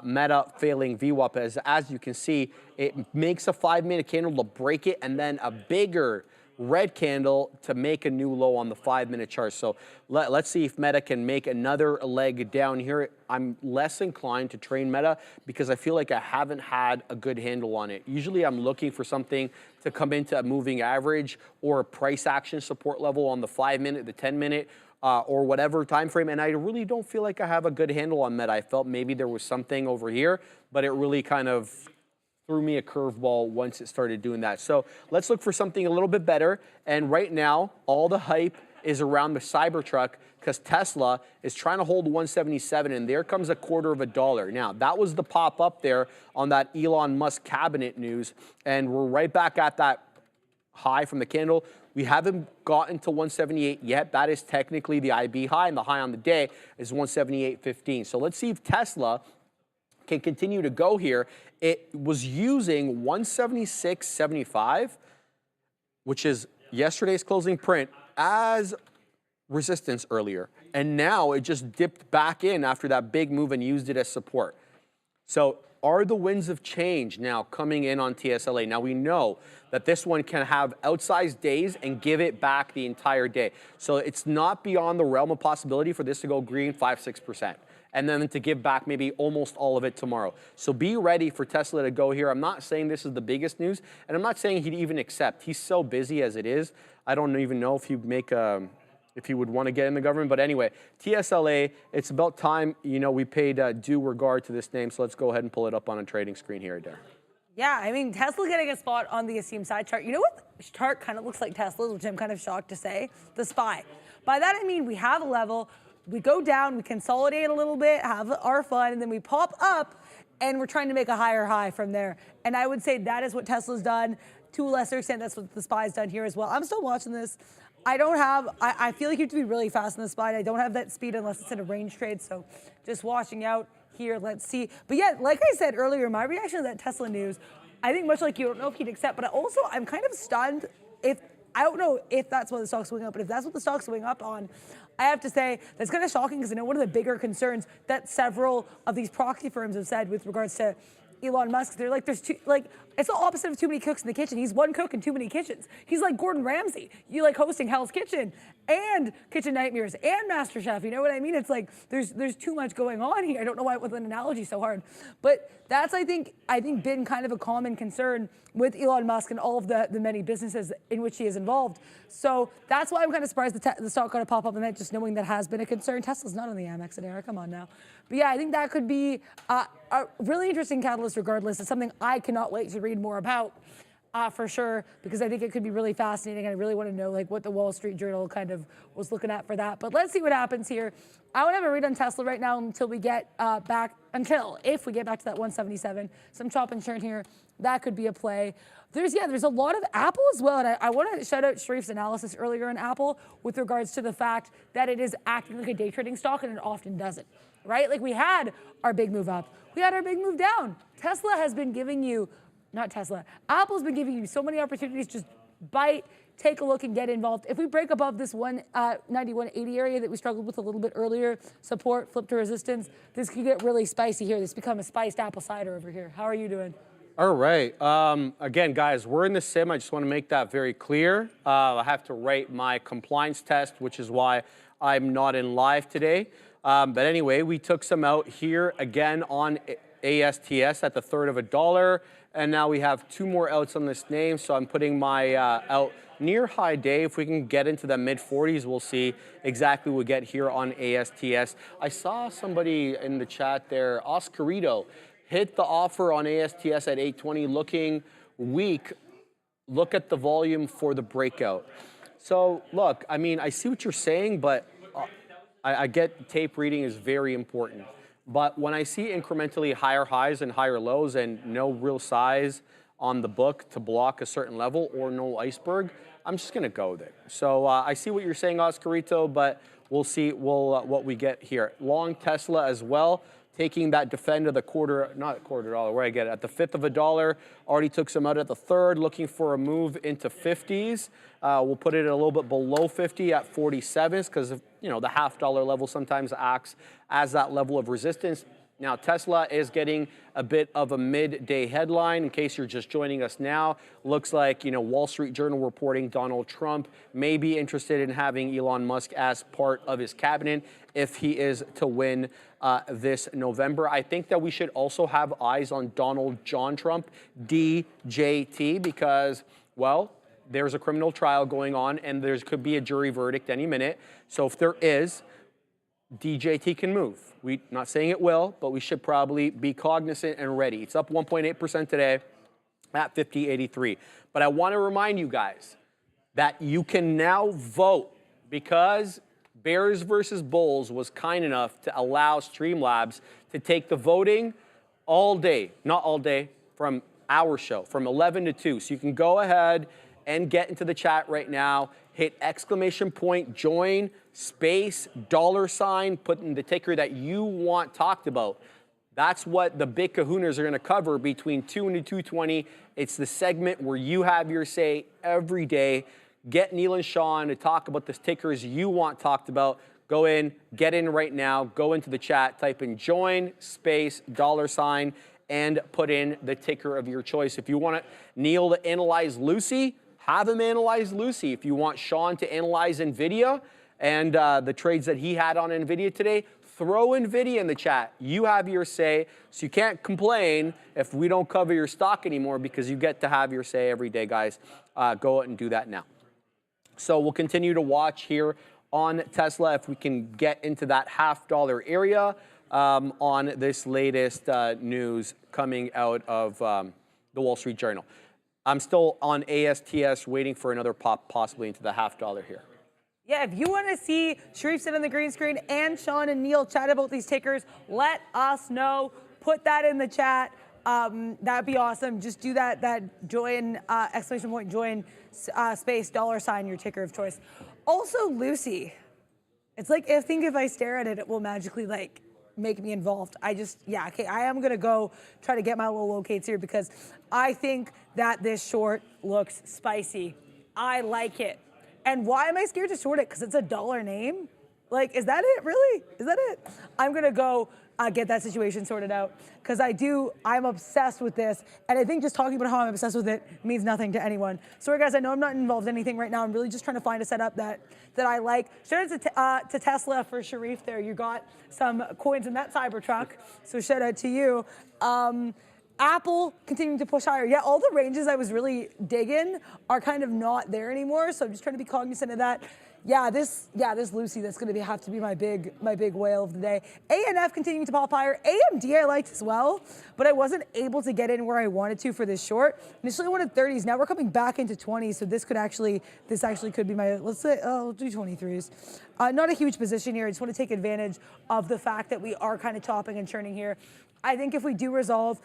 Meta failing VWAP. As you can see, it makes a 5-minute candle to break it and then a bigger red candle to make a new low on the 5-minute chart. So let's see if Meta can make another leg down here. I'm less inclined to trade Meta because I feel like I haven't had a good handle on it. Usually I'm looking for something to come into a moving average or a price action support level on the 5-minute, the 10-minute, or whatever time frame, and I really don't feel like I have a good handle on Meta. I felt maybe there was something over here, but it really kind of threw me a curveball once it started doing that. So let's look for something a little bit better. And right now, all the hype is around the Cybertruck because Tesla is trying to hold 177, and there comes $0.25. Now, that was the pop up there on that Elon Musk cabinet news, and we're right back at that high from the candle. We haven't gotten to 178 yet. That is technically the IB high, and the high on the day is 178.15. So let's see if Tesla can continue to go here. It was using 176.75, which is yesterday's closing print, as resistance earlier. And now it just dipped back in after that big move and used it as support. So are the winds of change now coming in on TSLA? Now we know that this one can have outsized days and give it back the entire day. So it's not beyond the realm of possibility for this to go green 5-6%. And then to give back maybe almost all of it tomorrow. So be ready for Tesla to go here. I'm not saying this is the biggest news, and I'm not saying he'd even accept. He's so busy as it is. I don't even know if he'd make if he would want to get in the government. But anyway, TSLA, it's about time, you know, we paid due regard to this name. So let's go ahead and pull it up on a trading screen here, Adair. Yeah, I mean, Tesla getting a spot on the esteemed side chart. You know what chart kind of looks like Tesla's, which I'm kind of shocked to say? The SPY. By that I mean we have a level, we go down, we consolidate a little bit, have our fun, and then we pop up, and we're trying to make a higher high from there. And I would say that is what Tesla's done. to a lesser extent, that's what the SPY's done here as well. I'm still watching this. I feel like you have to be really fast in the SPY. I don't have that speed unless it's in a range trade, so just watching out here. Let's see. But yeah, like I said earlier, my reaction to that Tesla news, I think much like you, don't know if he'd accept, but also I'm kind of stunned I don't know if that's what the stock's swing up, but if that's what the stock's swing up on, I have to say that's kind of shocking because I know one of the bigger concerns that several of these proxy firms have said with regards to Elon Musk, they're like, it's the opposite of too many cooks in the kitchen. He's one cook in too many kitchens. He's like Gordon Ramsay. You like hosting Hell's Kitchen and Kitchen Nightmares and MasterChef. You know what I mean? It's like there's too much going on here. I don't know why with an analogy so hard, but that's I think been kind of a common concern with Elon Musk and all of the many businesses in which he is involved. So that's why I'm kind of surprised the stock got to pop up in that, just knowing that has been a concern. Tesla's not on the Amex and Era. Come on now. But yeah, I think that could be a really interesting catalyst regardless. It's something I cannot wait to read more about for sure, because I think it could be really fascinating. I really want to know like what the Wall Street Journal kind of was looking at for that. But let's see what happens here. I won't have a read on Tesla right now until we get if we get back to that 177. Some chop and churn here. That could be a play. There's a lot of Apple as well. And I want to shout out Sharif's analysis earlier on Apple with regards to the fact that it is acting like a day trading stock and it often doesn't, right? Like we had our big move up. We had our big move down. Tesla has been giving you, not Tesla, Apple's been giving you so many opportunities. Just bite, take a look and get involved. If we break above this 191.80 area that we struggled with a little bit earlier, support, flip to resistance, this could get really spicy here. This become a spiced apple cider over here. How are you doing? All right. Again, guys, we're in the sim. I just want to make that very clear. I have to write my compliance test, which is why I'm not in live today. But anyway, we took some out here again on ASTS at the third of $1. And now we have two more outs on this name. So I'm putting my out near high day. If we can get into the mid 40s, we'll see exactly what we get here on ASTS. I saw somebody in the chat there, Oscarito, hit the offer on ASTS at 820, looking weak. Look at the volume for the breakout. So look, I mean, I see what you're saying, but I get tape reading is very important. But when I see incrementally higher highs and higher lows and no real size on the book to block a certain level or no iceberg, I'm just going to go there. So I see what you're saying, Oscarito, but we'll see what we get here. Long Tesla as well, taking that defend of the not $0.25, where I get it, at the fifth of $1. Already took some out at the third, looking for a move into 50s. We'll put it a little bit below 50 at 47s because the $0.50 level sometimes acts as that level of resistance. Now, Tesla is getting a bit of a midday headline. In case you're just joining us now, looks like, Wall Street Journal reporting Donald Trump may be interested in having Elon Musk as part of his cabinet if he is to win this November. I think that we should also have eyes on Donald John Trump, DJT, because, well, there's a criminal trial going on and there could be a jury verdict any minute. So if there is, DJT can move. We're not saying it will, but we should probably be cognizant and ready. It's up 1.8% today at 50.83. But I want to remind you guys that you can now vote because Bears versus Bulls was kind enough to allow Streamlabs to take the voting all day, not all day, from our show, from 11 to 2. So you can go ahead and get into the chat right now, hit exclamation point, join, space, $, put in the ticker that you want talked about. That's what the big kahunas are going to cover between 2 and 2:20. It's the segment where you have your say every day. Get Neil and Sean to talk about the tickers you want talked about. Go in, get in right now, go into the chat, type in join, space, $, and put in the ticker of your choice. If you want Neil to analyze Lucy, have him analyze Lucy. If you want Sean to analyze Nvidia and the trades that he had on Nvidia today, throw Nvidia in the chat. You have your say, so you can't complain if we don't cover your stock anymore because you get to have your say every day, guys. Go out and do that now. So we'll continue to watch here on Tesla if we can get into that $0.50 area on this latest news coming out of the Wall Street Journal. I'm still on ASTS waiting for another pop possibly into the $0.50 here. Yeah, if you want to see Sharif sit on the green screen and Sean and Neil chat about these tickers, let us know. Put that in the chat. That'd be awesome. Just do that join, exclamation point, join, space, $ your ticker of choice. Also, Lucy. It's like, I think if I stare at it, it will magically like make me involved. Okay, I am gonna go try to get my little locates here because I think that this short looks spicy. I like it. And why am I scared to short it? Because it's a dollar name? Like, is that it, really? Is that it? I'm gonna go get that situation sorted out because I'm obsessed with this. And I think just talking about how I'm obsessed with it means nothing to anyone. Sorry guys, I know I'm not involved in anything right now. I'm really just trying to find a setup that I like. Shout out to Tesla for Sharif there. You got some coins in that Cybertruck. So shout out to you. Apple continuing to push higher. Yeah, all the ranges I was really digging are kind of not there anymore. So I'm just trying to be cognizant of that. Yeah, this Lucy, that's going to have to be my big whale of the day. ANF continuing to pop higher. AMD I liked as well, but I wasn't able to get in where I wanted to for this short. Initially I wanted 30s. Now we're coming back into 20s, so this actually could be my, let's say, I'll do 23s. Not a huge position here. I just want to take advantage of the fact that we are kind of chopping and churning here. I think if we do resolve,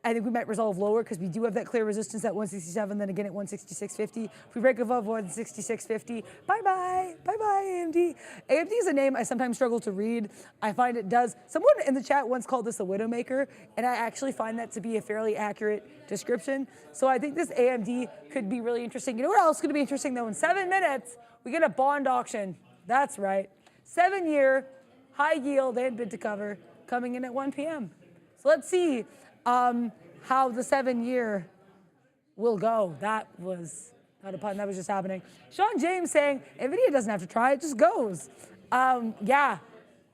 I think we might resolve lower because we do have that clear resistance at 167, then again at 166.50. If we break above 166.50, bye-bye, AMD. AMD is a name I sometimes struggle to read. I find it does. Someone in the chat once called this a widowmaker, and I actually find that to be a fairly accurate description. So I think this AMD could be really interesting. You know what else is going to be interesting, though? In 7 minutes, we get a bond auction. That's right. 7-year, high yield and bid to cover coming in at 1 p.m. So let's see how the 7-year will go. That was not a pun, that was just happening. Sean James saying, Nvidia doesn't have to try, it just goes. Yeah.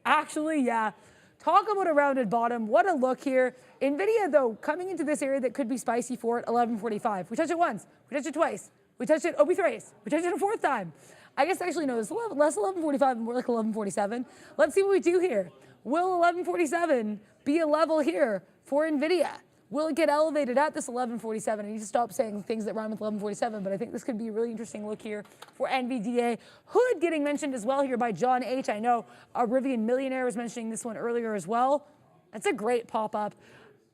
Talk about a rounded bottom. What a look here. Nvidia, though, coming into this area that could be spicy for it, 1145. We touched it once. We touched it twice. We touched it thrice. We touched it a 4th time. I guess actually, no, it's less 1145 and more like 1147. Let's see what we do here. Will 1147 be a level here for Nvidia? Will it get elevated at this 1147? I need to stop saying things that rhyme with 1147, but I think this could be a really interesting look here for NVDA. Hood getting mentioned as well here by John H. I know a Rivian Millionaire was mentioning this one earlier as well. That's a great pop-up.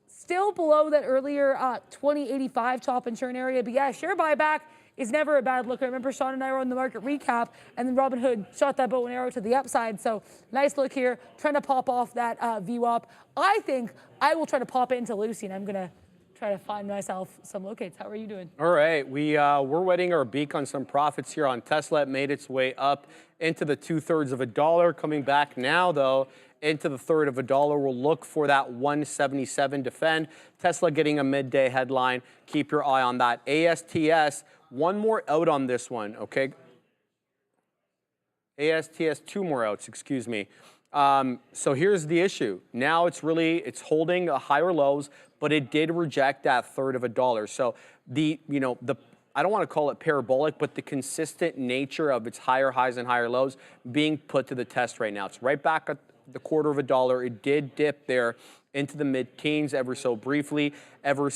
Still below that earlier 2085 top and churn area, but yeah, share buyback is never a bad look. I remember Sean and I were on the market recap, and then Robin Hood shot that bow and arrow to the upside. So nice look here, trying to pop off that VWAP. I think I will try to pop into Lucy, and I'm gonna try to find myself some locates. How are you doing? All right, we're wetting our beak on some profits here on Tesla. It made its way up into the 2/3 of a dollar. Coming back now, though, into the 1/3 of a dollar. We'll look for that 177 defend. Tesla getting a midday headline. Keep your eye on that. ASTS, one more out on this one, okay? ASTS, 2 more outs, excuse me. So here's the issue. Now it's holding higher lows, but it did reject that 1/3 of a dollar. So I don't want to call it parabolic, but the consistent nature of its higher highs and higher lows being put to the test right now. It's right back at the 1/4 of a dollar. It did dip there into the mid-teens ever so briefly, coming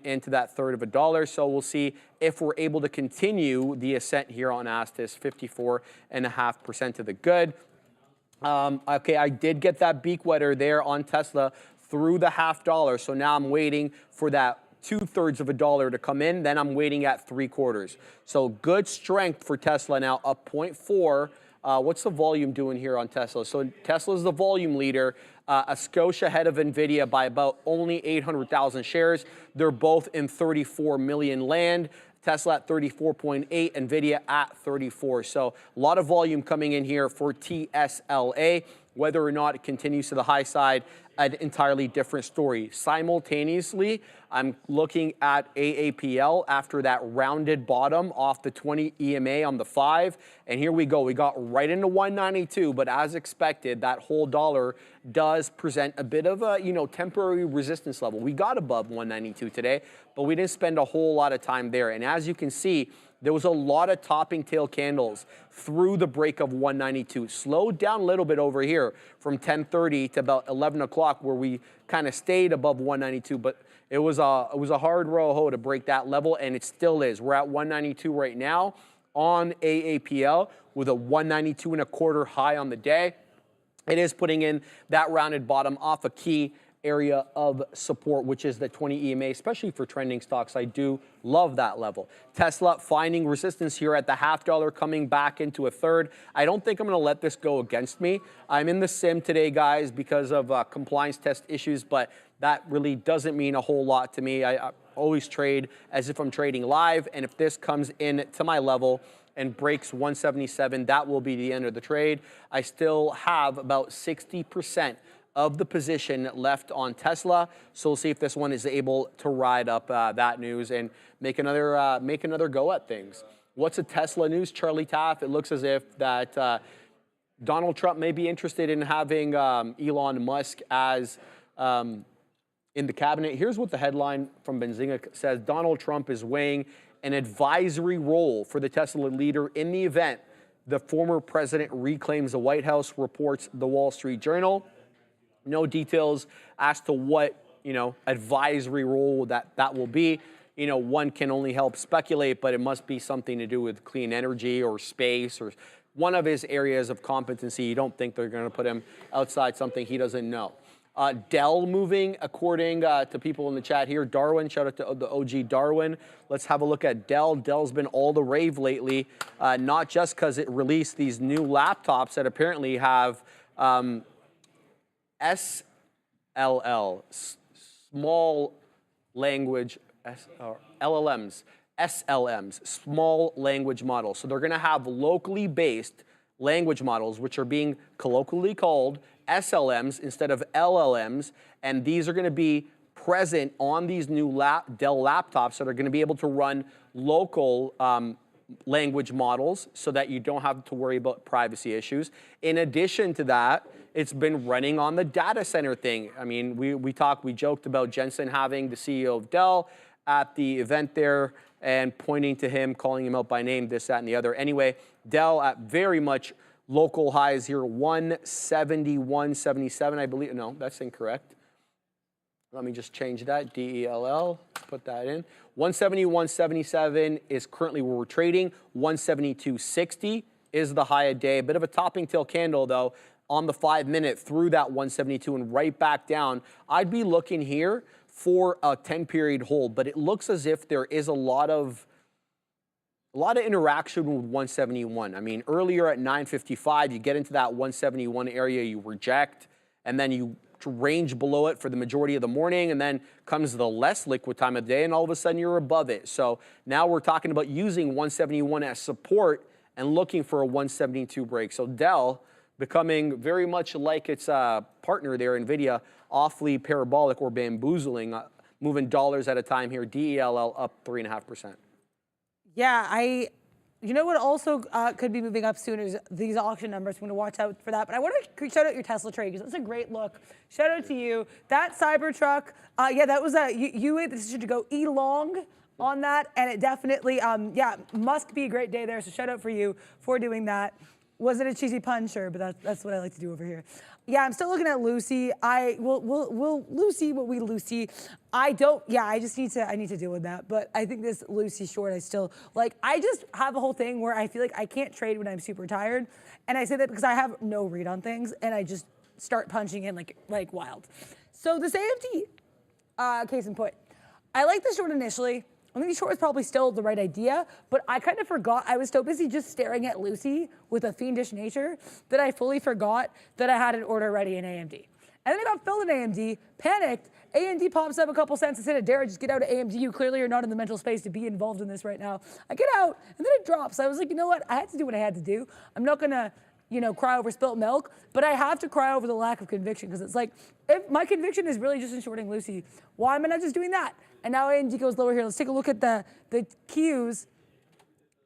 into that 1/3 of a dollar. So we'll see if we're able to continue the ascent here on ASTS, 54.5% to the good. Okay, I did get that beak wetter there on Tesla through the $0.5 dollar. So now I'm waiting for that 2/3 of a dollar to come in. Then I'm waiting at 3/4. So good strength for Tesla now, up 0.4. What's the volume doing here on Tesla? So Tesla's the volume leader, a skosh ahead of Nvidia by about only 800,000 shares. They're both in 34 million land. Tesla at 34.8, Nvidia at 34. So a lot of volume coming in here for TSLA. Whether or not it continues to the high side, an entirely different story. Simultaneously, I'm looking at AAPL after that rounded bottom off the 20 EMA on the 5. And here we go. We got right into 192, but as expected, that whole dollar does present a bit of a, temporary resistance level. We got above 192 today, but we didn't spend a whole lot of time there. And as you can see, there was a lot of topping tail candles through the break of 192. Slowed down a little bit over here from 10:30 to about 11 o'clock where we kind of stayed above 192, but it was a hard row to break that level, and it still is. We're at 192 right now on AAPL with a 192.25 high on the day. It is putting in that rounded bottom off a key area of support, which is the 20 EMA, especially for trending stocks. I do love that level. Tesla finding resistance here at the $0.50, coming back into a third. I don't think I'm going to let this go against me. I'm in the sim today, guys, because of compliance test issues, but that really doesn't mean a whole lot to me. I always trade as if I'm trading live, and if this comes in to my level and breaks 177, that will be the end of the trade. I still have about 60% of the position left on Tesla, so we'll see if this one is able to ride up that news and make another go at things. What's a Tesla news, Charlie Taff? It looks as if that Donald Trump may be interested in having Elon Musk as in the cabinet. Here's what the headline from Benzinga says: Donald Trump is weighing an advisory role for the Tesla leader in the event the former president reclaims the White House, reports the Wall Street Journal. No details as to what, advisory role that will be. One can only help speculate, but it must be something to do with clean energy or space or one of his areas of competency. You don't think they're going to put him outside something he doesn't know. Dell moving, according to people in the chat here. Darwin, shout out to the OG Darwin. Let's have a look at Dell. Dell's been all the rave lately, not just because it released these new laptops that apparently have SLL, small language, LLMs, SLMs, small language models. So they're going to have locally based language models, which are being colloquially called SLMs instead of LLMs, and these are going to be present on these new Dell laptops that are going to be able to run local language models so that you don't have to worry about privacy issues. In addition to that, it's been running on the data center thing. I mean, we joked about Jensen having the CEO of Dell at the event there and pointing to him, calling him out by name, this, that, and the other. Anyway, Dell at very much local highs here, 171.77, I believe. No, that's incorrect. Let me just change that, DELL, put that in. 171.77 is currently where we're trading. 172.60 is the high of day. A bit of a topping tail candle, though, on the 5-minute through that 172 and right back down. I'd be looking here for a 10-period hold, but it looks as if there is a lot of interaction with 171. I mean, earlier at 9:55, you get into that 171 area, you reject, and then you range below it for the majority of the morning, and then comes the less liquid time of day, and all of a sudden you're above it. So now we're talking about using 171 as support and looking for a 172 break. So Dell becoming very much like its partner there, Nvidia, awfully parabolic or bamboozling, moving dollars at a time here. DELL up 3.5%. Yeah, you know what also could be moving up soon is these auction numbers. I'm going to watch out for that. But I want to shout out your Tesla trade because that's a great look. Shout out to you. That Cybertruck, yeah, that was you made the decision to go E-long on that. And it definitely, yeah, must be a great day there. So shout out for you for doing that. Was it a cheesy pun? Sure, but that's what I like to do over here. Yeah, I'm still looking at Lucy. We'll Lucy what we Lucy. I just need to deal with that. But I think this Lucy short, I just have a whole thing where I feel like I can't trade when I'm super tired. And I say that because I have no read on things and I just start punching in like wild. So this AMD, case in point, I like the short initially. I think the short was probably still the right idea, but I kind of forgot. I was so busy just staring at Lucy with a fiendish nature that I fully forgot that I had an order ready in AMD. And then I got filled in AMD, panicked. AMD pops up a couple cents and said, Dara, just get out of AMD. You clearly are not in the mental space to be involved in this right now. I get out, and then it drops. I was like, you know what? I had to do what I had to do. I'm not going to, cry over spilt milk, but I have to cry over the lack of conviction because it's like, if my conviction is really just in shorting Lucy, why am I not just doing that? And now AMD goes lower here. Let's take a look at the Qs.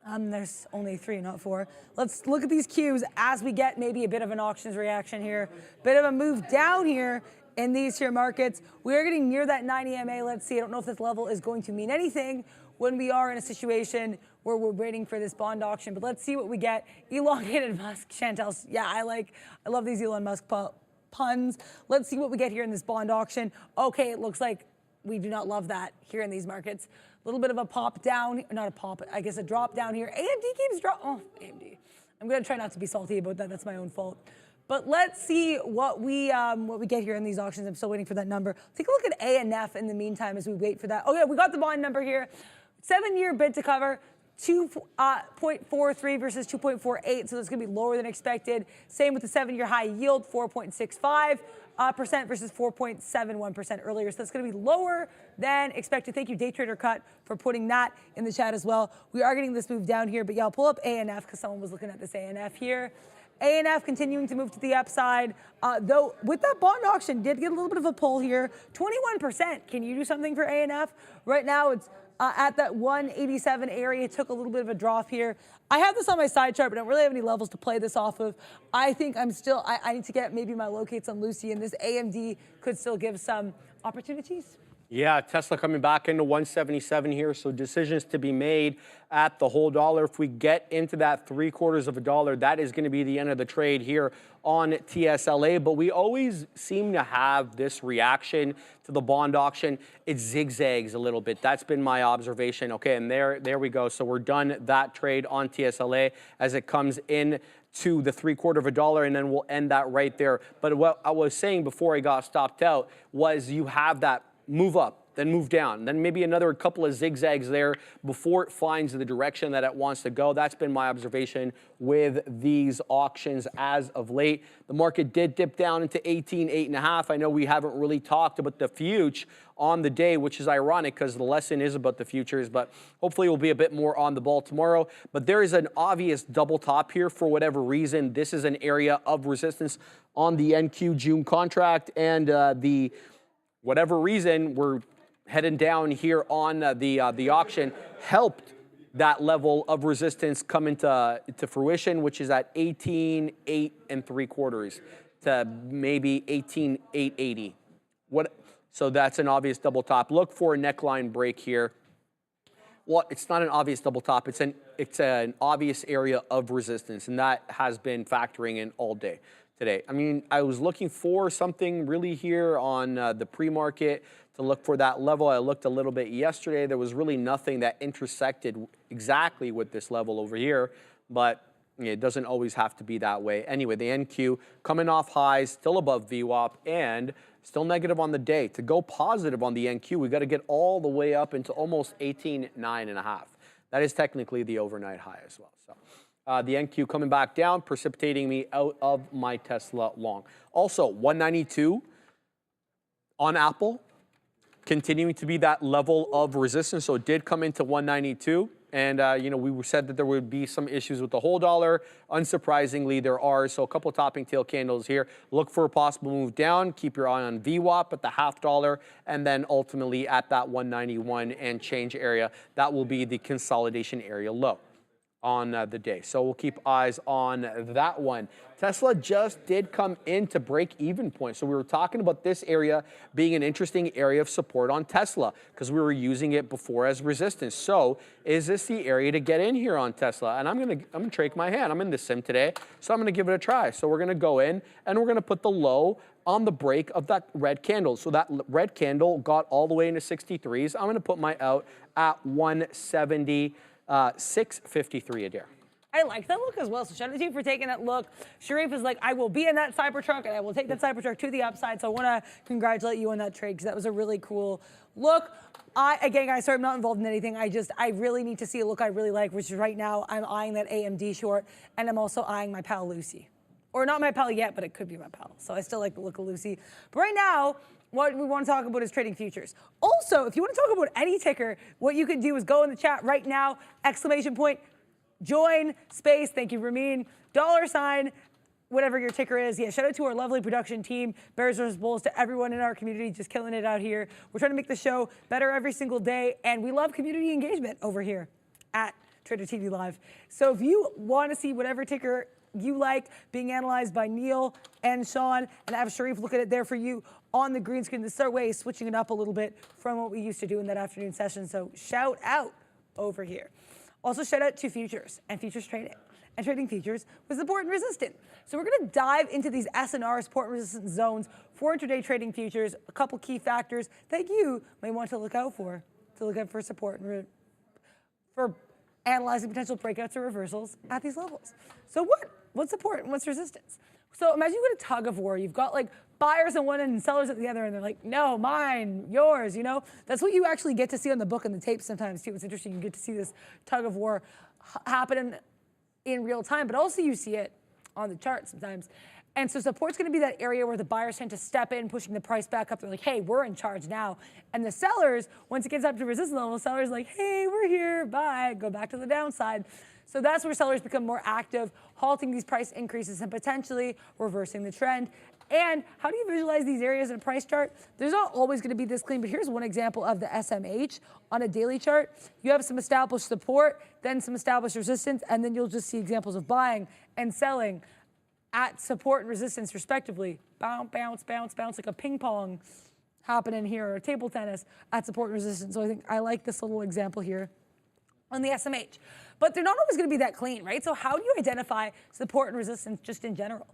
There's only 3, not 4. Let's look at these Qs as we get maybe a bit of an auctions reaction here. Bit of a move down here in these here markets. We are getting near that 9 EMA. Let's see. I don't know if this level is going to mean anything when we are in a situation where we're waiting for this bond auction. But let's see what we get. Elongated Musk, Chantel's. Yeah, I love these Elon Musk puns. Let's see what we get here in this bond auction. Okay, it looks like we do not love that here in these markets. A little bit of a pop down, not a pop, I guess a drop down here. AMD keeps dropping. Oh, AMD. I'm going to try not to be salty about that. That's my own fault. But let's see what we get here in these auctions. I'm still waiting for that number. Take a look at ANF in the meantime as we wait for that. Oh yeah, we got the bond number here. 7-year bid to cover. 2.43 versus 2.48, so that's going to be lower than expected. Same with the 7-year high yield, 4.65% versus 4.71% earlier. So that's going to be lower than expected. Thank you, Day Trader Cut, for putting that in the chat as well. We are getting this move down here, but yeah, I'll pull up ANF because someone was looking at this ANF here. ANF continuing to move to the upside, though with that bond auction, did get a little bit of a pull here. 21%. Can you do something for ANF? Right now, it's at that 187 area. It took a little bit of a drop here. I have this on my side chart, but I don't really have any levels to play this off of. I think I need to get maybe my locates on Lucy, and this AMD could still give some opportunities. Yeah, Tesla coming back into 177 here, so decisions to be made at the whole dollar. If we get into that $0.75, that is going to be the end of the trade here on TSLA. But we always seem to have this reaction to the bond auction. It zigzags a little bit. That's been my observation. Okay, and there we go. So we're done that trade on TSLA as it comes in to the $0.75, and then we'll end that right there. But what I was saying before I got stopped out was you have that move up, then move down, then maybe another couple of zigzags there before it finds the direction that it wants to go. That's been my observation with these auctions as of late. The market did dip down into 18.5. I know we haven't really talked about the future on the day, which is ironic because the lesson is about the futures, but hopefully we'll be a bit more on the ball tomorrow. But there is an obvious double top here for whatever reason. This is an area of resistance on the NQ June contract, and the whatever reason, we're heading down here on the auction, helped that level of resistance come into fruition, which is at 18.875 to maybe 18.880. So that's an obvious double top. Look for a neckline break here. Well, it's not an obvious double top. It's an obvious area of resistance, and that has been factoring in all day today. I mean, I was looking for something really here on the pre-market to look for that level. I looked a little bit yesterday. There was really nothing that intersected exactly with this level over here, but it doesn't always have to be that way. Anyway, the NQ coming off highs, still above VWAP, and still negative on the day. To go positive on the NQ, we got to get all the way up into almost 18.9.5. That is technically the overnight high as well. So the NQ coming back down, precipitating me out of my Tesla long. Also, 192 on Apple, continuing to be that level of resistance. So it did come into 192. And, we said that there would be some issues with the whole dollar. Unsurprisingly, there are. So a couple topping tail candles here. Look for a possible move down. Keep your eye on VWAP at the $0.50. And then ultimately at that 191 and change area, that will be the consolidation area low on the day. So we'll keep eyes on that one. Tesla just did come into break-even point. So we were talking about this area being an interesting area of support on Tesla because we were using it before as resistance. So is this the area to get in here on Tesla? And I'm gonna trade my hand. I'm in the sim today, so I'm gonna give it a try. So we're gonna go in and we're gonna put the low on the break of that red candle. So that red candle got all the way into 63s. I'm gonna put my out at 170. 653 a dare. I like that look as well, so shout out to you for taking that look. Sharif is like, I will be in that Cybertruck, and I will take that Cybertruck to the upside, so I want to congratulate you on that trade, because that was a really cool look. Again, guys, sorry, I'm not involved in anything. I really need to see a look I really like, which is right now, I'm eyeing that AMD short, and I'm also eyeing my pal Lucy. Or not my pal yet, but it could be my pal, so I still like the look of Lucy. But right now, what we want to talk about is trading futures. Also, if you want to talk about any ticker, what you can do is go in the chat right now, ! Join space, thank you, Ramin, $, whatever your ticker is. Yeah, shout out to our lovely production team, Bears vs. Bulls, to everyone in our community just killing it out here. We're trying to make the show better every single day, and we love community engagement over here at Trader TV Live. So if you want to see whatever ticker you like being analyzed by Neil and Sean, and have Sharif look at it there for you on the green screen. This is our way of switching it up a little bit from what we used to do in that afternoon session. So shout out over here. Also shout out to futures and futures trading. And trading futures with support and resistance. So we're going to dive into these S&R support and resistance zones for intraday trading futures. A couple key factors that you may want to look out for support and for analyzing potential breakouts or reversals at these levels. So what's support and what's resistance? So imagine you got a tug of war. You've got like buyers on one end and sellers at the other, and they're like, no, mine, yours, you know? That's what you actually get to see on the book and the tape sometimes too. It's interesting, you get to see this tug of war happen in real time, but also you see it on the chart sometimes. And so support's gonna be that area where the buyers tend to step in, pushing the price back up. They're like, hey, we're in charge now. And the sellers, once it gets up to resistance level, sellers like, hey, we're here, bye, go back to the downside. So that's where sellers become more active, halting these price increases and potentially reversing the trend. And how do you visualize these areas in a price chart? There's not always going to be this clean, but here's one example of the SMH on a daily chart. You have some established support, then some established resistance, and then you'll just see examples of buying and selling at support and resistance respectively. Bounce, bounce, bounce, bounce, like a ping pong happening here, or table tennis at support and resistance. So I think I like this little example here on the SMH. But they're not always going to be that clean, right? So how do you identify support and resistance just in general?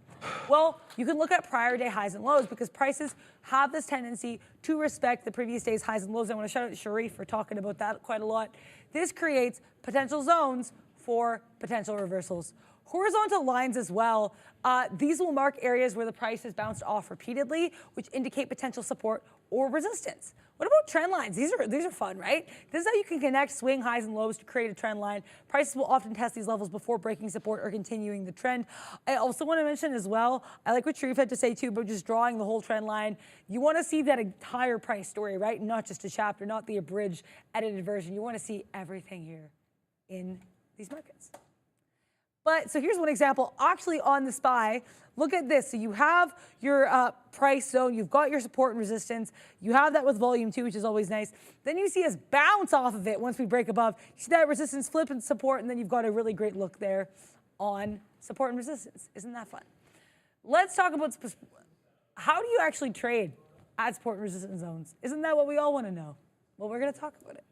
Well, you can look at prior day highs and lows, because prices have this tendency to respect the previous day's highs and lows. I want to shout out to Chewy for talking about that quite a lot. This creates potential zones for potential reversals. Horizontal lines as well. These will mark areas where the price has bounced off repeatedly, which indicate potential support or resistance. What about trend lines? These are fun, right? This is how you can connect swing highs and lows to create a trend line. Prices will often test these levels before breaking support or continuing the trend. I also want to mention as well, I like what Sharif had to say too, but just drawing the whole trend line. You want to see that entire price story, right? Not just a chapter, not the abridged, edited version. You want to see everything here in these markets. But so here's one example, actually on the SPY. Look at this. So you have your price zone, you've got your support and resistance, you have that with volume too, which is always nice. Then you see us bounce off of it once we break above. You see that resistance flip and support, and then you've got a really great look there on support and resistance. Isn't that fun? Let's talk about how do you actually trade at support and resistance zones? Isn't that what we all want to know? Well, we're going to talk about it.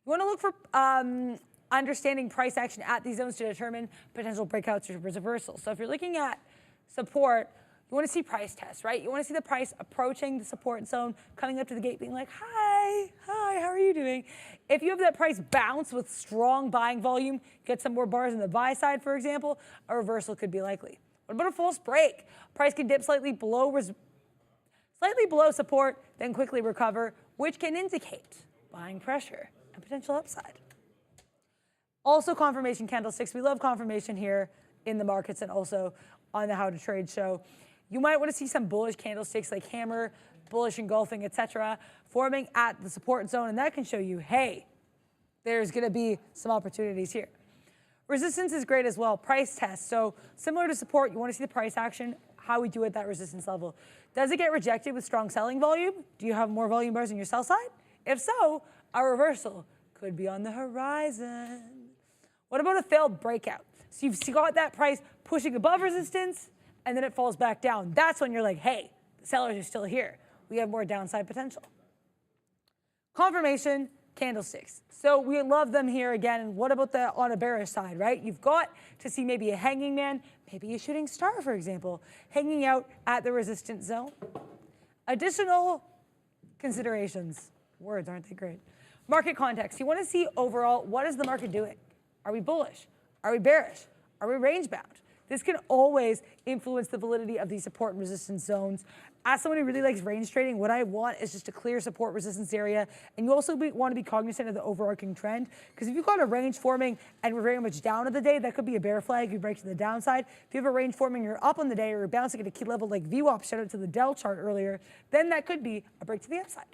You want to look for understanding price action at these zones to determine potential breakouts or reversals. So if you're looking at support, you want to see price tests, right? You want to see the price approaching the support zone, coming up to the gate, being like, hi, how are you doing? If you have that price bounce with strong buying volume, get some more bars on the buy side, for example, a reversal could be likely. What about a false break? Price can dip slightly below support, then quickly recover, which can indicate buying pressure and potential upside. Also confirmation candlesticks. We love confirmation here in the markets and also on the How to Trade show. You might want to see some bullish candlesticks like hammer, bullish engulfing, etc., forming at the support zone, and that can show you, hey, there's going to be some opportunities here. Resistance is great as well. Price test. So similar to support, you want to see the price action, how we do at that resistance level. Does it get rejected with strong selling volume? Do you have more volume bars on your sell side? If so, a reversal could be on the horizon. What about a failed breakout? So you've got that price pushing above resistance, and then it falls back down. That's when you're like, hey, the sellers are still here. We have more downside potential. Confirmation candlesticks. So we love them here again. And what about the on a bearish side, right? You've got to see maybe a hanging man, maybe a shooting star, for example, hanging out at the resistance zone. Additional considerations. Words, aren't they great? Market context. You want to see overall, what is the market doing? Are we bullish? Are we bearish? Are we range bound? This can always influence the validity of these support and resistance zones. As someone who really likes range trading, what I want is just a clear support resistance area. And you also want to be cognizant of the overarching trend, because if you've got a range forming and we're very much down of the day, that could be a bear flag. You break to the downside. If you have a range forming, you're up on the day, or you're bouncing at a key level like VWAP, shout out to the Dell chart earlier, then that could be a break to the upside.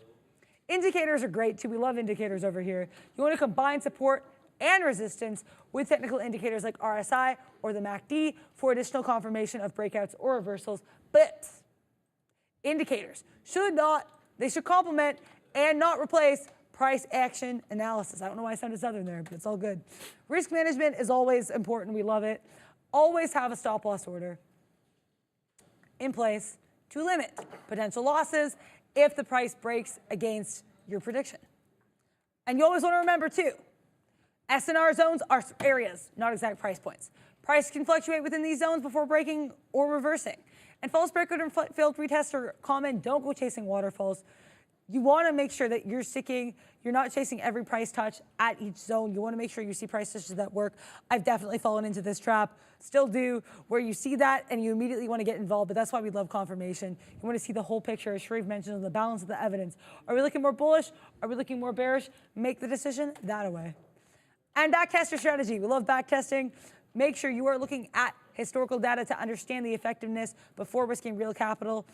Indicators are great too. We love indicators over here. You want to combine support and resistance with technical indicators like RSI or the MACD for additional confirmation of breakouts or reversals. But indicators should complement and not replace price action analysis. I don't know why I sounded southern there, but it's all good. Risk management is always important. We love it. Always have a stop loss order in place to limit potential losses if the price breaks against your prediction. And you always want to remember too, SNR zones are areas, not exact price points. Price can fluctuate within these zones before breaking or reversing. And false breakout and failed retest are common. Don't go chasing waterfalls. you want to make sure that you're not chasing every price touch at each zone. You want to make sure you see price touches that work. I've definitely fallen into this trap, still do, where you see that and you immediately want to get involved, but that's why we love confirmation. You want to see the whole picture, as Sharif mentioned, on the balance of the evidence. Are we looking more bullish? Are we looking more bearish? Make the decision that way. And backtest your strategy. We love backtesting. Make sure you are looking at historical data to understand the effectiveness before risking real capital.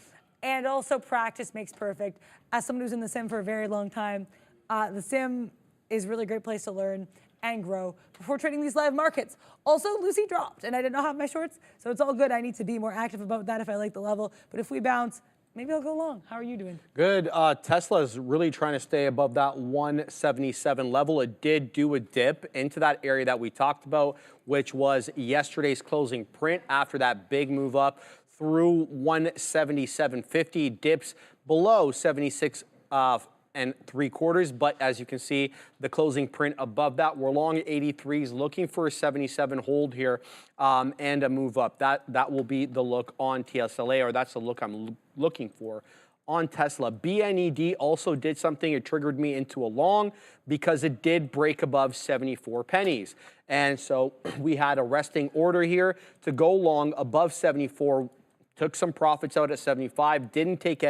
And also, practice makes perfect. As someone who's in the sim for a very long time, the sim is really a great place to learn and grow before trading these live markets. Also, Lucy dropped, and I did not have my shorts, so it's all good. I need to be more active about that if I like the level. But if we bounce, maybe I'll go long. How are you doing? Good. Tesla is really trying to stay above that 177 level. It did do a dip into that area that we talked about, which was yesterday's closing print after that big move up through 177.50, dips below 76 and 3/4, but as you can see, the closing print above that. We're long at 83s, looking for a 77 hold here and a move up. That will be the look on TSLA, or that's the look I'm looking for on Tesla. BNED also did something. It triggered me into a long because it did break above 74 pennies. And so we had a resting order here to go long above 74, took some profits out at 75, didn't take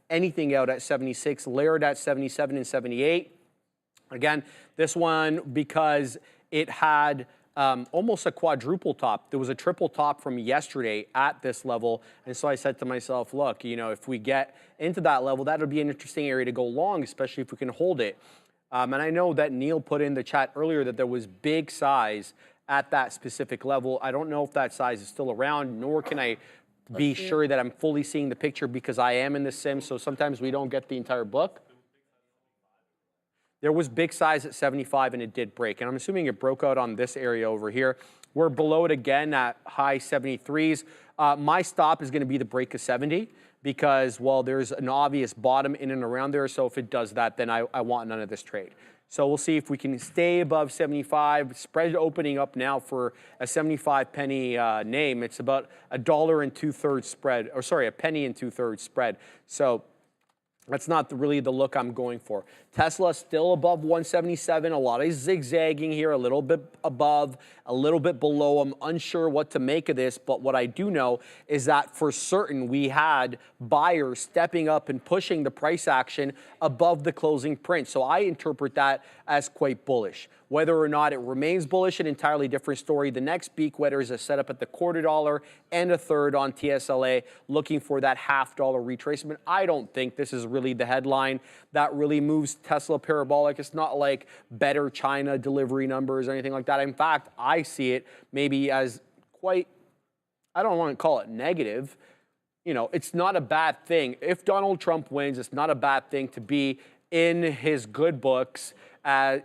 anything out at 76, layered at 77 and 78. Again, this one, because it had almost a quadruple top. There was a triple top from yesterday at this level. And so I said to myself, look, you know, if we get into that level, that would be an interesting area to go long, especially if we can hold it. And I know that Neil put in the chat earlier that there was big size at that specific level. I don't know if that size is still around, nor can I be sure that I'm fully seeing the picture because I am in the sim, so sometimes we don't get the entire book. There was big size at 75 and it did break, and I'm assuming it broke out on this area over here. We're below it again at high 73s. My stop is going to be the break of 70 because, well, there's an obvious bottom in and around there, so if it does that, then I want none of this trade. So we'll see if we can stay above 75. Spread opening up now for a 75 penny name. It's about $1 2/3 spread, or sorry, a penny 2/3 spread. So that's not really the look I'm going for. Tesla still above 177. A lot of zigzagging here, a little bit above, a little bit below. I'm unsure what to make of this, but what I do know is that for certain we had buyers stepping up and pushing the price action above the closing print. So I interpret that as quite bullish. Whether or not it remains bullish, an entirely different story. The next beak wetter is a setup at the $0.25 and a third on TSLA, looking for that $0.50 retracement. I don't think this is really the headline that really moves Tesla parabolic. It's not like better China delivery numbers or anything like that. In fact, I see it maybe as quite, I don't want to call it negative. You know, it's not a bad thing. If Donald Trump wins, it's not a bad thing to be in his good books,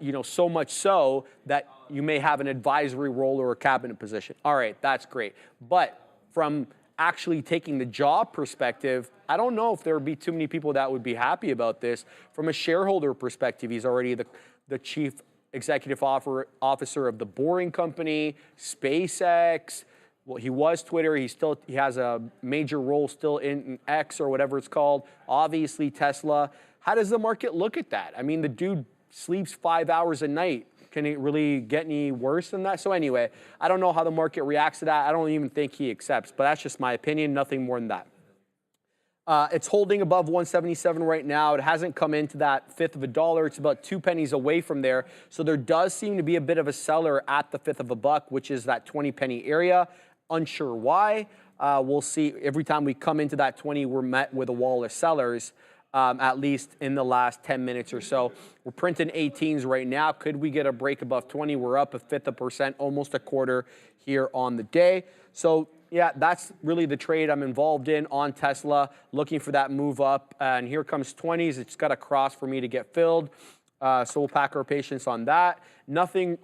you know, so much so that you may have an advisory role or a cabinet position. All right, that's great. But from actually taking the job perspective, I don't know if there would be too many people that would be happy about this. From a shareholder perspective, he's already the chief executive officer of the Boring Company, SpaceX. Well, he was Twitter. He has a major role still in X or whatever it's called. Obviously, Tesla. How does the market look at that? I mean, the dude sleeps 5 hours a night. Can it really get any worse than that? So anyway, I don't know how the market reacts to that. I don't even think he accepts, but that's just my opinion, nothing more than that. It's holding above 177 right now. It hasn't come into that fifth of a dollar. It's about 2 pennies away from there. So there does seem to be a bit of a seller at the fifth of a buck, which is that 20 penny area. Unsure why. We'll see. Every time we come into that 20, we're met with a wall of sellers. At least in the last 10 minutes or so. We're printing 18s right now. Could we get a break above 20? We're up 1/5%, almost a quarter here on the day. So yeah, that's really the trade I'm involved in on Tesla, looking for that move up. And here comes 20s. It's got a cross for me to get filled. So we'll pack our patience on that. Nothing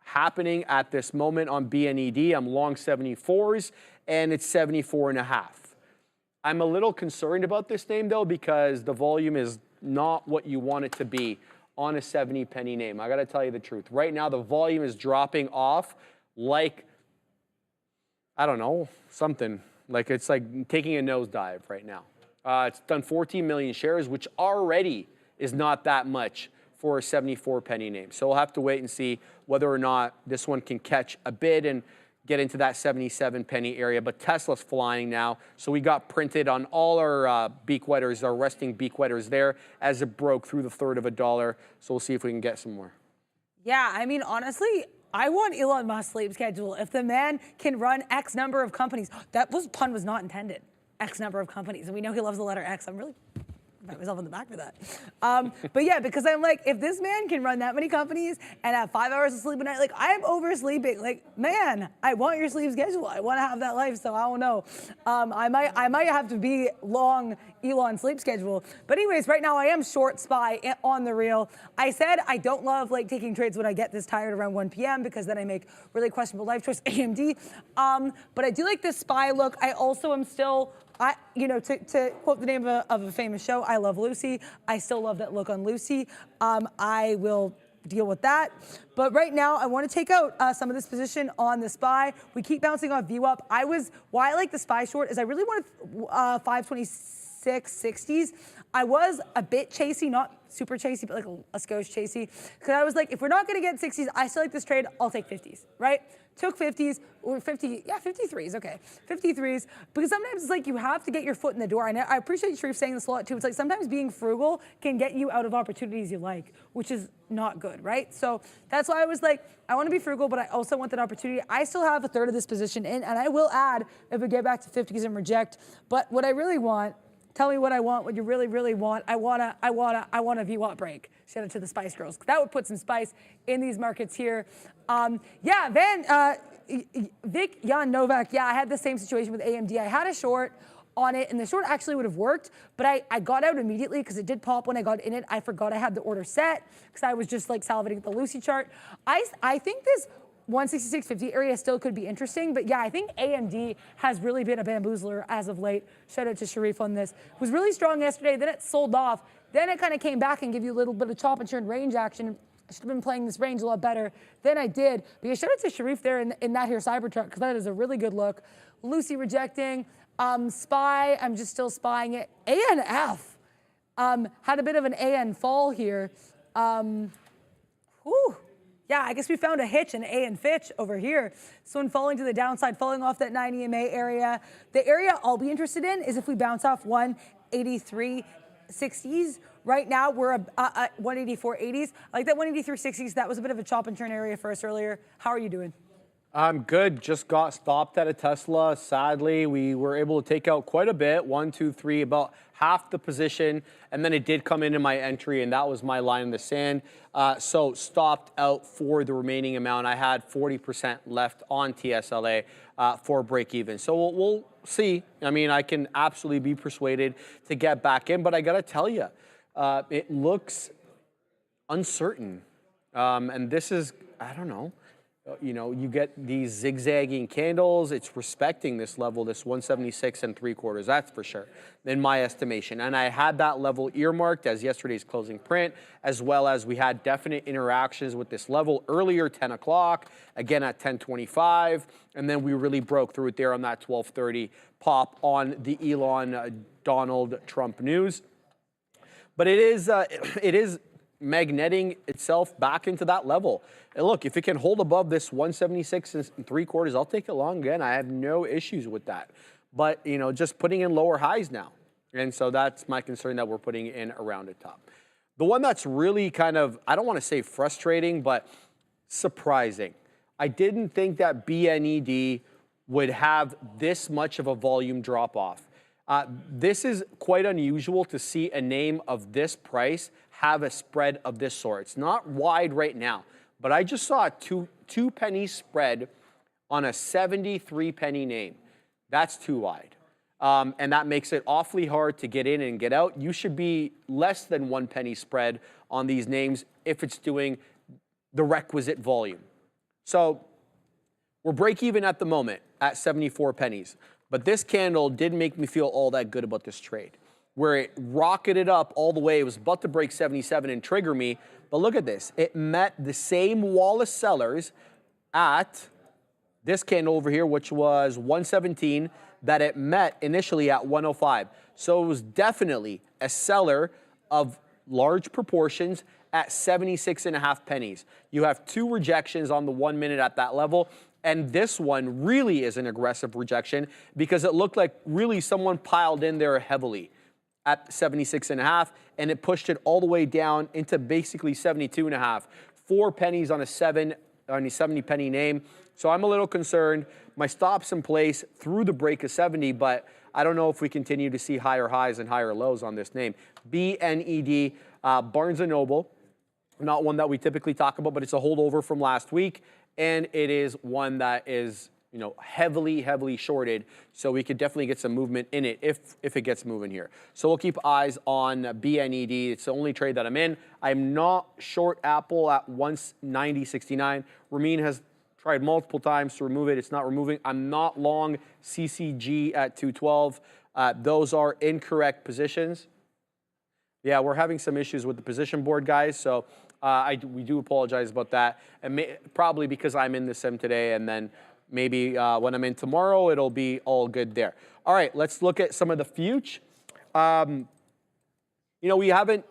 happening at this moment on BNED. I'm long 74s, and it's 74.5. I'm a little concerned about this name, though, because the volume is not what you want it to be on a 70 penny name. I got to tell you the truth. Right now, the volume is dropping off like, I don't know, something. Like it's like taking a nosedive right now. It's done 14 million shares, which already is not that much for a 74 penny name. So we'll have to wait and see whether or not this one can catch a bid and get into that 77 penny area. But Tesla's flying now. So we got printed on all our beak wetters, our resting beak wetters there as it broke through the third of a dollar. So we'll see if we can get some more. Yeah, I mean, honestly, I want Elon Musk's sleep schedule. If the man can run X number of companies, pun was not intended. X number of companies. And we know he loves the letter X. I'm really pat myself on the back for that. But yeah, because I'm like, if this man can run that many companies and have 5 hours of sleep a night, like I am oversleeping. Like, man, I want your sleep schedule. I want to have that life. So I don't know. I might have to be long Elon sleep schedule. But anyways, right now I am short SPY on the reel. I said I don't love like taking trades when I get this tired around 1 p.m. because then I make really questionable life choice AMD. But I do like this SPY look. I also am still, to quote the name of a famous show, I love Lucy. I still love that look on Lucy. I will deal with that. But right now, I want to take out some of this position on the SPY. We keep bouncing off VWAP. Why I like the SPY short is I really wanted 526.60s. I was a bit chasey, not super chasey, but like a skosh chasey. Because I was like, if we're not going to get 60s, I still like this trade, I'll take 50s, right? Took 50s, or 53s, okay. 53s, because sometimes it's like you have to get your foot in the door. And I appreciate Sharif saying this a lot too. It's like sometimes being frugal can get you out of opportunities you like, which is not good, right? So that's why I was like, I want to be frugal, but I also want that opportunity. I still have a third of this position in, and I will add if we get back to 50s and reject. But what I really want, tell me what I want, what you really, really want. I want a VWAP break. Shout out to the Spice Girls. That would put some spice in these markets here. Vic Jan Novak, I had the same situation with AMD. I had a short on it, and the short actually would have worked, but I got out immediately because it did pop when I got in it. I forgot I had the order set because I was just like salivating at the Lucy chart. I think this 166.50 area still could be interesting, but yeah, I think AMD has really been a bamboozler as of late. Shout out to Sharif on this. It was really strong yesterday, then it sold off. Then it kind of came back and gave you a little bit of chop and churn range action. I should have been playing this range a lot better than I did. But yeah, shout out to Sharif there in that here Cybertruck, because that is a really good look. Lucy rejecting. SPY, I'm just still spying it. ANF had a bit of an AN fall here. Yeah, I guess we found a hitch in A and Fitch over here. This one falling to the downside, falling off that 90 EMA area. The area I'll be interested in is if we bounce off 183.60s. Right now, we're at 184.80s. I like that 183.60s. That was a bit of a chop and turn area for us earlier. How are you doing? I'm good. Just got stopped at a Tesla. Sadly, we were able to take out quite a bit. 1, 2, 3, about half the position. And then it did come into my entry, and that was my line in the sand. So stopped out for the remaining amount. I had 40% left on TSLA for break even. So we'll see. I mean, I can absolutely be persuaded to get back in, but I got to tell you, it looks uncertain. And this is, I don't know. You get these zigzagging candles. It's respecting this level, this 176 3/4. That's for sure, in my estimation. And I had that level earmarked as yesterday's closing print, as well as we had definite interactions with this level earlier, 10 o'clock, again at 10:25, and then we really broke through it there on that 12:30 pop on the Elon Donald Trump news. But it is magneting itself back into that level. And look, if it can hold above this 176 3/4, I'll take it long again. I have no issues with that. But, just putting in lower highs now. And so that's my concern that we're putting in around the top. The one that's really kind of, I don't want to say frustrating, but surprising. I didn't think that BNED would have this much of a volume drop off. This is quite unusual to see a name of this price have a spread of this sort. It's not wide right now, but I just saw a two penny spread on a 73 penny name. That's too wide. And that makes it awfully hard to get in and get out. You should be less than 1 penny spread on these names if it's doing the requisite volume. So we're break even at the moment at 74 pennies. But this candle didn't make me feel all that good about this trade, where it rocketed up all the way. It was about to break 77 and trigger me. But look at this. It met the same wall of sellers at this candle over here, which was 117, that it met initially at 105. So it was definitely a seller of large proportions at 76.5 pennies. You have 2 rejections on the 1 minute at that level. And this one really is an aggressive rejection because it looked like really someone piled in there heavily at 76.5, and it pushed it all the way down into basically 72.5. 4 pennies on a 70 penny name. So I'm a little concerned. My stop's in place through the break of 70, but I don't know if we continue to see higher highs and higher lows on this name. BNED, Barnes & Noble, not one that we typically talk about, but it's a holdover from last week, and it is one that is, you know, heavily shorted, so we could definitely get some movement in it if it gets moving here. So we'll keep eyes on BNED. It's the only trade that I'm in. I'm not short Apple at 190.69. Ramin has tried multiple times to remove it. It's not removing. I'm not long CCG at 212. Those are incorrect positions. Yeah, we're having some issues with the position board, guys, so we do apologize about that. And probably because I'm in the sim today, and then maybe when I'm in tomorrow, it'll be all good there. All right, let's look at some of the future. You know, we haven't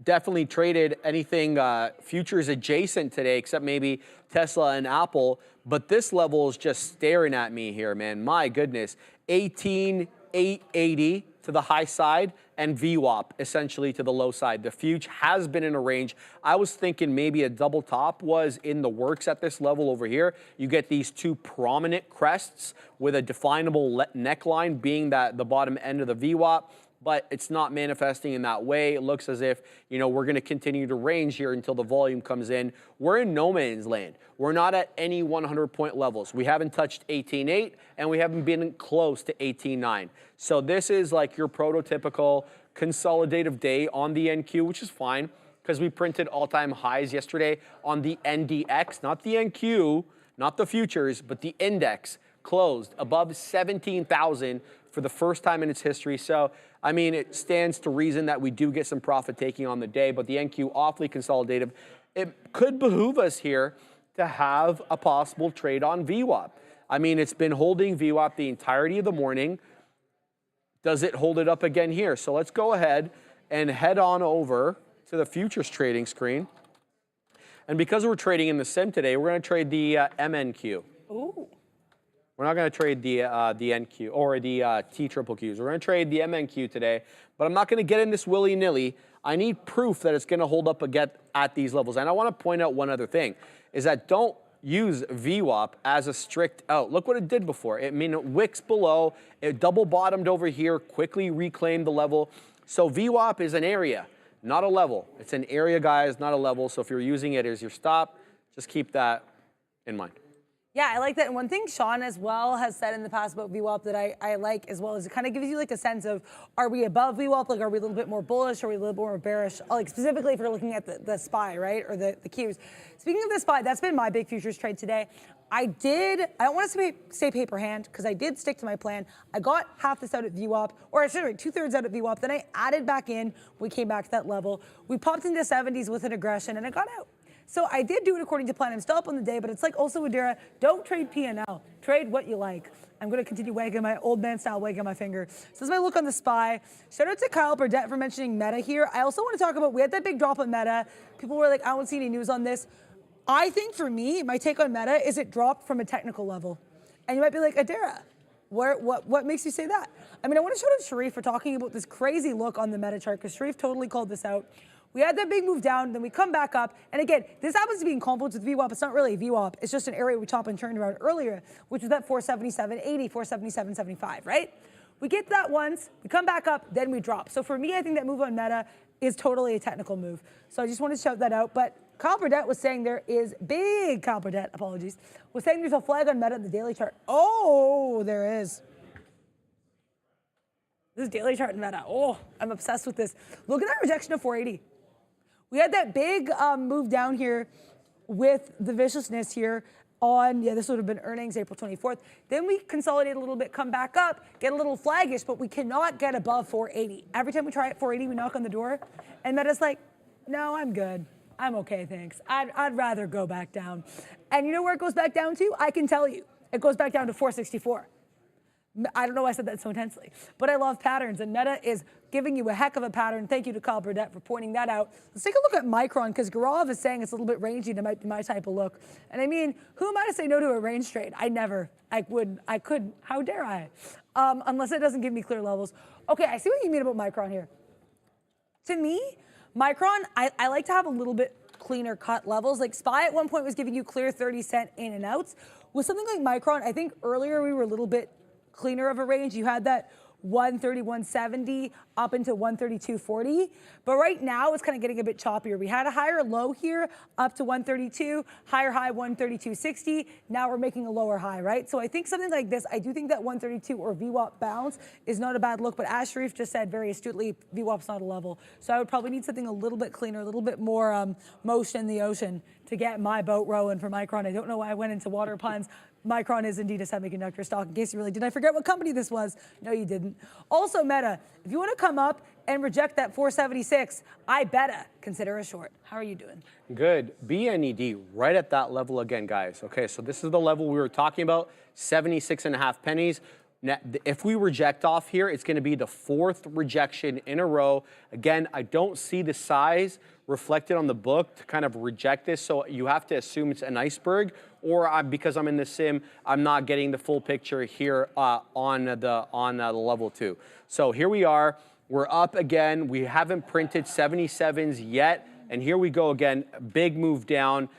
definitely traded anything futures adjacent today, except maybe Tesla and Apple. But this level is just staring at me here, man. My goodness. 18,880 to the high side and VWAP essentially to the low side. The future has been in a range. I was thinking maybe a double top was in the works at this level over here. You get these 2 prominent crests with a definable neckline being the bottom end of the VWAP, but it's not manifesting in that way. It looks as if, you know, we're going to continue to range here until the volume comes in. We're in no man's land. We're not at any 100-point levels. We haven't touched 18.8, and we haven't been close to 18.9. So this is like your prototypical consolidative day on the NQ, which is fine because we printed all-time highs yesterday on the NDX, not the NQ, not the futures, but the index closed above 17,000 for the first time in its history. So, I mean, it stands to reason that we do get some profit taking on the day, but the NQ awfully consolidative. It could behoove us here to have a possible trade on VWAP. I mean, it's been holding VWAP the entirety of the morning. Does it hold it up again here? So let's go ahead and head on over to the futures trading screen. And because we're trading in the sim today, we're going to trade the MNQ. Ooh. We're not going to trade the NQ or the TQQs. We're going to trade the MNQ today, but I'm not going to get in this willy-nilly. I need proof that it's going to hold up again at these levels. And I want to point out one other thing, is that don't use VWAP as a strict out. Look what it did before. It wicks below, it double bottomed over here, quickly reclaimed the level. So VWAP is an area, not a level. It's an area, guys, not a level. So if you're using it as your stop, just keep that in mind. Yeah, I like that. And one thing Sean as well has said in the past about VWAP that I like as well is it kind of gives you like a sense of, are we above VWAP? Like, are we a little bit more bullish? Are we a little bit more bearish? Like specifically if you're looking at the SPY, right? Or the Qs. Speaking of the SPY, that's been my big futures trade today. I don't want to stay paper hand because I did stick to my plan. I got half this out at VWAP, or sorry, 2/3 out at VWAP. Then I added back in. We came back to that level. We popped into 70s with an aggression and I got out. So I did do it according to plan. I'm still up on the day, but it's like also Adira, don't trade P&L. Trade what you like. I'm going to continue wagging my old man style, wagging my finger. So this is my look on the SPY. Shout out to Kyle Burdett for mentioning Meta here. I also want to talk about, we had that big drop on Meta. People were like, I don't see any news on this. I think for me, my take on Meta is it dropped from a technical level. And you might be like, Adira, what makes you say that? I mean, I want to shout out Sharif for talking about this crazy look on the Meta chart because Sharif totally called this out. We had that big move down, then we come back up. And again, this happens to be in confluence with VWAP. It's not really a VWAP. It's just an area we top and turned around earlier, which was that 477.80, 477.75, right? We get that once, we come back up, then we drop. So for me, I think that move on Meta is totally a technical move. So I just want to shout that out. But Kyle Burdett was saying there is, big Kyle Burdett, apologies, was saying there's a flag on Meta in the daily chart. Oh, there is. This daily chart in Meta. Oh, I'm obsessed with this. Look at that rejection of 480. We had that big move down here with the viciousness here on, this would have been earnings April 24th. Then we consolidate a little bit, come back up, get a little flaggish, but we cannot get above 480. Every time we try at 480, we knock on the door, and Meta's like, no, I'm good. I'm okay, thanks. I'd rather go back down. And you know where it goes back down to? I can tell you. It goes back down to 464. I don't know why I said that so intensely, but I love patterns, and Meta is giving you a heck of a pattern. Thank you to Kyle Burdett for pointing that out. Let's take a look at Micron, because Gaurav is saying it's a little bit rangy, and it might be my type of look. And I mean, who am I to say no to a range trade? I could, how dare I? Unless it doesn't give me clear levels. Okay, I see what you mean about Micron here. To me, Micron, I like to have a little bit cleaner cut levels. Like SPY at one point was giving you clear 30-cent in and outs. With something like Micron, I think earlier we were a little bit cleaner of a range. You had that 130, 170 up into 132.40. But right now it's kind of getting a bit choppier. We had a higher low here up to 132, higher high 132.60. Now we're making a lower high, right? So I think something like this, I do think that 132 or VWAP bounce is not a bad look. But as Sharif just said very astutely, VWAP's not a level. So I would probably need something a little bit cleaner, a little bit more motion in the ocean to get my boat rowing for Micron. I don't know why I went into water puns. Micron is indeed a semiconductor stock. In case you really did, I forget what company this was. No, you didn't. Also, Meta, if you want to come up and reject that 476, I better consider a short. How are you doing? Good. BNED right at that level again, guys. Okay, so this is the level we were talking about, 76.5 pennies. Now, if we reject off here, it's going to be the fourth rejection in a row. Again, I don't see the size reflected on the book to kind of reject this, so you have to assume it's an iceberg, or because I'm in the sim, I'm not getting the full picture here on the level 2. So here we are. We're up again. We haven't printed 77s yet, and here we go again. Big move down.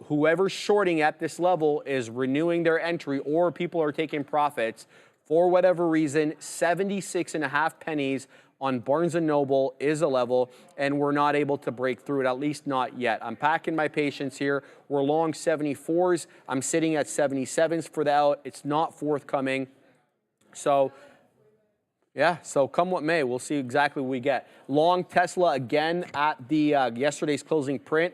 Whoever's shorting at this level is renewing their entry, or people are taking profits. For whatever reason, 76.5 pennies on Barnes & Noble is a level, and we're not able to break through it, at least not yet. I'm packing my patience here. We're long 74s. I'm sitting at 77s for the out. It's not forthcoming. So, yeah, so come what may, we'll see exactly what we get. Long Tesla again at the yesterday's closing print.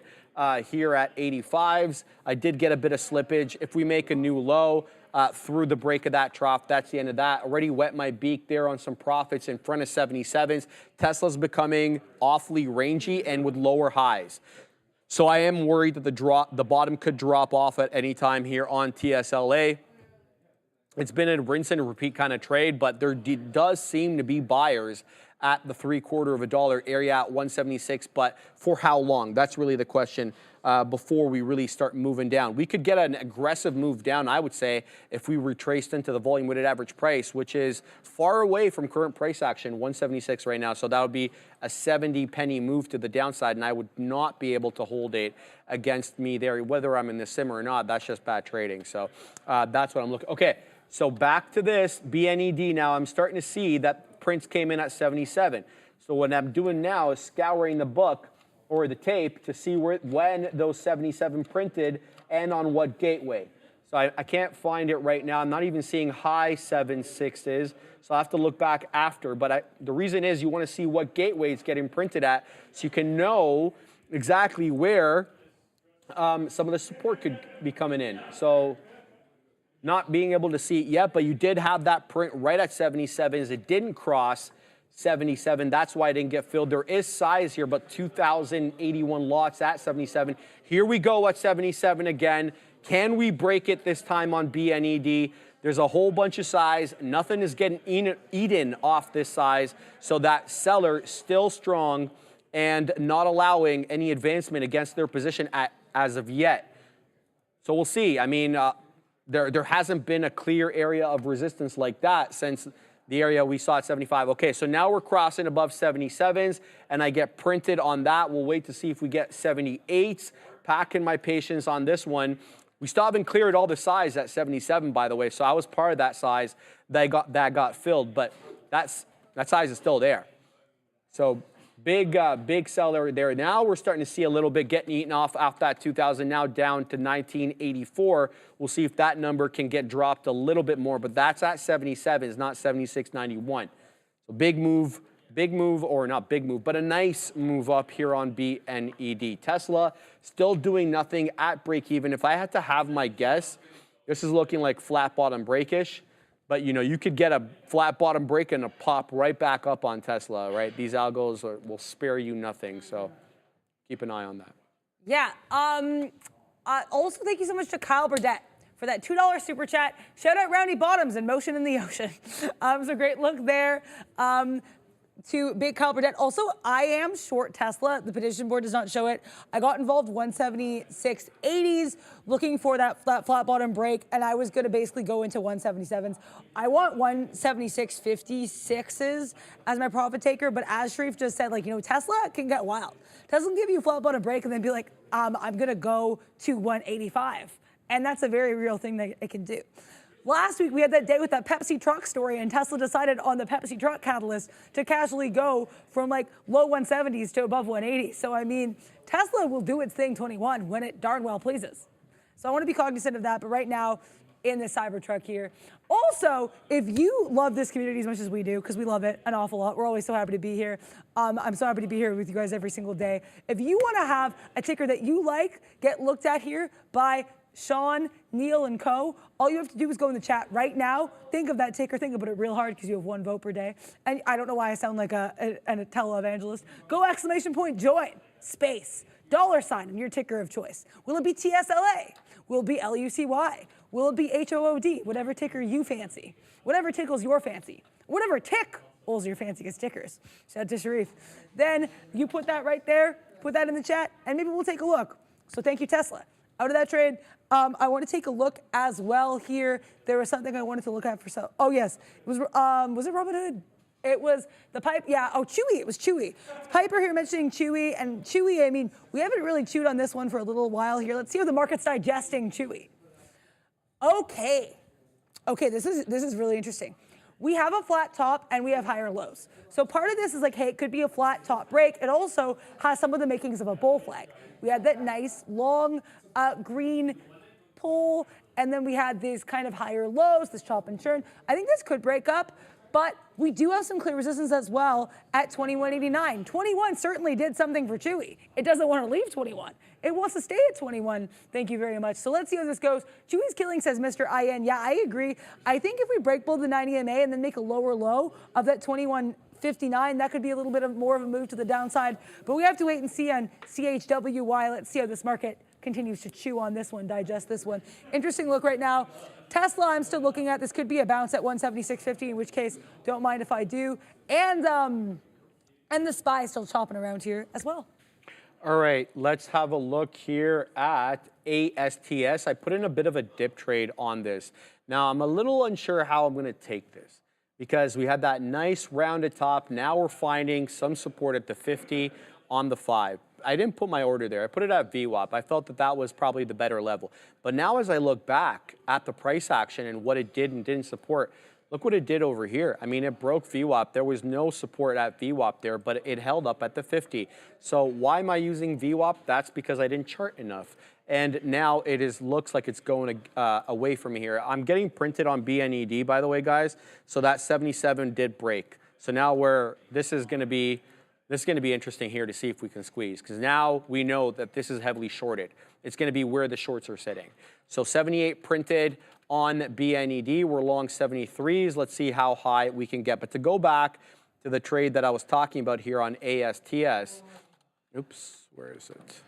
Here at 85s. I did get a bit of slippage. If we make a new low through the break of that trough, that's the end of that. Already wet my beak there on some profits in front of 77s. Tesla's becoming awfully rangy and with lower highs. So I am worried that the bottom could drop off at any time here on TSLA. It's been a rinse and repeat kind of trade, but there does seem to be buyers at the $0.75 area at 176, but for how long? That's really the question before we really start moving down. We could get an aggressive move down, I would say, if we retraced into the volume weighted average price, which is far away from current price action, 176 right now. So that would be a 70 penny move to the downside, and I would not be able to hold it against me there, whether I'm in the sim or not. That's just bad trading. So that's what I'm looking. Okay, so back to this BNED now. I'm starting to see that prints came in at 77. So what I'm doing now is scouring the book or the tape to see when those 77 printed and on what gateway. So I can't find it right now. I'm not even seeing high 7.6s. So I have to look back after. But the reason is you want to see what gateway it's getting printed at so you can know exactly where some of the support could be coming in. So not being able to see it yet, but you did have that print right at 77s. It didn't cross 77. That's why it didn't get filled. There is size here, but 2,081 lots at 77. Here we go at 77 again. Can we break it this time on BNED? There's a whole bunch of size. Nothing is getting eaten off this size. So that seller still strong and not allowing any advancement against their position as of yet. So we'll see. I mean, there hasn't been a clear area of resistance like that since the area we saw at 75. Okay, so now we're crossing above 77s, and I get printed on that. We'll wait to see if we get 78s. Packing my patience on this one. We still haven't cleared all the size at 77, by the way, so I was part of that size that got filled, but that size is still there. So big seller there. Now we're starting to see a little bit getting eaten off that 2,000, now down to 1984. We'll see if that number can get dropped a little bit more, but that's at 77, it's not 76.91. So big move, or not big move, but a nice move up here on BNED. Tesla still doing nothing at break even. If I had to have my guess, this is looking like flat bottom breakish. But, you know, you could get a flat bottom break and a pop right back up on Tesla, right? These algos will spare you nothing. So keep an eye on that. Yeah. Also, thank you so much to Kyle Burdett for that $2 super chat. Shout out Roundy Bottoms and Motion in the Ocean. So great look there. To Big Kyle Burdett. Also, I am short Tesla. The petition board does not show it. I got involved 176.80s looking for that flat bottom break, and I was going to basically go into 177s. I want 176.56s as my profit taker, but as Sharif just said, like, you know, Tesla can get wild. Tesla can give you a flat bottom break and then be like, I'm going to go to 185. And that's a very real thing that it can do. Last week, we had that day with that Pepsi truck story, and Tesla decided on the Pepsi truck catalyst to casually go from like low 170s to above 180. So, I mean, Tesla will do its thing 21 when it darn well pleases. So I want to be cognizant of that. But right now, in this Cybertruck here. Also, if you love this community as much as we do, because we love it an awful lot, we're always so happy to be here. I'm so happy to be here with you guys every single day. If you want to have a ticker that you like get looked at here by Sean, Neil, and co. All you have to do is go in the chat right now. Think of that ticker. Think about it real hard because you have 1 vote per day. And I don't know why I sound like a televangelist. Go !join, space, $sign, and your ticker of choice. Will it be TSLA? Will it be LUCY? Will it be HOOD? Whatever ticker you fancy. Whatever tickles your fancy. Whatever tickles your fancy as tickers. Shout out to Sharif. Then you put that right there, put that in the chat, and maybe we'll take a look. So thank you, Tesla. Out of that trade, I want to take a look as well here. There was something I wanted to look at for some. Oh yes, it was it Robinhood? It was the pipe. Yeah. Oh, Chewy. It was Chewy. Piper here mentioning Chewy, and Chewy. I mean, we haven't really chewed on this one for a little while here. Let's see how the market's digesting Chewy. Okay. This is really interesting. We have a flat top and we have higher lows. So part of this is like, hey, it could be a flat top break. It also has some of the makings of a bull flag. We had that nice long green pull, and then we had these kind of higher lows, this chop and churn. I think this could break up, but we do have some clear resistance as well at 21.89. 21 certainly did something for Chewy. It doesn't want to leave 21. It wants to stay at 21. Thank you very much. So let's see how this goes. Chewy's killing, says Mr. IN. Yeah, I agree. I think if we break below the 90 MA and then make a lower low of that 21.59, that could be a little bit more of a move to the downside. But we have to wait and see on CHWY. Let's see how this market continues to chew on this one, digest this one. Interesting look right now. Tesla, I'm still looking at. This could be a bounce at 176.50, in which case, don't mind if I do. And the SPY is still chopping around here as well. All right, let's have a look here at ASTS. I put in a bit of a dip trade on this. Now, I'm a little unsure how I'm going to take this because we had that nice rounded top. Now we're finding some support at the 50 on the 5. I didn't put my order there. I put it at VWAP. I felt that that was probably the better level. But now as I look back at the price action and what it did and didn't support, look what it did over here. I mean, it broke VWAP. There was no support at VWAP there, but it held up at the 50. So why am I using VWAP? That's because I didn't chart enough. And now it looks like it's going away from me here. I'm getting printed on BNED, by the way, guys. So that 77 did break. So now this is going to be interesting here to see if we can squeeze, because now we know that this is heavily shorted. It's going to be where the shorts are sitting. So 78 printed on BNED. We're long 73s. Let's see how high we can get. But to go back to the trade that I was talking about here on ASTS. Oops, where is it?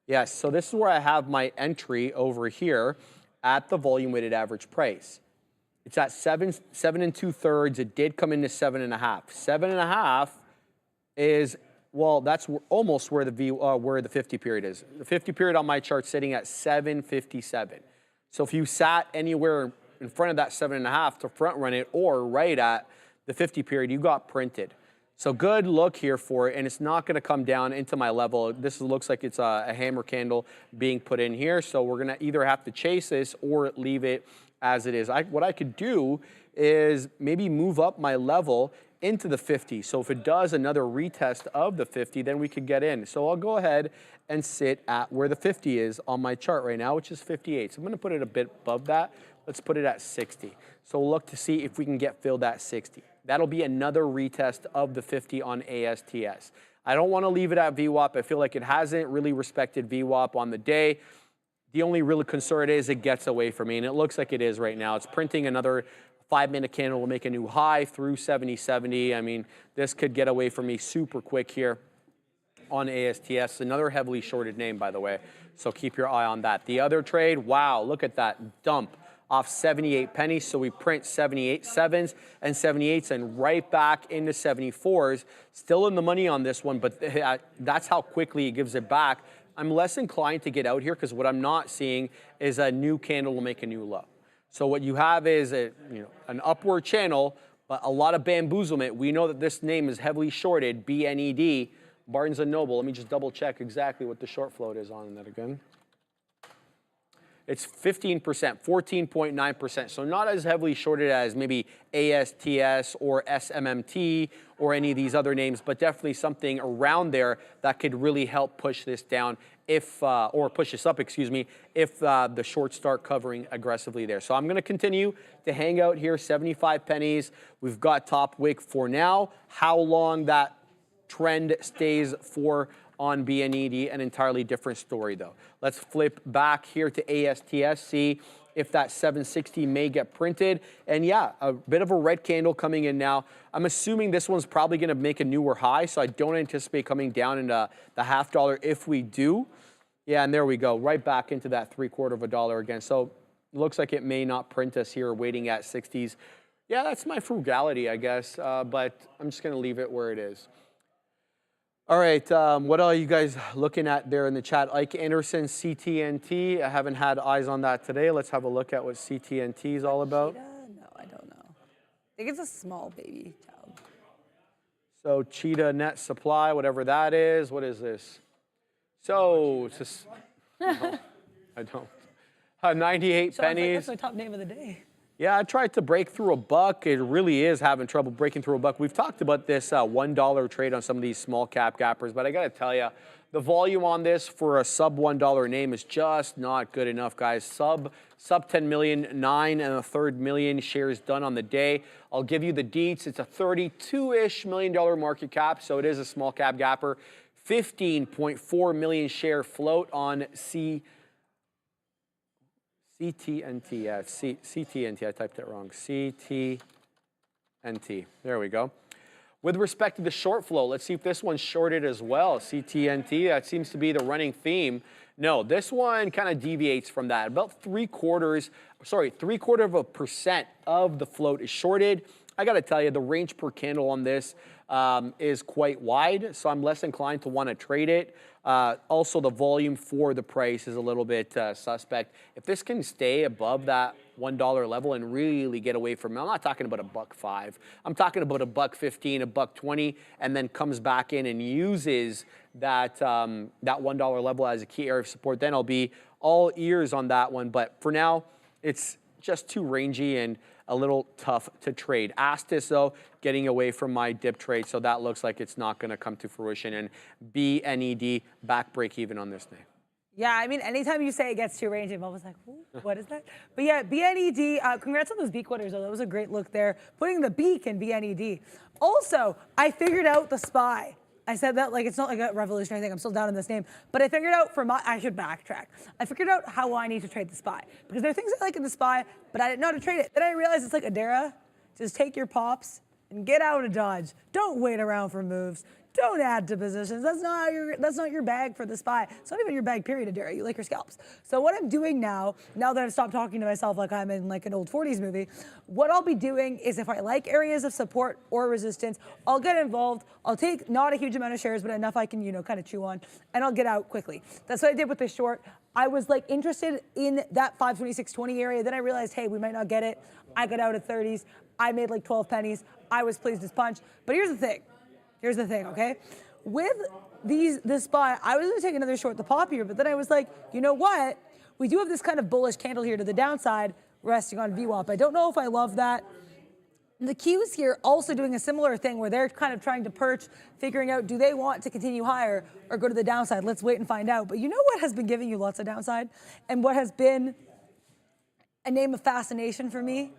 Yes, so this is where I have my entry over here at the volume weighted average price. It's at 7 2/3. It did come into 7.5. 7.5 is, well, that's almost where the 50 period is. The 50 period on my chart sitting at 757. So if you sat anywhere in front of that 7.5 to front run it, or right at the 50 period, you got printed. So good look here for it, and it's not going to come down into my level. This looks like it's a hammer candle being put in here. So we're going to either have to chase this or leave it as it is. What I could do is maybe move up my level into the 50. So if it does another retest of the 50, then we could get in. So I'll go ahead and sit at where the 50 is on my chart right now, which is 58. So I'm going to put it a bit above that. Let's put it at 60. So we'll look to see if we can get filled at 60. That'll be another retest of the 50 on ASTS. I don't want to leave it at VWAP. I feel like it hasn't really respected VWAP on the day. The only real concern is it gets away from me, and it looks like it is right now. It's printing another 5-minute candle will make a new high through 70.70. I mean, this could get away from me super quick here. on ASTS, another heavily shorted name, by the way. So keep your eye on that. The other trade, wow, look at that dump off 78 pennies. So we print 78 sevens and 78s and right back into 74s. Still in the money on this one, but that's how quickly it gives it back. I'm less inclined to get out here because what I'm not seeing is a new candle will make a new low. So what you have is an upward channel, but a lot of bamboozlement. We know that this name is heavily shorted, BNED, Barnes & Noble. Let me just double check exactly what the short float is on that again. It's 15%, 14.9%. So not as heavily shorted as maybe ASTS or SMMT or any of these other names, but definitely something around there that could really help push this down if, or push this up, excuse me, if the shorts start covering aggressively there. So I'm going to continue to hang out here, 75 pennies. We've got top wick for now. How long that trend stays for on BNED, an entirely different story though. Let's flip back here to ASTS, see if that 760 may get printed. And yeah, a bit of a red candle coming in now. I'm assuming this one's probably gonna make a newer high, so I don't anticipate coming down into the $0.50 if we do. Yeah, and there we go, right back into that $0.75 again. So it looks like it may not print us here, waiting at 60s. Yeah, that's my frugality, I guess, but I'm just gonna leave it where it is. All right, what are you guys looking at there in the chat? Ike Anderson, CTNT. I haven't had eyes on that today. Let's have a look at what CTNT is all about. Cheetah? No, I don't know. I think it's a small baby child. So Cheetah Net Supply, whatever that is. What is this? So, it's just, no, I don't. 98 So pennies. that's my top name of the day. Yeah, I tried to break through a buck. It really is having trouble breaking through a buck. We've talked about this $1 trade on some of these small cap gappers, but I got to tell you, the volume on this for a sub $1 name is just not good enough, guys. Sub 10 million, 9.33 million shares done on the day. I'll give you the deets. It's a $32-ish million market cap, so it is a small cap gapper. 15.4 million share float on CTNT, yeah, CTNT, I typed it wrong. CTNT, there we go. With respect to the short flow, let's see if this one's shorted as well. CTNT, that seems to be the running theme. No, this one kind of deviates from that. About 0.75% of the float is shorted. I got to tell you, the range per candle on this is quite wide, so I'm less inclined to want to trade it. Also, the volume for the price is a little bit suspect. If this can stay above that $1 level and really get away from it, I'm not talking about $1.05. I'm talking about $1.15, $1.20, and then comes back in and uses that that $1 level as a key area of support. Then I'll be all ears on that one. But for now, it's just too rangy and a little tough to trade. Astis, though, getting away from my dip trade, so that looks like it's not going to come to fruition. And BNED, back break even on this name. Yeah, I mean, anytime you say it gets too rangy, I'm always like, what is that? But yeah, BNED, congrats on those beak quarters, though. That was a great look there. Putting the beak in BNED. Also, I figured out the SPY. I said that like it's not like a revolutionary thing. I'm still down in this name. But I figured out I should backtrack. I figured out how I need to trade the SPY. Because there are things I like in the SPY, but I didn't know how to trade it. Then I realized it's like Adara. Just take your pops and get out of Dodge. Don't wait around for moves. Don't add to positions. That's not your bag for the SPY. It's not even your bag, period, Adara. You like your scalps. So what I'm doing now that I've stopped talking to myself like I'm in like an old 40s movie, what I'll be doing is if I like areas of support or resistance, I'll get involved. I'll take not a huge amount of shares, but enough I can, kind of chew on, and I'll get out quickly. That's what I did with the short. I was like interested in that 526.20 area. Then I realized, hey, we might not get it. I got out at 30s. I made like 12 pennies. I was pleased as punch. But here's the thing. Okay? With this SPY, I was going to take another short the pop here, but then I was like, you know what? We do have this kind of bullish candle here to the downside, resting on VWAP. I don't know if I love that. The Qs here also doing a similar thing where they're kind of trying to perch, figuring out, do they want to continue higher or go to the downside? Let's wait and find out. But you know what has been giving you lots of downside? And what has been a name of fascination for me?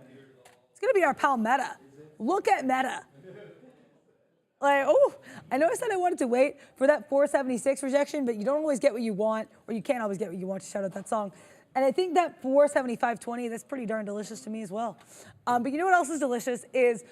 It's going to be our pal Meta. Look at Meta. Like, I know I said I wanted to wait for that 476 rejection, but you don't always get what you want, or you can't always get what you want, to shout out that song. And I think that 475.20, that's pretty darn delicious to me as well. But you know what else is delicious is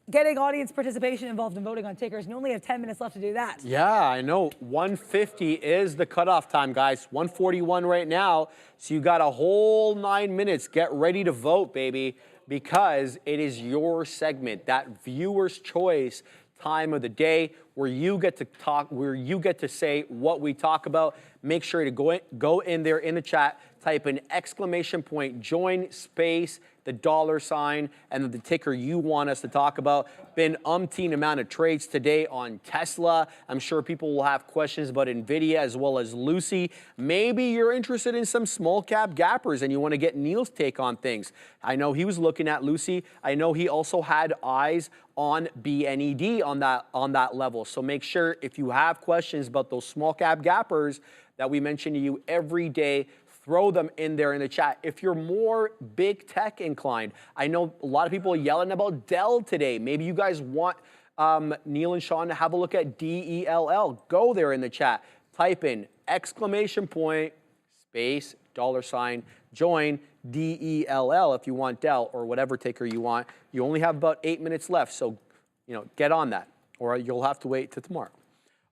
getting audience participation involved in voting on tickers. You only have 10 minutes left to do that. Yeah, I know. 1:50 is the cutoff time, guys. 1:41 right now. So you got a whole 9 minutes. Get ready to vote, baby, because it is your segment, that viewer's choice time of the day where you get to talk, where you get to say what we talk about. Make sure to go in there in the chat, type an exclamation point, join space, the $, and the ticker you want us to talk about. Been umpteen amount of trades today on Tesla. I'm sure people will have questions about Nvidia as well as Lucy. Maybe you're interested in some small cap gappers and you want to get Neil's take on things. I know he was looking at Lucy. I know he also had eyes on BNED on that level. So make sure if you have questions about those small cap gappers that we mention to you every day, throw them in there in the chat. If you're more big tech inclined, I know a lot of people are yelling about Dell today. Maybe you guys want Neil and Sean to have a look at DELL. Go there in the chat. Type in exclamation point, space, $, join DELL if you want Dell or whatever ticker you want. You only have about 8 minutes left, so get on that, or you'll have to wait till tomorrow.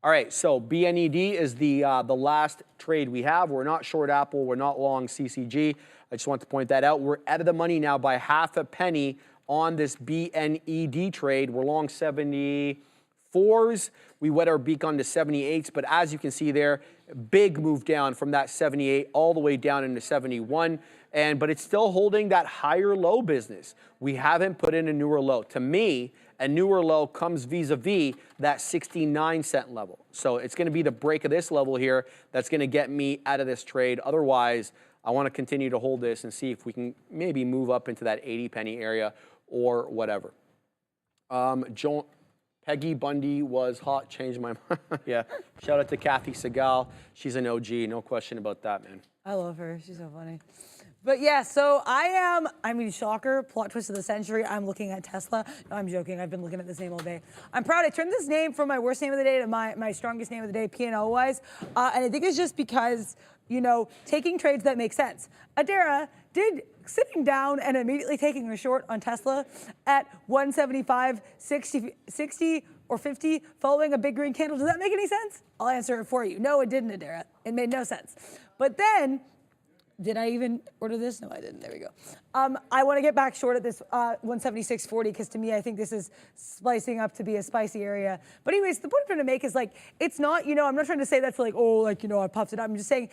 All right, so BNED is the last trade we have. We're not short Apple. We're not long CCG. I just want to point that out. We're out of the money now by half a penny on this BNED trade. We're long 74s. We wet our beak on the 78s, but as you can see there, big move down from that 78 all the way down into 71. But it's still holding that higher low business. We haven't put in a newer low. To me, a newer low comes vis-a-vis that 69-cent level. So it's going to be the break of this level here that's going to get me out of this trade. Otherwise, I want to continue to hold this and see if we can maybe move up into that 80 penny area or whatever. Peggy Bundy was hot, changed my mind. Yeah, shout out to Kathy Segal. She's an OG, no question about that, man. I love her. She's so funny. But yeah, so shocker, plot twist of the century. I'm looking at Tesla. No, I'm joking. I've been looking at this name all day. I'm proud. I turned this name from my worst name of the day to my strongest name of the day, P&L-wise. And I think it's just because, taking trades that make sense. Adara did sitting down and immediately taking a short on Tesla at 175, 60 or 50 following a big green candle. Does that make any sense? I'll answer it for you. No, it didn't, Adara. It made no sense. But then, did I even order this? No, I didn't. There we go. I want to get back short at this 176.40 because to me, I think this is splicing up to be a spicy area. But anyways, the point I'm trying to make is it's not, I'm not trying to say that's I puffed it up. I'm just saying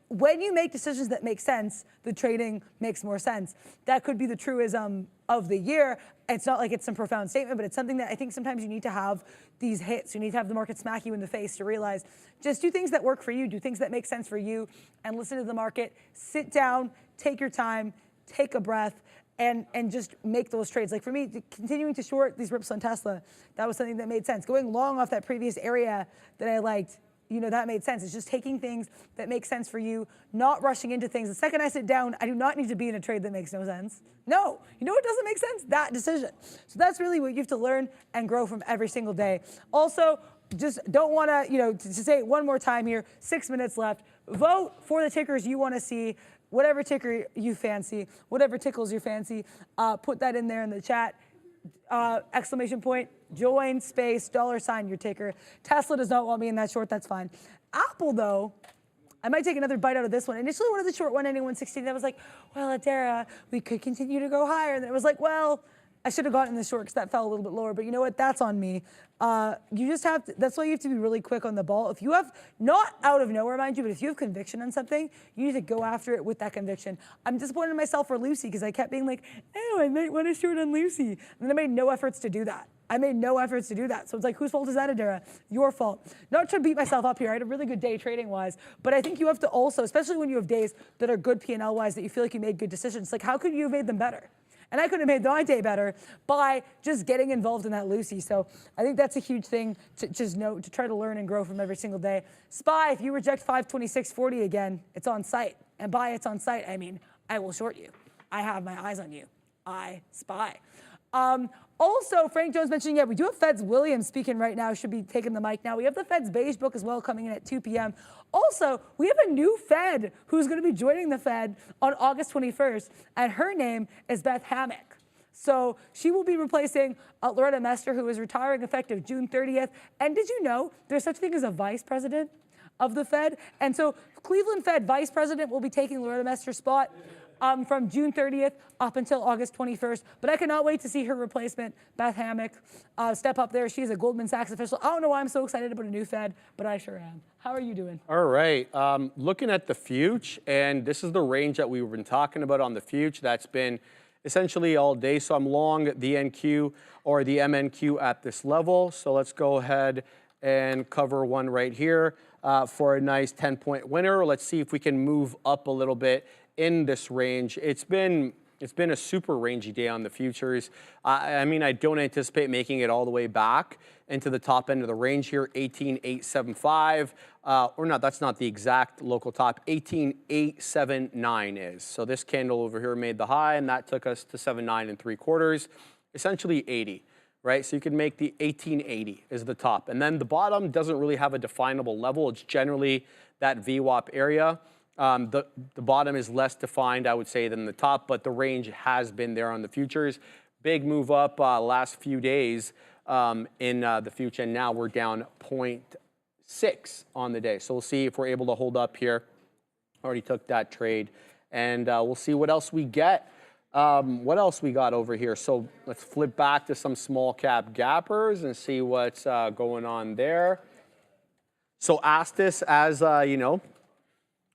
when you make decisions that make sense, the trading makes more sense. That could be the truism of the year. It's not like it's some profound statement, but it's something that I think sometimes you need to have these hits. You need to have the market smack you in the face to realize just do things that work for you, do things that make sense for you, and listen to the market. Sit down, take your time, take a breath, and just make those trades. Like for me, continuing to short these rips on Tesla, that was something that made sense. Going long off that previous area that I liked, that made sense. It's just taking things that make sense for you, not rushing into things. The second I sit down, I do not need to be in a trade that makes no sense. No, what doesn't make sense? That decision. So that's really what you have to learn and grow from every single day. Also, just don't want to, to say it one more time here, 6 minutes left. Vote for the tickers you want to see, whatever ticker you fancy, whatever tickles your fancy, put that in there in the chat. Exclamation point, join, space, $, your ticker. Tesla does not want me in that short, that's fine. Apple, though, I might take another bite out of this one. Initially, one of the short 191.16, I was like, well, Adara, we could continue to go higher. And then it was like, well, I should have gotten the short because that fell a little bit lower. But you know what? That's on me. You just have to, that's why you have to be really quick on the ball. If you have, not out of nowhere, mind you, but if you have conviction on something, you need to go after it with that conviction. I'm disappointed in myself for Lucy because I kept being like, oh, I might want to short on Lucy. And then I made no efforts to do that. So it's like, whose fault is that, Adara? Your fault. Not to beat myself up here. I had a really good day trading-wise, but I think you have to also, especially when you have days that are good P&L-wise, that you feel like you made good decisions. Like, how could you have made them better? And I could have made my day better by just getting involved in that Lucy. So I think that's a huge thing to just note, to try to learn and grow from every single day. SPY, if you reject 526.40 again, it's on site. And by it's on site, I mean, I will short you. I have my eyes on you. I spy. Also, Frank Jones mentioning, we do have Fed's Williams speaking right now, should be taking the mic now. We have the Fed's beige book as well coming in at 2 p.m. Also, we have a new Fed who's going to be joining the Fed on August 21st, and her name is Beth Hammack. So she will be replacing Loretta Mester, who is retiring effective June 30th. And did you know there's such a thing as a vice president of the Fed? And so Cleveland Fed vice president will be taking Loretta Mester's spot from June 30th up until August 21st. But I cannot wait to see her replacement, Beth Hammock, step up there. She's a Goldman Sachs official. I don't know why I'm so excited about a new Fed, but I sure am. How are you doing? All right. Looking at the future, and this is the range that we've been talking about on the future. That's been essentially all day. So I'm long the NQ or the MNQ at this level. So let's go ahead and cover one right here for a nice 10-point winner. Let's see if we can move up a little bit in this range. It's been a super rangy day on the futures. I mean, I don't anticipate making it all the way back into the top end of the range here, 18,875, or not, that's not the exact local top, 18,879 is. So this candle over here made the high, and that took us to 79 3/4, essentially 80, right? So you can make the 1880 is the top. And then the bottom doesn't really have a definable level. It's generally that VWAP area. The bottom is less defined, I would say, than the top, but the range has been there on the futures. Big move up last few days in the future, and now we're down 0.6 on the day. So we'll see if we're able to hold up here. Already took that trade, and we'll see what else we get. What else we got over here? So let's flip back to some small cap gappers and see what's going on there. So Astis, as you know,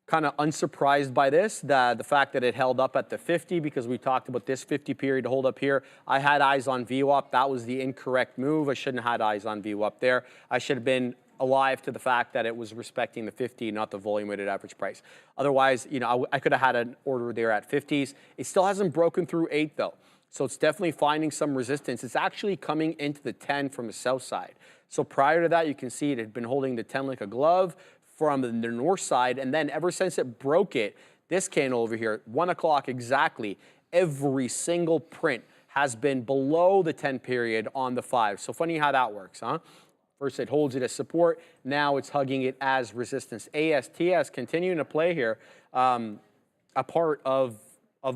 kind of unsurprised by this, the fact that it held up at the 50, because we talked about this 50 period to hold up here. I had eyes on VWAP. That was the incorrect move. I shouldn't have had eyes on VWAP there. I should have been alive to the fact that it was respecting the 50, not the volume weighted average price. Otherwise, you know, I could have had an order there at 50s. It still hasn't broken through 8 though. So it's definitely finding some resistance. It's actually coming into the 10 from the south side. So prior to that, you can see it had been holding the 10 like a glove from the north side, and then ever since it broke it, this candle over here, 1 o'clock exactly, every single print has been below the 10 period on the 5. So funny how that works, huh? First it holds it as support, now it's hugging it as resistance. ASTS continuing to play here, a part of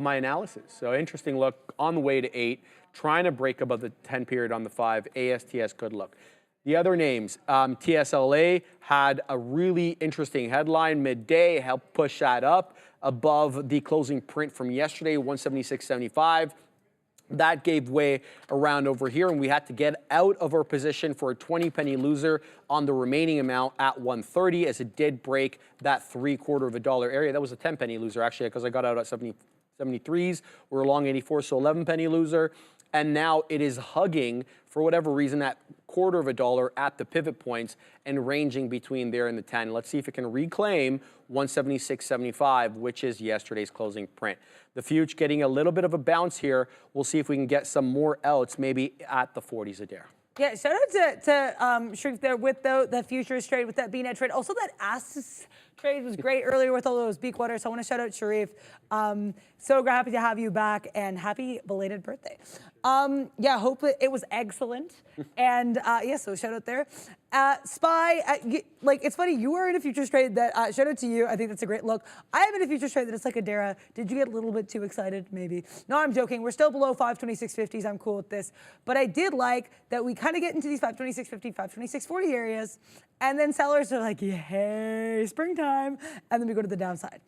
my analysis. So interesting look on the way to 8, trying to break above the 10 period on the 5, ASTS good look. The other names, TSLA had a really interesting headline midday, helped push that up above the closing print from yesterday, 176.75. That gave way around over here, and we had to get out of our position for a 20-penny loser on the remaining amount at 130, as it did break that $0.75 area. That was a 10-penny loser, actually, because I got out at 73s. We're long 84, so 11-penny loser. And now it is hugging, for whatever reason, that $0.25 at the pivot points and ranging between there and the 10. Let's see if it can reclaim 176.75, which is yesterday's closing print. The future getting a little bit of a bounce here. We'll see if we can get some more outs, maybe at the 40s a dare. Yeah, shout out to Sharif there with the futures trade, with that BNet trade. Also, that Astis trade was great earlier with all those beak waters. So I want to shout out Sharif. So happy to have you back, and happy belated birthday. Yeah, hope it was excellent. And yeah, so shout out there. SPY, like, it's funny, you were in a futures trade that, shout out to you. I think that's a great look. I am in a futures trade that it's like a Dara. Did you get a little bit too excited? Maybe. No, I'm joking. We're still below 526.50s. I'm cool with this. But I did like that we kind of get into these 526.50, 526.40 areas. And then sellers are like, yay, springtime. And then we go to the downside.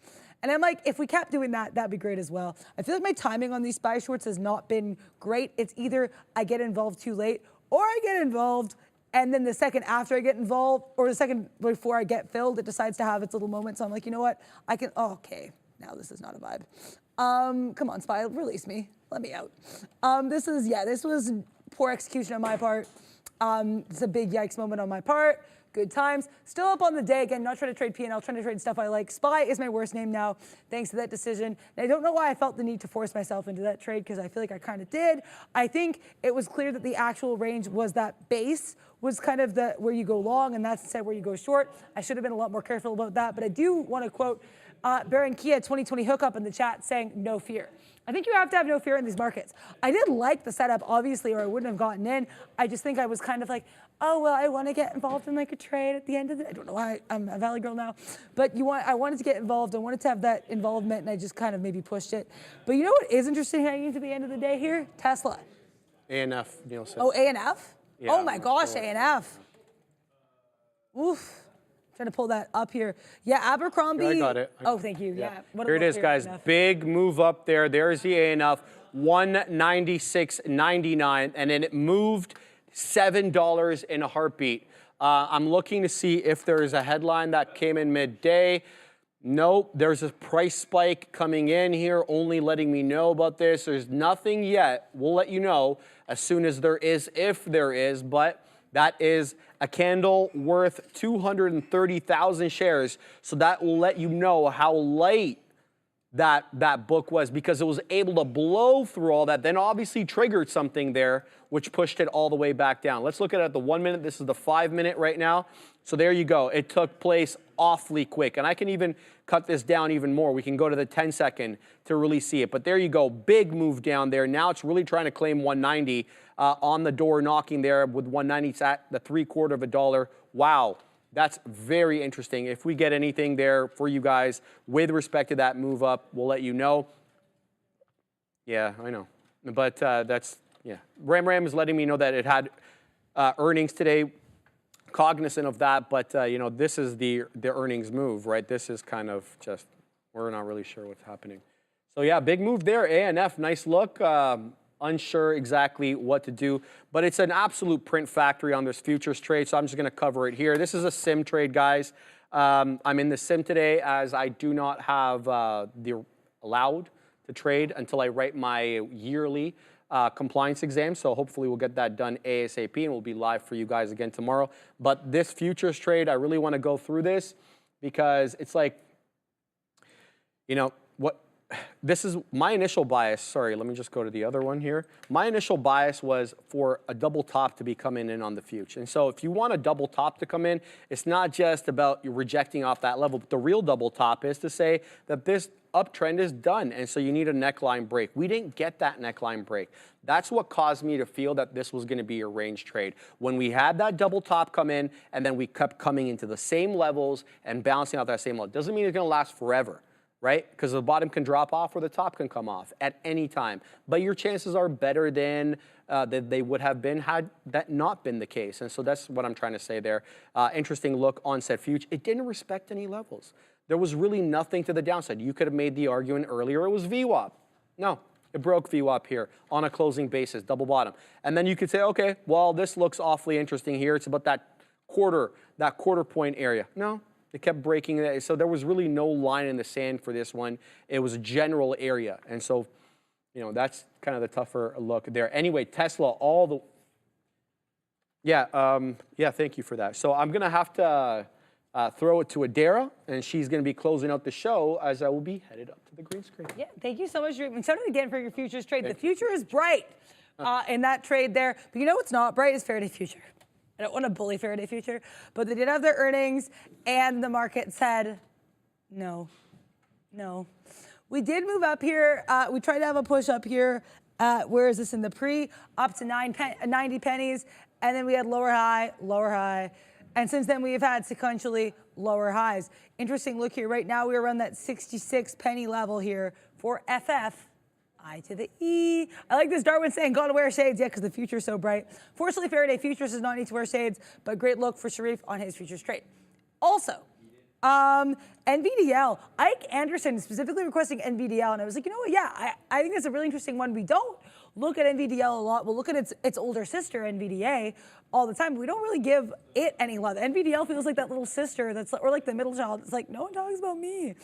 And I'm like, if we kept doing that, that'd be great as well. I feel like my timing on these SPY shorts has not been great. It's either I get involved too late, or I get involved and then the second after I get involved, or the second before I get filled, it decides to have its little moment. So I'm like, you know what? I can, oh, okay, now this is not a vibe. Come on, SPY, release me. Let me out. This was poor execution on my part. It's a big yikes moment on my part. Good times. Still up on the day. Again, not trying to trade P&L, trying to trade stuff I like. SPY is my worst name now, thanks to that decision. And I don't know why I felt the need to force myself into that trade, because I feel like I kind of did. I think it was clear that the actual range was that base was kind of the where you go long, and that's instead where you go short. I should have been a lot more careful about that. But I do want to quote Barankia 2020 hookup in the chat saying no fear. I think you have to have no fear in these markets. I did like the setup, obviously, or I wouldn't have gotten in. I just think I was kind of like, oh, well, I want to get involved in like a trade at the end of the, I don't know why I'm a Valley girl now, but I wanted to get involved. I wanted to have that involvement, and I just kind of maybe pushed it. But you know what is interesting heading into the end of the day here? Tesla. ANF, Nielsen. Oh, ANF? Yeah, Oh my gosh, ANF. Oof. Trying to pull that up here. Yeah, Abercrombie. Here, I got it. Oh, thank you. Yeah. What a Here it look is, guys. ANF. Big move up there. There's the ANF, 196.99, and then it moved $7 in a heartbeat. I'm looking to see if there is a headline that came in midday. Nope, there's a price spike coming in here, only letting me know about this. There's nothing yet. We'll let you know as soon as there is, if there is, but that is a candle worth 230,000 shares. So that will let you know how light that book was, because it was able to blow through all that, then obviously triggered something there, which pushed it all the way back down. Let's look at the 1 minute. This is the 5 minute right now. So there you go. It took place awfully quick. And I can even cut this down even more. We can go to the 10-second to really see it. But there you go. Big move down there. Now it's really trying to claim 190 on the door, knocking there with 190. It's at the $0.75. Wow. That's very interesting. If we get anything there for you guys with respect to that move up, we'll let you know. Yeah, I know. But that's, yeah. Ram is letting me know that it had earnings today. Cognizant of that, but you know, this is the earnings move, right? This is kind of just, we're not really sure what's happening. So yeah, big move there. ANF, nice look. Unsure exactly what to do, but it's an absolute print factory on this futures trade, so I'm just going to cover it here. This is a sim trade, guys. I'm in the sim today as I do not have the allowed to trade until I write my yearly compliance exam, so hopefully we'll get that done ASAP, and we'll be live for you guys again tomorrow. But this futures trade, I really want to go through this because it's like, you know, this is my initial bias. Sorry, let me just go to the other one here. My initial bias was for a double top to be coming in on the future. And so if you want a double top to come in, it's not just about you rejecting off that level, but the real double top is to say that this uptrend is done, and so you need a neckline break. We didn't get that neckline break. That's what caused me to feel that this was going to be a range trade. When we had that double top come in, and then we kept coming into the same levels and bouncing out that same level, doesn't mean it's going to last forever, right? Because the bottom can drop off or the top can come off at any time. But your chances are better than they would have been had that not been the case. And so that's what I'm trying to say there. Interesting look on said future. It didn't respect any levels. There was really nothing to the downside. You could have made the argument earlier it was VWAP. No, it broke VWAP here on a closing basis, double bottom. And then you could say, okay, well, this looks awfully interesting here. It's about that quarter point area. No, it kept breaking that. So there was really no line in the sand for this one. It was a general area. And so, you know, that's kind of the tougher look there. Anyway, Tesla, yeah, thank you for that. So I'm going to have to throw it to Adara, and she's going to be closing out the show as I will be headed up to the green screen. Yeah, thank you so much. I'm excited again for your futures trade. The future is bright in that trade there. But you know what's not bright is Faraday Future. I don't want to bully Faraday Future, but they did have their earnings, and the market said, no. We did move up here. We tried to have a push up here. Where is this in the pre? Up to 90 pennies, and then we had lower high. And since then, we have had sequentially lower highs. Interesting look here. Right now, we're around that 66 penny level here for FF. I to the E. I like this Darwin saying, gotta wear shades. Yeah, because the future is so bright. Fortunately, Faraday Futures does not need to wear shades, but great look for Sharif on his futures trade. Also, NVDL. Ike Anderson specifically requesting NVDL, and I was like, you know what? Yeah, I think that's a really interesting one. We don't look at NVDL a lot. We'll look at its older sister, NVDA, all the time, but we don't really give it any love. NVDL feels like that little sister or like the middle child. It's like, no one talks about me.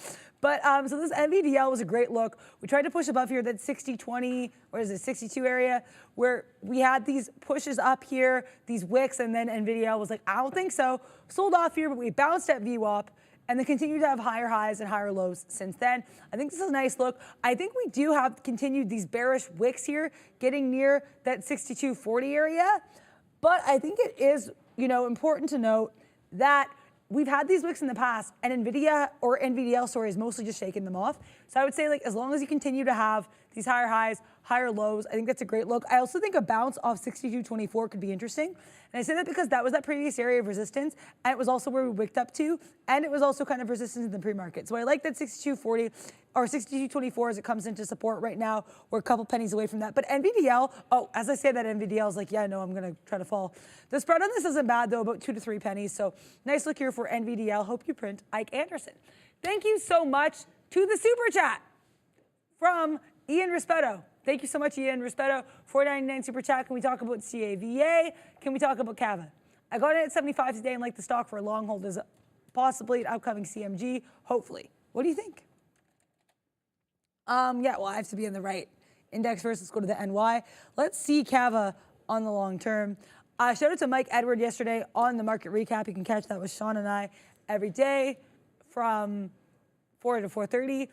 But so this NVDL was a great look. We tried to push above here, that 60-20, or is it 62 area, where we had these pushes up here, these wicks, and then NVDL was like, I don't think so. Sold off here, but we bounced at VWAP, and then continue to have higher highs and higher lows since then. I think this is a nice look. I think we do have continued these bearish wicks here, getting near that 62.40 area. But I think it is, you know, important to note that we've had these wicks in the past, and Nvidia or NVDL, sorry, is mostly just shaking them off. So I would say, like, as long as you continue to have these higher highs, higher lows, I think that's a great look. I also think a bounce off 62.24 could be interesting. And I say that because that was that previous area of resistance, and it was also where we wicked up to, and it was also kind of resistance in the pre-market. So I like that 62.40 or 62.24 as it comes into support right now. We're a couple pennies away from that. But NVDL, as I say that, NVDL is like, yeah, no, I'm going to try to fall. The spread on this isn't bad, though, about 2 to 3 pennies. So nice look here for NVDL. Hope you print Ike Anderson. Thank you so much to the super chat from Ian Rispetto. Thank you so much, Ian Rispetto. $4.99 super chat. Can we talk about CAVA? Can we talk about Cava? I got in at 75 today and like the stock for a long hold as possibly an upcoming CMG, hopefully. What do you think? Yeah, well, I have to be in the right index first. Let's go to the NY. Let's see Cava on the long term. Shout out to Mike Edward yesterday on the market recap. You can catch that with Sean and I every day from 4 to 4:30.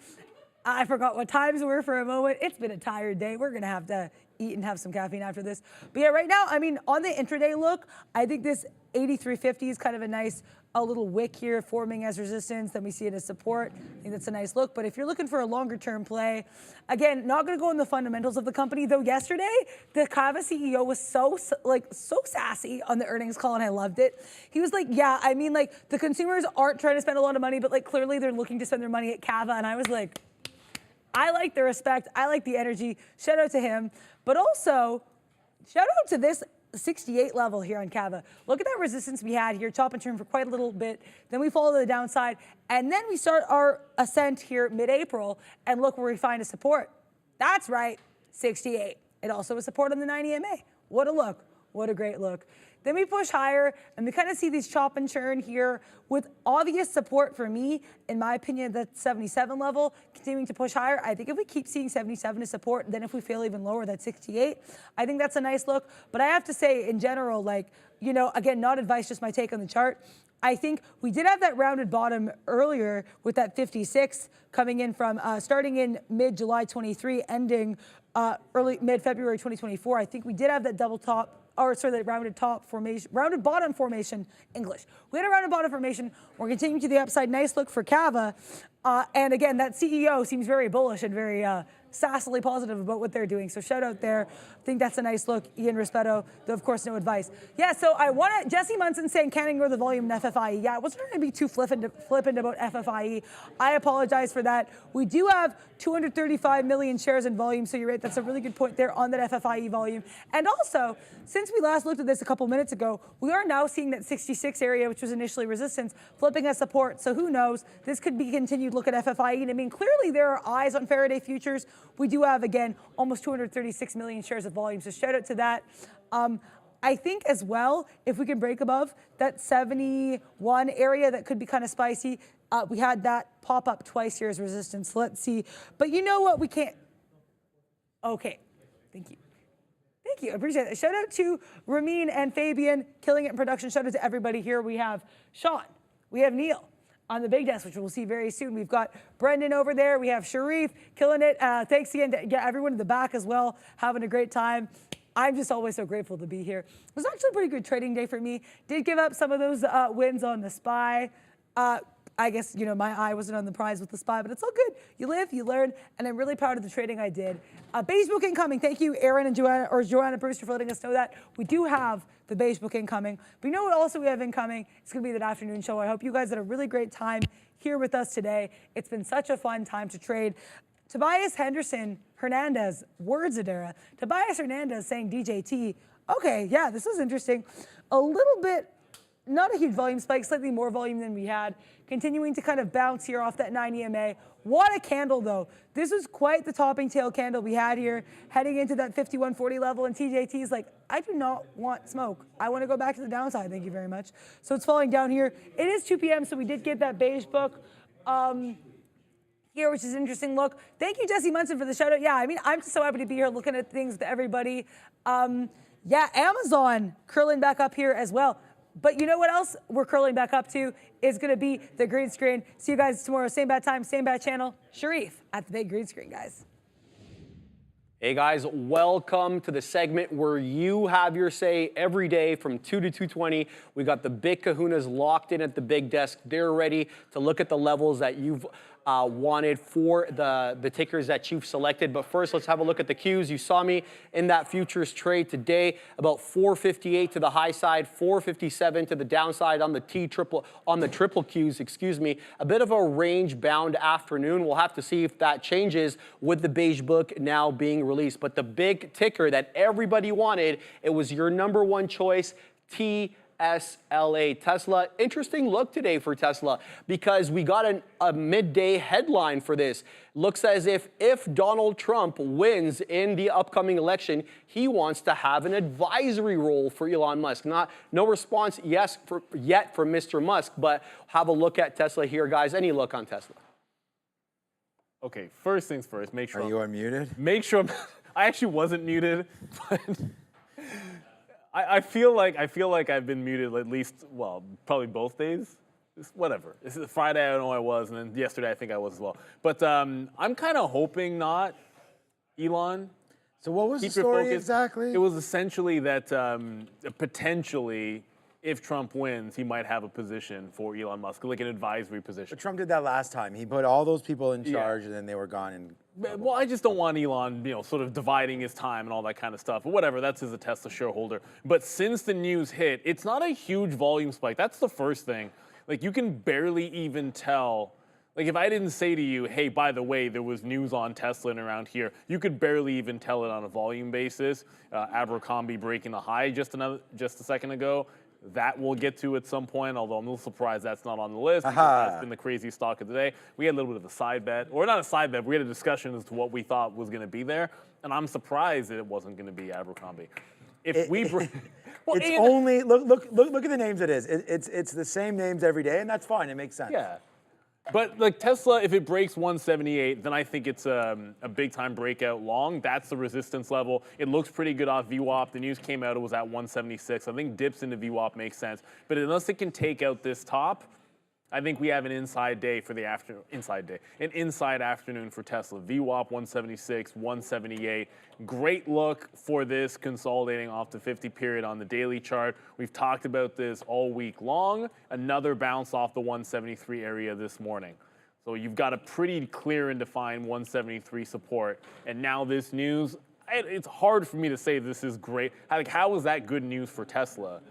I forgot what times were for a moment. It's been a tired day. We're going to have to eat and have some caffeine after this. But yeah, right now, I mean, on the intraday look, I think this 83.50 is kind of a nice, a little wick here forming as resistance. Then we see it as support. I think that's a nice look. But if you're looking for a longer term play, again, not going to go in the fundamentals of the company. Though yesterday, the Cava CEO was so sassy on the earnings call, and I loved it. He was like, yeah, I mean, like, the consumers aren't trying to spend a lot of money, but like clearly they're looking to spend their money at Cava. And I was like, I like the respect. I like the energy. Shout out to him. But also, shout out to this 68 level here on Cava. Look at that resistance we had here, top and turn for quite a little bit. Then we follow to the downside. And then we start our ascent here mid-April. And look where we find a support. That's right, 68. It also was support on the 90 EMA. What a look. What a great look. Then we push higher, and we kind of see these chop and churn here with obvious support for me, in my opinion, that 77 level, continuing to push higher. I think if we keep seeing 77 as support, then if we fail even lower, that's 68. I think that's a nice look. But I have to say, in general, like, you know, again, not advice, just my take on the chart. I think we did have that rounded bottom earlier with that 56 coming in from starting in mid-July 23, ending early mid-February 2024. I think we did have that double top, or sorry, that rounded top formation, rounded bottom formation, English. We had a rounded bottom formation. We're continuing to the upside. Nice look for Cava. And again, that CEO seems very bullish and very sassily positive about what they're doing. So shout out there. I think that's a nice look. Ian Rispetto, though of course no advice. Yeah, so I want to, Jesse Munson saying can't ignore the volume in FFIE. Yeah, I wasn't trying to be too flippant about FFIE. I apologize for that. We do have 235 million shares in volume, so you're right, that's a really good point there on that FFIE volume. And also, since we last looked at this a couple minutes ago, we are now seeing that 66 area, which was initially resistance, flipping as support. So who knows? This could be continued look at FFIE. And I mean, clearly there are eyes on Faraday futures. We do have, again, almost 236 million shares of volume. So shout out to that. I think as well, if we can break above that 71 area, that could be kind of spicy. We had that pop up twice here as resistance. Let's see. But you know what? We can't. Okay. Thank you. Thank you. I appreciate it. Shout out to Ramin and Fabian, killing it in production. Shout out to everybody here. We have Sean. We have Neil on the big desk, which we'll see very soon. We've got Brendan over there. We have Sharif killing it. Thanks again to everyone in the back as well, having a great time. I'm just always so grateful to be here. It was actually a pretty good trading day for me. Did give up some of those wins on the SPY. I guess, you know, my eye wasn't on the prize with the SPY, but it's all good. You live, you learn, and I'm really proud of the trading I did. Beige book incoming. Thank you, Aaron and Joanna Brewster, for letting us know that. We do have the beige book incoming. But you know what also we have incoming? It's going to be that afternoon show. I hope you guys had a really great time here with us today. It's been such a fun time to trade. Tobias Henderson Hernandez, words Adara. Tobias Hernandez saying DJT. Okay, yeah, this is interesting. A little bit, not a huge volume spike, slightly more volume than we had. Continuing to kind of bounce here off that 9 EMA. What a candle, though. This was quite the topping tail candle we had here, heading into that 5140 level. And TJT is like, I do not want smoke. I want to go back to the downside. Thank you very much. So it's falling down here. It is 2 p.m., so we did get that beige book here, which is an interesting look. Thank you, Jesse Munson, for the shout out. Yeah, I mean, I'm just so happy to be here looking at things with everybody. Yeah, Amazon curling back up here as well. But you know what else we're curling back up to is going to be the green screen. See you guys tomorrow, same bad time, same bad channel. Sharif at the big green screen, guys. Hey guys, welcome to the segment where you have your say every day from 2 to 2:20. We got the big kahunas locked in at the big desk. They're ready to look at the levels that you've wanted for the tickers that you've selected. But first, let's have a look at the Qs. You saw me in that futures trade today, about 458 to the high side, 457 to the downside on the triple Qs, excuse me. A bit of a range-bound afternoon. We'll have to see if that changes with the beige book now being released. But the big ticker that everybody wanted, it was your number one choice, TSLA, Tesla. Interesting look today for Tesla because we got a midday headline for this. Looks as if Donald Trump wins in the upcoming election, he wants to have an advisory role for Elon Musk. No response yet from Mr. Musk, but have a look at Tesla here, guys. Any look on Tesla? Okay, first things first, make sure. Are you unmuted? Make sure I actually wasn't muted, but I feel like I've been muted at least, well, probably both days. It's whatever. This is Friday, I don't know I was, and then yesterday I think I was as well. But I'm kind of hoping not, Elon. So what was the Keep your story focus. exactly? It was essentially that potentially, if Trump wins, he might have a position for Elon Musk, like an advisory position. But Trump did that last time. He put all those people in charge, and then they were gone. And Well, I just don't want Elon, sort of dividing his time and all that kind of stuff. But whatever, that's as a Tesla shareholder. But since the news hit, it's not a huge volume spike. That's the first thing. Like, you can barely even tell. Like, if I didn't say to you, hey, by the way, there was news on Tesla and around here, you could barely even tell it on a volume basis. Abercrombie breaking the high just a second ago. That we'll get to at some point, although I'm a little surprised that's not on the list. Because that's been the crazy stock of the day. We had a little bit of a side bet, or not a side bet, we had a discussion as to what we thought was going to be there, and I'm surprised that it wasn't going to be Abercrombie. If we bring... Well, it's only, look at the names it is. It's the same names every day, and that's fine. It makes sense. Yeah. But like Tesla, if it breaks 178, then I think it's a big time breakout long. That's the resistance level. It looks pretty good off VWAP. The news came out, it was at 176. I think dips into VWAP makes sense. But unless it can take out this top, I think we have an inside day for the afternoon. An inside afternoon for Tesla. VWAP 176, 178. Great look for this consolidating off the 50 period on the daily chart. We've talked about this all week long. Another bounce off the 173 area this morning. So you've got a pretty clear and defined 173 support. And now this news, it's hard for me to say this is great. How is that good news for Tesla?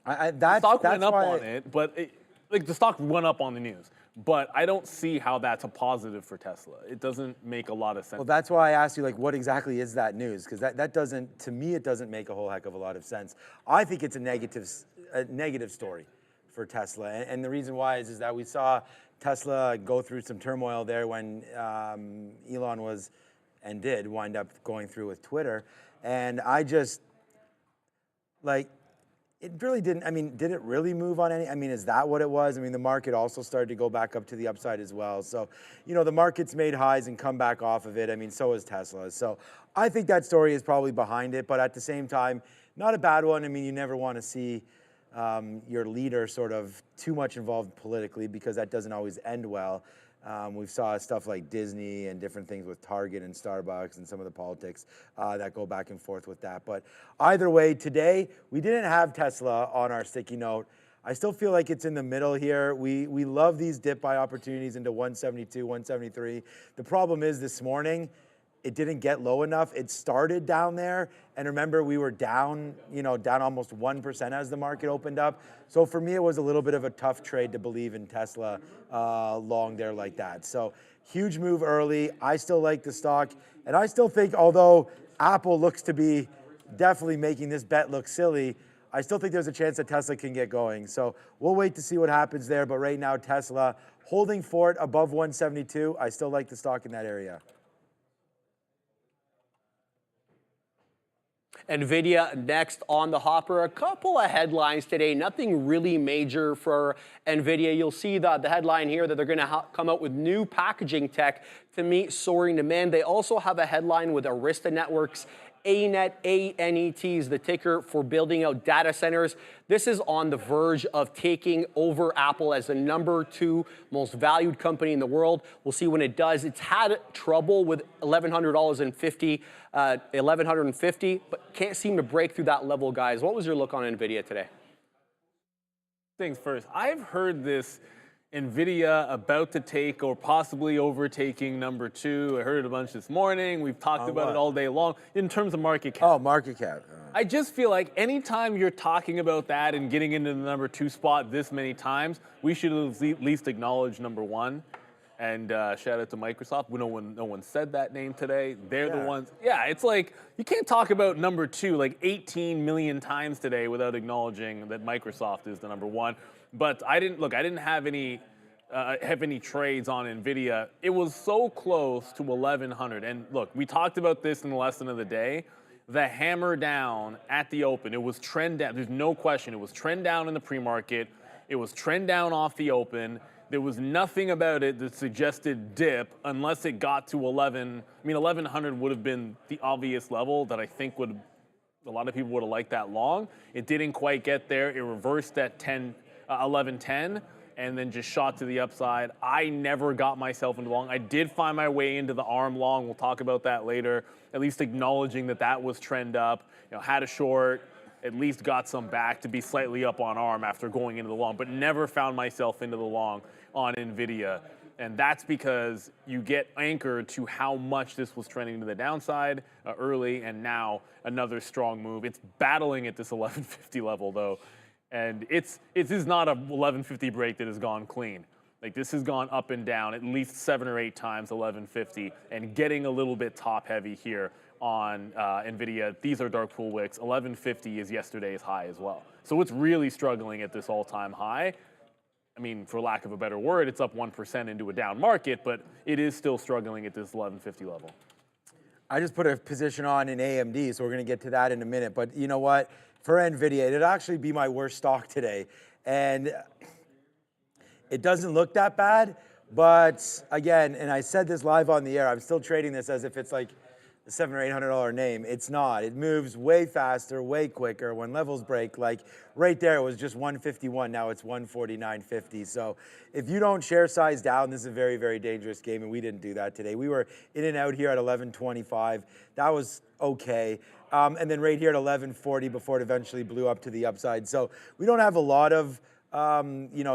The stock went up on it, but the stock went up on the news, but I don't see how that's a positive for Tesla. It doesn't make a lot of sense. Well, that's why I asked you, what exactly is that news? Because that doesn't, to me, it doesn't make a whole heck of a lot of sense. I think it's a negative story for Tesla, and the reason why is that we saw Tesla go through some turmoil there when Elon was and did wind up going through with Twitter, and I just it really didn't, did it really move on any, is that what it was? The market also started to go back up to the upside as well. So, the market's made highs and come back off of it. So is Tesla. So I think that story is probably behind it, but at the same time, not a bad one. You never want to see your leader sort of too much involved politically because that doesn't always end well. We've saw stuff like Disney and different things with Target and Starbucks and some of the politics that go back and forth with that. But either way, today, we didn't have Tesla on our sticky note. I still feel like it's in the middle here. We love these dip buy opportunities into 172, 173. The problem is this morning, it didn't get low enough. It started down there. And remember, we were down, down almost 1% as the market opened up. So for me, it was a little bit of a tough trade to believe in Tesla long there like that. So huge move early. I still like the stock. And I still think, although Apple looks to be definitely making this bet look silly, I still think there's a chance that Tesla can get going. So we'll wait to see what happens there. But right now, Tesla holding fort above 172. I still like the stock in that area. Nvidia next on the hopper. A couple of headlines today. Nothing really major for Nvidia. You'll see the headline here that they're going to come out with new packaging tech to meet soaring demand. They also have a headline with Arista Networks ANET, ANET is the ticker for building out data centers. This is on the verge of taking over Apple as the #2 most valued company in the world. We'll see when it does. It's had trouble with $1,150, but can't seem to break through that level, guys. What was your look on Nvidia today? Things first, I've heard this Nvidia about to take or possibly overtaking #2. I heard it a bunch this morning. We've talked about it all day long in terms of market cap. Oh, market cap. I just feel like anytime you're talking about that and getting into the #2 spot this many times, we should at least acknowledge #1. And shout out to Microsoft. No one said that name today. They're the ones. Yeah, it's like you can't talk about #2 like 18 million times today without acknowledging that Microsoft is the #1. But I didn't have any trades on Nvidia. It was so close to 1100. And look, we talked about this in the lesson of the day. The hammer down at the open. It was trend down. There's no question. It was trend down in the pre-market. It was trend down off the open. There was nothing about it that suggested dip unless it got to 11. I mean, 1100 would have been the obvious level that I think a lot of people would have liked that long. It didn't quite get there. It reversed at 1110 and then just shot to the upside. I never got myself into long. I did find my way into the arm long. We'll talk about that later. At least acknowledging that was trend up. Had a short. At least got some back to be slightly up on arm after going into the long, but never found myself into the long on Nvidia. And that's because you get anchored to how much this was trending to the downside early, and now another strong move. It's battling at this 1150 level though, and it is not a 1150 break that has gone clean. Like this has gone up and down at least 7 or 8 times 1150, and getting a little bit top heavy here on Nvidia. These are dark pool wicks. 1150 is yesterday's high as well. So it's really struggling at this all-time high. I mean, for lack of a better word, it's up 1% into a down market, but it is still struggling at this 1150 level. I just put a position on in AMD, so we're going to get to that in a minute. But you know what? For Nvidia, it'd actually be my worst stock today. And it doesn't look that bad, but again, and I said this live on the air, I'm still trading this as if it's like a $700 or $800 name. It's not. It moves way faster, way quicker. When levels break, like right there, it was just 151. Now it's 149.50. So if you don't share size down, this is a very, very dangerous game, and we didn't do that today. We were in and out here at 1125. That was okay. And then right here at 1140 before it eventually blew up to the upside. So we don't have a lot of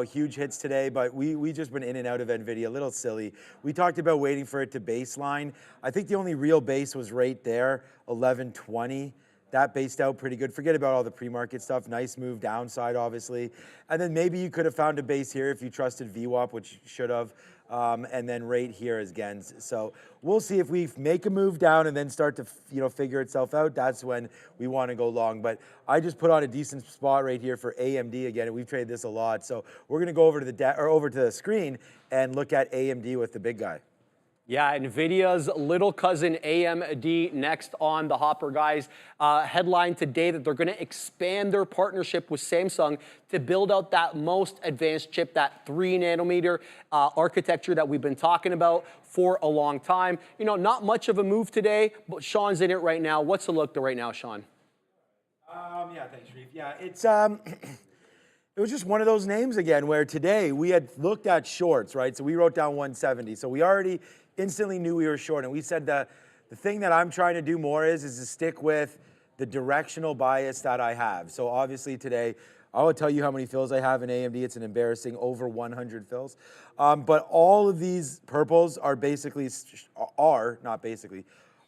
huge hits today, but we just been in and out of Nvidia, a little silly. We talked about waiting for it to baseline. I think the only real base was right there, 1120. That based out pretty good. Forget about all the pre-market stuff. Nice move downside, obviously. And then maybe you could have found a base here if you trusted VWAP, which you should have. And then right here is Gens. So we'll see if we make a move down and then start to figure itself out. That's when we want to go long. But I just put on a decent spot right here for AMD again, and we've traded this a lot. So we're going to go over to the screen and look at AMD with the big guy. Yeah, Nvidia's little cousin AMD next on the hopper, guys. Headline today that they're going to expand their partnership with Samsung to build out that most advanced chip, that 3-nanometer architecture that we've been talking about for a long time. Not much of a move today, but Sean's in it right now. What's the look right now, Sean? Yeah, thanks, Sharif. Yeah, it's it was just one of those names again where today we had looked at shorts, right? So we wrote down 170. So we already instantly knew we were short, and we said the thing that I'm trying to do more is to stick with the directional bias that I have. So obviously today, I will tell you how many fills I have in AMD. It's an embarrassing over 100 fills. But all of these purples are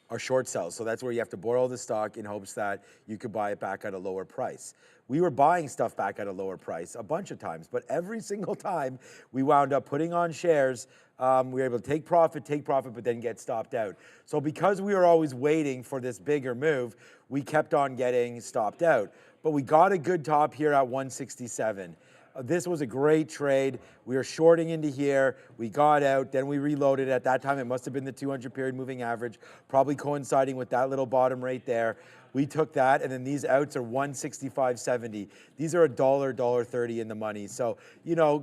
are short sells. So that's where you have to borrow the stock in hopes that you could buy it back at a lower price. We were buying stuff back at a lower price a bunch of times, but every single time we wound up putting on shares, we were able to take profit, but then get stopped out. So because we were always waiting for this bigger move, we kept on getting stopped out. But we got a good top here at 167. This was a great trade. We were shorting into here. We got out. Then we reloaded. At that time, it must have been the 200 period moving average, probably coinciding with that little bottom right there. We took that, and then these outs are 165.70. These are $1.30 in the money. So,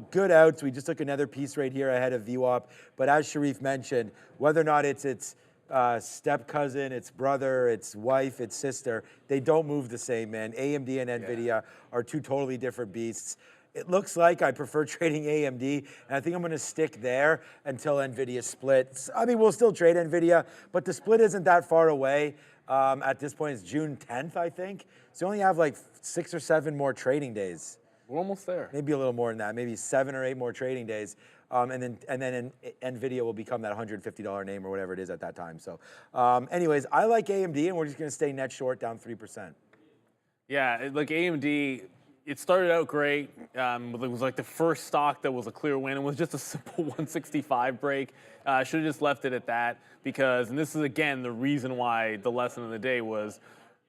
good outs. We just took another piece right here ahead of VWAP. But as Sharif mentioned, whether or not it's step cousin, it's brother, it's wife, it's sister. They don't move the same, man. AMD and Nvidia are two totally different beasts. It looks like I prefer trading AMD, and I think I'm going to stick there until Nvidia splits. I mean, we'll still trade Nvidia, but the split isn't that far away. At this point, it's June 10th, I think. So you only have like 6 or 7 more trading days. We're almost there. Maybe a little more than that, maybe 7 or 8 more trading days. And then Nvidia will become that $150 name or whatever it is at that time. So anyways, I like AMD, and we're just going to stay net short down 3%. Yeah, like AMD, it started out great. It was like the first stock that was a clear win. It was just a simple 165 break. Should have just left it at that because, and this is again the reason why the lesson of the day was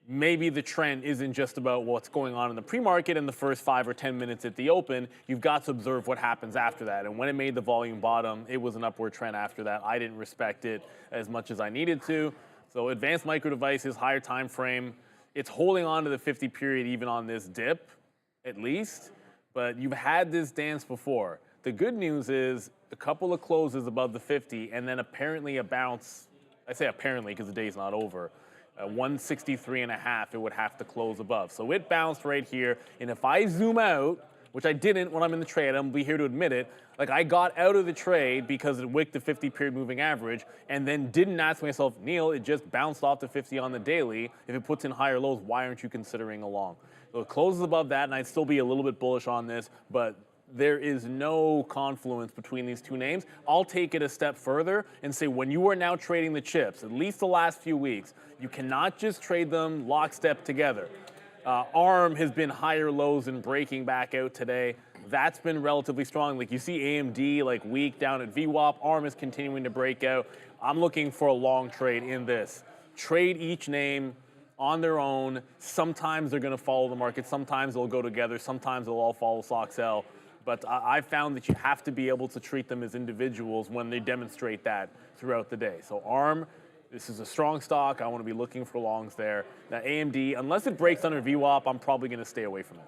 maybe the trend isn't just about what's going on in the pre-market in the first 5 or 10 minutes at the open. You've got to observe what happens after that. And when it made the volume bottom, it was an upward trend after that. I didn't respect it as much as I needed to. So advanced micro devices, higher time frame. It's holding on to the 50 period even on this dip, at least. But you've had this dance before. The good news is a couple of closes above the 50 and then apparently a bounce. I say apparently because the day's not over. 163.5, it would have to close above. So it bounced right here. And if I zoom out, which I didn't when I'm in the trade, I'm be here to admit it, like I got out of the trade because it wicked the 50 period moving average and then didn't ask myself, Neil, it just bounced off the 50 on the daily. If it puts in higher lows, why aren't you considering a long? So it closes above that, and I'd still be a little bit bullish on this, but there is no confluence between these two names. I'll take it a step further and say when you are now trading the chips, at least the last few weeks, you cannot just trade them lockstep together. ARM has been higher lows and breaking back out today. That's been relatively strong. Like you see AMD like weak down at VWAP. ARM is continuing to break out. I'm looking for a long trade in this. Trade each name on their own. Sometimes they're going to follow the market. Sometimes they'll go together. Sometimes they'll all follow SOXL. But I found that you have to be able to treat them as individuals when they demonstrate that throughout the day. So ARM, this is a strong stock. I want to be looking for longs there. Now AMD, unless it breaks under VWAP, I'm probably going to stay away from it.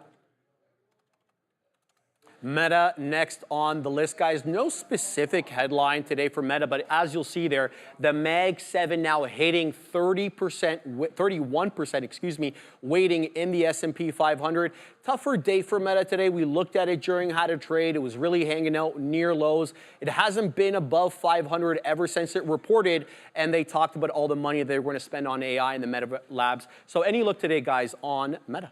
Meta next on the list, guys. No specific headline today for Meta, but as you'll see there, the Mag 7 now hitting 31%, weighting in the S&P 500. Tougher day for Meta today. We looked at it during how to trade. It was really hanging out near lows. It hasn't been above 500 ever since it reported, and they talked about all the money they were going to spend on AI in the Meta labs. So any look today, guys, on Meta?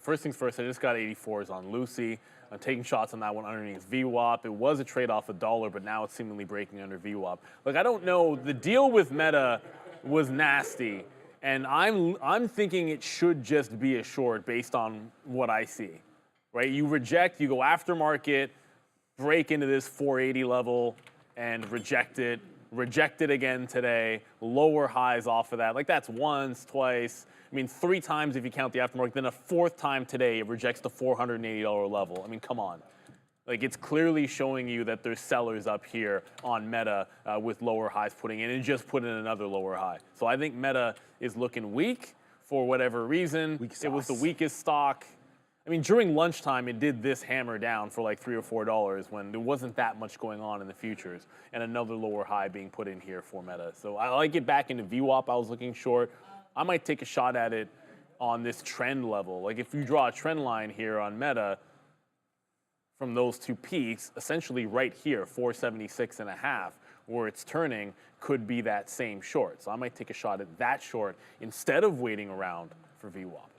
First things first, I just got 84s on Lucy. I'm taking shots on that one underneath VWAP. It was a trade off $1, but now it's seemingly breaking under VWAP. Look, I don't know. The deal with Meta was nasty, and I'm thinking it should just be a short based on what I see, right? You reject, you go after market, break into this 480 level, and reject it again today, lower highs off of that. Like that's once, twice. I mean, 3 times if you count the aftermarket, then a 4th time today it rejects the $480 level. I mean, come on. Like it's clearly showing you that there's sellers up here on Meta with lower highs putting in and just put in another lower high. So I think Meta is looking weak for whatever reason. It was the weakest stock. I mean, during lunchtime, it did this hammer down for like $3 or $4 when there wasn't that much going on in the futures and another lower high being put in here for Meta. So I like it back into VWAP. I was looking short. I might take a shot at it on this trend level. Like if you draw a trend line here on Meta from those two peaks, essentially right here, 476.5, where it's turning, could be that same short. So I might take a shot at that short instead of waiting around for VWAP.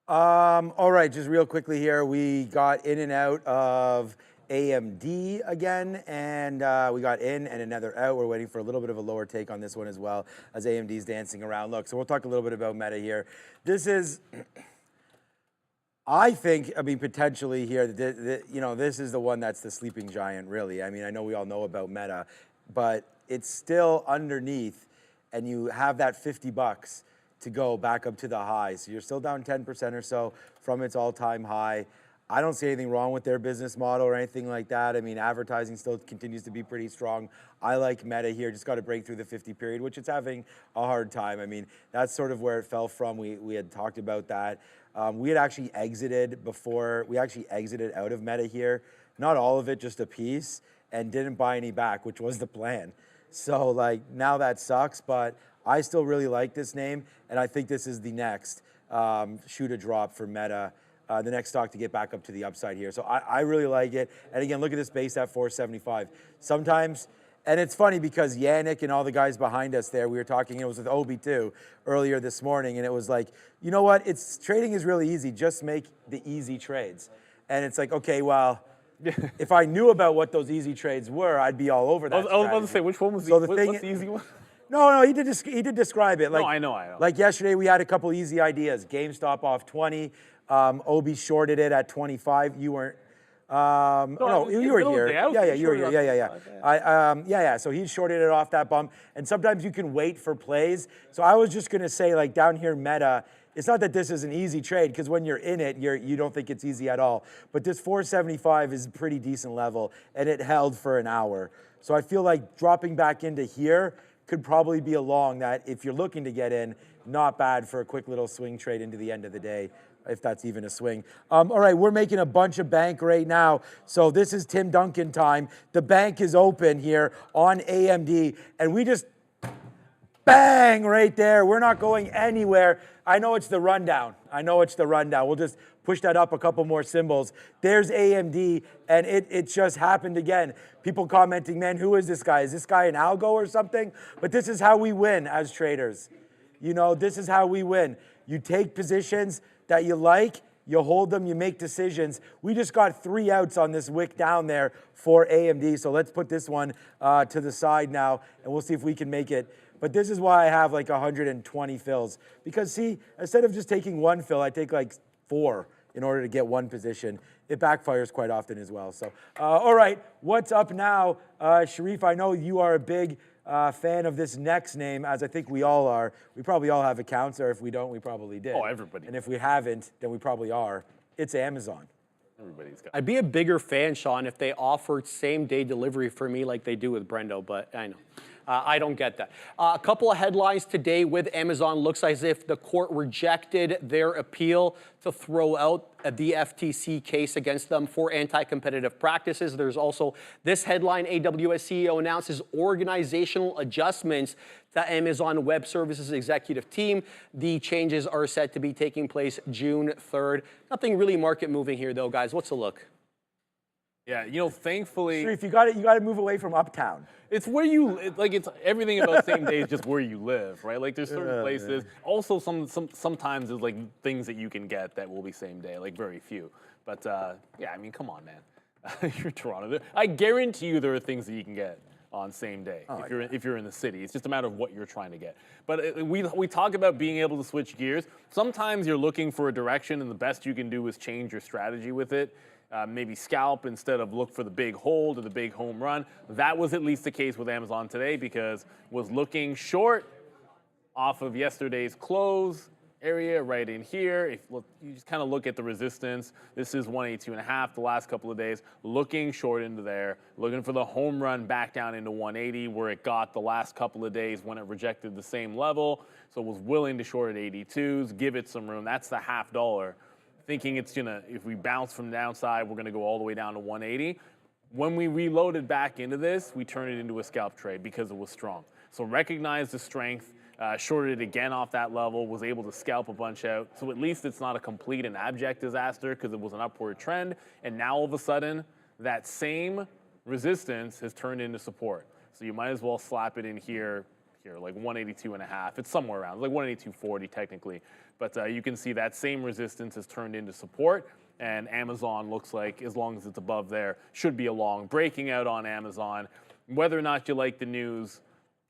All right, just real quickly here, we got in and out of AMD again, and we got in and another out. We're waiting for a little bit of a lower take on this one as well as AMD's dancing around. Look, so we'll talk a little bit about Meta here. This is, I think, I mean, potentially here, this is the one that's the sleeping giant, really. I mean, I know we all know about Meta, but it's still underneath, and you have that $50 to go back up to the high. So you're still down 10% or so from its all-time high. I don't see anything wrong with their business model or anything like that. I mean, advertising still continues to be pretty strong. I like Meta here, just got to break through the 50 period, which it's having a hard time. I mean, that's sort of where it fell from. We had talked about that. We had actually exited before. We actually exited out of Meta here. Not all of it, just a piece, and didn't buy any back, which was the plan. So like now that sucks, but I still really like this name, and I think this is the next shoot a drop for Meta, the next stock to get back up to the upside here. So I really like it. And again, look at this base at 475. Sometimes, and it's funny because Yannick and all the guys behind us there, we were talking, it was with Obi too, earlier this morning, and it was like, you know what, trading is really easy, just make the easy trades. And it's like, okay, well, if I knew about what those easy trades were, I'd be all over that. I was about to say, which one was what's the easy one? No, he did describe it. Like, no, I know. Like yesterday, we had a couple easy ideas. GameStop off 20. Obi shorted it at 25. You weren't. No, you were here. Yeah, you were here. Yeah. So he shorted it off that bump. And sometimes you can wait for plays. So I was just gonna say, like down here, Meta. It's not that this is an easy trade, because when you're in it, you don't think it's easy at all. But this 475 is a pretty decent level, and it held for an hour. So I feel like dropping back into here could probably be a long that, if you're looking to get in, not bad for a quick little swing trade into the end of the day, if that's even a swing. All right, we're making a bunch of bank right now. So this is Tim Duncan time. The bank is open here on AMD, and we just bang right there. We're not going anywhere. I know it's the rundown. We'll just push that up a couple more symbols. There's AMD, and it just happened again. People commenting, man, who is this guy? Is this guy an algo or something? But this is how we win as traders. You know, this is how we win. You take positions that you like, you hold them, you make decisions. We just got 3 outs on this wick down there for AMD, so let's put this one to the side now, and we'll see if we can make it. But this is why I have like 120 fills. Because see, instead of just taking 1 fill, I take like 4 in order to get 1 position. It backfires quite often as well. So, all right, what's up now? Sharif, I know you are a big fan of this next name, as I think we all are. We probably all have accounts, or if we don't, we probably did. Oh, everybody. And if we haven't, then we probably are. It's Amazon. Everybody's got. I'd be a bigger fan, Sean, if they offered same-day delivery for me like they do with Brendo, but I know. I don't get that. A couple of headlines today with Amazon. Looks as if the court rejected their appeal to throw out the FTC case against them for anti-competitive practices. There's also this headline: AWS CEO announces organizational adjustments to Amazon Web Services executive team. The changes are set to be taking place June 3rd. Nothing really market moving here though, guys. What's the look? Yeah, you know, thankfully, Sharif, you got to move away from Uptown. it's where it's everything about same day is just where you live, right? Like there's certain places. Also, sometimes there's like things that you can get that will be same day, like very few. But yeah, I mean, come on, man. You're Toronto. I guarantee you there are things that you can get on same day if you're in the city. It's just a matter of what you're trying to get. But we talk about being able to switch gears. Sometimes you're looking for a direction, and the best you can do is change your strategy with it. Maybe scalp instead of look for the big hold or the big home run. That was at least the case with Amazon today, because was looking short off of yesterday's close area right in here. If you just kind of look at the resistance, this is 182.5 the last couple of days, looking short into there, looking for the home run back down into 180 where it got the last couple of days when it rejected the same level. So was willing to short at 82s, give it some room. That's the $0.50. Thinking it's gonna, if we bounce from the downside, we're gonna go all the way down to 180. When we reloaded back into this, we turned it into a scalp trade because it was strong. So recognize the strength, shorted it again off that level, was able to scalp a bunch out. So at least it's not a complete and abject disaster because it was an upward trend. And now all of a sudden, that same resistance has turned into support. So you might as well slap it in here, like 182.5. It's somewhere around, like 182.40 technically. But you can see that same resistance has turned into support, and Amazon looks like, as long as it's above there, should be a long. Breaking out on Amazon. Whether or not you like the news,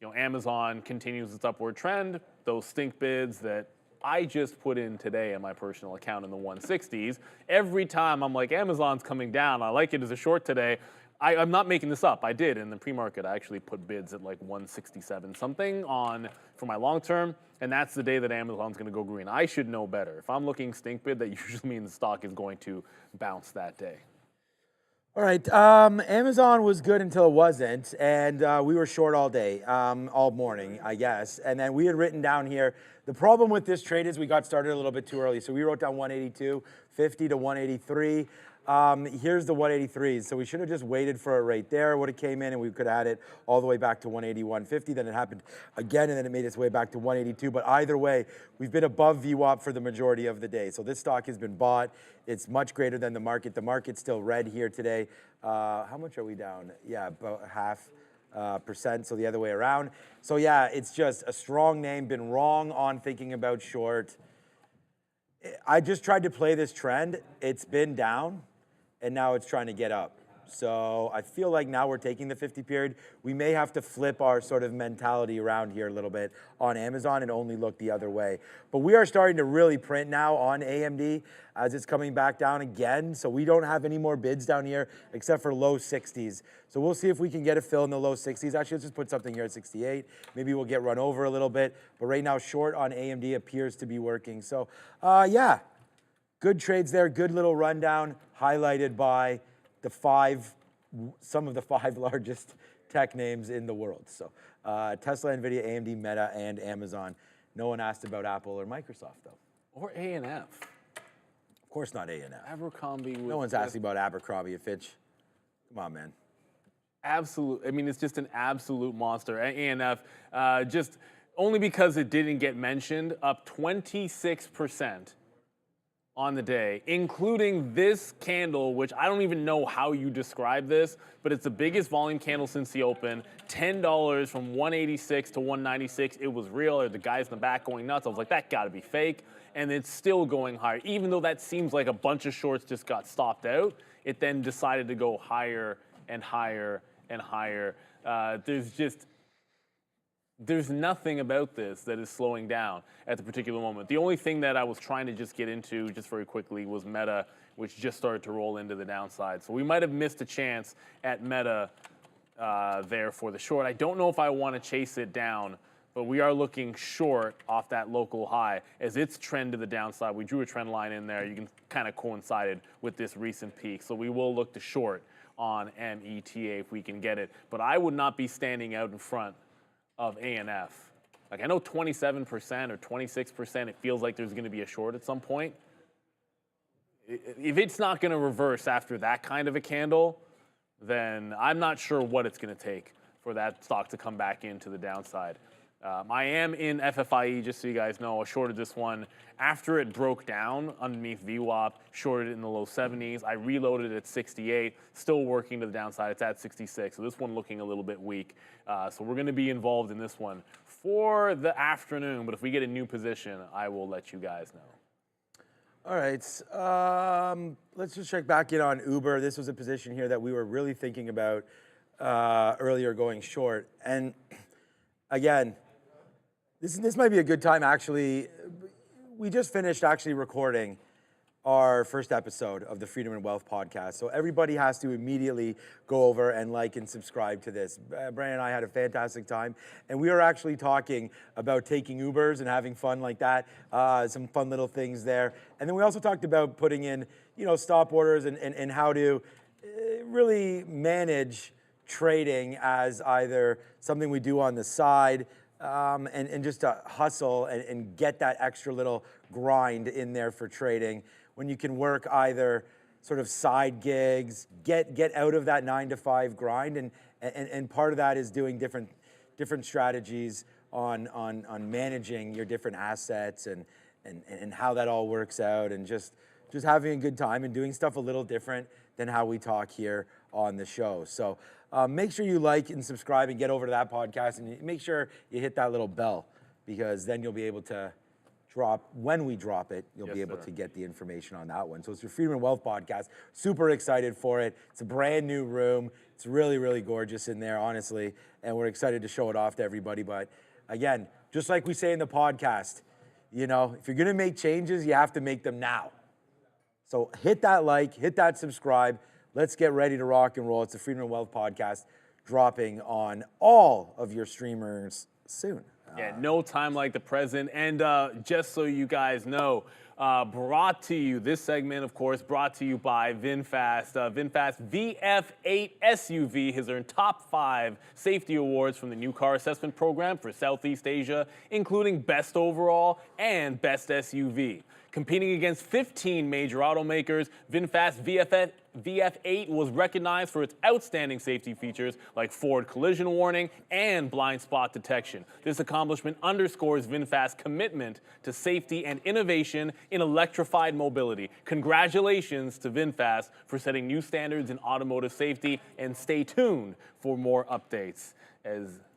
you know, Amazon continues its upward trend. Those stink bids that I just put in today on my personal account in the 160s. Every time I'm like, Amazon's coming down, I like it as a short today. I'm not making this up. I did in the pre-market. I actually put bids at like 167 something on for my long term, and that's the day that Amazon's going to go green. I should know better. If I'm looking stink bid, that usually means the stock is going to bounce that day. All right, Amazon was good until it wasn't, and we were short all day, all morning, I guess. And then we had written down here, the problem with this trade is we got started a little bit too early. So we wrote down 182, 50 to 183. Here's the 183s. So we should have just waited for it right there. Would have came in and we could have had it all the way back to 181.50. Then it happened again and then it made its way back to 182. But either way, we've been above VWAP for the majority of the day. So this stock has been bought. It's much greater than the market. The market's still red here today. How much are we down? Yeah, about 0.5%, so the other way around. So yeah, it's just a strong name. Been wrong on thinking about short. I just tried to play this trend. It's been down. And now it's trying to get up. So I feel like now we're taking the 50 period. We may have to flip our sort of mentality around here a little bit on Amazon and only look the other way. But we are starting to really print now on AMD as it's coming back down again. So we don't have any more bids down here except for low 60s. So we'll see if we can get a fill in the low 60s. Actually, let's just put something here at 68. Maybe we'll get run over a little bit. But right now, short on AMD appears to be working. So yeah. Good trades there, good little rundown, highlighted by some of the five largest tech names in the world. So Tesla, Nvidia, AMD, Meta, and Amazon. No one asked about Apple or Microsoft, though. Or A&F. Of course not A&F. Abercrombie. No one's asking about Abercrombie and Fitch. Come on, man. Absolute. I mean, it's just an absolute monster. A&F, just only because it didn't get mentioned, up 26%. On the day, including this candle, which I don't even know how you describe this, but it's the biggest volume candle since the open. $10 from 186 to 196. It was real. The guys in the back going nuts. I was like, that got to be fake. And it's still going higher. Even though that seems like a bunch of shorts just got stopped out, it then decided to go higher and higher and higher. There's nothing about this that is slowing down at the particular moment. The only thing that I was trying to just get into just very quickly was Meta, which just started to roll into the downside. So we might have missed a chance at Meta there for the short. I don't know if I want to chase it down, but we are looking short off that local high as its trend to the downside. We drew a trend line in there. You can kind of coincide with this recent peak. So we will look to short on META if we can get it. But I would not be standing out in front of A&F. Like I know 27% or 26%, it feels like there's going to be a short at some point. If it's not going to reverse after that kind of a candle, then I'm not sure what it's going to take for that stock to come back into the downside. I am in FFIE, just so you guys know. I shorted this one after it broke down underneath VWAP, shorted it in the low 70s. I reloaded at 68, still working to the downside. It's at 66, so this one looking a little bit weak. So we're going to be involved in this one for the afternoon, but if we get a new position, I will let you guys know. All right, let's just check back in on Uber. This was a position here that we were really thinking about earlier going short. And again, this might be a good time, actually. We just finished actually recording our first episode of the Freedom and Wealth podcast. So everybody has to immediately go over and like and subscribe to this. Brandon and I had a fantastic time. And we were actually talking about taking Ubers and having fun like that. Some fun little things there. And then we also talked about putting in, stop orders and how to really manage trading as either something we do on the side, and just to hustle and get that extra little grind in there for trading when you can work either sort of side gigs, get out of that 9 to 5 grind, and part of that is doing different strategies on managing your different assets and how that all works out, and just having a good time and doing stuff a little different than how we talk here on the show. So make sure you like and subscribe and get over to that podcast, and make sure you hit that little bell, because then you'll be able to when we drop it, you'll be able to get the information on that one. So it's your Freedom and Wealth podcast. Super excited for it. It's a brand new room. It's really, really gorgeous in there, honestly, and we're excited to show it off to everybody. But again, just like we say in the podcast, if you're gonna make changes, you have to make them now. So hit that like, hit that subscribe. Let's get ready to rock and roll. It's the Freedom and Wealth podcast, dropping on all of your streamers soon. Yeah, no time like the present. And just so you guys know, brought to you, this segment, of course, brought to you by VinFast. VinFast VF8 SUV has earned top 5 safety awards from the new car assessment program for Southeast Asia, including Best Overall and Best SUV. Competing against 15 major automakers, VinFast VF8 was recognized for its outstanding safety features like forward collision warning and blind spot detection. This accomplishment underscores VinFast's commitment to safety and innovation in electrified mobility. Congratulations to VinFast for setting new standards in automotive safety, and stay tuned for more updates.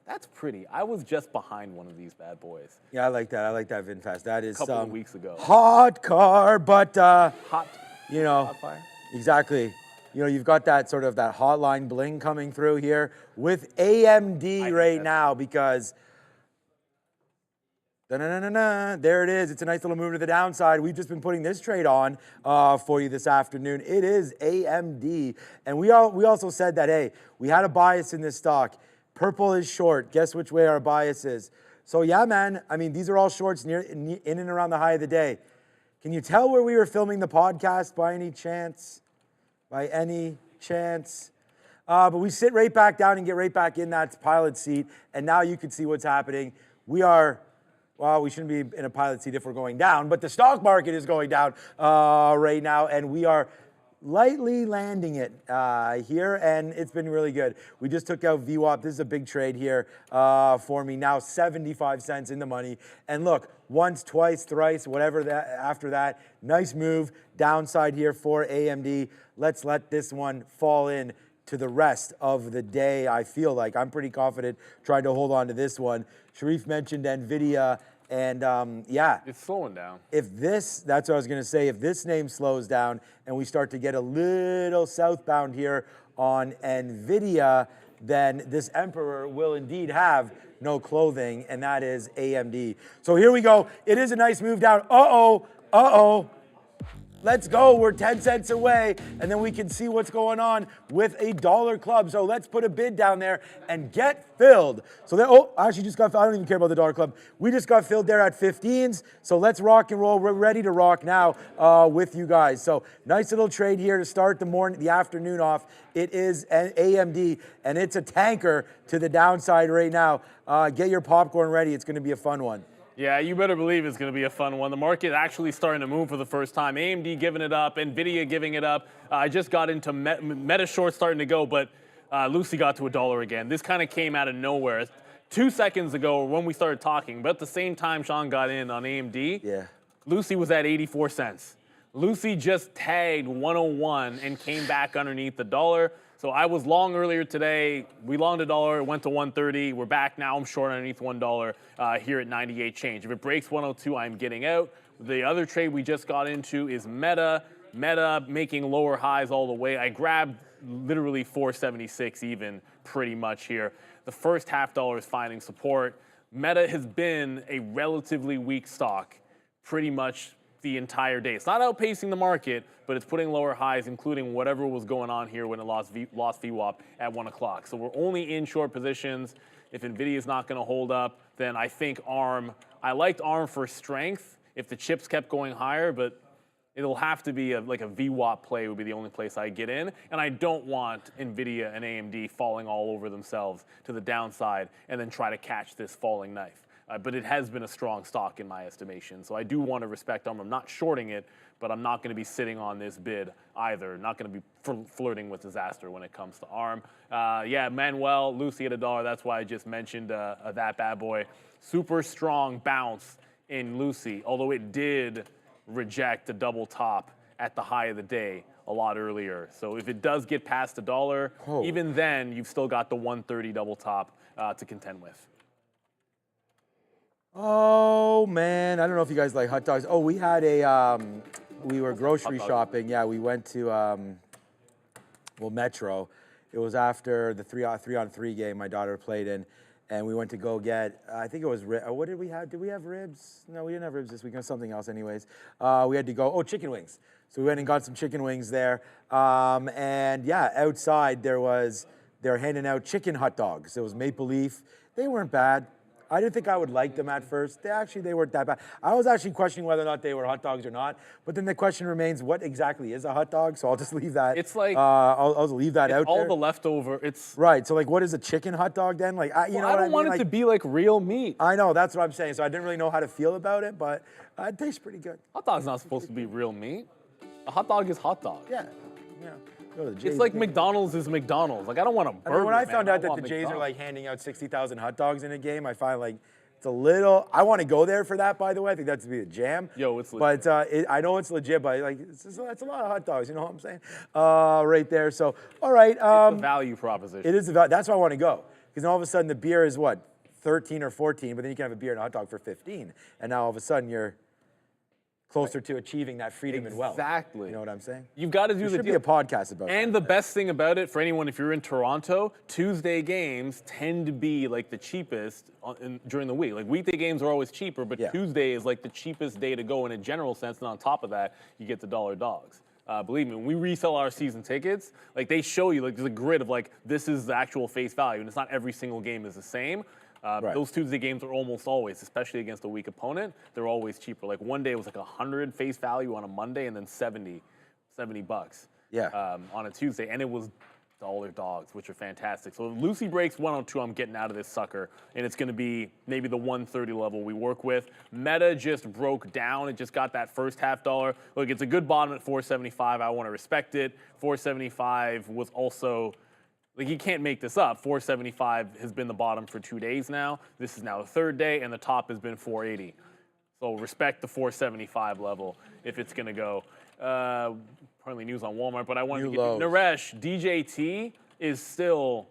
That's pretty. I was just behind one of these bad boys. Yeah, I like that. I like that VinFast. That is A couple of weeks ago. hot car, but Hot. you know, Hot fire. exactly. You know, you've got that sort of that hotline bling coming through here with AMD right now because there it is. It's a nice little move to the downside. We've just been putting this trade on for you this afternoon. It is AMD, and we also said that hey, we had a bias in this stock. Purple is short. Guess which way our bias is? So yeah, man. I mean, these are all shorts in and around the high of the day. Can you tell where we were filming the podcast by any chance? By any chance? But we sit right back down and get right back in that pilot seat, and now you can see what's happening. We shouldn't be in a pilot seat if we're going down, but the stock market is going down right now, and we are lightly landing it here, and it's been really good. We just took out VWAP. This is a big trade here for me. Now 75 cents in the money. And look, once, twice, thrice, whatever that after that. Nice move. Downside here for AMD. Let's let this one fall in to the rest of the day. I feel like I'm pretty confident trying to hold on to this one. Sharif mentioned Nvidia. And yeah, It's slowing down. that's what I was going to say, if this name slows down and we start to get a little southbound here on Nvidia, then this emperor will indeed have no clothing, and that is AMD. So here we go. It is a nice move down. Uh-oh. Let's go. We're 10 cents away, and then we can see what's going on with a dollar club. So let's put a bid down there and get filled. So there, I actually just got filled. I don't even care about the dollar club. We just got filled there at 15s. So let's rock and roll. We're ready to rock now with you guys. So nice little trade here to start the afternoon off. It is an AMD, and it's a tanker to the downside right now. Get your popcorn ready. It's going to be a fun one. Yeah, you better believe it's going to be a fun one. The market actually starting to move for the first time. AMD giving it up, Nvidia giving it up. I just got into Meta short starting to go, but Lucy got to $1 again. This kind of came out of nowhere. 2 seconds ago when we started talking, but at the same time Sean got in on AMD, Lucy was at 84 cents. Lucy just tagged 101 and came back underneath the dollar. So I was long earlier today. We longed $1, it went to 130. We're back now. I'm short underneath $1 here at 98 change. If it breaks 102, I'm getting out. The other trade we just got into is Meta. Meta making lower highs all the way. I grabbed literally 476 even pretty much here. The first $0.50 is finding support. Meta has been a relatively weak stock pretty much the entire day. It's not outpacing the market, but it's putting lower highs, including whatever was going on here when it lost VWAP at 1 o'clock. So we're only in short positions. If Nvidia is not going to hold up, then I think ARM. I liked ARM for strength if the chips kept going higher, but it'll have to be like a VWAP play would be the only place I get in. And I don't want Nvidia and AMD falling all over themselves to the downside and then try to catch this falling knife. But it has been a strong stock in my estimation. So I do want to respect ARM. I'm not shorting it, but I'm not going to be sitting on this bid either. Not going to be flirting with disaster when it comes to ARM. Yeah, Manuel, Lucy at $1. That's why I just mentioned that bad boy. Super strong bounce in Lucy, although it did reject a double top at the high of the day a lot earlier. So if it does get past $1, even then, you've still got the 130 double top to contend with. Oh man, I don't know if you guys like hot dogs. Oh, we had we were grocery shopping. Yeah, we went to Metro. It was after the 3-on-3 game my daughter played in, and we went to go get. I think it was what did we have? Did we have ribs? No, we didn't have ribs this weekend. Something else, anyways. We had to go. Oh, chicken wings. So we went and got some chicken wings there. And yeah, outside they were handing out chicken hot dogs. It was maple leaf. They weren't bad. I didn't think I would like them at first. They weren't that bad. I was actually questioning whether or not they were hot dogs or not. But then the question remains, what exactly is a hot dog? So I'll just leave that. It's like I'll leave that out all there. the leftover. It's Right. So like, what is a chicken hot dog then? Like, you know I what don't I mean? want it Like, to be like real meat. I know, that's what I'm saying. So I didn't really know how to feel about it, but it tastes pretty good. Hot dog's not supposed to be real meat. A hot dog is hot dog. Yeah. Go to the It's Jays like game. McDonald's is McDonald's. Like I don't want a burger. I mean, when I man. found out that want the Jays are McDonald's. like handing out 60,000 hot dogs in a game, I find like it's a little. I want to go there for that. By the way, I think that's to be a jam. Yo, it's legit. But I know it's legit, but like that's a lot of hot dogs. You know what I'm saying? Right there. So all right. It's a value proposition. It is about. That's why I want to go because all of a sudden the beer is what 13 or 14, but then you can have a beer and a hot dog for 15, and now all of a sudden you're closer to achieving that freedom and wealth. Exactly. You know what I'm saying? You've got to do There the should be deal. a podcast about that. And the best thing about it for anyone, if you're in Toronto, Tuesday games tend to be like the cheapest during the week. Like weekday games are always cheaper, but Yeah. Tuesday is like the cheapest day to go in a general sense. And on top of that, you get the dollar dogs. Believe me, when we resell our season tickets, like they show you like there's a grid of like this is the actual face value, and it's not every single game is the same. Right. Those Tuesday games are almost always, especially against a weak opponent, they're always cheaper. Like one day it was like 100 face value on a Monday, and then 70 bucks. Yeah. On a Tuesday, and it was dollar dogs, which are fantastic. So Lucy breaks 102, I'm getting out of this sucker, and it's going to be maybe the 130 level we work with. Meta just broke down. It just got that first half dollar. Look, it's a good bottom at 475. I want to respect it. 475 was also, like you can't make this up. 475 has been the bottom for 2 days now. This is now the third day, and the top has been 480. So respect the 475 level if it's going to go. Apparently news on Walmart, but I wanted New to get lows. Naresh, DJT is still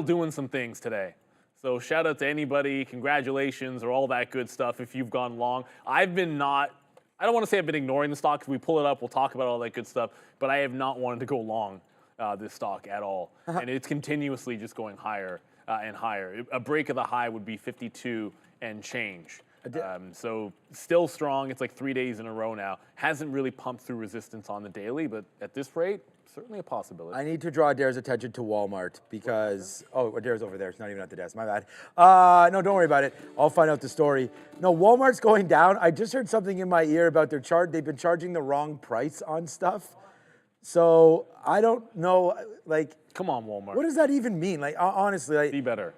doing some things today. So shout out to anybody, congratulations, or all that good stuff if you've gone long. I don't want to say I've been ignoring the stock. If we pull it up, we'll talk about all that good stuff, but I have not wanted to go long this stock at all. And it's continuously just going higher and higher. A break of the high would be 52 and change. So still strong. It's like 3 days in a row now. Hasn't really pumped through resistance on the daily, but at this rate, certainly a possibility. I need to draw Adair's attention to Walmart because, Adair's over there. It's not even at the desk. My bad. No, don't worry about it. I'll find out the story. No, Walmart's going down. I just heard something in my ear about their chart. They've been charging the wrong price on stuff. So I don't know, like. Come on, Walmart. What does that even mean? Like, honestly, like. Be better.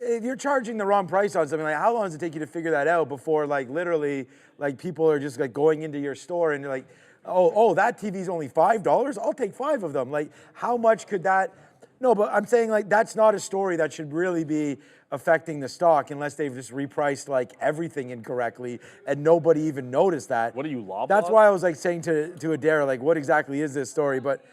If you're charging the wrong price on something, like how long does it take you to figure that out before like literally like people are just like going into your store and you're like, oh, that TV's only $5? I'll take 5 of them. Like how much could that? No, but I'm saying like that's not a story that should really be affecting the stock unless they've just repriced like everything incorrectly and nobody even noticed that. What are you, Loblaws? That's why I was like saying to Adair, like what exactly is this story? But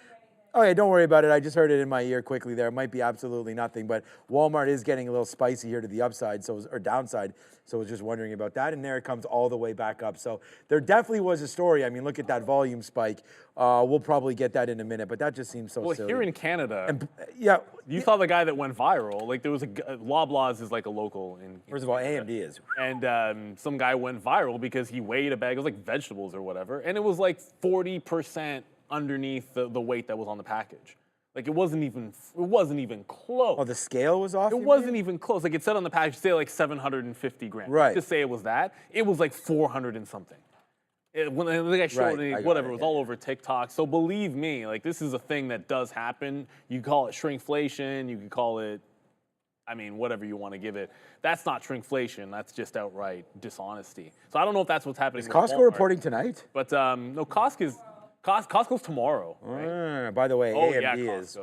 okay, don't worry about it. I just heard it in my ear quickly there. It might be absolutely nothing, but Walmart is getting a little spicy here to the upside, or downside. So I was just wondering about that, and there it comes all the way back up. So there definitely was a story. I mean, look at that volume spike. We'll probably get that in a minute, but that just seems so silly. Here in Canada, Yeah. you saw the guy that went viral. Like there was Loblaws is like a local in. First of all, AMD is. And some guy went viral because he weighed a bag. It was like vegetables or whatever, and it was like 40% underneath the weight that was on the package. Like it wasn't even close. Oh, the scale was off? It wasn't even close. Like it said on the package, say like 750 grams. Right. To say it was that, it was like 400 and something. When the guy showed Right, I it, got whatever, it, it was yeah. all over TikTok. So believe me, like this is a thing that does happen. You call it shrinkflation. You could call it, I mean, whatever you want to give it. That's not shrinkflation. That's just outright dishonesty. So I don't know if that's what's happening. Is with Costco Walmart. reporting tonight? But no, Costco's tomorrow. Right? By the way, Oh AMD yeah, is.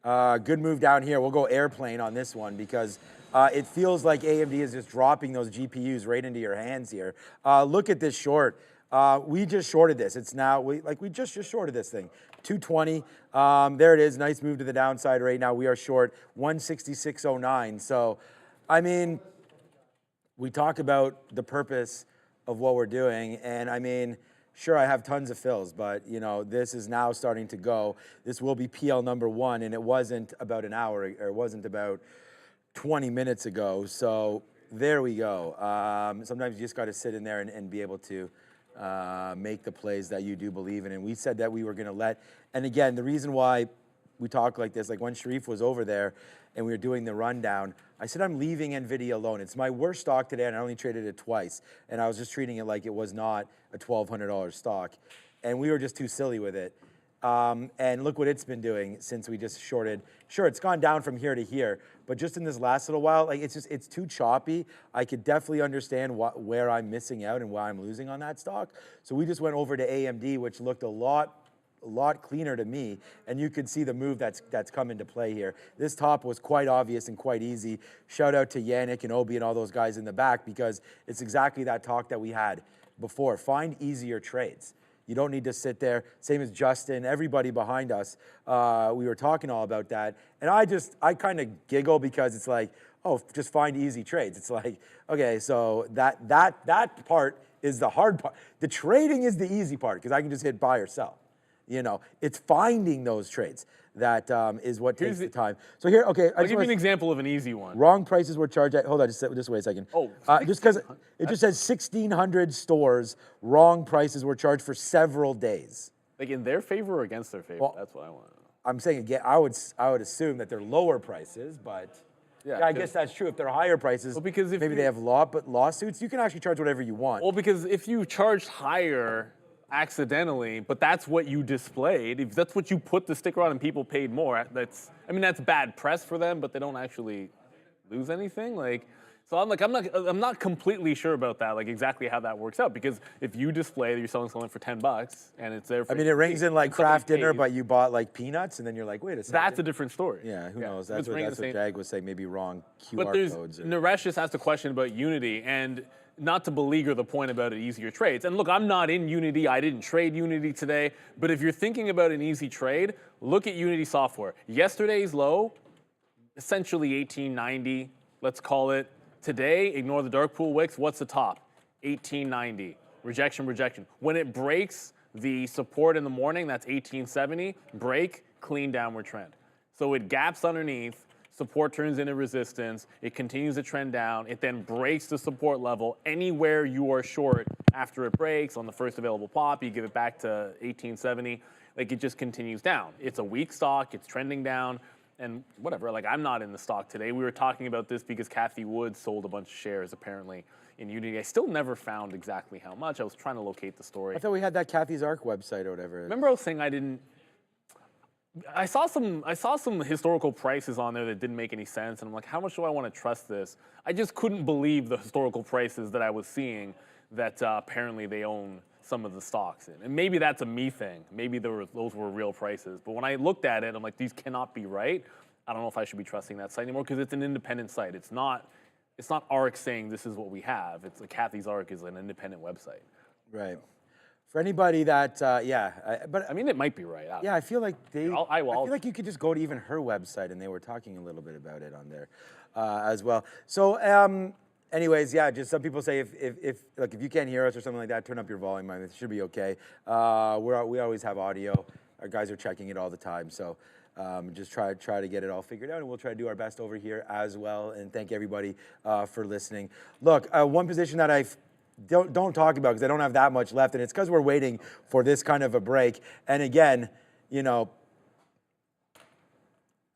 Costco. Good move down here. We'll go airplane on this one because it feels like AMD is just dropping those GPUs right into your hands here. Look at this short. We just shorted this. It's now, we just shorted this thing. 220. There it is. Nice move to the downside right now. We are short 166.09. So, I mean, we talk about the purpose of what we're doing. And I mean, sure, I have tons of fills, but you know, this is now starting to go. This will be PL number 1, and it wasn't about an hour, or it wasn't about 20 minutes ago. So there we go. Sometimes you just got to sit in there and be able to make the plays that you do believe in. And we said that we were going to and again, the reason why we talk like this, like when Sharif was over there and we were doing the rundown, I said, I'm leaving Nvidia alone. It's my worst stock today, and I only traded it twice. And I was just treating it like it was not a $1,200 stock. And we were just too silly with it. And look what it's been doing since we just shorted. Sure, it's gone down from here to here, but just in this last little while, like it's too choppy. I could definitely understand where I'm missing out and why I'm losing on that stock. So we just went over to AMD, which looked a lot cleaner to me, and you could see the move that's come into play here. This top was quite obvious and quite easy. Shout out to Yannick and Obi and all those guys in the back, because it's exactly that talk that we had before. Find easier trades. You don't need to sit there. Same as Justin, everybody behind us. We were talking all about that. And I kind of giggle because it's like, oh, just find easy trades. It's like, okay, so that part is the hard part. The trading is the easy part because I can just hit buy or sell. You know, it's finding those trades that is what takes the time. So here, okay. I'll give you an example of an easy one. Wrong prices were charged at, hold on, just wait a second. Oh. Just because it just says 1,600 stores, wrong prices were charged for several days. Like in their favor or against their favor? Well, That's what I want to know. I'm saying again, I would assume that they're lower prices, but yeah, I guess that's true. If they're higher prices, well, because if maybe they have lawsuits, you can actually charge whatever you want. Well, because if you charged higher accidentally, but that's what you displayed, if that's what you put the sticker on and people paid more, that's bad press for them, but they don't actually lose anything. Like, so I'm not completely sure about that, like exactly how that works out, because if you display that you're selling something for $10 and it's there for, I mean, it rings in like craft dinner, but you bought like peanuts, and then you're like, wait a second. That's a different story. Yeah, who knows? That's what Jag was saying, maybe wrong QR but codes. Naresh just asked a question about Unity, and not to beleaguer the point about easier trades. And look, I'm not in Unity. I didn't trade Unity today. But if you're thinking about an easy trade, look at Unity software. Yesterday's low, essentially 1890, let's call it. Today, ignore the dark pool wicks. What's the top? 1890. Rejection, rejection. When it breaks the support in the morning, that's 1870. Break, clean downward trend. So it gaps underneath. Support turns into resistance. It continues to trend down. It then breaks the support level. Anywhere you are short after it breaks on the first available pop, you give it back to 1870. Like, it just continues down. It's a weak stock. It's trending down. And whatever, like, I'm not in the stock today. We were talking about this because Kathy Wood sold a bunch of shares apparently in Unity. I still never found exactly how much. I was trying to locate the story. I thought we had that Kathy's Arc website or whatever. Remember I was saying I saw some historical prices on there that didn't make any sense, and I'm like, how much do I want to trust this? I just couldn't believe the historical prices that I was seeing that apparently they own some of the stocks in. And maybe that's a me thing. Maybe those were real prices. But when I looked at it, I'm like, these cannot be right. I don't know if I should be trusting that site anymore because it's an independent site. It's not ARC saying this is what we have. It's like Kathy's Arc is an independent website. Right. For anybody that, but I mean, it might be right. Yeah, I feel like I feel like you could just go to even her website, and they were talking a little bit about it on there as well. So, anyways, yeah, just some people say if you can't hear us or something like that, turn up your volume. I mean, it should be okay. We always have audio. Our guys are checking it all the time, so just try to get it all figured out, and we'll try to do our best over here as well. And thank everybody for listening. Look, one position that I don't talk about because I don't have that much left, and it's because we're waiting for this kind of a break. And again, you know,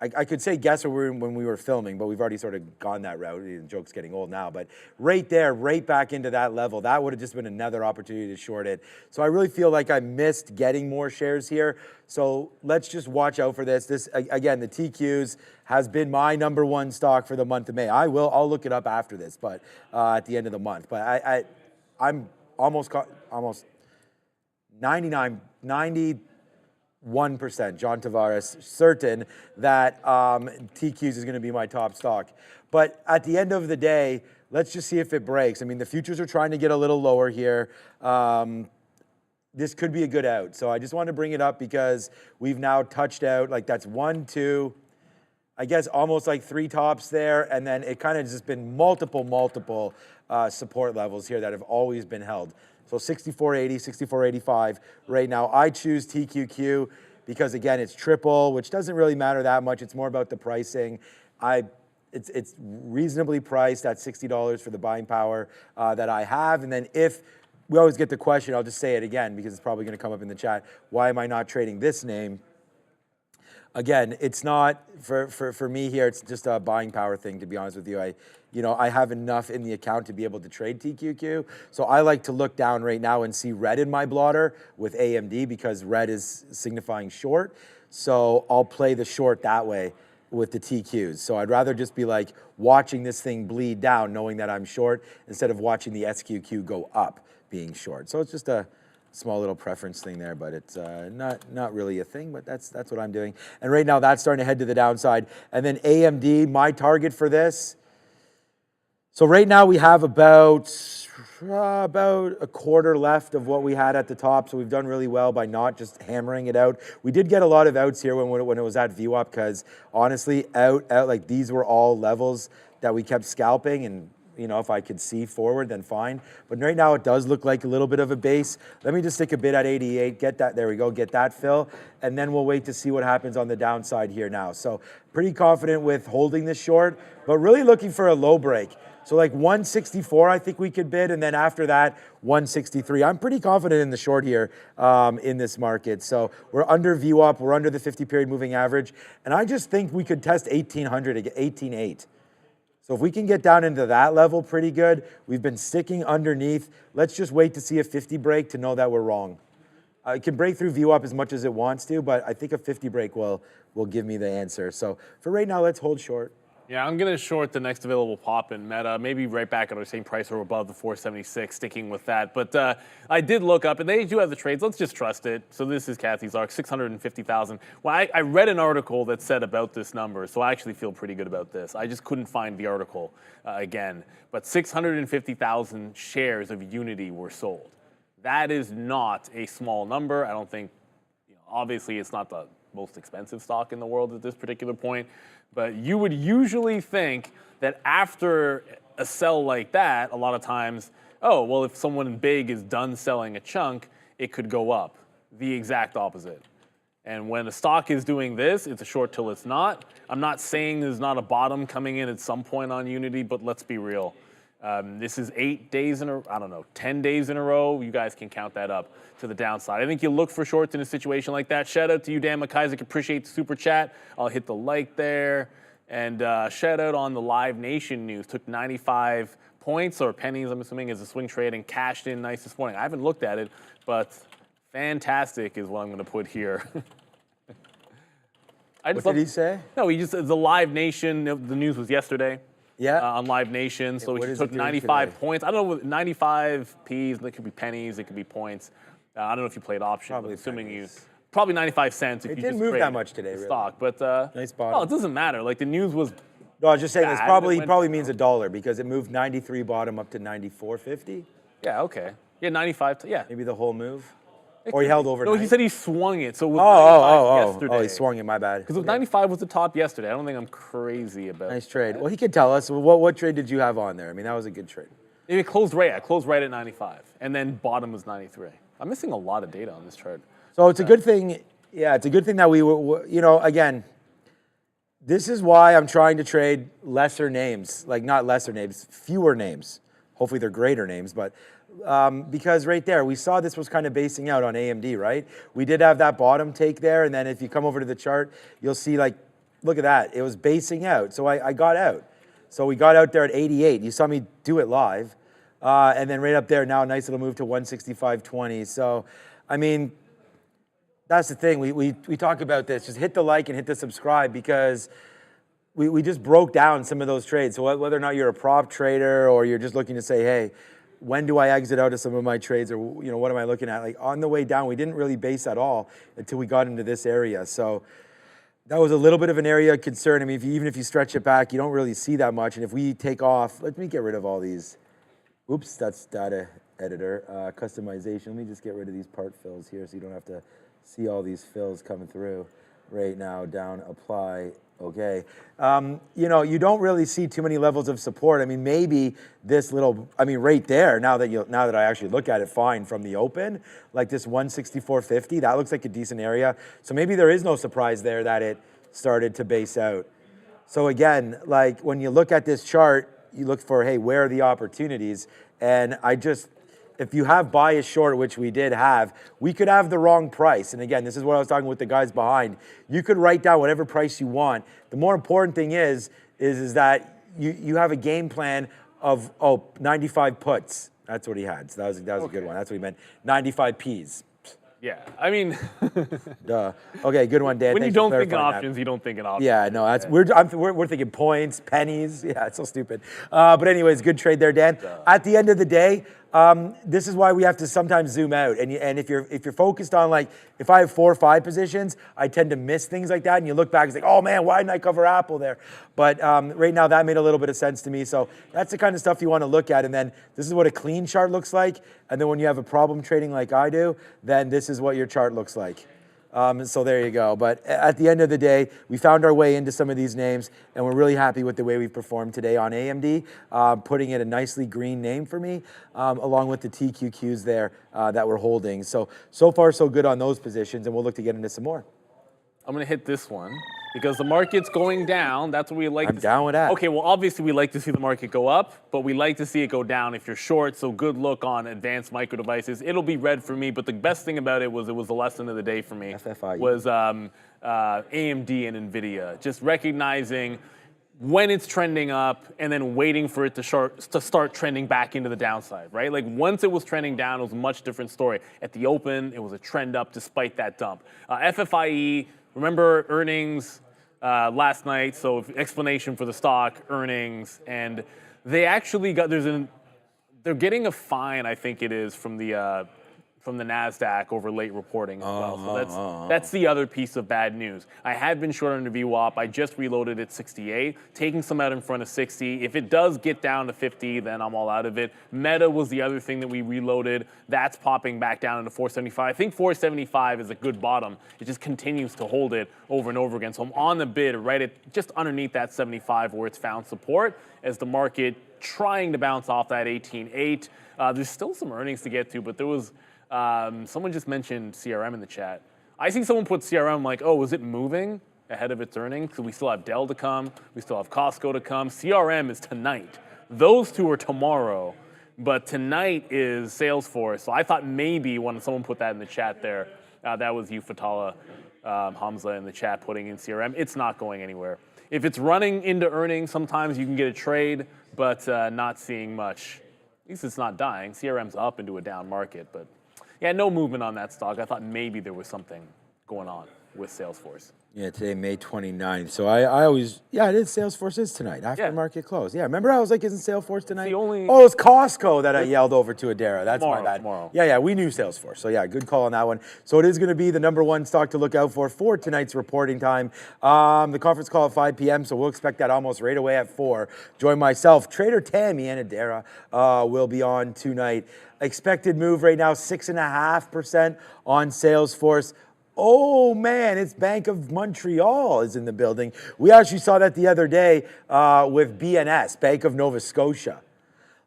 I could say guess when we were filming, but we've already sort of gone that route. The joke's getting old now, but right there, right back into that level, that would have just been another opportunity to short it. So I really feel like I missed getting more shares here. So let's just watch out for this. This, again, the TQs has been my #1 stock for the month of May. I'll look it up after this, but at the end of the month. But I'm almost 91%, John Tavares, certain that TQs is going to be my top stock. But at the end of the day, let's just see if it breaks. I mean, the futures are trying to get a little lower here. This could be a good out. So I just wanted to bring it up because we've now touched out, like that's 1, 2, I guess almost like 3 tops there. And then it kind of just been multiple support levels here that have always been held. So 64.80, 64.85 right now. I choose TQQ because, again, it's triple, which doesn't really matter that much. It's more about the pricing. It's reasonably priced at $60 for the buying power that I have. And then if we always get the question, I'll just say it again because it's probably going to come up in the chat, why am I not trading this name? again, it's not, for me here, it's just a buying power thing, to be honest with you. I have enough in the account to be able to trade TQQ. So I like to look down right now and see red in my blotter with AMD because red is signifying short. So I'll play the short that way with the TQs. So I'd rather just be like watching this thing bleed down, knowing that I'm short, instead of watching the SQQ go up being short. So it's just a small little preference thing there, but it's not really a thing, but that's what I'm doing. And right now that's starting to head to the downside. And then AMD, my target for this. So right now we have about a quarter left of what we had at the top. So we've done really well by not just hammering it out. We did get a lot of outs here when it was at VWAP, because honestly, out, like these were all levels that we kept scalping, and if I could see forward, then fine. But right now it does look like a little bit of a base. Let me just stick a bid at 88, get that, there we go, get that fill, and then we'll wait to see what happens on the downside here now. So pretty confident with holding this short, but really looking for a low break. So like 164, I think we could bid, and then after that, 163. I'm pretty confident in the short here in this market. So we're under VWAP, we're under the 50-period moving average, and I just think we could test 1800, 18.8. So if we can get down into that level pretty good, we've been sticking underneath. Let's just wait to see a 50 break to know that we're wrong. It can break through VWAP as much as it wants to, but I think a 50 break will give me the answer. So for right now, let's hold short. Yeah, I'm going to short the next available pop in Meta, maybe right back at our same price or above the 476, sticking with that. But I did look up, and they do have the trades. Let's just trust it. So this is Kathy's ARC, 650,000. Well, I read an article that said about this number, so I actually feel pretty good about this. I just couldn't find the article again. But 650,000 shares of Unity were sold. That is not a small number. I don't think, obviously it's not the most expensive stock in the world at this particular point. But you would usually think that after a sell like that, a lot of times, oh, well, if someone big is done selling a chunk, it could go up. The exact opposite. And when a stock is doing this, it's a short till it's not. I'm not saying there's not a bottom coming in at some point on Unity, but let's be real. This is 8 days in a, 10 days in a row. You guys can count that up to the downside. I think you look for shorts in a situation like that. Shout out to you, Dan McIsaac. Appreciate the super chat. I'll hit the like there. And shout out on the Live Nation news. Took 95 points or pennies, I'm assuming, as a swing trade and cashed in nice this morning. I haven't looked at it, but fantastic is what I'm going to put here. What did he say? No, he just said the Live Nation. The news was yesterday. Yeah. On Live Nation, so what he is took it doing 95 today? points. I don't know, 95 P's. It could be pennies. It could be points. I don't know if you played options. Probably but assuming pennies. you, probably 95 cents. If It you didn't just move that traded much today, the really. stock, but Nice bottom. well, it doesn't matter. Like the news was. No, I was just saying it's bad. probably It went- probably means $1 because it moved 93 bottom up to 94.50. Yeah. Okay. Yeah. 95. Yeah. Maybe the whole move, or he held overnight. No, he said he swung it. So it was 95 yesterday. Oh, he swung it. My bad. Because 95 was the top yesterday. I don't think I'm crazy about. Nice trade. Well, he could tell us what trade did you have on there. I mean, that was a good trade. It closed right. I closed right at 95, and then bottom was 93. I'm missing a lot of data on this chart. So it's a good thing. Yeah, it's a good thing that we were. Again, this is why I'm trying to trade lesser names, like not lesser names, fewer names. Hopefully they're greater names, but because right there, we saw this was kind of basing out on AMD, right? We did have that bottom take there, and then if you come over to the chart, you'll see like, look at that. It was basing out, so I got out. So we got out there at 88. You saw me do it live. And then right up there now, a nice little move to 165.20. So, I mean, that's the thing. We talk about this. Just hit the like and hit the subscribe because we just broke down some of those trades. So whether or not you're a prop trader or you're just looking to say, hey, when do I exit out of some of my trades, or what am I looking at? Like on the way down, we didn't really base at all until we got into this area. So that was a little bit of an area of concern. I mean, even if you stretch it back, you don't really see that much. And if we take off, let me get rid of all these. Oops, that's data editor customization. Let me just get rid of these part fills here so you don't have to see all these fills coming through right now. Down, apply. Okay, you don't really see too many levels of support. I mean, maybe this little, right there. Now that I actually look at it fine from the open, like this 164.50, that looks like a decent area. So maybe there is no surprise there that it started to base out. So again, like when you look at this chart, you look for, hey, where are the opportunities? And if you have bias short, which we did have, we could have the wrong price. And again, this is what I was talking with the guys behind. You could write down whatever price you want. The more important thing is that you have a game plan of 95 puts. That's what he had. So that was a good one. That's what he meant. 95 Ps. Yeah, I mean, Duh. Okay, good one, Dan. when you Thanks for don't think in clarifying that. options, you don't think in options. Yeah, no, that's we're thinking points, pennies. Yeah, it's so stupid. But anyways, good trade there, Dan. At the end of the day, this is why we have to sometimes zoom out. And if you're focused on, like, if I have 4 or 5 positions, I tend to miss things like that. And you look back, it's like, oh man, why didn't I cover Apple there? But right now, that made a little bit of sense to me. So that's the kind of stuff you want to look at. And then this is what a clean chart looks like. And then when you have a problem trading like I do, then this is what your chart looks like. So there you go. But at the end of the day, we found our way into some of these names, and we're really happy with the way we've performed today on AMD, putting it a nicely green name for me, along with the TQQs there that we're holding. So far, so good on those positions, and we'll look to get into some more. I'm going to hit this one because the market's going down. That's what we like. I'm down with that. Okay, well, obviously we like to see the market go up, but we like to see it go down if you're short. So good look on advanced micro devices. It'll be red for me, but the best thing about it was the lesson of the day for me. FFIE. Was AMD and Nvidia. Just recognizing when it's trending up and then waiting for it to start trending back into the downside, right? Like once it was trending down, it was a much different story. At the open, it was a trend up despite that dump. FFIE, remember earnings last night, so explanation for the stock, earnings, and they actually got, they're getting a fine, I think it is, from the NASDAQ over late reporting as well. So that's the other piece of bad news. I had been short on the VWAP. I just reloaded at 68, taking some out in front of 60. If it does get down to 50, then I'm all out of it. Meta was the other thing that we reloaded. That's popping back down into 475. I think 475 is a good bottom. It just continues to hold it over and over again. So I'm on the bid right at just underneath that 75 where it's found support as the market trying to bounce off that 18.8. There's still some earnings to get to, but there was someone just mentioned CRM in the chat. I see someone put CRM like, oh, is it moving ahead of its earnings? Because we still have Dell to come. We still have Costco to come. CRM is tonight. Those two are tomorrow. But tonight is Salesforce. So I thought maybe when someone put that in the chat there, that was you, Fatala Hamza, in the chat putting in CRM. It's not going anywhere. If it's running into earnings, sometimes you can get a trade, but not seeing much. At least it's not dying. CRM's up into a down market, but yeah, no movement on that stock. I thought maybe there was something going on with Salesforce. Yeah, today, May 29th. So I always, it is Salesforce is tonight, after market close. Yeah, remember I was like, isn't Salesforce tonight? Oh, it's Costco that I yelled over to Adara. That's my bad. Tomorrow. Yeah, we knew Salesforce. So yeah, good call on that one. So it is going to be the #1 stock to look out for tonight's reporting time. The conference call at 5 p.m., so we'll expect that almost right away at 4. Join myself, Trader Tammy, and Adara will be on tonight. Expected move right now, 6.5% on Salesforce. Oh man, it's Bank of Montreal is in the building. We actually saw that the other day with BNS, Bank of Nova Scotia.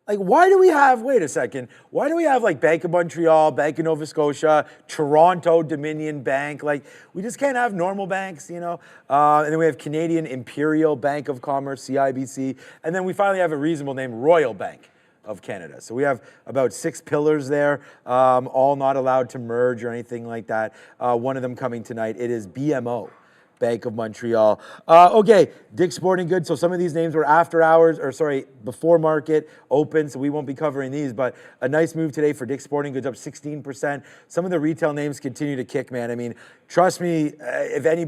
Like, why do we have, wait a second, why do we have like Bank of Montreal, Bank of Nova Scotia, Toronto Dominion Bank? Like, we just can't have normal banks, you know? And then we have Canadian Imperial Bank of Commerce, CIBC. And then we finally have a reasonable name, Royal Bank of Canada. So we have about 6 pillars there, all not allowed to merge or anything like that. One of them coming tonight. It is BMO, Bank of Montreal. Okay, Dick's Sporting Goods. So some of these names were after hours, or sorry, before market open, so we won't be covering these, but a nice move today for Dick's Sporting Goods, up 16%. Some of the retail names continue to kick, man. I mean, trust me, if any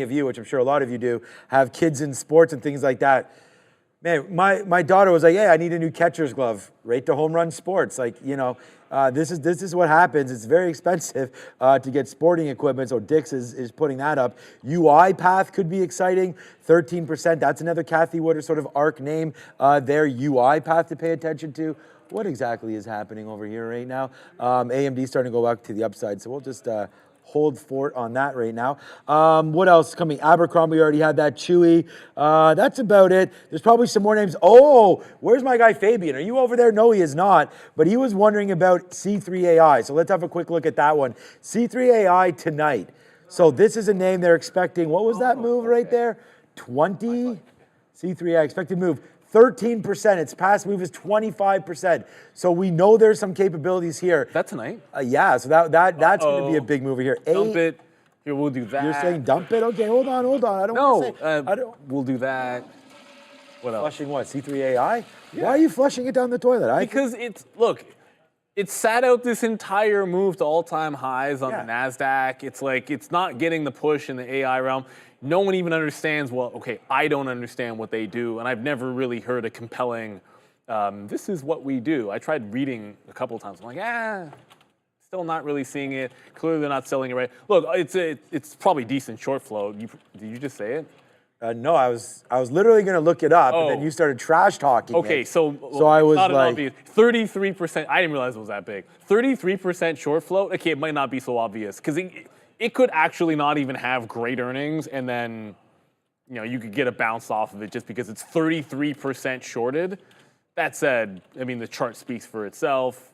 of you, which I'm sure a lot of you do, have kids in sports and things like that, man, my daughter was like, "Hey, I need a new catcher's glove, right to Home Run Sports." Like, you know, this is what happens. It's very expensive to get sporting equipment, so Dick's is putting that up. UiPath could be exciting, 13%. That's another Kathy Wood sort of ARC name there, UiPath to pay attention to. What exactly is happening over here right now? AMD starting to go back to the upside, so we'll just hold fort on that right now. What else coming? Abercrombie already had that. Chewy. That's about it. There's probably some more names. Oh, where's my guy Fabian? Are you over there? No, he is not. But he was wondering about C3AI. So let's have a quick look at that one. C3AI tonight. So this is a name they're expecting. What was that move right there? 20? C3AI expected move. 13%. Its past move is 25%. So we know there's some capabilities here. That tonight? Yeah, so that's going to be a big mover here. Dump it. Here, we'll do that. You're saying dump it? Okay, hold on. I don't want to say. I don't. We'll do that. What else? Flushing what? C3AI? Yeah. Why are you flushing it down the toilet? Because it sat out this entire move to all-time highs on the NASDAQ. It's like it's not getting the push in the AI realm. No one even understands, well, okay, I don't understand what they do, and I've never really heard a compelling, this is what we do. I tried reading a couple of times. I'm like, still not really seeing it. Clearly they're not selling it right. Look, it's probably decent short flow. Did you just say it? No, I was literally going to look it up, and then you started trash talking. Okay, so I was not like, 33%. I didn't realize it was that big. 33% short float. Okay, it might not be so obvious because it could actually not even have great earnings, and then you could get a bounce off of it just because it's 33% shorted. That said, I mean the chart speaks for itself.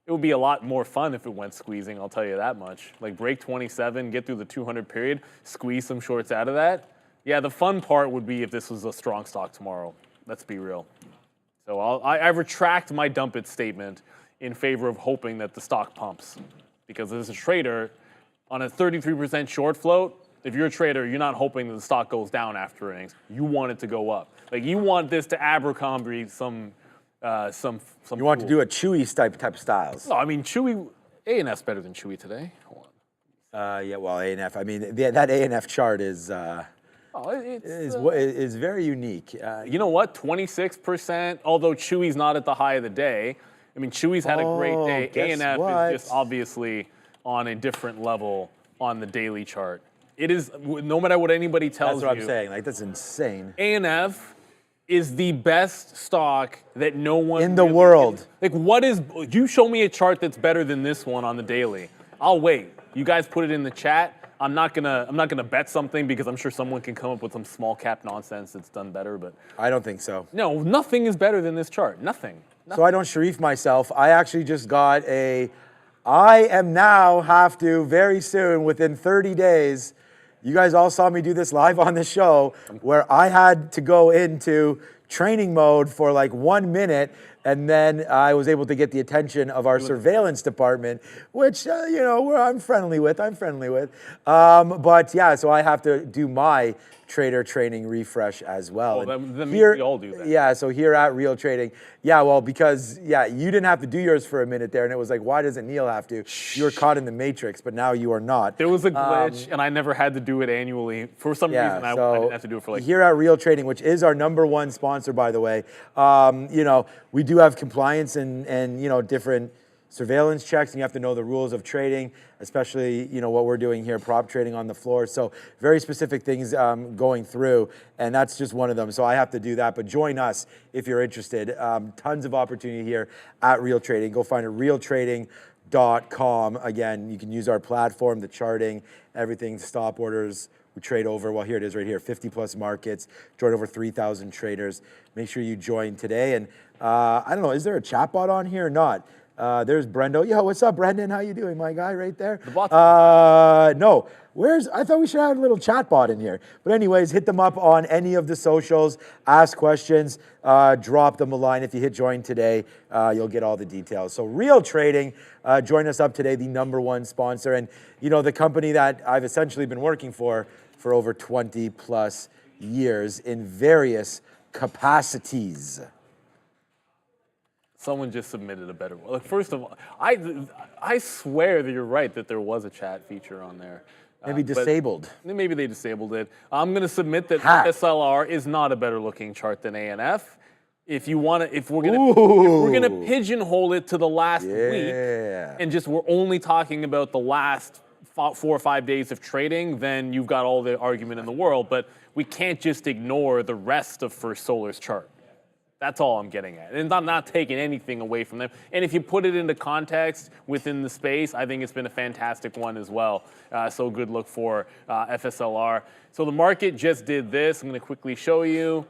It would be a lot more fun if it went squeezing. I'll tell you that much. Like break 27, get through the 200 period, squeeze some shorts out of that. Yeah, the fun part would be if this was a strong stock tomorrow. Let's be real. So I retract my dump it statement in favor of hoping that the stock pumps. Because as a trader, on a 33% short float, if you're a trader, you're not hoping that the stock goes down after earnings. You want it to go up. Like you want this to Abercrombie some. You want to do a Chewy type styles. No, I mean Chewy, A&F's better than Chewy today. Hold on. Yeah, well, A&F. I mean, that A&F chart is very unique. You know what? 26%. Although Chewy's not at the high of the day. I mean, Chewy's had a great day. A&F is just obviously on a different level on the daily chart. It is, no matter what anybody tells you. That's what I'm saying. Like, that's insane. A&F is the best stock that no one in the world. You show me a chart that's better than this one on the daily. I'll wait. You guys put it in the chat. I'm not gonna bet something because I'm sure someone can come up with some small cap nonsense that's done better, but I don't think so. No, nothing is better than this chart. Nothing. So I don't Sharif myself. I actually just got I am now have to very soon, within 30 days. You guys all saw me do this live on the show where I had to go into training mode for like 1 minute, and then I was able to get the attention of our surveillance department, which, I'm friendly with. But yeah, so I have to do my trader training refresh as well. Then we all do that. Yeah, so here at Real Trading. Yeah, well, because, you didn't have to do yours for a minute there, and it was like, why doesn't Neil have to? You were caught in the matrix, but now you are not. There was a glitch, and I never had to do it annually. For some reason, I didn't have to do it for like... Here at Real Trading, which is our #1 sponsor, by the way, we do have compliance and different surveillance checks, and you have to know the rules of trading, especially, what we're doing here, prop trading on the floor. So very specific things going through, and that's just one of them. So I have to do that, but join us if you're interested. Tons of opportunity here at Real Trading. Go find it, realtrading.com. Again, you can use our platform, the charting, everything, stop orders. We trade over, well, here it is right here, 50 plus markets, join over 3,000 traders. Make sure you join today. And I don't know, is there a chatbot on here or not? There's Brendo. Yo, what's up, Brendan? How you doing, my guy, right there? The bot's no. I thought we should have a little chat bot in here. But anyways, hit them up on any of the socials. Ask questions. Drop them a line. If you hit join today, you'll get all the details. So Real Trading, join us up today, the #1 sponsor. And, the company that I've essentially been working for over 20 plus years in various capacities. Someone just submitted a better one. Like, first of all, I swear that you're right that there was a chat feature on there. Maybe disabled. Maybe they disabled it. I'm going to submit that SLR is not a better looking chart than A&F. If we're gonna pigeonhole it to the last week, and we're only talking about the last 4 or 5 days of trading, then you've got all the argument in the world. But we can't just ignore the rest of First Solar's chart. That's all I'm getting at. And I'm not taking anything away from them. And if you put it into context within the space, I think it's been a fantastic one as well. So good look for FSLR. So the market just did this. I'm going to quickly show you.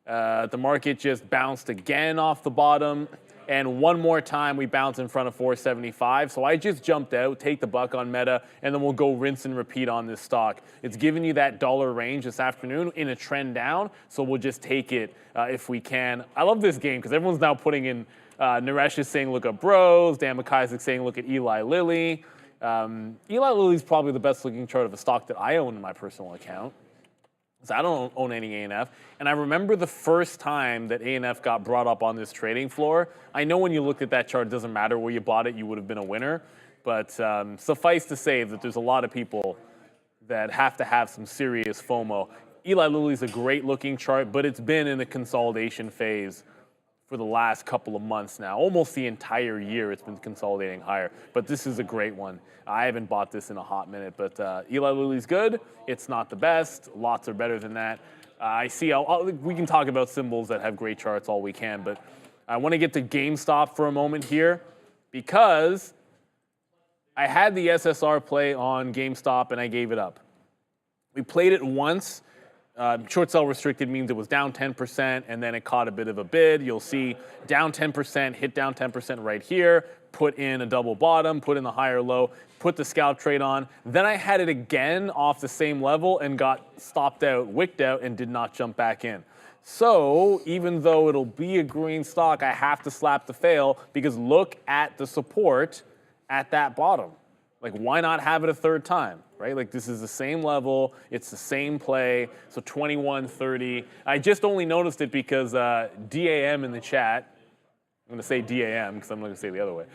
The market just bounced again off the bottom. and one more time we bounce in front of 475. So I just jumped out, take the buck on Meta, and then we'll go rinse and repeat on this stock. It's giving you that dollar range this afternoon in a trend down, so we'll just take it if we can. I love this game because everyone's now putting in, Naresh is saying look up Bros, Dan McIsaac's saying look at Eli Lilly. Eli Lilly's probably the best looking chart of a stock that I own in my personal account. So I don't own any ANF. And I remember the first time that ANF got brought up on this trading floor. I know when you looked at that chart, it doesn't matter where you bought it, you would have been a winner. But suffice to say that there's a lot of people that have to have some serious FOMO. Eli Lilly's a great looking chart, but it's been in a consolidation phase for the last couple of months now. Almost the entire year it's been consolidating higher. But this is a great one. I haven't bought this in a hot minute, but Eli Lilly's good. It's not the best. Lots are better than that. I see, we can talk about symbols that have great charts all we can, but I want to get to GameStop for a moment here because I had the SSR play on GameStop and I gave it up. We played it once. Short sell restricted means it was down 10% and then it caught a bit of a bid. You'll see down 10%, hit down 10% right here, put in a double bottom, put in the higher low, put the scalp trade on. Then I had it again off the same level and got stopped out, wicked out, and did not jump back in. So even though it'll be a green stock, I have to slap the fail because look at the support at that bottom. Like, why not have it a third time, right? Like, this is the same level. It's the same play. So 21.30. I just only noticed it because DAM in the chat, I'm going to say DAM because I'm not going to say it the other way,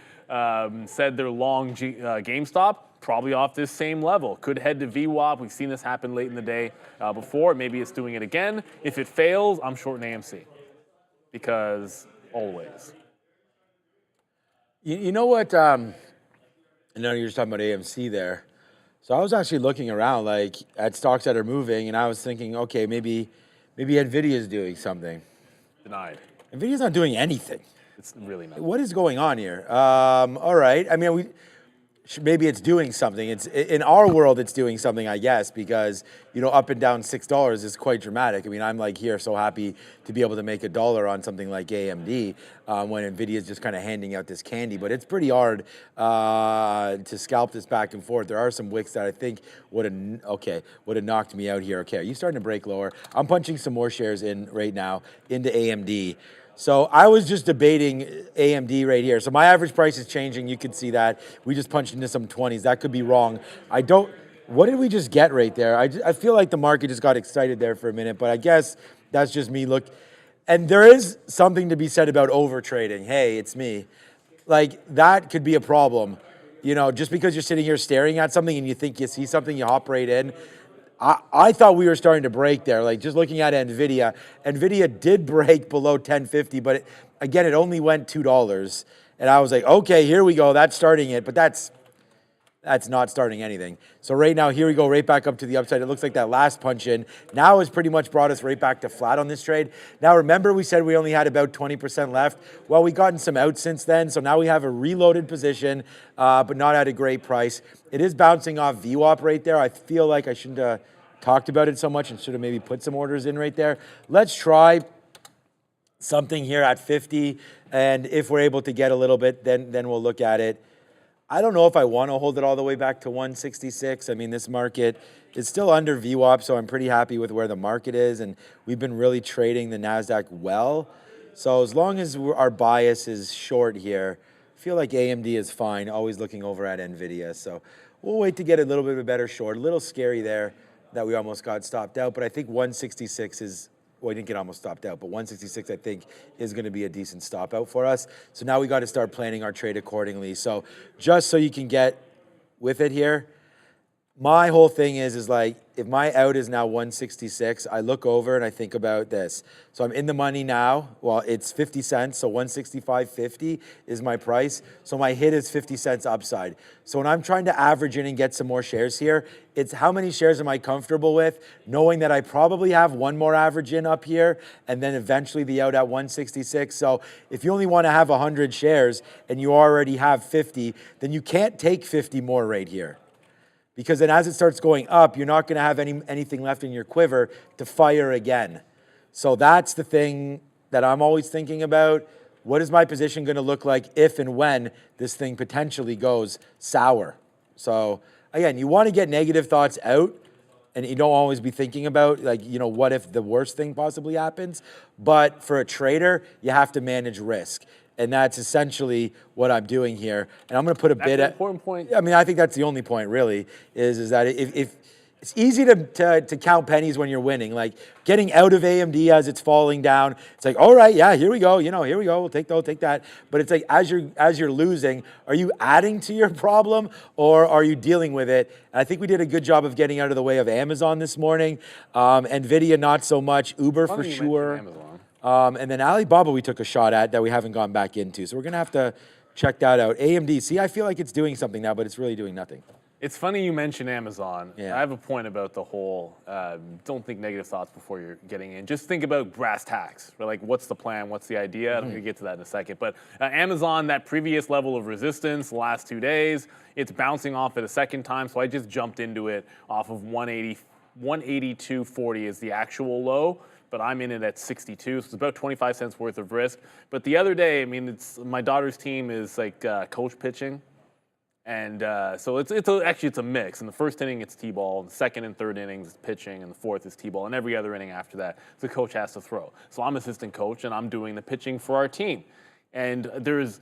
said they're long GameStop, probably off this same level. Could head to VWAP. We've seen this happen late in the day before. Maybe it's doing it again. If it fails, I'm shorting AMC because always. You know what? I know you're just talking about AMC there. So I was actually looking around like at stocks that are moving, and I was thinking, okay, maybe Nvidia is doing something. Denied. Nvidia's not doing anything. It's really not. What is going on here? All right. I mean, maybe it's doing something. It's in our world, it's doing something, I guess, because up and down $6 is quite dramatic. I mean, I'm like here so happy to be able to make $1 on something like AMD when Nvidia is just kind of handing out this candy. But it's pretty hard to scalp this back and forth. There are some wicks that I think would have knocked me out here. Okay, are you starting to break lower? I'm punching some more shares in right now into AMD. So I was just debating AMD right here. So my average price is changing. You can see that. We just punched into some 20s. That could be wrong. What did we just get right there? I feel like the market just got excited there for a minute, but I guess that's just me. Look, and there is something to be said about over trading. Hey, it's me. Like, that could be a problem. Just because you're sitting here staring at something and you think you see something, you hop right in. I thought we were starting to break there. Like, just looking at Nvidia did break below 1050, but again, it only went $2. And I was like, okay, here we go. That's starting it, but that's not starting anything. So right now, here we go, right back up to the upside. It looks like that last punch in now has pretty much brought us right back to flat on this trade. Now, remember we said we only had about 20% left? Well, we've gotten some out since then, so now we have a reloaded position, but not at a great price. It is bouncing off VWAP right there. I feel like I shouldn't have talked about it so much and should have maybe put some orders in right there. Let's try something here at 50, and if we're able to get a little bit, then we'll look at it. I don't know if I want to hold it all the way back to 166. I mean, this market is still under VWAP, so I'm pretty happy with where the market is, and we've been really trading the NASDAQ well. So as long as our bias is short here, I feel like AMD is fine, always looking over at Nvidia. So we'll wait to get a little bit of a better short. A little scary there that we almost got stopped out, but I think 166 is, well, we didn't get almost stopped out, but 166 I think is going to be a decent stop out for us. So now we got to start planning our trade accordingly. So just so you can get with it here, my whole thing is like, if my out is now 166, I look over and I think about this. So I'm in the money now. Well, it's 50 cents, so 165.50 is my price. So my hit is 50 cents upside. So when I'm trying to average in and get some more shares here, it's how many shares am I comfortable with, knowing that I probably have one more average in up here and then eventually the out at 166. So if you only want to have 100 shares and you already have 50, then you can't take 50 more right here. Because then as it starts going up, you're not going to have anything left in your quiver to fire again. So that's the thing that I'm always thinking about. what is my position going to look like if and when this thing potentially goes sour? So again, you want to get negative thoughts out, and you don't always be thinking about, like, you know, what if the worst thing possibly happens? But for a trader, you have to manage risk. And that's essentially what I'm doing here. And I'm going to put a bid at. Important point. I mean, I think that's the only point, really, is that if it's easy to count pennies when you're winning, like getting out of AMD as it's falling down. It's like, all right, yeah, here we go. You know, here we go. We'll take that. But it's like as you're losing, are you adding to your problem or are you dealing with it? And I think we did a good job of getting out of the way of Amazon this morning. Nvidia, not so much. Uber for sure. And then Alibaba we took a shot at that we haven't gone back into. So we're going to have to check that out. AMD, see, I feel like it's doing something now, but it's really doing nothing. It's funny you mention Amazon. Yeah. I have a point about the whole, don't think negative thoughts before you're getting in. Just think about brass tacks. Right? Like, what's the plan? What's the idea? I'm going to get to that in a second. But Amazon, that previous level of resistance, the last 2 days, it's bouncing off it a second time. So I just jumped into it off of 182.40 is the actual low. But I'm in it at 62, so it's about 25 cents worth of risk. But the other day, I mean, my daughter's team is like coach pitching. And so actually it's a mix. In the first inning, it's T-ball. In the second and third innings, it's pitching. And the fourth is T-ball. And every other inning after that, the coach has to throw. So I'm assistant coach, and I'm doing the pitching for our team. And there's,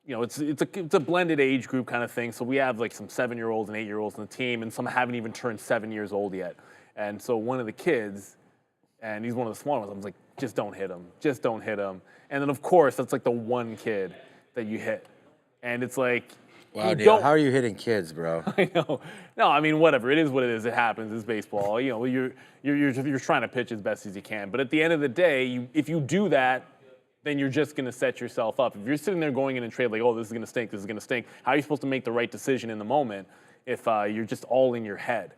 you know, it's a blended age group kind of thing. So we have like some 7-year-olds and 8-year-olds on the team, and some haven't even turned 7 years old yet. And so one of the kids, and he's one of the smaller ones, I was like, just don't hit him. Just don't hit him. And then, of course, that's like the one kid that you hit. And it's like, wow, Neil, how are you hitting kids, bro? I know. No, I mean, whatever. It is what it is. It happens. It's baseball. You know, you're trying to pitch as best as you can. But at the end of the day, if you do that, then you're just going to set yourself up. If you're sitting there going in and trade like, oh, this is going to stink, this is going to stink, how are you supposed to make the right decision in the moment if you're just all in your head?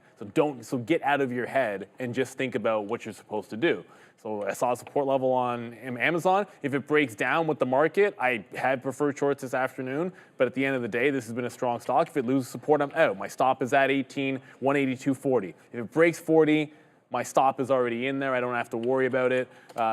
So get out of your head and just think about what you're supposed to do. So I saw a support level on Amazon. If it breaks down with the market, I had preferred shorts this afternoon. But at the end of the day, this has been a strong stock. If it loses support, I'm out. My stop is at 182.40. If it breaks 40, my stop is already in there. I don't have to worry about it.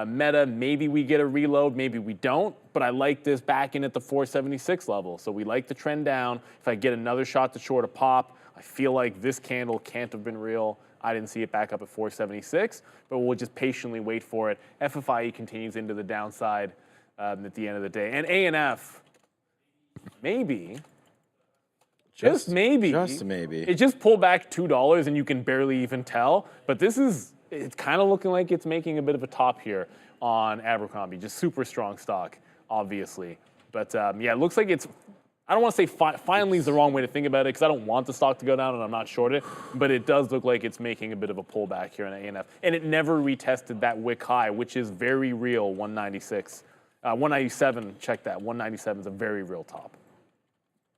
Meta, maybe we get a reload, maybe we don't. But I like this back in at the 476 level. So we like the trend down. If I get another shot to short a pop, I feel like this candle can't have been real. I didn't see it back up at 476, but we'll just patiently wait for it. FFIE continues into the downside at the end of the day. And ANF, maybe, just maybe. It just pulled back $2 and you can barely even tell. But it's kind of looking like it's making a bit of a top here on Abercrombie. Just super strong stock, obviously. But yeah, it looks like it's, I don't want to say finally is the wrong way to think about it because I don't want the stock to go down and I'm not short it, but it does look like it's making a bit of a pullback here in ANF. And it never retested that wick high, which is very real, 196. 197, check that. 197 is a very real top.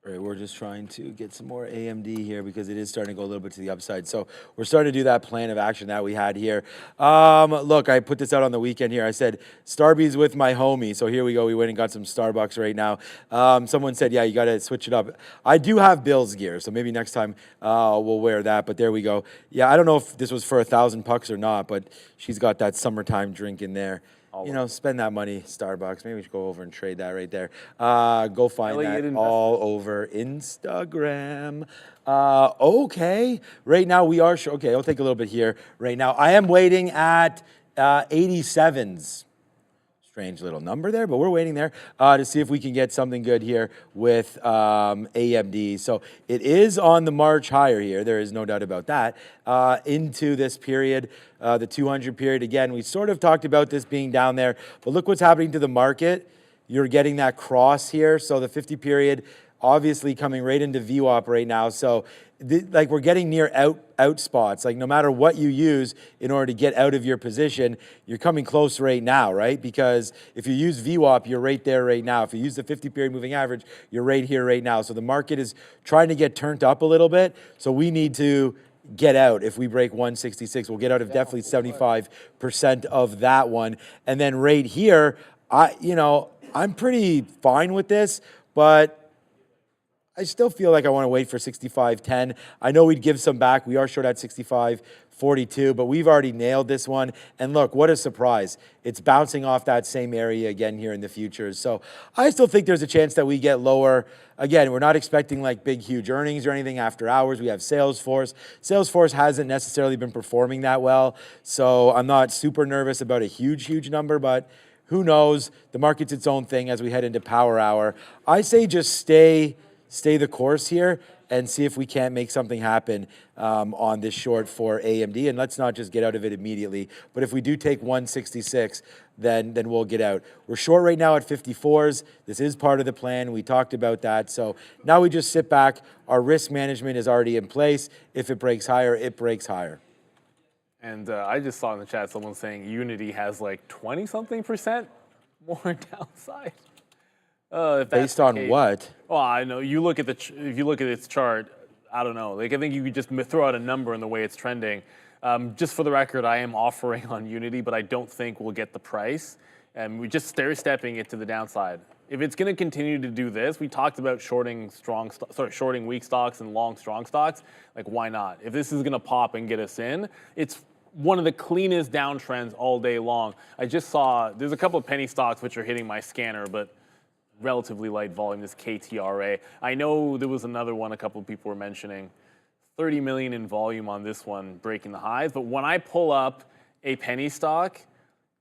All right, we're just trying to get some more AMD here because it is starting to go a little bit to the upside. So we're starting to do that plan of action that we had here. Look, I put this out on the weekend here. I said, Starbucks with my homie. So here we go. We went and got some Starbucks right now. Someone said, yeah, you got to switch it up. I do have Bills gear, so maybe next time we'll wear that. But there we go. Yeah, I don't know if this was for $1,000 or not, but she's got that summertime drink in there. You know, spend that money, Starbucks. Maybe we should go over and trade that right there. Go find that all over Instagram. Okay. Right now we are sure. Okay, I'll take a little bit here. Right now I am waiting at 87s. Strange little number there, but we're waiting there to see if we can get something good here with AMD. So it is on the march higher here. There is no doubt about that. Into this period, the 200 period. Again, we sort of talked about this being down there, but look what's happening to the market. You're getting that cross here. So the 50 period obviously coming right into VWAP right now. So like we're getting near out spots. Like no matter what you use in order to get out of your position, you're coming close right now, right? Because if you use VWAP, you're right there right now. If you use the 50 period moving average, you're right here right now. So the market is trying to get turned up a little bit. So we need to get out. If we break 166, we'll get out of definitely 75% of that one. And then right here, I'm pretty fine with this, but I still feel like I want to wait for 65.10. I know we'd give some back. We are short at 65.42, but we've already nailed this one. And look, what a surprise. It's bouncing off that same area again here in the futures. So I still think there's a chance that we get lower. Again, we're not expecting like big, huge earnings or anything after hours. We have Salesforce. Salesforce hasn't necessarily been performing that well. So I'm not super nervous about a huge, huge number, but who knows? The market's its own thing as we head into power hour. I say just stay the course here and see if we can't make something happen on this short for AMD. And let's not just get out of it immediately. But if we do take 166, then we'll get out. We're short right now at 54s. This is part of the plan. We talked about that. So now we just sit back. Our risk management is already in place. If it breaks higher, it breaks higher. And I just saw in the chat someone saying Unity has like 20-something% more downside. If that's Based on what? Well, I know you look at if you look at its chart, I don't know. Like I think you could just throw out a number in the way it's trending. Just for the record, I am offering on Unity, but I don't think we'll get the price. And we're just stair-stepping it to the downside. If it's going to continue to do this, we talked about shorting weak stocks and long strong stocks. Like why not? If this is going to pop and get us in, it's one of the cleanest downtrends all day long. I just saw there's a couple of penny stocks which are hitting my scanner, but relatively light volume, this KTRA. I know there was another one a couple of people were mentioning, 30 million in volume on this one, breaking the highs. But when I pull up a penny stock,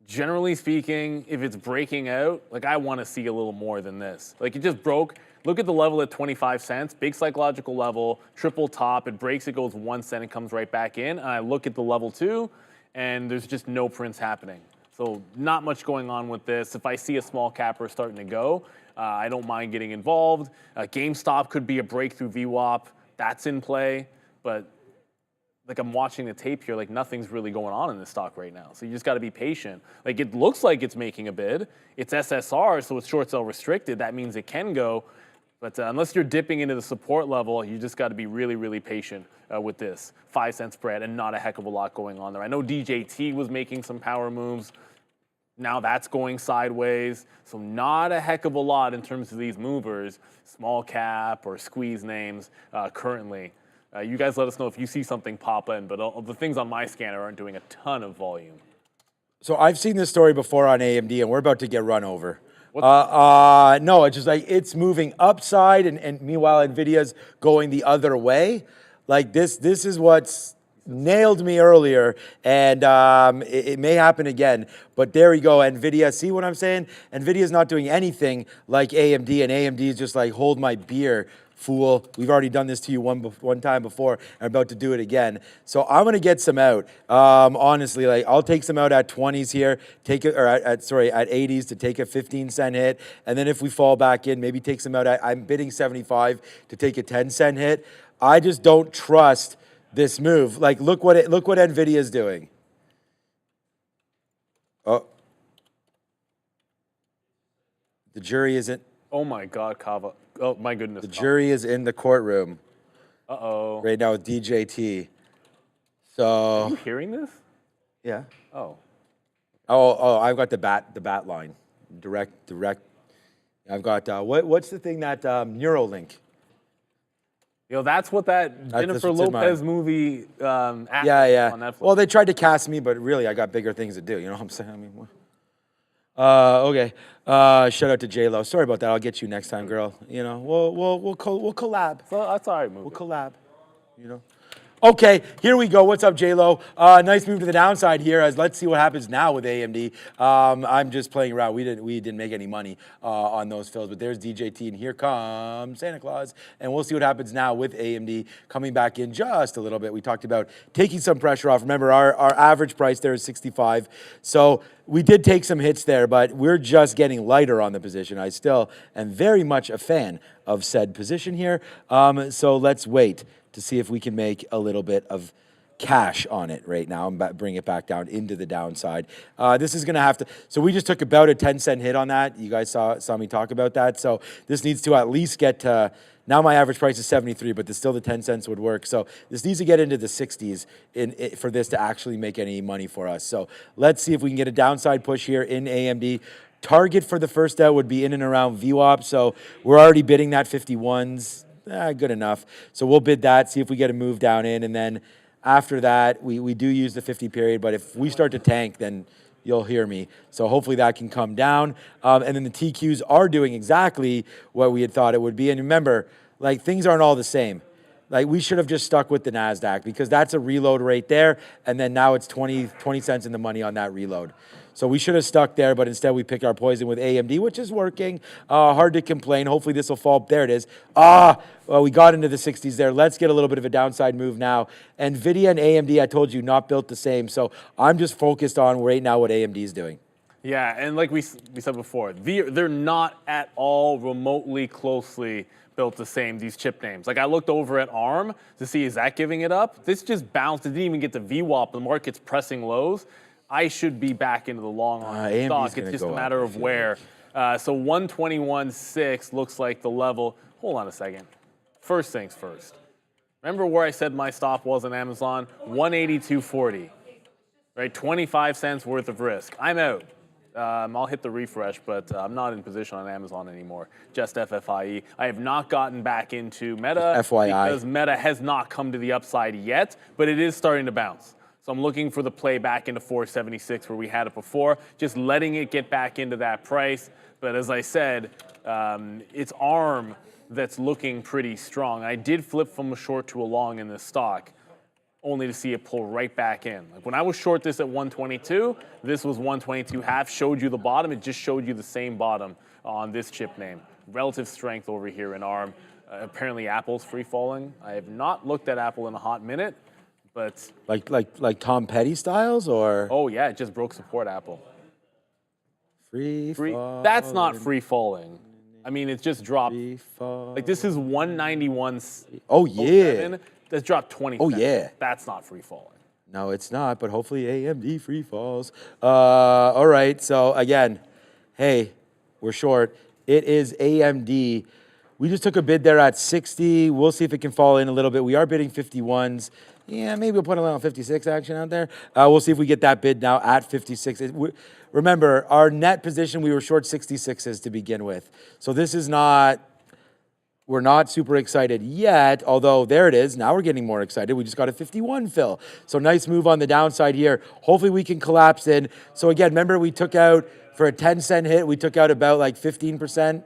generally speaking, if it's breaking out, like I want to see a little more than this. Like it just broke. Look at the level at 25 cents, big psychological level, triple top. It breaks, it goes 1 cent, it comes right back in. And I look at the level 2, and there's just no prints happening. So not much going on with this. If I see a small capper starting to go, I don't mind getting involved. GameStop could be a breakthrough VWAP. That's in play. But like I'm watching the tape here, like nothing's really going on in this stock right now. So you just got to be patient. Like it looks like it's making a bid. It's SSR, so it's short sell restricted. That means it can go. But unless you're dipping into the support level, you just got to be really, really patient with this 5 cent spread and not a heck of a lot going on there. I know DJT was making some power moves. Now that's going sideways. So not a heck of a lot in terms of these movers, small cap or squeeze names currently. You guys let us know if you see something pop in, but all the things on my scanner aren't doing a ton of volume. So I've seen this story before on AMD, and we're about to get run over. No, it's just like it's moving upside, and meanwhile Nvidia's going the other way. Like this is what's nailed me earlier, and it may happen again. But there we go, Nvidia. See what I'm saying? Nvidia's not doing anything like AMD, and AMD is just like, hold my beer, fool. We've already done this to you one time before, and I'm about to do it again. So I'm gonna get some out. Honestly, like I'll take some out at 20s here, take it, or at 80s to take a 15-cent hit, and then if we fall back in, maybe take some out. I'm bidding 75 to take a 10-cent hit. I just don't trust this move. Like look what Nvidia is doing. Oh, the jury isn't. Oh my God, Cava. Oh my goodness. The jury is in the courtroom. Uh-oh. Right now with DJT. So. Are you hearing this? Yeah. Oh. Oh, I've got the bat line. Direct. I've got, what's the thing that, Neuralink? You know, that's what that Jennifer Lopez movie on Netflix. Well, they tried to cast me, but really I got bigger things to do. You know what I'm saying? I mean, okay. Shout out to J-Lo. Sorry about that. I'll get you next time, girl. You know, we'll collab. So that's all right, movie. We'll collab. You know. Okay, here we go. What's up, J-Lo? Nice move to the downside here. As let's see what happens now with AMD. I'm just playing around. We didn't make any money on those fills, but there's DJT, and here comes Santa Claus, and we'll see what happens now with AMD coming back in just a little bit. We talked about taking some pressure off. Remember, our average price there is 65, so we did take some hits there, but we're just getting lighter on the position. I still am very much a fan of said position here, so let's wait to see if we can make a little bit of cash on it right now and bring it back down into the downside. This is going to have to, so we just took about a 10-cent hit on that. You guys saw me talk about that. So this needs to at least get to, now my average price is 73, but still the 10 cents would work. So this needs to get into the 60s for this to actually make any money for us. So let's see if we can get a downside push here in AMD. Target for the first out would be in and around VWAP. So we're already bidding that 51s. good enough. So we'll bid that, see if we get a move down in, and then after that, we do use the 50 period, but if we start to tank, then you'll hear me. So hopefully that can come down. And then the TQs are doing exactly what we had thought it would be. And remember, like, things aren't all the same. Like, we should have just stuck with the NASDAQ because that's a reload right there. And then now it's 20 cents in the money on that reload. So we should have stuck there, but instead we picked our poison with AMD, which is working. Hard to complain. Hopefully this will fall. There it is. Well, we got into the 60s there. Let's get a little bit of a downside move now. Nvidia and AMD, I told you, not built the same. So I'm just focused on right now what AMD is doing. Yeah, and like we said before, they're not at all remotely closely built the same, these chip names. Like, I looked over at ARM to see, is that giving it up? This just bounced. It didn't even get to VWAP. The market's pressing lows. I should be back into the long on stock. It's just a matter of where. So 121.6 looks like the level. Hold on a second. First things first. Remember where I said my stop was on Amazon? 182.40. Right, 25 cents worth of risk. I'm out. I'll hit the refresh, but I'm not in position on Amazon anymore. Just FFIE. I have not gotten back into Meta FYI. because Meta has not come to the upside yet, but it is starting to bounce. So I'm looking for the play back into 476 where we had it before, just letting it get back into that price. But as I said, it's ARM that's looking pretty strong. I did flip from a short to a long in this stock, only to see it pull right back in. Like, when I was short this at 122, this was 122.5, showed you the bottom. It just showed you the same bottom on this chip name. Relative strength over here in ARM. Apparently Apple's free falling. I have not looked at Apple in a hot minute, but like Tom Petty styles, or oh yeah, it just broke support. Apple free. That's not free falling. I mean, it's just dropped. Like, this is 191. Oh yeah. That's dropped 20 Oh cents. yeah. That's not free falling. No, it's not, but hopefully AMD free falls. All right, so again, hey, we're short. It is AMD. We just took a bid there at 60. We'll see if it can fall in a little bit. We are bidding 51s. Yeah, maybe we'll put a little 56 action out there. We'll see if we get that bid now at 56. Remember, our net position, we were short 66s to begin with. So this is not... We're not super excited yet, although there it is. Now we're getting more excited. We just got a 51 fill. So nice move on the downside here. Hopefully we can collapse in. So again, remember we took out, for a 10-cent hit, we took out about like 15%.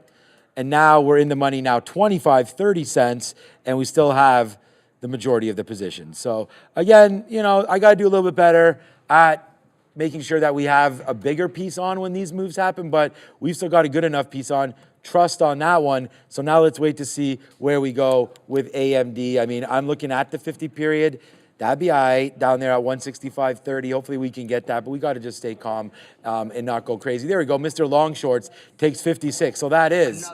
And now we're in the money now 25, 30 cents, and we still have the majority of the position. So again, you know, I got to do a little bit better at making sure that we have a bigger piece on when these moves happen, but we've still got a good enough piece on. Trust on that one. So now let's wait to see where we go with AMD. I mean, I'm looking at the 50 period. That'd be all right down there at 165.30. Hopefully we can get that, but we got to just stay calm and not go crazy. There we go. Mr. Long Shorts takes 56. So that is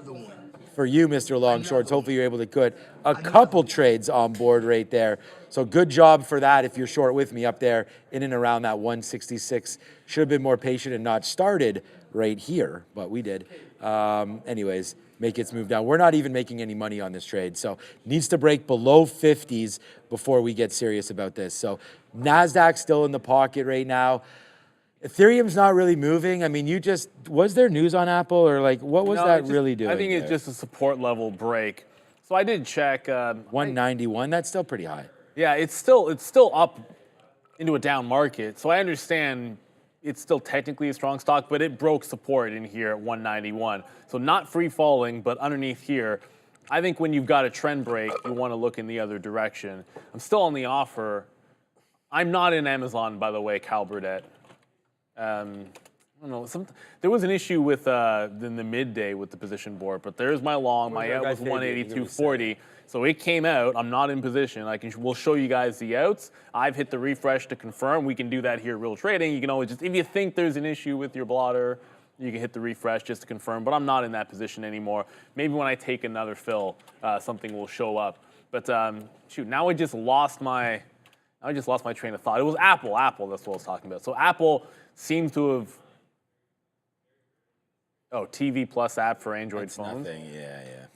for you, Mr. Long Shorts. Hopefully you're able to put a couple trades on board right there. So good job for that if you're short with me up there in and around that 166. Should have been more patient and not started right here, but we did. Anyways, make its move down. We're not even making any money on this trade, so needs to break below 50s before we get serious about this. So NASDAQ's still in the pocket right now. Ethereum's not really moving. I mean, was there news on Apple, or like, what was that really doing? I think it's just a support level break. So I did check. 191, that's still pretty high. Yeah, it's still up into a down market. So I understand it's still technically a strong stock, but it broke support in here at 191. So not free falling, but underneath here, I think when you've got a trend break, you want to look in the other direction. I'm still on the offer. I'm not in Amazon, by the way, Cal Burdett. I don't know. There was an issue with in the midday with the position board, but there's my long. My out was 182.40. So it came out. I'm not in position. We'll show you guys the outs. I've hit the refresh to confirm. We can do that here, real trading. You can always just, if you think there's an issue with your blotter, you can hit the refresh just to confirm. But I'm not in that position anymore. Maybe when I take another fill, something will show up. But shoot, now I just lost my train of thought. It was Apple. That's what I was talking about. So Apple seems to have. Oh, TV Plus app for Android phones. Nothing. Yeah.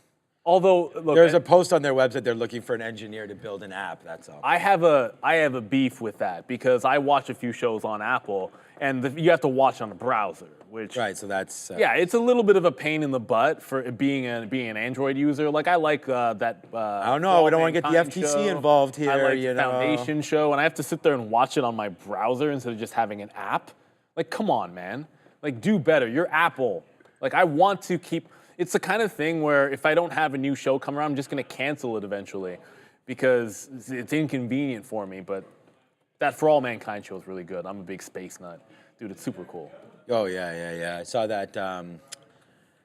Although, look, there's a post on their website. They're looking for an engineer to build an app. That's all. I have a beef with that because I watch a few shows on Apple, and you have to watch on a browser. which Right, so that's yeah, it's a little bit of a pain in the butt for being an Android user. Like I like that. I don't know. We don't want to get the FTC involved here. I like you the know. Foundation show, and I have to sit there and watch it on my browser instead of just having an app. Like, come on, man. Like, do better. You're Apple. Like, I want to keep. It's the kind of thing where if I don't have a new show come around, I'm just gonna cancel it eventually, because it's inconvenient for me. But that For All Mankind show is really good. I'm a big space nut, dude. It's super cool. Oh yeah. I saw that.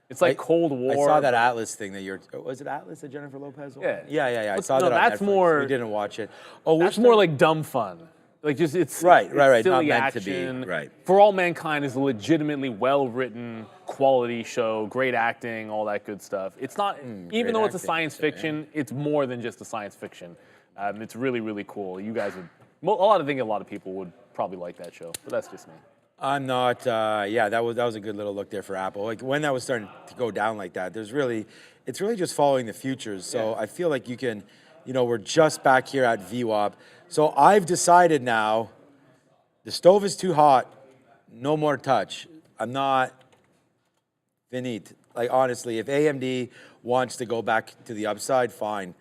It's like Cold War. I saw that Atlas thing that you're. Was it Atlas that Jennifer Lopez? Yeah. Yeah. I But saw no, that on that's Netflix. more- We didn't watch it. Oh, That's more like dumb fun. Like just it's Right. it's Not silly meant to be, action. right. For All Mankind is a legitimately well-written, quality show, great acting, all that good stuff. It's not even though it's a acting, science fiction, it's more than just a science fiction. It's really, really cool. You guys would. A lot of people would probably like that show, but that's just me. I'm not. Yeah, that was a good little look there for Apple. Like when that was starting to go down like that, it's really just following the futures. So I feel like you can, we're just back here at VWAP. So I've decided now, the stove is too hot, no more touch. I'm not finite. Like honestly, if AMD wants to go back to the upside, fine.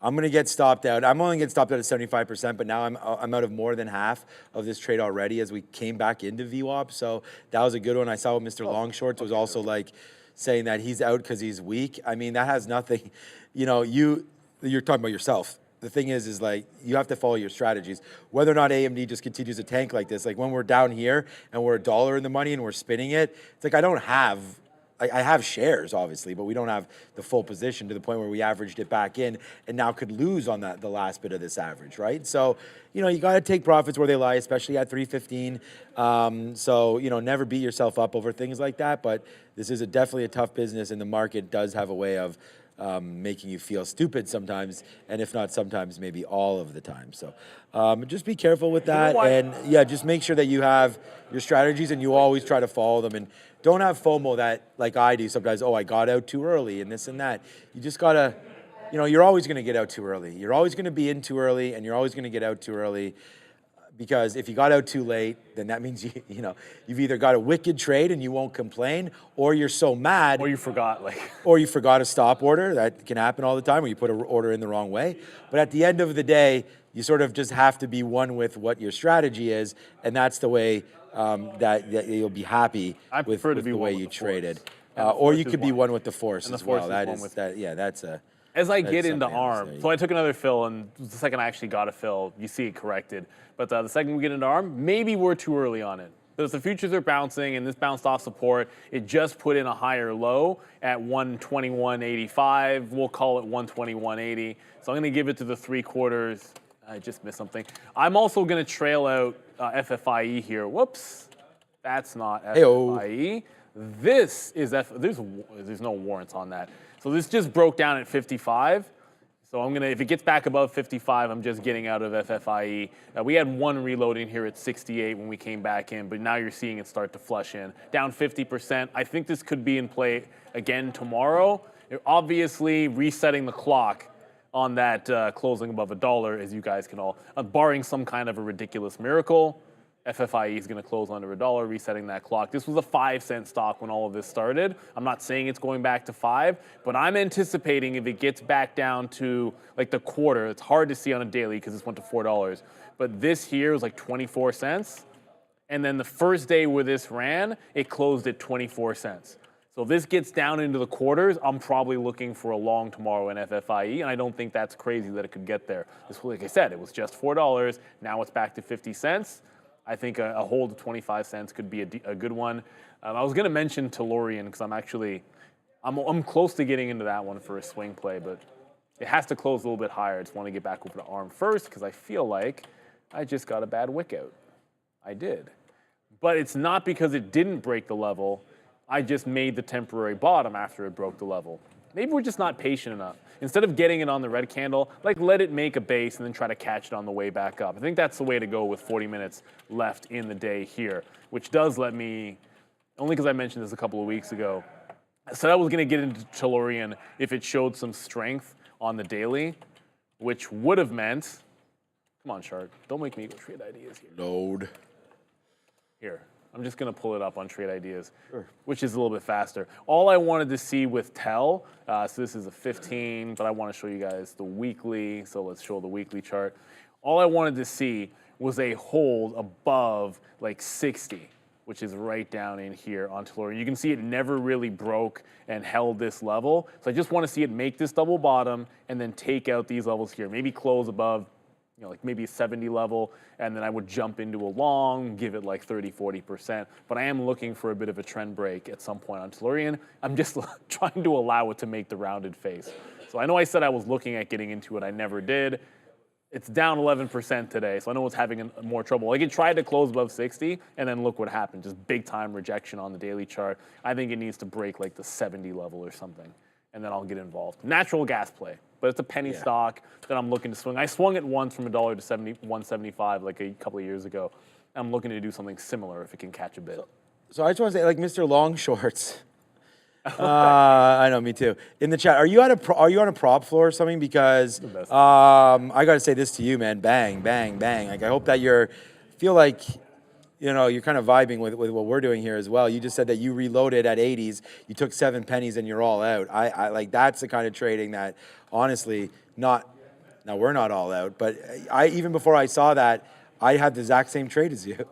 I'm gonna get stopped out. I'm only getting stopped out at 75%, but now I'm out of more than half of this trade already as we came back into VWAP. So that was a good one. I saw Mr. Longshorts was also like saying that he's out because he's weak. I mean, that has nothing. You're talking about yourself. The thing is like you have to follow your strategies. Whether or not AMD just continues to tank like this, like when we're down here and we're $1 in the money and we're spinning it, it's like I have shares, obviously, but we don't have the full position to the point where we averaged it back in and now could lose on the last bit of this average, right? So, you got to take profits where they lie, especially at 315. So, never beat yourself up over things like that. But this is definitely a tough business, and the market does have a way of making you feel stupid sometimes, and if not sometimes, maybe all of the time. So just be careful with that, and yeah, just make sure that you have your strategies and you always try to follow them, and don't have FOMO that, like I do sometimes, I got out too early and this and that. You just gotta, you're always gonna get out too early. You're always gonna be in too early, and you're always gonna get out too early. Because if you got out too late, then that means you've either got a wicked trade and you won't complain, or you're so mad, Or you forgot, or you forgot a stop order. That can happen all the time, or you put an order in the wrong way. But at the end of the day, you sort of just have to be one with what your strategy is, and that's the way that you'll be happy with the way you traded. Or you could be one with the force as well. That's a. As I get into something else ARM, there. so I took another fill, and the second I actually got a fill, you see it corrected. But the second we get into ARM, maybe we're too early on it. Because the futures are bouncing, and this bounced off support. It just put in a higher low at 121.85. We'll call it 121.80. So I'm going to give it to the 3/4. I just missed something. I'm also going to trail out FFIE here. Whoops. That's not FFIE. This is there's no warrants on that. So this just broke down at 55. So if it gets back above 55, I'm just getting out of FFIE. We had one reloading here at 68 when we came back in, but now you're seeing it start to flush in. Down 50%. I think this could be in play again tomorrow. Obviously, resetting the clock on that closing above $1, as you guys can all, barring some kind of a ridiculous miracle. FFIE is going to close under $1, resetting that clock. This was a 5-cent stock when all of this started. I'm not saying it's going back to 5, but I'm anticipating if it gets back down to like the quarter, it's hard to see on a daily because this went to $4, but this here was like 24 cents. And then the first day where this ran, it closed at 24 cents. So if this gets down into the quarters, I'm probably looking for a long tomorrow in FFIE, and I don't think that's crazy that it could get there. This, like I said, it was just $4. Now it's back to 50 cents. I think a hold of 25 cents could be a good one. I was going to mention Tellurian because I'm close to getting into that one for a swing play, but it has to close a little bit higher. I just want to get back over to ARM first because I feel like I just got a bad wick out. I did. But it's not because it didn't break the level. I just made the temporary bottom after it broke the level. Maybe we're just not patient enough. Instead of getting it on the red candle, let it make a base and then try to catch it on the way back up. I think that's the way to go with 40 minutes left in the day here, which does let me, only because I mentioned this a couple of weeks ago, I said I was going to get into Tellurian if it showed some strength on the daily, which would have meant, come on, Shark, don't make me go trade ideas here. Load. Here, I'm just going to pull it up on Trade Ideas, which is a little bit faster. All I wanted to see with TEL, so this is a 15, but I want to show you guys the weekly, so let's show the weekly chart. All I wanted to see was a hold above like 60, which is right down in here on Tellurian. You can see it never really broke and held this level. So I just want to see it make this double bottom and then take out these levels here. Maybe close above, you know, like maybe a 70 level, and then I would jump into a long, give it like 30, 40%. But I am looking for a bit of a trend break at some point on Tellurian. I'm just trying to allow it to make the rounded face. So I know I said I was looking at getting into it. I never did. It's down 11% today, so I know it's having more trouble. Like, it tried to close above 60, and then look what happened. Just big-time rejection on the daily chart. I think it needs to break, like, the 70 level or something, and then I'll get involved. Natural gas play, but it's a penny stock that I'm looking to swing. I swung it once from $1 to 175 like a couple of years ago. I'm looking to do something similar if it can catch a bit. So I just want to say, like Mr. Long Shorts. I know, me too. In the chat, are you on a prop floor or something? Because I got to say this to you, man. Bang, bang, bang. Like, I hope that feel like, you know, you're kind of vibing with what we're doing here as well. You just said that you reloaded at 80s, you took 7 pennies, and you're all out. I like, that's the kind of trading that, honestly, now we're not all out, but even before I saw that, I had the exact same trade as you.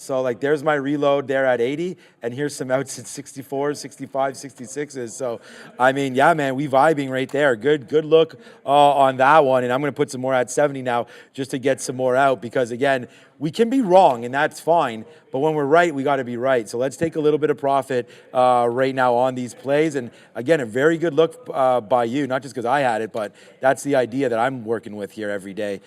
So, like, there's my reload there at 80, and here's some outs at 64, 65, 66s. So, I mean, yeah, man, we vibing right there. Good look on that one, and I'm going to put some more at 70 now just to get some more out because, again, we can be wrong, and that's fine, but when we're right, we got to be right. So let's take a little bit of profit right now on these plays. And, again, a very good look by you, not just because I had it, but that's the idea that I'm working with here every day,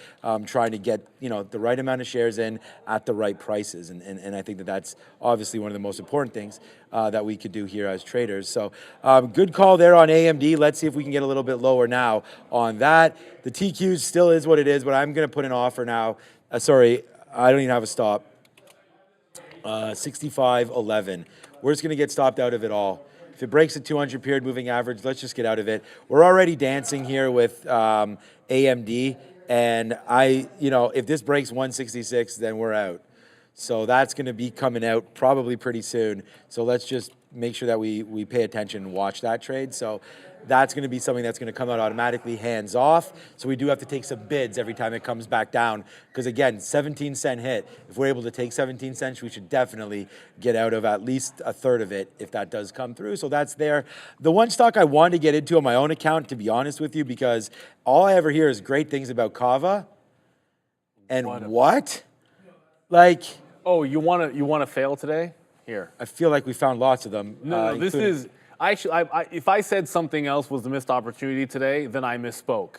trying to get, you know, the right amount of shares in at the right prices. And I think that that's obviously one of the most important things that we could do here as traders. So good call there on AMD. Let's see if we can get a little bit lower now on that. The TQ still is what it is, but I'm going to put an offer now. Sorry, I don't even have a stop. 65.11. We're just going to get stopped out of it all. If it breaks the 200 period moving average, let's just get out of it. We're already dancing here with AMD, and you know, if this breaks 166, then we're out. So that's going to be coming out probably pretty soon. So let's just make sure that we pay attention and watch that trade. So that's going to be something that's going to come out automatically, hands off. So we do have to take some bids every time it comes back down. Because again, 17-cent hit. If we're able to take 17 cents, we should definitely get out of at least a third of it if that does come through. So that's there. The one stock I wanted to get into on my own account, to be honest with you, because all I ever hear is great things about Cava. And what? Like, oh, you want to fail today? Here. I feel like we found lots of them. No, this is actually. If I said something else was the missed opportunity today, then I misspoke.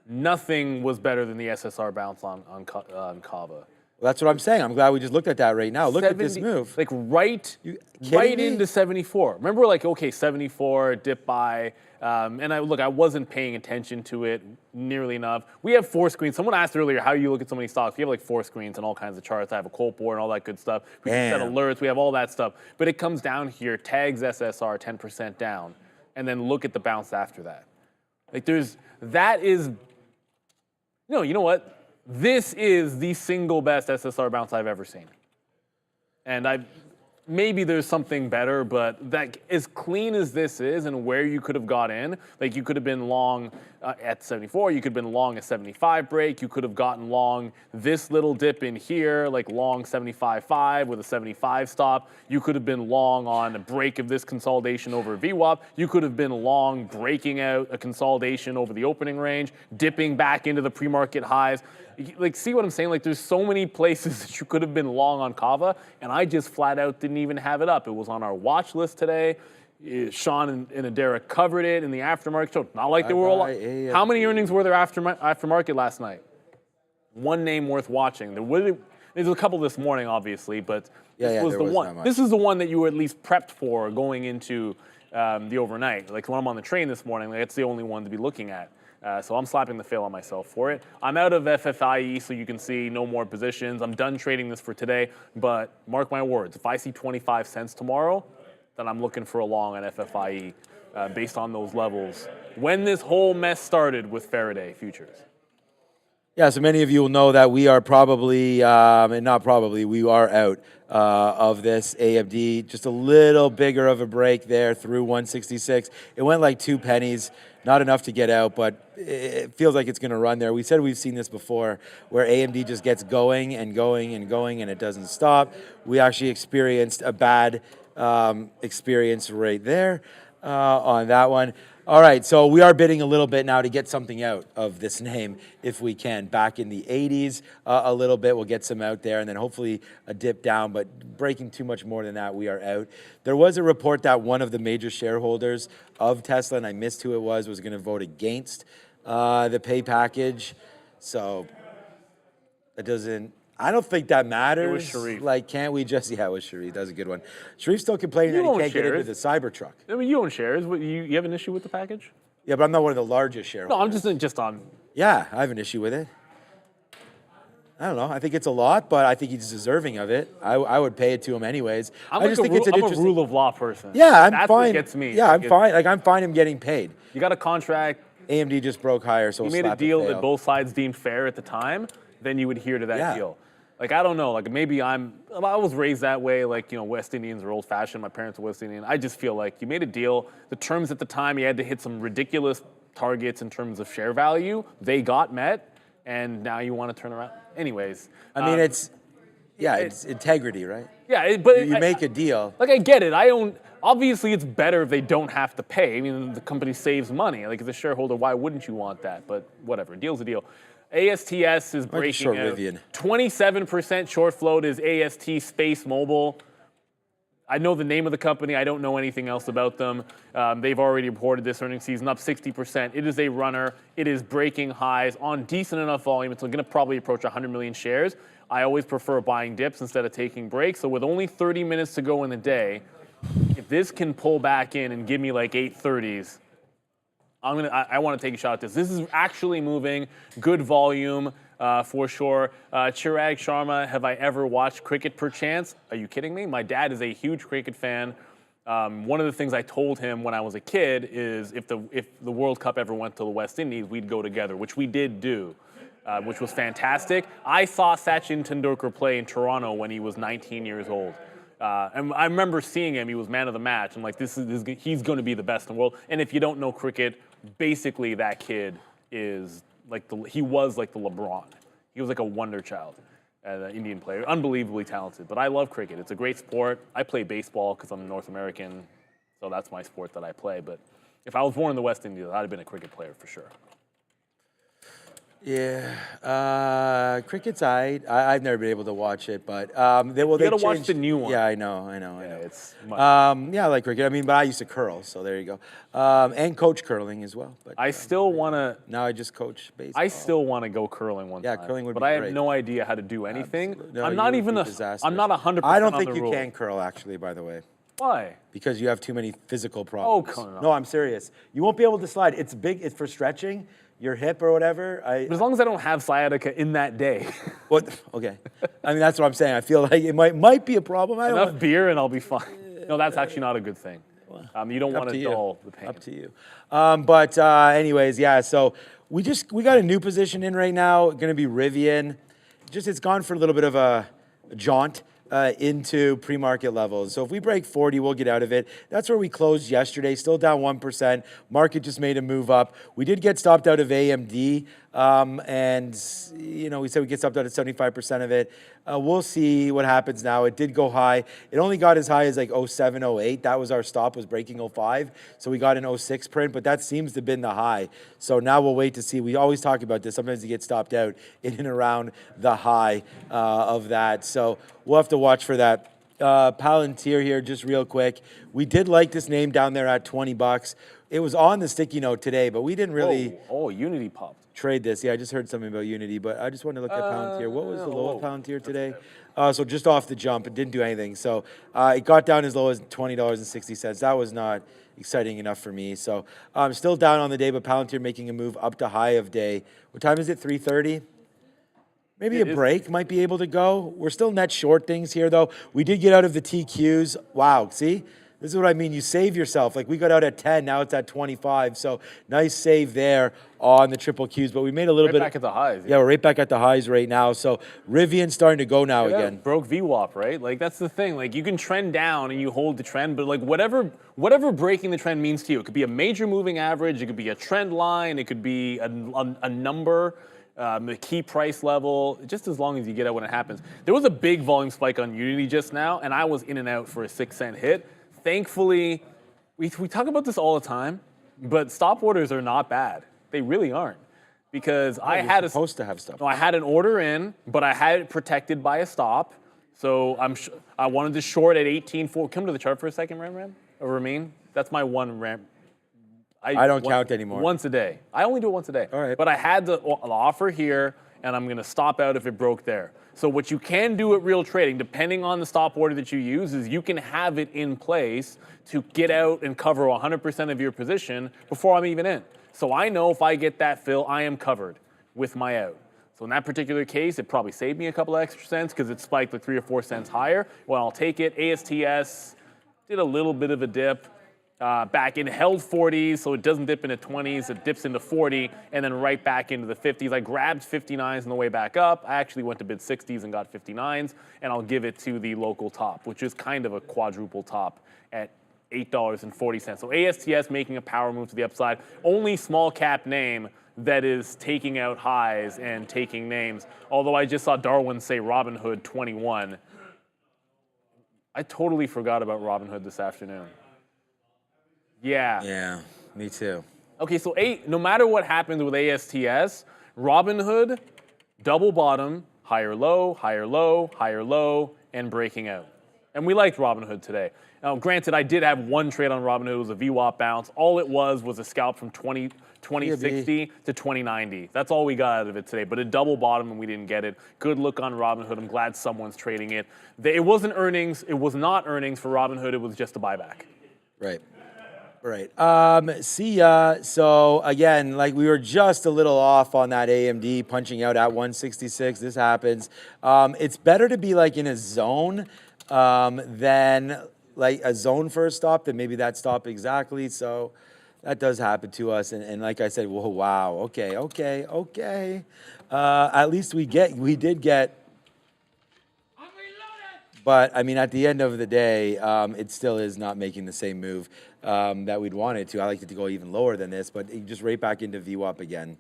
Nothing was better than the SSR bounce on Cava. Well, that's what I'm saying. I'm glad we just looked at that right now. Look at this move. Like right into 74. Remember, like, okay, 74, dip by. And I wasn't paying attention to it nearly enough. We have 4 screens. Someone asked earlier, how do you look at so many stocks? We have like 4 screens and all kinds of charts. I have a cold board and all that good stuff. We can set alerts. We have all that stuff. But it comes down here, tags SSR 10% down, and then look at the bounce after that. Like you know what? This is the single best SSR bounce I've ever seen. And maybe there's something better, but that as clean as this is and where you could have got in, like you could have been long at 74, you could have been long a 75 break, you could have gotten long this little dip in here, like long 75.5 with a 75 stop. You could have been long on a break of this consolidation over a VWAP. You could have been long breaking out a consolidation over the opening range, dipping back into the pre-market highs. Like, see what I'm saying? Like, there's so many places that you could have been long on Cava, and I just flat out didn't even have it up. It was on our watch list today. Sean and Adara covered it in the aftermarket show. Not like they were all. How many earnings were there aftermarket last night? One name worth watching. There's a couple this morning, obviously, but this was the one. This is the one that you were at least prepped for going into the overnight. Like when I'm on the train this morning, like, it's the only one to be looking at. So I'm slapping the fail on myself for it. I'm out of FFIE, so you can see no more positions. I'm done trading this for today, but mark my words, if I see 25 cents tomorrow, then I'm looking for a long on FFIE based on those levels. When this whole mess started with Faraday futures. Yeah, so many of you will know that we are probably, and not probably, we are out of this AMD. Just a little bigger of a break there through 166. It went like 2 pennies, not enough to get out, but it feels like it's going to run there. We said we've seen this before, where AMD just gets going and going and going, and it doesn't stop. We actually experienced a bad experience right there on that one. All right, so we are bidding a little bit now to get something out of this name if we can. Back in the 80s a little bit, we'll get some out there, and then hopefully a dip down, but breaking too much more than that, we are out. There was a report that one of the major shareholders of Tesla, and I missed who it was going to vote against the pay package. So it doesn't, I don't think that matters. It was Sharif. Like, can't we just, yeah, it was Sharif. That was a good one. Sharif's still complaining You that he own can't get into shares. the Cybertruck. I mean, you own shares. You have an issue with the package? Yeah, but I'm not one of the largest shareholders. No, I'm just on. Yeah, I have an issue with it. I don't know. I think it's a lot, but I think he's deserving of it. I would pay it to him anyways. I'm I like just think it's an I'm interesting. a rule of law person. Yeah, I'm That's fine. what gets me. Yeah, I'm fine. Like, I'm fine him getting paid. You got a contract. AMD just broke higher, so You we'll made a slap deal it that fail. both sides deemed fair at the time. Then you adhere to that Yeah. deal. Like, I don't know. Like, maybe I was raised that way. Like, West Indians are old-fashioned. My parents are West Indian. I just feel like you made a deal. The terms at the time, you had to hit some ridiculous targets in terms of share value. They got met, and now you want to turn around. Anyways. I mean, it's integrity, right? Yeah, but You make a deal. Like, I get it. Obviously, it's better if they don't have to pay. I mean, the company saves money. Like, as a shareholder, why wouldn't you want that? But whatever, deal's a deal. ASTS is breaking short out. Rivian. 27% short float is AST Space Mobile. I know the name of the company. I don't know anything else about them. They've already reported this earnings season up 60%. It is a runner. It is breaking highs on decent enough volume. It's going to probably approach 100 million shares. I always prefer buying dips instead of taking breaks. So with only 30 minutes to go in the day, if this can pull back in and give me like 830s, I want to take a shot at this. This is actually moving. Good volume for sure. Chirag Sharma, have I ever watched cricket perchance? Are you kidding me? My dad is a huge cricket fan. One of the things I told him when I was a kid is if the World Cup ever went to the West Indies, we'd go together, which we did do, which was fantastic. I saw Sachin Tendulkar play in Toronto when he was 19 years old. And I remember seeing him. He was man of the match. I'm like, he's going to be the best in the world. And if you don't know cricket, basically that kid is like he was like the LeBron. He was like a wonder child, an Indian player, unbelievably talented. But I love cricket. It's a great sport. I play baseball because I'm North American, so that's my sport that I play. But if I was born in the West Indies, I'd have been a cricket player for sure. Yeah, cricket's I've never been able to watch it, but they You gotta watch the new one. Yeah, I know. It's Yeah, I like cricket. I mean, but I used to curl, so there you go. And coach curling as well. But I still want to. now I just coach baseball. I still want to go curling one time. curling would but be I have great. no idea how to do anything. Absolutely. No, I'm you not would even be a. disastrous. I'm not 100%. I don't on think the you rules. can curl, actually, by the way. Why? Because you have too many physical problems. come on. No, I'm serious. You won't be able to slide. It's big. It's for stretching your hip or whatever. But as long as I don't have sciatica in that day, What? Okay. I mean, that's what I'm saying. I feel like it might be a problem. I don't enough know. beer and I'll be fine. No, that's actually not a good thing. You don't want to you. dull the pain. Up to you. But anyways, yeah. So we got a new position in right now. Going to be Rivian. It's gone for a little bit of a jaunt into pre-market levels. So if we break 40, we'll get out of it. That's where we closed yesterday, still down 1%. Market just made a move up. We did get stopped out of AMD, and we said we get stopped out at 75% of it. We'll see what happens now. It did go high. It only got as high as like 07, 08. That was our stop, was breaking 05. So we got an 06 print, but that seems to have been the high. So now we'll wait to see. We always talk about this. Sometimes you get stopped out in and around the high of that. So we'll have to watch for that. Palantir here, just real quick. We did like this name down there at $20. It was on the sticky note today, but we didn't really Oh, Unity popped. trade this. Yeah, I just heard something about Unity, but I just wanted to look at Palantir. What was the low of Palantir today? So just off the jump, it didn't do anything. So it got down as low as $20.60. That was not exciting enough for me. So I'm still down on the day, but Palantir making a move up to high of day. What time is it? 3:30? Maybe a break might be able to go. We're still net short things here, though. We did get out of the TQs. Wow, see? This is what I mean. You save yourself. Like we got out at 10, now it's at 25. So nice save there on the triple Qs. But we made a little bit back at the highs. Yeah, we're right back at the highs right now. So Rivian's starting to go now Yeah, again. broke VWAP, right? Like that's the thing. Like you can trend down and you hold the trend, but like whatever breaking the trend means to you, it could be a major moving average, it could be a trend line, it could be a number. The key price level, just as long as you get out when it happens. There was a big volume spike on Unity just now, and I was in and out for a 6-cent hit. Thankfully, we talk about this all the time, but stop orders are not bad. They really aren't. Because I had supposed to have stop. No, I had an order in, but I had it protected by a stop. So I wanted to short at 18.4. Come to the chart for a second, Ram, or Ramin. That's my one Ram. I don't count anymore. Once a day. I only do it once a day. All right. But I had the offer here, and I'm going to stop out if it broke there. So what you can do at real trading, depending on the stop order that you use, is you can have it in place to get out and cover 100% of your position before I'm even in. So I know if I get that fill, I am covered with my out. So in that particular case, it probably saved me a couple of extra cents because it spiked like 3 or 4 cents higher. Well, I'll take it. ASTS did a little bit of a dip. Back in, held 40s, so it doesn't dip into 20s, it dips into 40, and then right back into the 50s. I grabbed 59s on the way back up. I actually went to bid 60s and got 59s, and I'll give it to the local top, which is kind of a quadruple top at $8.40. So ASTS making a power move to the upside. Only small cap name that is taking out highs and taking names. Although I just saw Darwin say Robinhood 21. I totally forgot about Robinhood this afternoon. Yeah. Yeah, me too. Okay, so no matter what happens with ASTS, Robinhood, double bottom, higher low, higher low, higher low, and breaking out. And we liked Robinhood today. Now, granted, I did have one trade on Robinhood. It was a VWAP bounce. All it was a scalp from 2060 to 2090. That's all we got out of it today. But a double bottom, and we didn't get it. Good look on Robinhood. I'm glad someone's trading it. It wasn't earnings. It was not earnings for Robinhood. It was just a buyback. Right. Right. See ya. So again, like we were just a little off on that AMD punching out at 166. This happens. It's better to be like in a zone than like a zone for a stop than maybe that stop exactly. So that does happen to us. And like I said, whoa, wow. Okay. At least we did get. But, I mean, at the end of the day, it still is not making the same move that we'd want it to. I like it to go even lower than this, but just right back into VWAP again.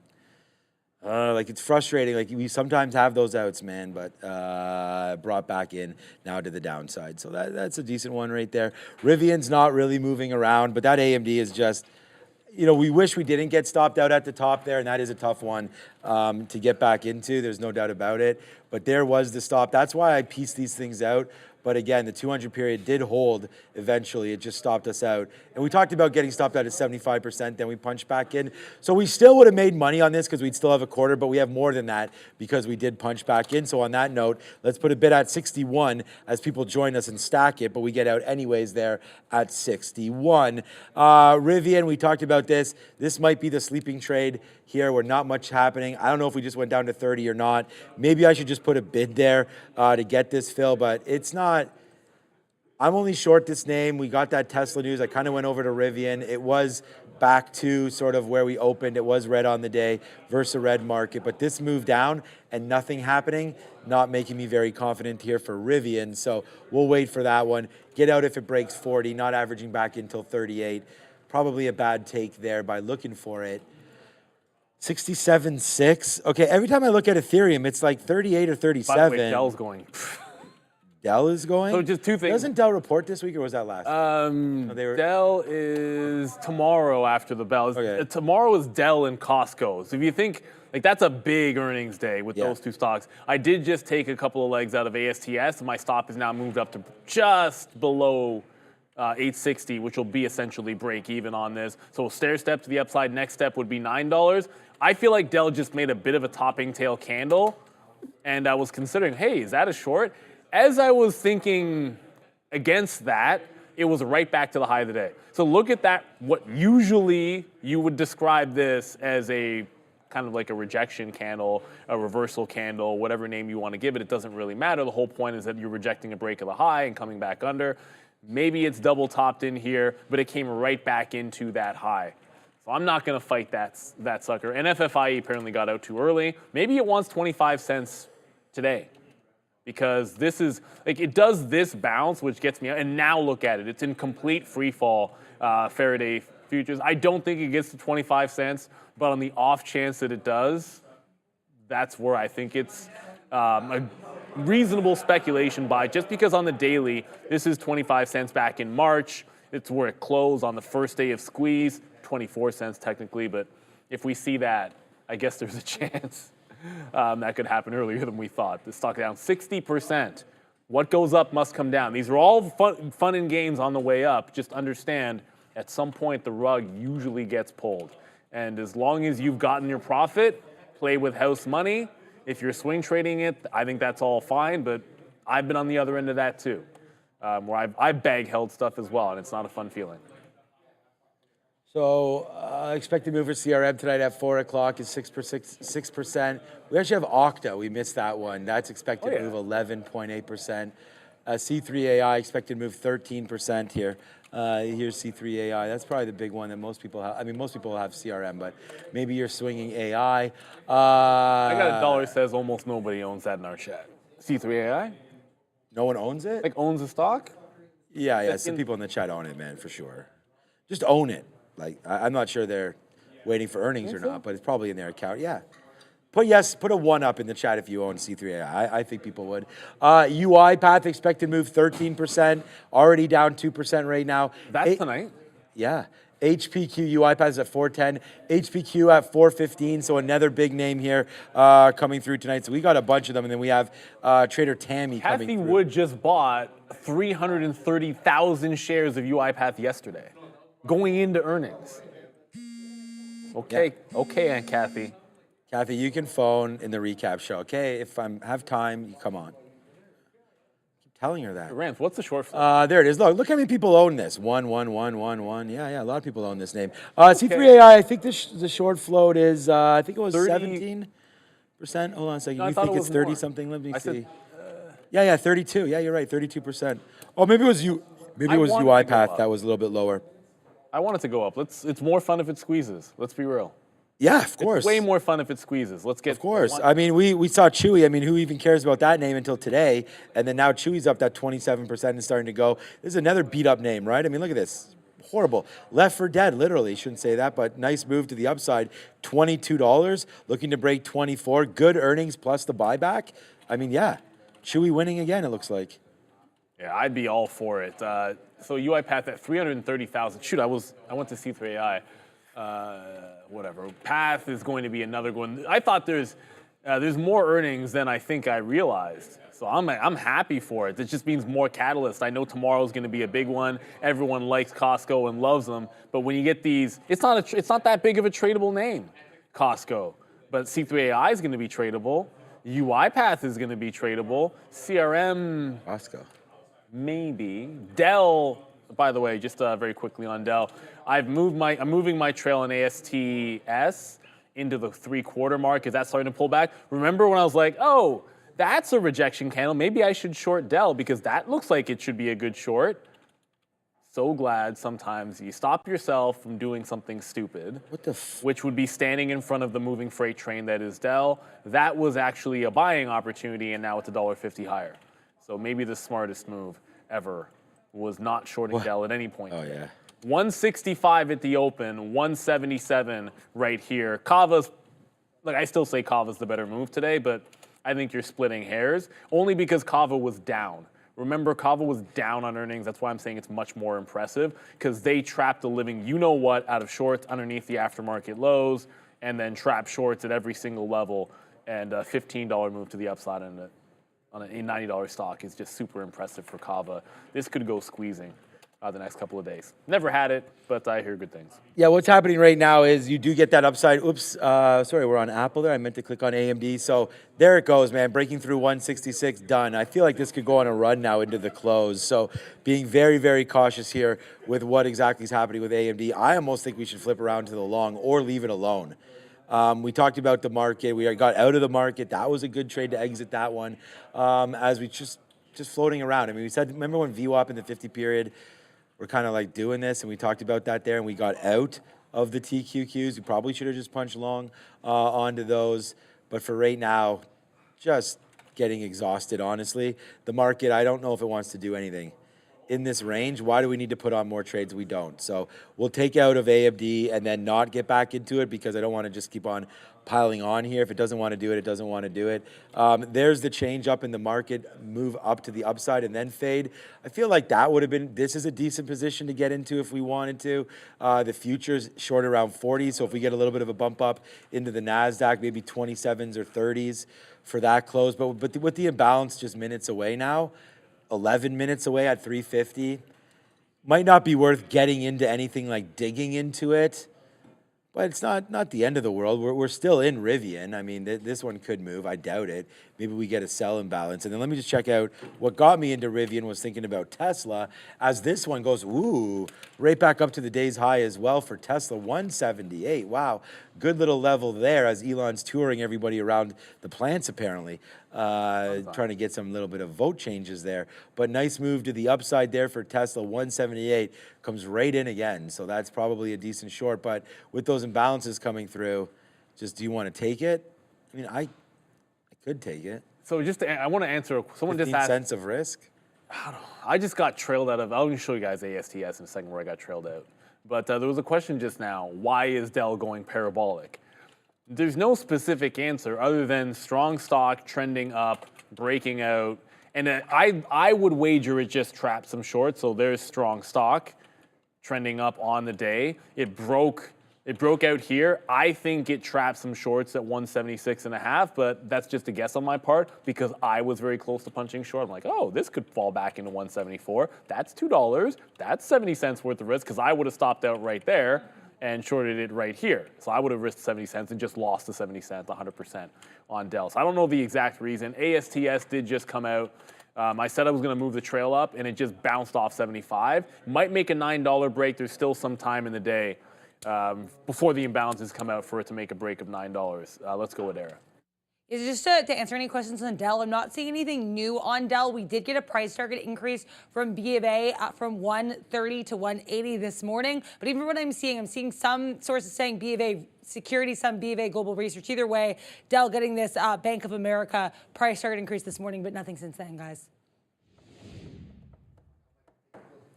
Like, it's frustrating. Like, we sometimes have those outs, man, but brought back in now to the downside. So that's a decent one right there. Rivian's not really moving around, but that AMD is just... we wish we didn't get stopped out at the top there, and that is a tough one to get back into. There's no doubt about it. But there was the stop. That's why I pieced these things out. But again, the 200 period did hold eventually. It just stopped us out. And we talked about getting stopped out at 75%, then we punched back in. So we still would have made money on this because we'd still have a quarter, but we have more than that because we did punch back in. So on that note, let's put a bid at 61 as people join us and stack it, but we get out anyways there at 61. Rivian, we talked about this. This might be the sleeping trade here where not much happening. I don't know if we just went down to 30 or not. Maybe I should just put a bid there to get this fill, but it's not. I'm only short this name. We got that Tesla news. I kind of went over to Rivian. It was back to sort of where we opened. It was red on the day versus a red market, but this move down and nothing happening, not making me very confident here for Rivian. So we'll wait for that one. Get out if it breaks 40, not averaging back until 38. Probably a bad take there by looking for it. 67.6. Okay, every time I look at Ethereum, it's like 38 or 37. By the way, Dell's going. Dell is going? So just two things. Doesn't Dell report this week or was that last? Dell is tomorrow after the bell. Okay. Tomorrow is Dell and Costco. So if you think, like that's a big earnings day with those two stocks. I did just take a couple of legs out of ASTS. My stop is now moved up to just below 860, which will be essentially break even on this. So stair step to the upside. Next step would be $9. I feel like Dell just made a bit of a topping tail candle. And I was considering, hey, is that a short? As I was thinking against that, it was right back to the high of the day. So look at that. What usually you would describe this as a kind of like a rejection candle, a reversal candle, whatever name you want to give it. It doesn't really matter. The whole point is that you're rejecting a break of the high and coming back under. Maybe it's double topped in here, but it came right back into that high. So I'm not going to fight that sucker. And FFIE apparently got out too early. Maybe it wants 25 cents today, because this is, like, it does this bounce, which gets me out, and now look at it. It's in complete free fall, Faraday futures. I don't think it gets to 25 cents, but on the off chance that it does, that's where I think it's a reasonable speculation buy, just because on the daily, this is 25 cents back in March. It's where it closed on the first day of squeeze, 24 cents technically, but if we see that, I guess there's a chance that could happen earlier than we thought. The stock down 60%. What goes up must come down. These are all fun and games on the way up. Just understand, at some point, the rug usually gets pulled. And as long as you've gotten your profit, play with house money. If you're swing trading it, I think that's all fine, but I've been on the other end of that too, where I've bag held stuff as well, and it's not a fun feeling. So expected move for CRM tonight at 4 o'clock is 6%. We actually have Okta. We missed that one. That's expected to move 11.8%. C3AI expected to move 13% here. Here's C3AI. That's probably the big one that most people have. I mean, most people have CRM, but maybe you're swinging AI. I got a dollar says almost nobody owns that in our chat. C3AI? No one owns it? Like owns the stock? Yeah. Some people in the chat own it, man, for sure. Just own it. Like, I'm not sure they're waiting for earnings or not, but it's probably in their account. Yeah. Put a 1 up in the chat if you own C3AI. I think people would. UiPath expected move 13%, already down 2% right now. That's tonight. Yeah. HPQ UiPath is at 410, HPQ at 415. So another big name here coming through tonight. So we got a bunch of them, and then we have Trader Tammy coming through. Kathy Wood just bought 330,000 shares of UiPath yesterday, going into earnings. Okay, okay, Aunt Kathy. Kathy, you can phone in the recap show, okay? If I have time, you come on. Keep telling her that. Rams, what's the short flow? There it is. Look how many people own this. 1, 1, 1, 1, 1. Yeah, a lot of people own this name. C3AI, I think the short float is, I think it was 17%. Hold on a second. No, you think it's 30 more. something? Let me see. Said, yeah, 32. Yeah, you're right, 32%. Oh, maybe it was UiPath that was a little bit lower. I want it to go up. It's more fun if it squeezes. Let's be real. Yeah, of course. It's way more fun if it squeezes. Let's get. Of course. I mean, we saw Chewy. I mean, who even cares about that name until today? And then now Chewy's up that 27% and starting to go. This is another beat up name, right? I mean, look at this. Horrible. Left for dead, literally. Shouldn't say that, but nice move to the upside. $22, looking to break 24. Good earnings plus the buyback. I mean, yeah. Chewy winning again, it looks like. Yeah, I'd be all for it. So UiPath at 330,000. Shoot, I went to C3AI. Whatever. Path is going to be another one. I thought there's more earnings than I think I realized. So I'm happy for it. It just means more catalyst. I know tomorrow's going to be a big one. Everyone likes Costco and loves them. But when you get these, it's not that big of a tradable name, Costco. But C3AI is going to be tradable. UiPath is going to be tradable. CRM. Costco. Maybe. Dell, by the way, just very quickly on Dell. I'm moving my trail in ASTS into the 3/4 mark. Is that starting to pull back? Remember when I was like, oh, that's a rejection candle. Maybe I should short Dell because that looks like it should be a good short. So glad sometimes you stop yourself from doing something stupid, which would be standing in front of the moving freight train that is Dell. That was actually a buying opportunity, and now it's $1.50 higher. So maybe the smartest move ever was not shorting Dell at any point. Oh, yeah. 165 at the open, 177 right here. Cava's, I still say Cava's the better move today, but I think you're splitting hairs, only because Cava was down. Remember, Cava was down on earnings. That's why I'm saying it's much more impressive, because they trapped the living you-know-what out of shorts underneath the aftermarket lows, and then trap shorts at every single level, and a $15 move to the upside on a $90 stock is just super impressive for Cava. This could go squeezing the next couple of days. Never had it, but I hear good things. Yeah, what's happening right now is you do get that upside. Oops, sorry, we're on Apple there. I meant to click on AMD. So there it goes, man. Breaking through 166, done. I feel like this could go on a run now into the close. So being very, very cautious here with what exactly is happening with AMD. I almost think we should flip around to the long or leave it alone. We talked about the market. We got out of the market. That was a good trade to exit that one. As we just just floating around. I mean, we said, remember when VWAP in the 50 period, we're kind of like doing this, and we talked about that there, and we got out of the TQQs. We probably should have just punched long onto those. But for right now, just getting exhausted, honestly. The market, I don't know if it wants to do anything in this range. Why do we need to put on more trades? We don't. So we'll take out of AMD and then not get back into it because I don't want to just keep on piling on here. If it doesn't want to do it, it doesn't want to do it. There's the change up in the market, move up to the upside and then fade. I feel like that would have been, this is a decent position to get into if we wanted to. The future's short around 40, so if we get a little bit of a bump up into the NASDAQ, maybe 27s or 30s for that close. But with the imbalance just minutes away now, 11 minutes away at 350, might not be worth getting into anything like digging into it. But it's not the end of the world. We're still in Rivian. I mean, this one could move. I doubt it. Maybe we get a sell imbalance. And then let me just check out what got me into Rivian was thinking about Tesla. As this one goes, ooh, right back up to the day's high as well for Tesla, 178. Wow, good little level there as Elon's touring everybody around the plants apparently, trying to get some little bit of vote changes there. But nice move to the upside there for Tesla, 178 comes right in again. So that's probably a decent short. But with those imbalances coming through, just do you want to take it? I mean, I could take it. So I want to answer, someone just 15 asked. cents of risk? I just got trailed out of, I'll show you guys ASTS in a second where I got trailed out. But there was a question just now, why is Dell going parabolic? There's no specific answer other than strong stock trending up, breaking out. And I would wager it just trapped some shorts. So there's strong stock trending up on the day. It broke out here. I think it trapped some shorts at 176.5, but that's just a guess on my part because I was very close to punching short. I'm like, oh, this could fall back into 174. That's $2. That's 70 cents worth of risk because I would have stopped out right there and shorted it right here. So I would have risked 70 cents and just lost the 70 cents 100% on Dell. So I don't know the exact reason. ASTS did just come out. I said I was going to move the trail up, and it just bounced off 75. Might make a $9 break. There's still some time in the day before the imbalances come out for it to make a break of $9. Let's go with Era. Is just to answer any questions on Dell. I'm not seeing anything new on Dell. We did get a price target increase from B of A from 130 to 180 this morning. But even what I'm seeing some sources saying B of A Securities, some B of A Global Research. Either way, Dell getting this Bank of America price target increase this morning, but nothing since then, guys.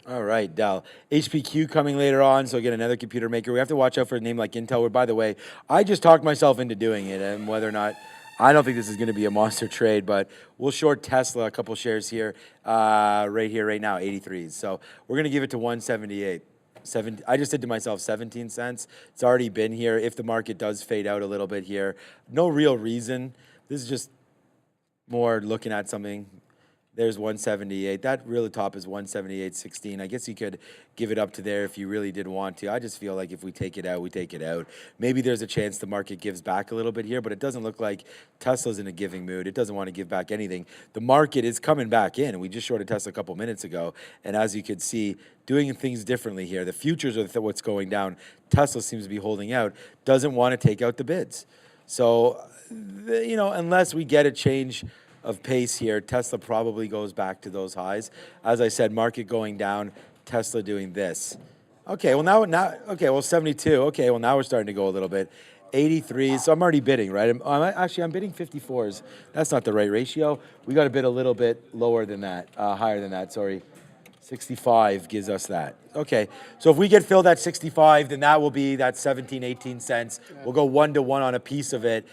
All right, Dell. HPQ coming later on, so again, another computer maker. We have to watch out for a name like Intel, where, by the way, I just talked myself into doing it, and whether or not, I don't think this is going to be a monster trade, but we'll short Tesla, a couple shares here, right now, 83s. So we're going to give it to 178. I just did to myself 17 cents. It's already been here. If the market does fade out a little bit here, no real reason. This is just more looking at something. There's 178. That really top is 178.16. I guess you could give it up to there if you really did want to. I just feel like if we take it out, we take it out. Maybe there's a chance the market gives back a little bit here, but it doesn't look like Tesla's in a giving mood. It doesn't want to give back anything. The market is coming back in, and we just shorted Tesla a couple minutes ago. And as you could see, doing things differently here. The futures are what's going down. Tesla seems to be holding out. Doesn't want to take out the bids. So, unless we get a change of pace here, Tesla probably goes back to those highs. As I said, market going down, Tesla doing this. Okay, well now 72. Okay, well now we're starting to go a little bit. 83, so I'm already bidding, right? I'm bidding 54s. That's not the right ratio. We got to bid a little bit lower than that, higher than that, sorry. 65 gives us that. Okay, so if we get filled at 65, then that will be that 17, 18 cents. We'll go 1-to-1 on a piece of it.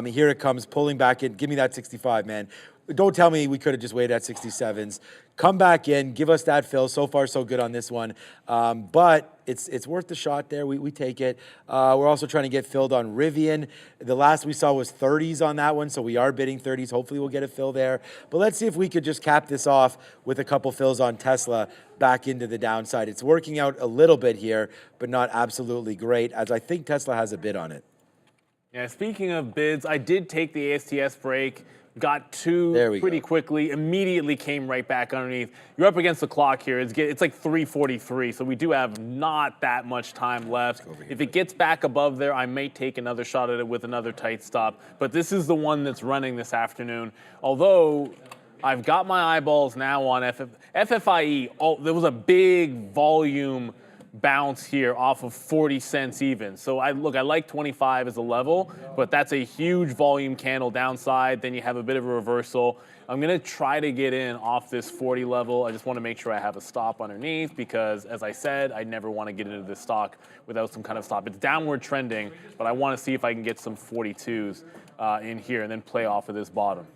Here it comes, pulling back in. Give me that 65, man. Don't tell me we could have just waited at 67s. Come back in, give us that fill. So far, so good on this one. But it's worth the shot there. We take it. We're also trying to get filled on Rivian. The last we saw was 30s on that one, so we are bidding 30s. Hopefully, we'll get a fill there. But let's see if we could just cap this off with a couple fills on Tesla back into the downside. It's working out a little bit here, but not absolutely great, as I think Tesla has a bid on it. Yeah, speaking of bids, I did take the ASTS break. Got two pretty quickly, immediately came right back underneath. You're up against the clock here. It's like 3:43, so we do have not that much time left. If it gets back above there, I may take another shot at it with another tight stop. But this is the one that's running this afternoon. Although I've got my eyeballs now on FFIE. There was a big volume bounce here off of 40 cents even. So I like 25 as a level, but that's a huge volume candle downside. Then you have a bit of a reversal. I'm going to try to get in off this 40 level. I just want to make sure I have a stop underneath because, as I said, I never want to get into this stock without some kind of stop. It's downward trending, but I want to see if I can get some 42s in here and then play off of this bottom.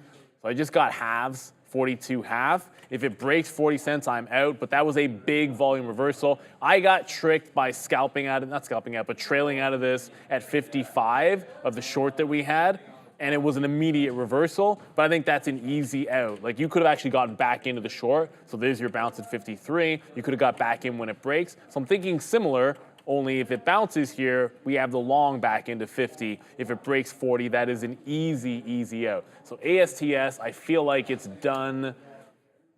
So I just got halves, 42 half. If it breaks 40 cents, I'm out, but that was a big volume reversal. I got tricked by scalping out, not scalping out, but trailing out of this at 55 of the short that we had, and it was an immediate reversal, but I think that's an easy out. Like, you could have actually gotten back into the short, so there's your bounce at 53. You could have got back in when it breaks. So I'm thinking similar, only if it bounces here, we have the long back into 50. If it breaks 40, that is an easy out. So ASTS, I feel like it's done.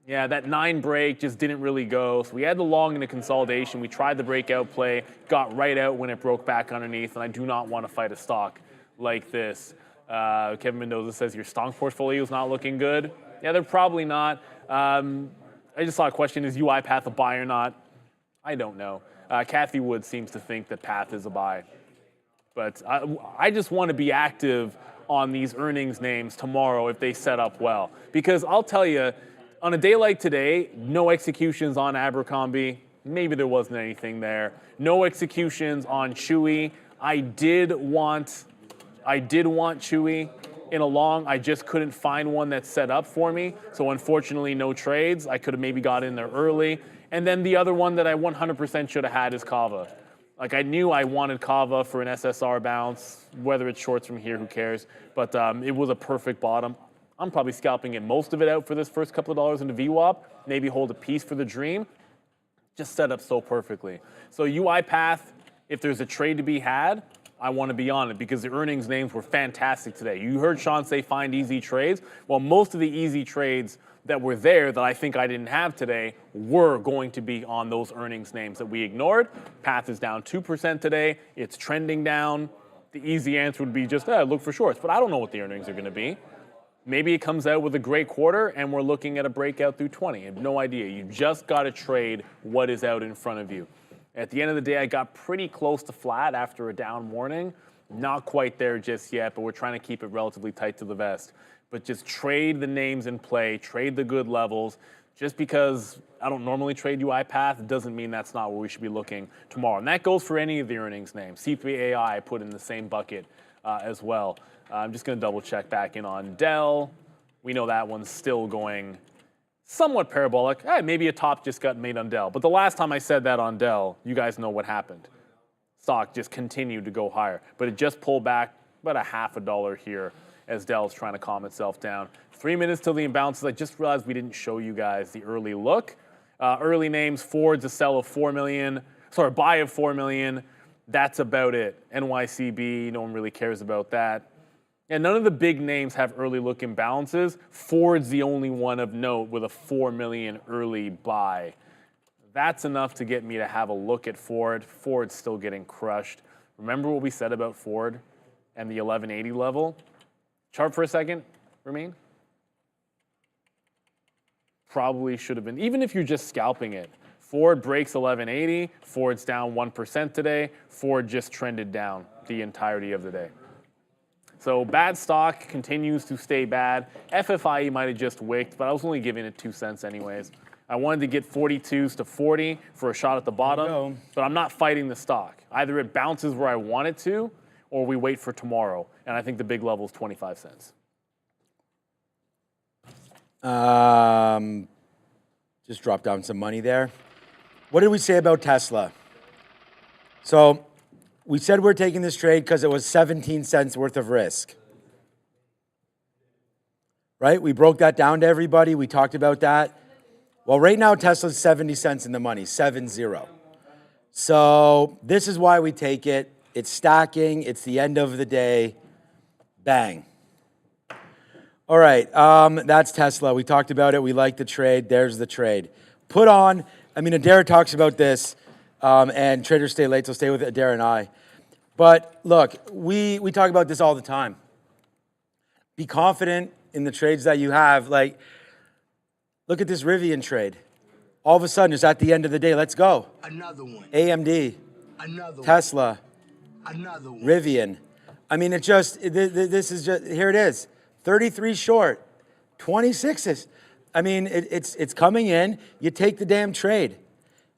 Yeah, that 9 break just didn't really go. So we had the long into consolidation. We tried the breakout play, got right out when it broke back underneath, and I do not want to fight a stock like this. Kevin Mendoza says your stock portfolio is not looking good. Yeah, they're probably not. I just saw a question, is UiPath a buy or not? I don't know. Kathy Wood seems to think that Path is a buy. But I just want to be active on these earnings names tomorrow if they set up well. Because I'll tell you, on a day like today, no executions on Abercrombie. Maybe there wasn't anything there. No executions on Chewy. I did want Chewy in a long. I just couldn't find one that set up for me. So unfortunately, no trades. I could have maybe got in there early. And then the other one that I 100% should have had is Cava. Like, I knew I wanted Cava for an SSR bounce. Whether it's shorts from here, who cares? But it was a perfect bottom. I'm probably scalping it most of it out for this first couple of dollars into VWAP. Maybe hold a piece for the dream. Just set up so perfectly. So UiPath, if there's a trade to be had, I want to be on it because the earnings names were fantastic today. You heard Sean say find easy trades. Well, most of the easy trades that were there that I think I didn't have today were going to be on those earnings names that we ignored. Path is down 2% today. It's trending down. The easy answer would be just look for shorts, but I don't know what the earnings are going to be. Maybe it comes out with a great quarter and we're looking at a breakout through 20. I have no idea. You just got to trade what is out in front of you. At the end of the day, I got pretty close to flat after a down morning. Not quite there just yet, but we're trying to keep it relatively tight to the vest. But just trade the names in play, trade the good levels. Just because I don't normally trade UiPath doesn't mean that's not where we should be looking tomorrow. And that goes for any of the earnings names. C3AI I put in the same bucket as well. I'm just going to double check back in on Dell. We know that one's still going somewhat parabolic. Maybe a top just got made on Dell. But the last time I said that on Dell, you guys know what happened. Stock just continued to go higher. But it just pulled back about $0.50 here as Dell's trying to calm itself down. 3 minutes till the imbalances. I just realized we didn't show you guys the early look. Early names, Ford's a sell of $4 million. Sorry, buy of $4 million. That's about it. NYCB, no one really cares about that. And none of the big names have early look imbalances. Ford's the only one of note with a $4 million early buy. That's enough to get me to have a look at Ford. Ford's still getting crushed. Remember what we said about Ford and the 1180 level? Chart for a second, Ramin. Probably should have been, even if you're just scalping it. Ford breaks 1180, Ford's down 1% today. Ford just trended down the entirety of the day. So bad stock continues to stay bad. FFIE might have just wicked, but I was only giving it 2 cents anyways. I wanted to get 42s to 40 for a shot at the bottom, but I'm not fighting the stock. Either it bounces where I want it to, or we wait for tomorrow. And I think the big level is 25 cents. Just drop down some money there. What did we say about Tesla? So we said we're taking this trade because it was 17 cents worth of risk. Right? We broke that down to everybody. We talked about that. Well, right now, Tesla's 70 cents in the money, 7-0. So this is why we take it. It's stacking. It's the end of the day. Bang. All right, that's Tesla. We talked about it. We like the trade. There's the trade. Put on, Adair talks about this, and traders stay late, so stay with Adair and I. But look, we talk about this all the time. Be confident in the trades that you have. Like, Look at this Rivian trade. All of a sudden, it's at the end of the day. Let's go. Another one. AMD, Another one. Tesla, Another one. Rivian. I mean, this is just, here it is. 33 short, 26s. I mean, it's coming in. You take the damn trade.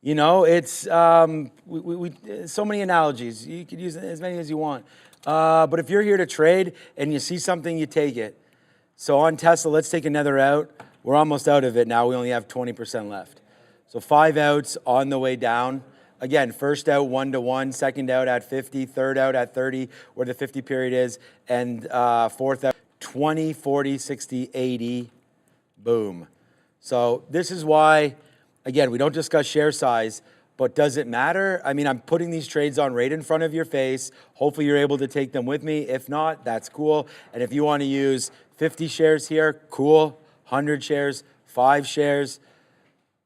You know, it's, so many analogies. You could use as many as you want. But if you're here to trade and you see something, you take it. So on Tesla, let's take another out. We're almost out of it now. We only have 20% left. So 5 outs on the way down. Again, first out 1-to-1, second out at 50, third out at 30, where the 50 period is, and fourth out 20, 40, 60, 80. Boom. So this is why, again, we don't discuss share size, but does it matter? I mean, I'm putting these trades on right in front of your face. Hopefully you're able to take them with me. If not, that's cool. And if you want to use 50 shares here, cool. 100 shares, 5 shares,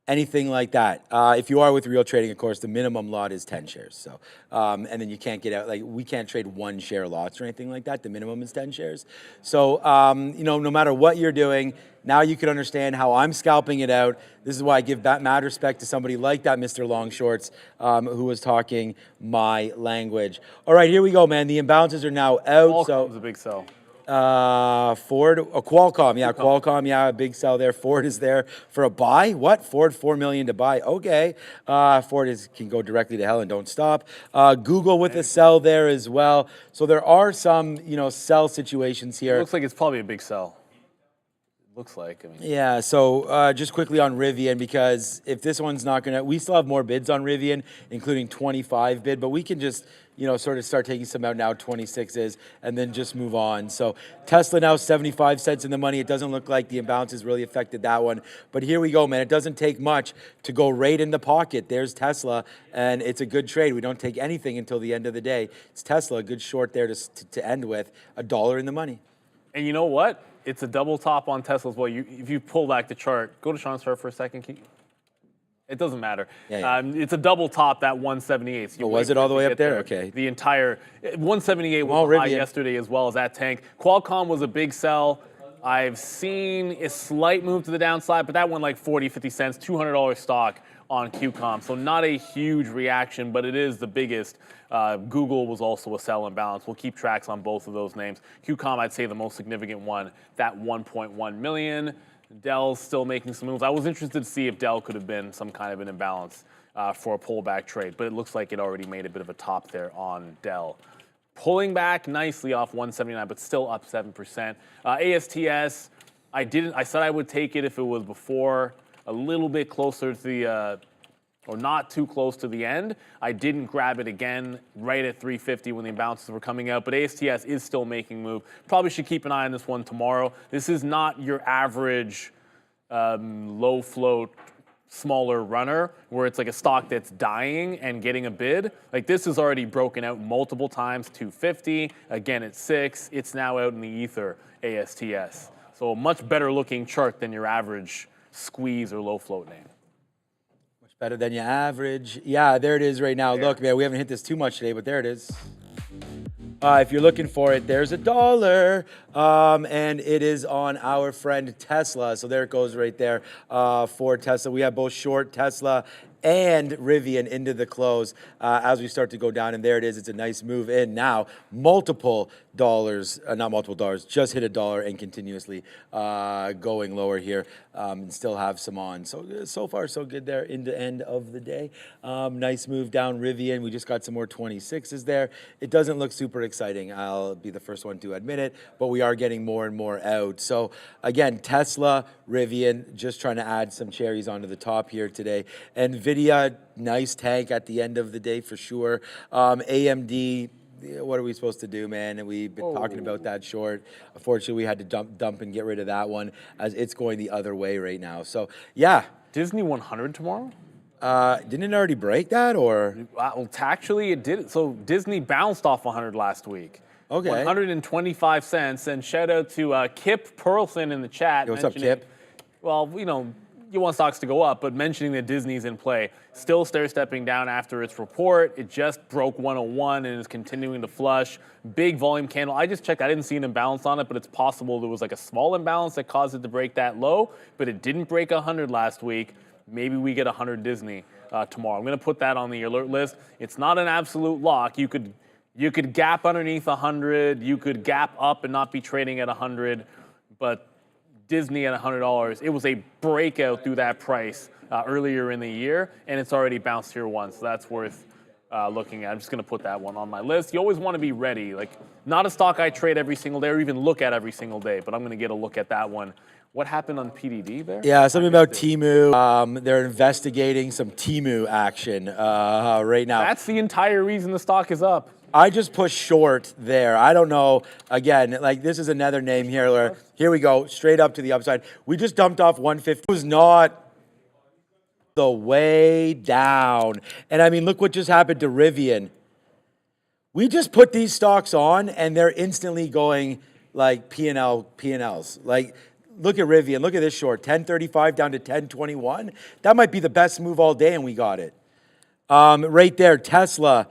anything like that. If you are with real trading, of course, the minimum lot is 10 shares. So, and then you can't get out, like we can't trade 1 share lots or anything like that. The minimum is 10 shares. So, you know, no matter what you're doing, now you can understand how I'm scalping it out. This is why I give mad respect to somebody like that Mr. Long Shorts, who was talking my language. All right, here we go, man. The imbalances are now out. Qualcomm's a big sell. Qualcomm, yeah, Qualcomm, yeah, a big sell there. Ford is there for a buy. What? Ford, $4 million to buy. Okay. Ford can go directly to hell and don't stop. Google with a sell there as well. So there are some, you know, sell situations here. Looks like it's probably a big sell. Looks like. I mean. Yeah, so just quickly on Rivian, because if this one's not going to, we still have more bids on Rivian, including 25 bid, but we can just, you know, sort of start taking some out now, 26s, and then just move on. So Tesla now 75 cents in the money. It doesn't look like the imbalance has really affected that one. But here we go, man. It doesn't take much to go right in the pocket. There's Tesla, and it's a good trade. We don't take anything until the end of the day. It's Tesla, a good short there to end with, $1 in the money. And you know what? It's a double top on Tesla as well. If you pull back the chart, go to Sean's chart for a second. It doesn't matter. Yeah. It's a double top, that 178. So was it all the way up there? Okay. The entire 178 was high yesterday as well as that tank. Qualcomm was a big sell. I've seen a slight move to the downside, but that went like 40, 50 cents, $200 stock on QCOM. So not a huge reaction, but it is the biggest. Google was also a sell imbalance. We'll keep tracks on both of those names. QCOM, I'd say the most significant one, that 1.1 million. Dell's still making some moves. I was interested to see if Dell could have been some kind of an imbalance for a pullback trade, but it looks like it already made a bit of a top there on Dell. Pulling back nicely off 179, but still up 7%. ASTS, I said I would take it if it was before, a little bit closer to the, or not too close to the end. I didn't grab it again right at 350 when the imbalances were coming out, but ASTS is still making move. Probably should keep an eye on this one tomorrow. This is not your average low float, smaller runner where it's like a stock that's dying and getting a bid. Like this is already broken out multiple times, 250, again at 6. It's now out in the ether, ASTS. So a much better looking chart than your average squeeze or low float name. Better than your average. Yeah, there it is right now. Look, man, we haven't hit this too much today, but there it is. If you're looking for it, there's $1. And it is on our friend Tesla. So there it goes right there for Tesla. We have both short Tesla and Rivian into the close as we start to go down. And there it is. It's a nice move in now. Multiple dollars, not multiple dollars, just hit $1 and continuously going lower here and still have some on. So far, so good there in the end of the day. Nice move down Rivian. We just got some more 26s there. It doesn't look super exciting. I'll be the first one to admit it, but we are getting more and more out. So again, Tesla, Rivian, just trying to add some cherries onto the top here today. Nvidia, nice tank at the end of the day for sure. AMD, what are we supposed to do, man? And we've been talking about that short. Unfortunately, we had to dump and get rid of that one as it's going the other way right now. So, yeah. Disney 100 tomorrow? Didn't it already break that, or? Well, actually, it did. So Disney bounced off 100 last week. Okay. 125 cents. And shout out to Kip Perlson in the chat. Yo, what's up, Kip? Well, you know, you want stocks to go up, but mentioning that Disney's in play, still stair-stepping down after its report. It just broke 101 and is continuing to flush. Big volume candle. I just checked. I didn't see an imbalance on it, but it's possible there was like a small imbalance that caused it to break that low, but it didn't break 100 last week. Maybe we get 100 Disney tomorrow. I'm going to put that on the alert list. It's not an absolute lock. You could gap underneath 100. You could gap up and not be trading at 100, but Disney at $100, it was a breakout through that price earlier in the year, and it's already bounced here once, so that's worth looking at. I'm just going to put that one on my list. You always want to be ready. Like, not a stock I trade every single day or even look at every single day, but I'm going to get a look at that one. What happened on PDD there? Yeah, something about Temu. They're investigating some Temu action right now. That's the entire reason the stock is up. I just pushed short there. I don't know. Again, like this is another name here. Here we go, straight up to the upside. We just dumped off 150. It was not the way down. And I mean, look what just happened to Rivian. We just put these stocks on and they're instantly going like P&Ls. Like, look at Rivian. Look at this short, 1035 down to 1021. That might be the best move all day and we got it. Right there, Tesla.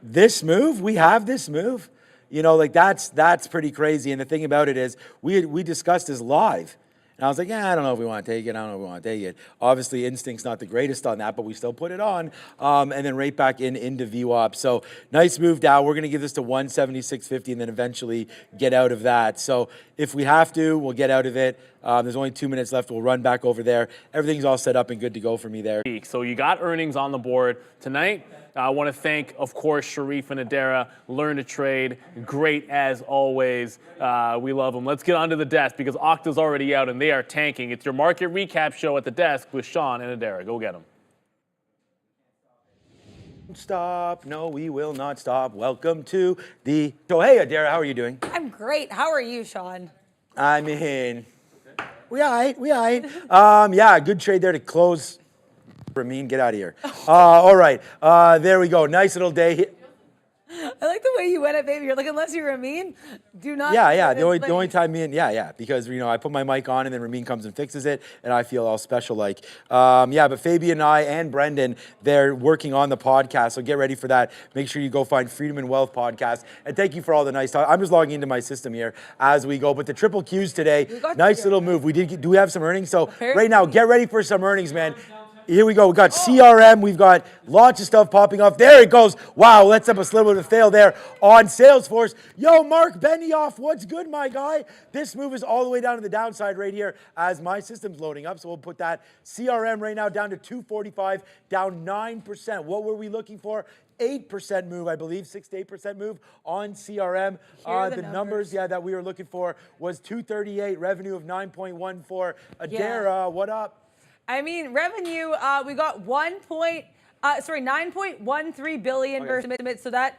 This move, we have this move, you know, like that's pretty crazy. And the thing about it is we discussed this live and I was like, yeah, I don't know if we want to take it. I don't know if we want to take it. Obviously instinct's not the greatest on that, but we still put it on. And then right back into VWAP. So nice move down. We're going to give this to 176.50 and then eventually get out of that. So if we have to, we'll get out of it. There's only 2 minutes left. We'll run back over there. Everything's all set up and good to go for me there. So you got earnings on the board tonight. I want to thank, of course, Sharif and Adara. Learn to trade. Great as always. We love them. Let's get onto the desk because Okta's already out and they are tanking. It's your market recap show at the desk with Sean and Adara. Go get them. Stop. No, we will not stop. Welcome to the show. Hey, Adara, how are you doing? I'm great. How are you, Sean? I mean, we all right. Yeah, good trade there to close. Ramin, get out of here. All right, there we go. Nice little day. I like the way you went it, baby. You're like, unless you're Ramin, do not. Yeah. The only time me and because you know I put my mic on and then Ramin comes and fixes it, and I feel all special like. But Fabian and I and Brendan, they're working on the podcast, so get ready for that. Make sure you go find Freedom and Wealth podcast, and thank you for all the nice talk. I'm just logging into my system here as we go, but the triple Qs today, nice little move. Do we have some earnings? So right now, get ready for some earnings, man. Here we go. We've got CRM. We've got lots of stuff popping off. There it goes. Wow, let's have a little bit of a fail there on Salesforce. Yo, Mark Benioff, what's good, my guy? This move is all the way down to the downside right here as my system's loading up. So we'll put that CRM right now down to 245, down 9%. What were we looking for? 8% move, I believe, 6 to 8% move on CRM. The numbers, that we were looking for was 238, revenue of 9.14. Adara, what up? I mean, revenue, we got 9.13 billion versus estimate. So that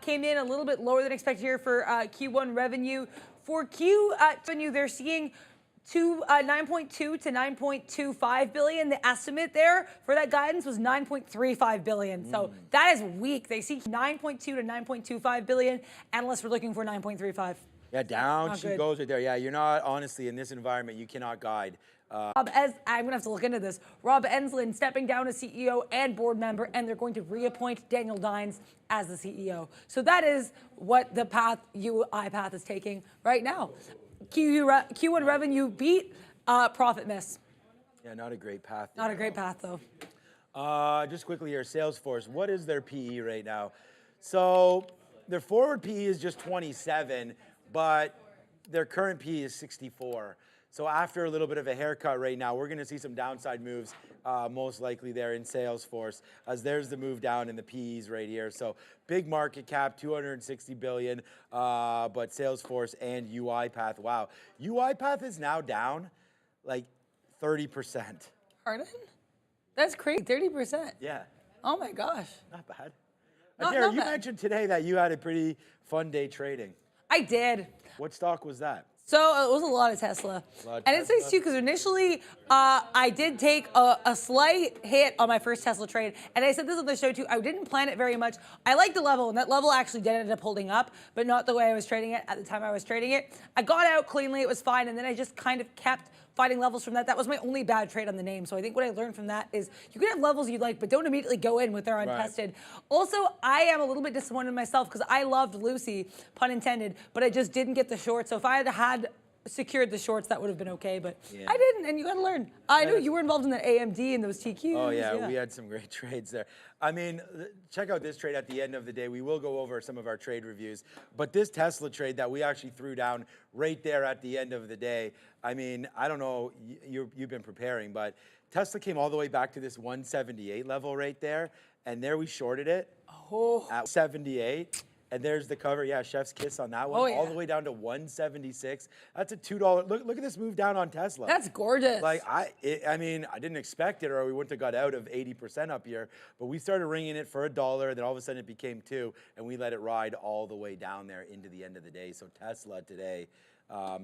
came in a little bit lower than expected here for Q1 revenue. For Q revenue, they're seeing 9.2 to 9.25 billion. The estimate there for that guidance was 9.35 billion. So that is weak. They see 9.2 to 9.25 billion. Analysts were looking for 9.35. Yeah, down she goes right there. Yeah, you're not, honestly, in this environment, you cannot guide. I'm going to have to look into this. Rob Enslin stepping down as CEO and board member, and they're going to reappoint Daniel Dines as the CEO. So that is what the path UiPath is taking right now. Q1 revenue beat, profit miss. Yeah, not a great path. Not a great path, though. Just quickly here, Salesforce, what is their PE right now? So their forward PE is just 27, but their current PE is 64. So after a little bit of a haircut right now, we're going to see some downside moves, most likely there in Salesforce, as there's the move down in the PEs right here. So big market cap, 260 billion, but Salesforce and UiPath, wow. UiPath is now down like 30%. Pardon? That's crazy, 30%. Yeah. Oh my gosh. Not bad. Not Adara, you bad. mentioned today that you had a pretty fun day trading. I did. What stock was that? So it was a lot of Tesla. And it's nice too, because initially I did take a slight hit on my first Tesla trade. And I said this on the show too, I didn't plan it very much. I liked the level, and that level actually did end up holding up, but not the way I was trading it at the time I was trading it. I got out cleanly, it was fine, and then I just kind of kept finding levels from that. That was my only bad trade on the name. So I think what I learned from that is you can have levels you like, but don't immediately go in with they're untested. Also, I am a little bit disappointed in myself because I loved Lucy, pun intended, but I just didn't get the short. So if I had secured the shorts, that would have been okay, but I didn't, and you got to learn. I knew you were involved in that AMD and those TQs. Oh yeah, we had some great trades there. I mean, check out this trade at the end of the day. We will go over some of our trade reviews, but this Tesla trade that we actually threw down right there at the end of the day. I mean, I don't know, you've been preparing, but Tesla came all the way back to this 178 level right there, and there we shorted it at 78. And there's the cover. Yeah, chef's kiss on that one. All the way down to 176. That's a $2. Look at this move down on Tesla. That's gorgeous. Like, I mean, I didn't expect it, or we wouldn't have got out of 80% up here. But we started ringing it for $1. Then all of a sudden it became $2, and we let it ride all the way down there into the end of the day. So Tesla today,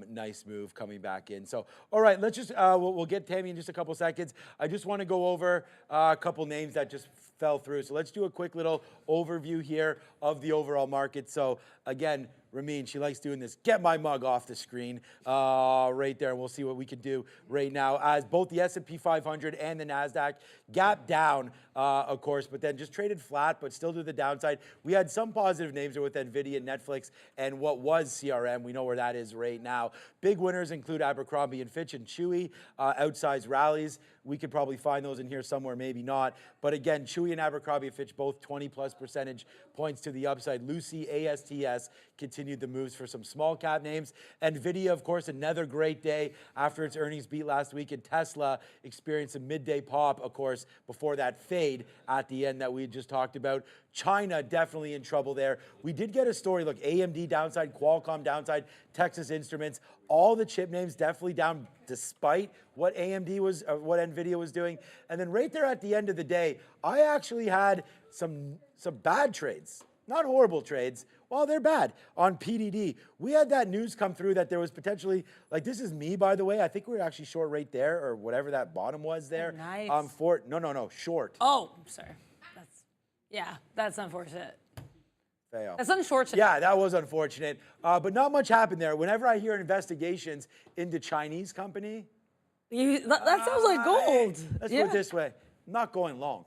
nice move coming back in. So, all right, let's just, we'll get Tammy in just a couple seconds. I just want to go over a couple names that just fell through. So let's do a quick little overview here of the overall market. So again, Ramin, she likes doing this. Get my mug off the screen right there, and we'll see what we can do right now. As both the S&P 500 and the NASDAQ gap down, of course, but then just traded flat, but still to the downside. We had some positive names there with Nvidia, Netflix, and what was CRM. We know where that is right now. Big winners include Abercrombie & Fitch and Chewy, outsized rallies. We could probably find those in here somewhere, maybe not. But again, Chewy and Abercrombie & Fitch, both 20+ percentage points to the upside. Lucy, ASTS, continued the moves for some small cap names. Nvidia, of course, another great day after its earnings beat last week. And Tesla experienced a midday pop, of course, before that fade at the end that we just talked about. China definitely in trouble there. We did get a story. Look, AMD downside, Qualcomm downside, Texas Instruments, all the chip names definitely down despite what AMD was, what Nvidia was doing. And then right there at the end of the day, I actually had some bad trades. Not horrible trades. Well, they're bad. On PDD, we had that news come through that there was potentially, like, this is me, by the way. I think we were actually short right there, or whatever that bottom was there. Nice. No, short. Oh, sorry. That's unfortunate. Fail. That's unfortunate. Yeah, that was unfortunate. But not much happened there. Whenever I hear investigations into Chinese company, that sounds like gold. Let's put it this way: not going long.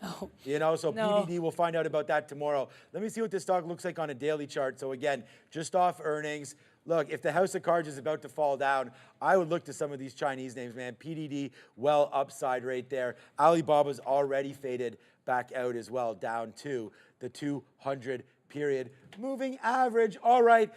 No. You know, so PDD, we'll find out about that tomorrow. Let me see what this stock looks like on a daily chart. So again, just off earnings. Look, if the house of cards is about to fall down, I would look to some of these Chinese names, man. PDD, well upside right there. Alibaba's already faded back out as well, down to the 200 period moving average. All right,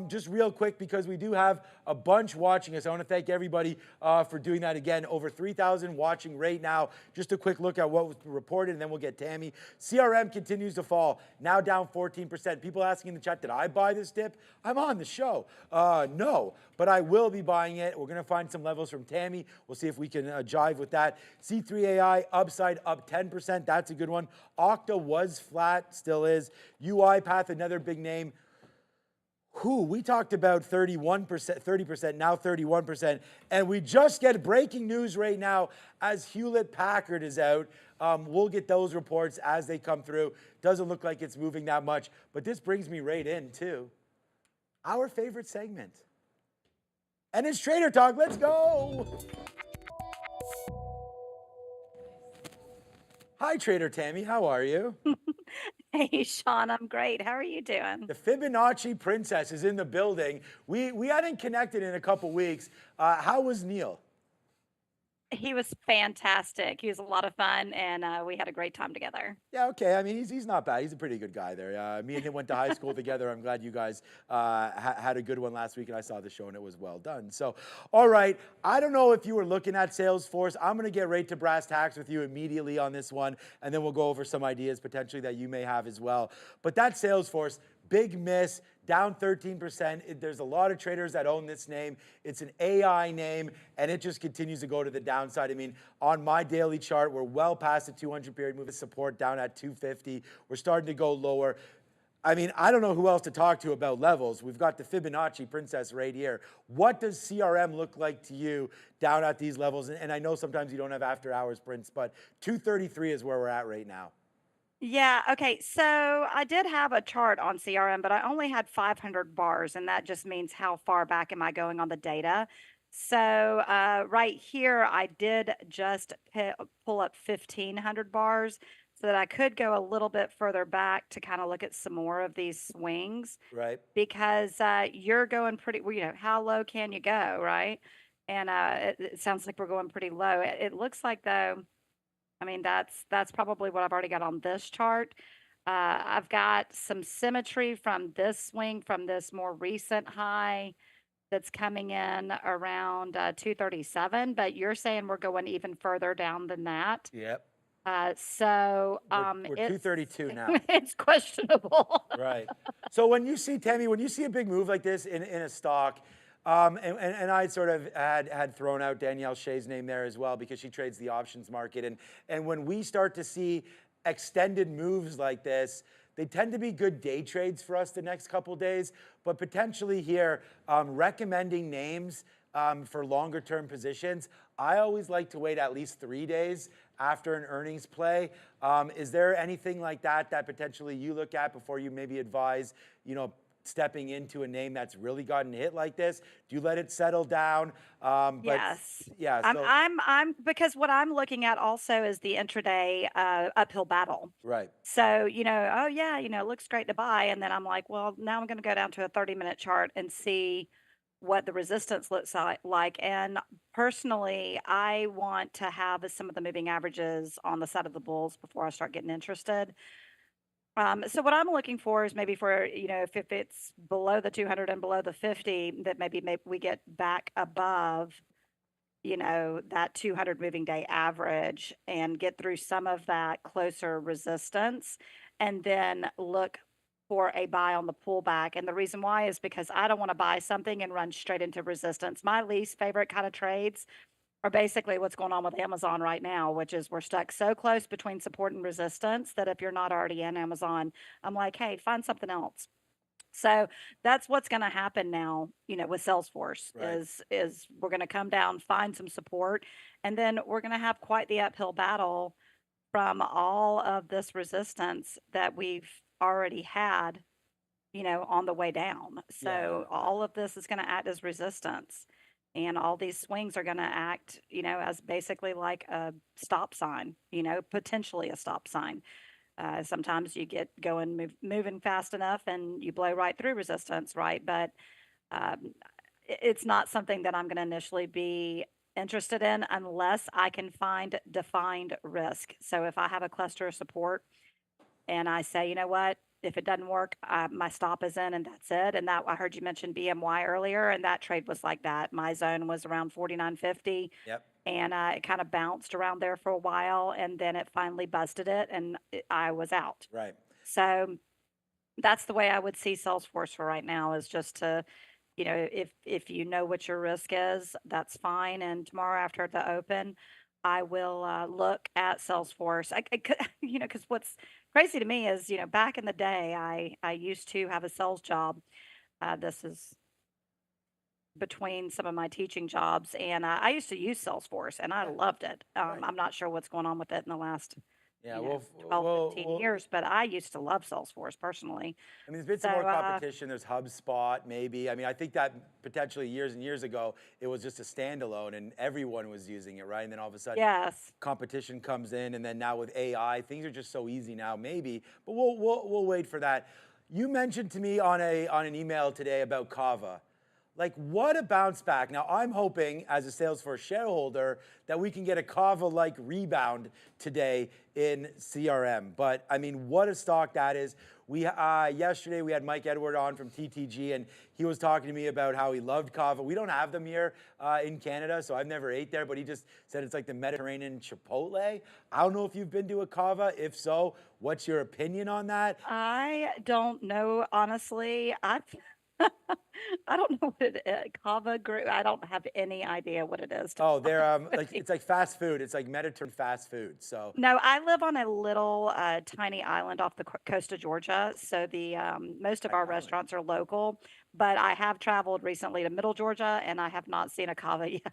just real quick, because we do have a bunch watching us. I want to thank everybody for doing that again. Over 3,000 watching right now. Just a quick look at what was reported, and then we'll get Tammy. CRM continues to fall, now down 14%. People asking in the chat, did I buy this dip? I'm on the show. No, but I will be buying it. We're going to find some levels from Tammy. We'll see if we can jive with that. C3AI, upside up 10%. That's a good one. Okta was flat, still is. UiPath, another big name. We talked about 31%, 30%, now 31%. And we just get breaking news right now as Hewlett-Packard is out. We'll get those reports as they come through. Doesn't look like it's moving that much. But this brings me right into our favorite segment. And it's Trader Talk. Let's go. Hi, Trader Tammy. How are you? Hey, Sean, I'm great. How are you doing? The Fibonacci Princess is in the building. We hadn't connected in a couple weeks. How was Neil? He was fantastic. He was a lot of fun, and we had a great time together. Yeah, okay. I mean, he's not bad. He's a pretty good guy there. Me and him went to high school together. I'm glad you guys had a good one last week, and I saw the show, and it was well done. So, all right. I don't know if you were looking at Salesforce. I'm going to get right to brass tacks with you immediately on this one, and then we'll go over some ideas potentially that you may have as well. But that Salesforce, big miss. Down 13%. There's a lot of traders that own this name. It's an AI name, and it just continues to go to the downside. I mean, on my daily chart, we're well past the 200 period moving support down at 250. We're starting to go lower. I mean, I don't know who else to talk to about levels. We've got the Fibonacci Princess right here. What does CRM look like to you down at these levels? And I know sometimes you don't have after hours prints, but 233 is where we're at right now. Yeah, okay. So I did have a chart on CRM, but I only had 500 bars, and that just means how far back am I going on the data. So right here, I did just pull up 1,500 bars so that I could go a little bit further back to kind of look at some more of these swings Right. because you're going pretty, well, how low can you go, right? And it sounds like we're going pretty low. It looks like though, I mean, that's probably what I've already got on this chart. I've got some symmetry from this swing from this more recent high that's coming in around 237, but you're saying we're going even further down than that. Yep. So We're it's 232 now. it's questionable. Right. So when you see, Tammy, when you see a big move like this in a stock, and I sort of had thrown out Danielle Shea's name there as well because she trades the options market. And when we start to see extended moves like this, they tend to be good day trades for us the next couple days, but potentially here, recommending names for longer term positions, I always like to wait at least 3 days after an earnings play. Is there anything like that that potentially you look at before you maybe advise, stepping into a name that's really gotten hit like this? Do you let it settle down? Yes. Yeah. So, I'm because what I'm looking at also is the intraday uphill battle. right. So, oh yeah, it looks great to buy. And then I'm like, well, now I'm going to go down to a 30-minute chart and see what the resistance looks like. And personally, I want to have some of the moving averages on the side of the bulls before I start getting interested. So what I'm looking for is maybe for, if it's below the 200 and below the 50, that maybe we get back above, that 200 moving day average and get through some of that closer resistance and then look for a buy on the pullback. And the reason why is because I don't want to buy something and run straight into resistance. My least favorite kind of trades are basically what's going on with Amazon right now, which is we're stuck so close between support and resistance that if you're not already in Amazon, I'm like, hey, find something else. So that's what's going to happen now, with Salesforce. Right. is we're going to come down, find some support, and then we're going to have quite the uphill battle from all of this resistance that we've already had, on the way down. So all of this is going to act as resistance. And all these swings are going to act, as basically like a stop sign, potentially a stop sign. Sometimes you get moving fast enough and you blow right through resistance, right? But it's not something that I'm going to initially be interested in unless I can find defined risk. So if I have a cluster of support and I say, you know what, if it doesn't work, my stop is in and that's it. And that I heard you mention BMY earlier, and that trade was like that. My zone was around 49.50. Yep. And it kind of bounced around there for a while, and then it finally busted it, and I was out. Right. So that's the way I would see Salesforce for right now, is just to, if you know what your risk is, that's fine. And tomorrow after the open, I will look at Salesforce. Because what's crazy to me is, back in the day, I used to have a sales job. This is between some of my teaching jobs, and I used to use Salesforce, and I loved it. I'm not sure what's going on with it in the last 12, 15 years, but I used to love Salesforce personally. I mean, there's been some more competition. There's HubSpot, maybe. I mean, I think that potentially years and years ago, it was just a standalone and everyone was using it, right? And then all of a sudden, competition comes in, and then now with AI, things are just so easy now, maybe. But we'll wait for that. You mentioned to me on an email today about Cava. Like, what a bounce back. Now, I'm hoping as a Salesforce shareholder that we can get a Cava-like rebound today in CRM. But, I mean, what a stock that is. Yesterday, we had Mike Edward on from TTG, and he was talking to me about how he loved Cava. We don't have them here in Canada, so I've never ate there, but he just said it's like the Mediterranean Chipotle. I don't know if you've been to a Cava. If so, what's your opinion on that? I don't know, honestly. I don't know what it is. Cava Group. I don't have any idea what it is. Oh, they're it's like fast food. It's like Mediterranean fast food. So no, I live on a little tiny island off the coast of Georgia. So the most of our restaurants are local, but I have traveled recently to Middle Georgia, and I have not seen a Cava yet.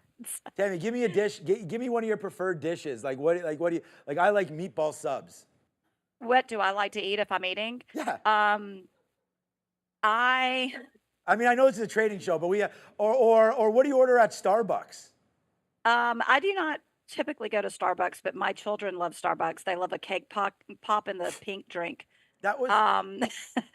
Tammy, give me a dish. Give me one of your preferred dishes. Like what do you like? I like meatball subs. What do I like to eat if I'm eating? Yeah. I mean, I know this is a trading show, but or what do you order at Starbucks? I do not typically go to Starbucks, but my children love Starbucks. They love a cake pop in the pink drink. That was, Um,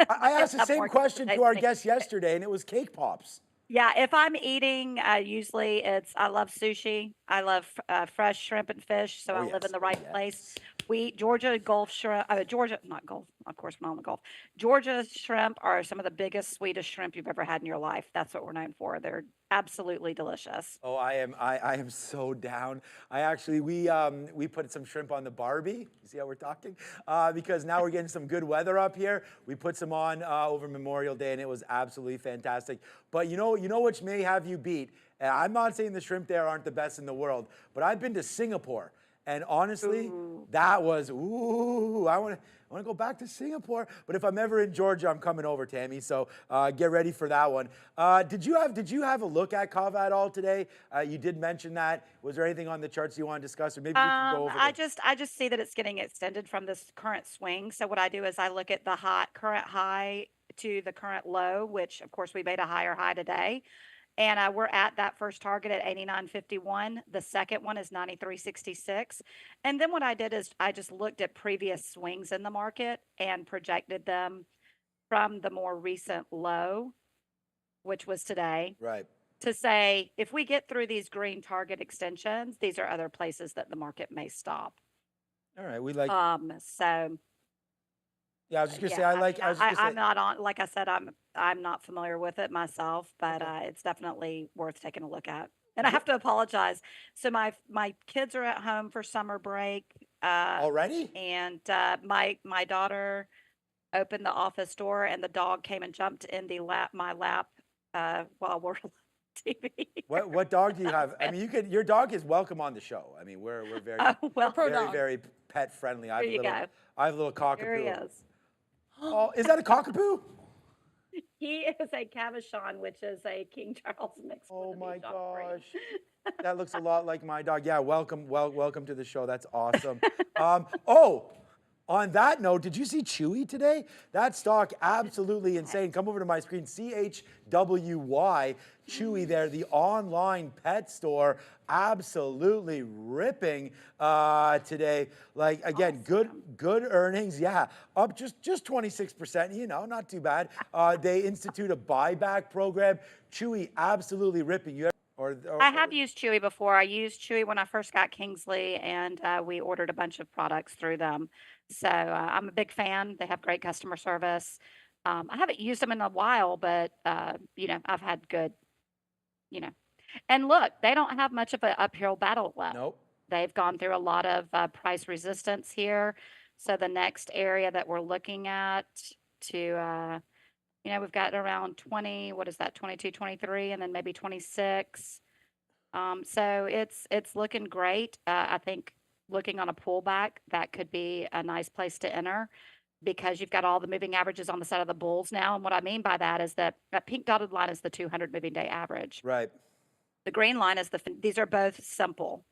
I asked the have same more question to taste our than guest cake. yesterday, and it was cake pops. Yeah, if I'm eating, usually I love sushi. I love fresh shrimp and fish, so Oh, I live in yes. the Oh, right place. yes. We Georgia Gulf shrimp, Georgia, not Gulf, of course, we're not on the Gulf. Georgia shrimp are some of the biggest, sweetest shrimp you've ever had in your life. That's what we're known for. They're absolutely delicious. Oh, I am so down. I actually we put some shrimp on the Barbie. You see how we're talking? Because now we're getting some good weather up here. We put some on over Memorial Day, and it was absolutely fantastic. But you know which may have you beat. And I'm not saying the shrimp there aren't the best in the world, but I've been to Singapore, and honestly, that was I want to go back to Singapore. But if I'm ever in Georgia, I'm coming over, Tammy. So get ready for that one. Did you have a look at Cava at all today? You did mention that. Was there anything on the charts you want to discuss, or maybe we can go over? I just see that it's getting extended from this current swing. So what I do is I look at the current high to the current low, which of course we made a higher high today. And we're at that first target at 89.51. The second one is 93.66. And then what I did is I just looked at previous swings in the market and projected them from the more recent low, which was today, Right. to say if we get through these green target extensions, these are other places that the market may stop. All right. We like. So Yeah, I was just gonna say yeah, I like. mean, I was just gonna I'm say. not on, like I said, I'm not familiar with it myself, but it's definitely worth taking a look at. And I have to apologize. So my kids are at home for summer break, Already? and my daughter opened the office door, and the dog came and jumped in my lap while we're on TV. What dog do you have? I mean, your dog is welcome on the show. I mean, we're very Oh, well, pro very dog. very pet friendly. there you go. I have a little There he cockapoo. is. Oh, is that a cockapoo? He is a Cavachon, which is a King Charles mix. Oh with a my Bichon breed. gosh. That looks a lot like my dog. Yeah, welcome to the show. That's awesome. On that note, did you see Chewy today? That stock absolutely insane. Come over to my screen, CHWY, Chewy there, the online pet store, absolutely ripping today. Like again, good earnings. Yeah, up just 26%. You know, not too bad. They institute a buyback program. Chewy absolutely ripping. I have used Chewy before. I used Chewy when I first got Kingsley, and we ordered a bunch of products through them. So I'm a big fan. They have great customer service. I haven't used them in a while, but I've had good, you know. And look, they don't have much of an uphill battle left. Nope. They've gone through a lot of price resistance here. So the next area that we're looking at to we've got around 20, what is that, 22, 23, and then maybe 26. So it's looking great. I think looking on a pullback, that could be a nice place to enter because you've got all the moving averages on the side of the bulls now. And what I mean by that is that pink dotted line is the 200 moving day average. Right. The green line is these are both simple.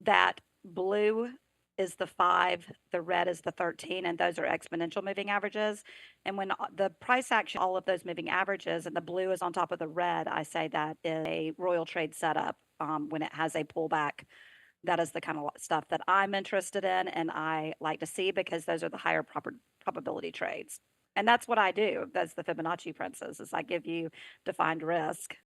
That blue is the 5, the red is the 13, and those are exponential moving averages. And when the price action, all of those moving averages, and the blue is on top of the red, I say that is a royal trade setup when it has a pullback. That is the kind of stuff that I'm interested in and I like to see because those are the higher probability trades. And that's what I do. That's the Fibonacci princess, is I give you defined risk